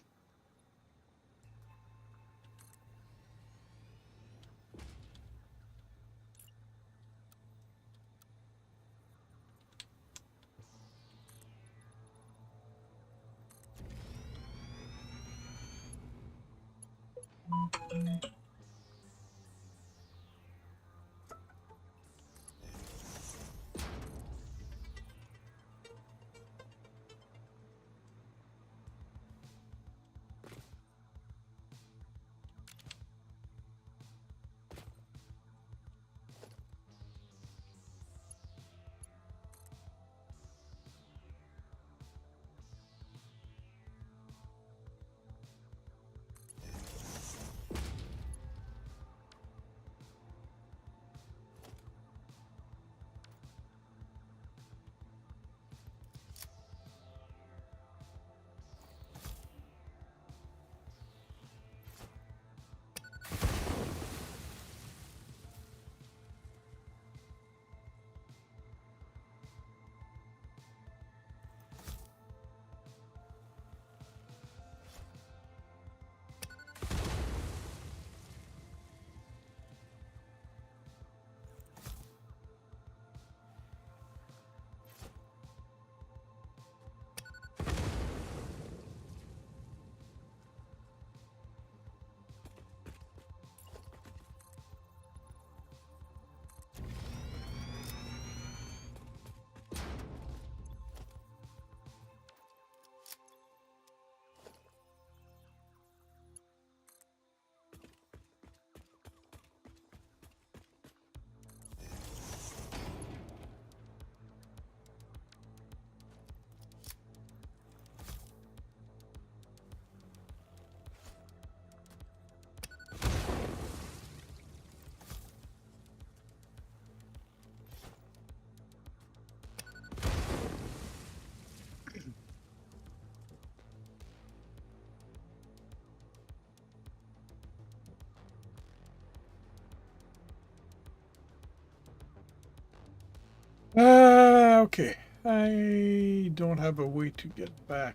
[SPEAKER 1] Okay, I don't have a way to get back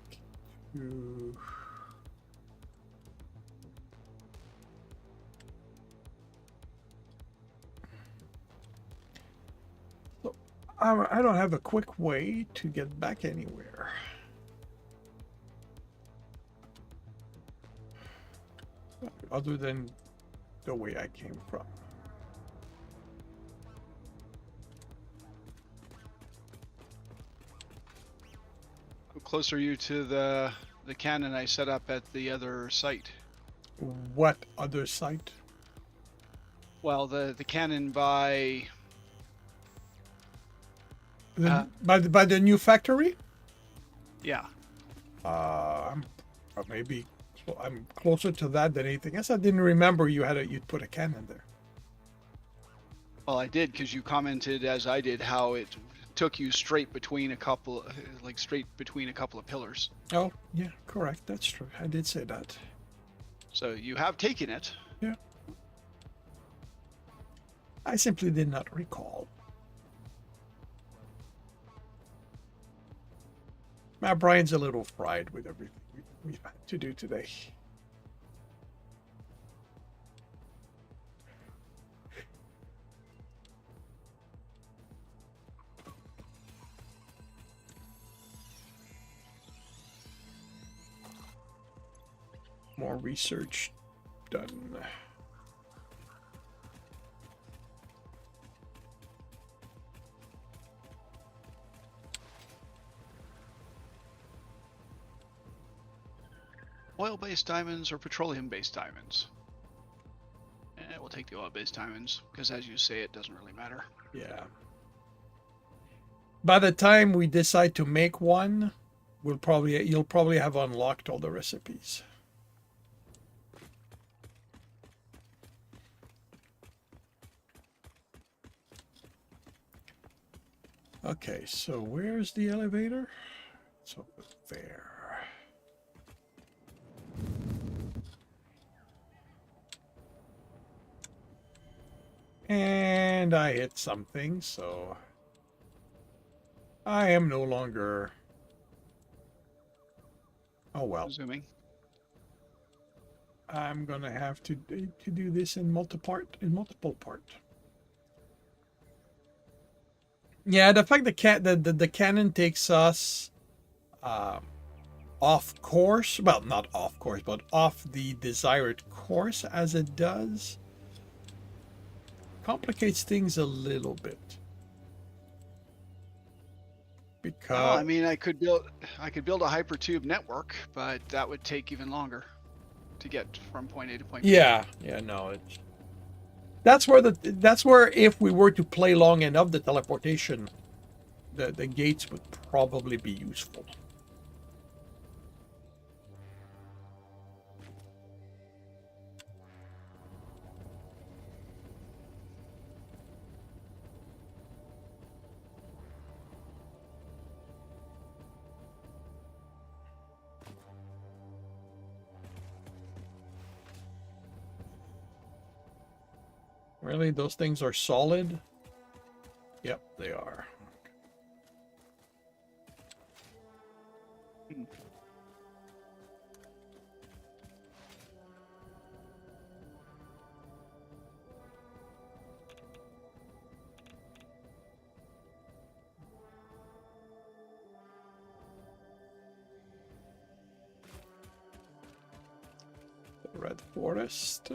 [SPEAKER 1] to. So, I don't have a quick way to get back anywhere. Other than the way I came from.
[SPEAKER 2] How close are you to the cannon I set up at the other site?
[SPEAKER 1] What other site?
[SPEAKER 2] Well, the cannon by
[SPEAKER 1] By the new factory?
[SPEAKER 2] yeah.
[SPEAKER 1] I'm maybe I'm closer to that than anything else. I didn't remember you'd put a cannon there.
[SPEAKER 2] Well, I did because you commented as I did how it took you straight between a couple, straight between a couple of pillars.
[SPEAKER 1] Oh yeah, correct. That's true. I did say that.
[SPEAKER 2] So you have taken it.
[SPEAKER 1] Yeah. I simply did not recall. My brain's a little fried with everything we've had to do today. More research done.
[SPEAKER 2] Oil-based diamonds or petroleum-based diamonds? We'll take the oil-based diamonds because, as you say, it doesn't really matter.
[SPEAKER 1] Yeah. By the time we decide to make one, you'll probably have unlocked all the recipes. Okay, so where's the elevator? It's over there. And I hit something, so I am no longer. Oh well.
[SPEAKER 2] Zooming.
[SPEAKER 1] I'm gonna have to do this in multiple part. Yeah, the fact that the cannon takes us off course, well, not off course, but off the desired course as it does, complicates things a little bit. Because
[SPEAKER 2] Well, I mean, I could build a hypertube network, but that would take even longer to get from point A to point B.
[SPEAKER 1] yeah, no, that's where if we were to play long enough, the teleportation, the gates would probably be useful. Really, those things are solid? Yep, they are. The Red Forest.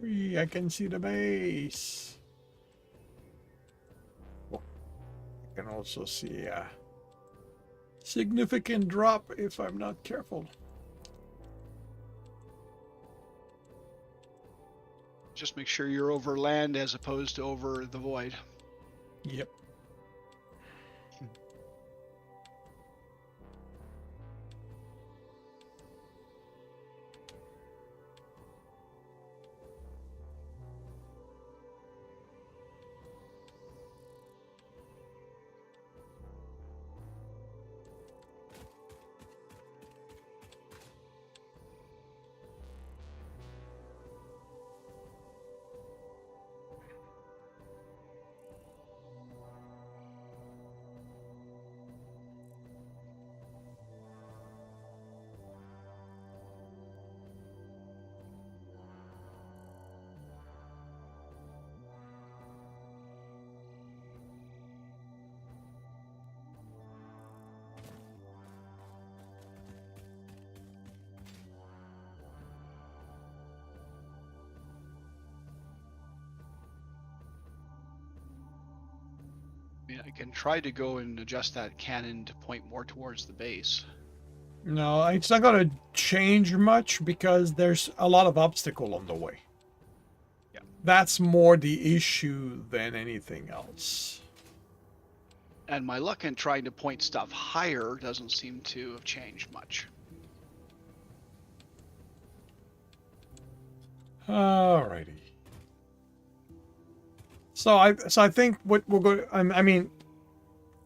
[SPEAKER 1] I can see the base. Oh, I can also see a significant drop if I'm not careful.
[SPEAKER 2] Just make sure you're over land as opposed to over the void.
[SPEAKER 1] Yep.
[SPEAKER 2] I mean, I can try to go and adjust that cannon to point more towards the base.
[SPEAKER 1] No, it's not going to change much because there's a lot of obstacle on the way.
[SPEAKER 2] Yeah.
[SPEAKER 1] That's more the issue than anything else.
[SPEAKER 2] And my luck in trying to point stuff higher doesn't seem to have changed much.
[SPEAKER 1] Alrighty. So I think what we're going. I mean,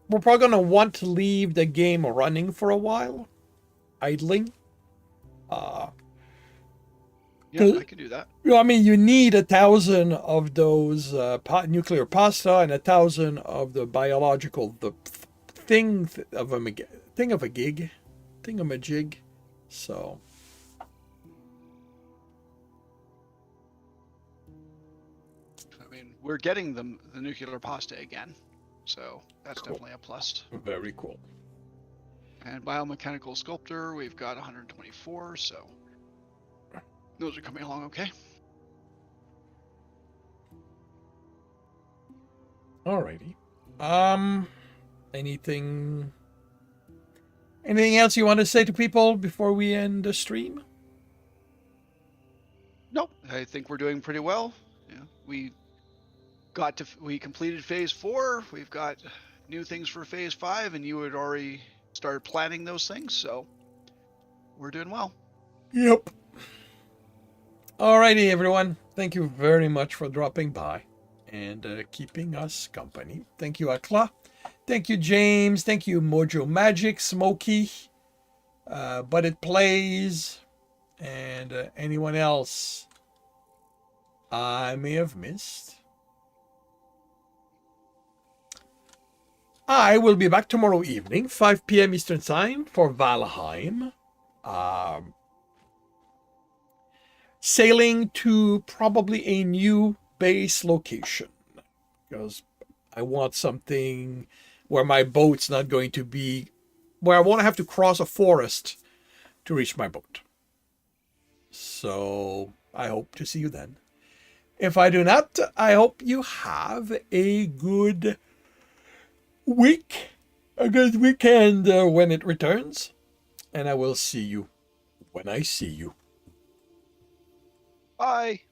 [SPEAKER 1] we're probably going to want to leave the game running for a while, idling.
[SPEAKER 2] Yeah, I can do that.
[SPEAKER 1] You know, I mean, you need 1,000 of those nuclear pasta and 1,000 of the biological thing of a gig, thingamajig. So.
[SPEAKER 2] I mean, we're getting the nuclear pasta again, so that's
[SPEAKER 1] Cool.
[SPEAKER 2] definitely a plus.
[SPEAKER 1] Very cool.
[SPEAKER 2] And biomechanical sculptor, we've got 124, so those are coming along okay.
[SPEAKER 1] Alrighty. Anything else you want to say to people before we end the stream?
[SPEAKER 2] Nope, I think we're doing pretty well. Yeah, we completed phase 4. We've got new things for phase 5, and you had already started planning those things, so we're doing well.
[SPEAKER 1] Yep. Alrighty, everyone. Thank you very much for dropping by and keeping us company. Thank you, Akla. Thank you, James. Thank you, Mojo Magic, Smokey, But It Plays, and anyone else I may have missed. I will be back tomorrow evening, 5 p.m. Eastern Time for Valheim. Sailing to probably a new base location because I want something where my boat's not going to be, where I won't have to cross a forest to reach my boat. So I hope to see you then. If I do not, I hope you have a good week, a good weekend when it returns, and I will see you when I see you.
[SPEAKER 2] Bye.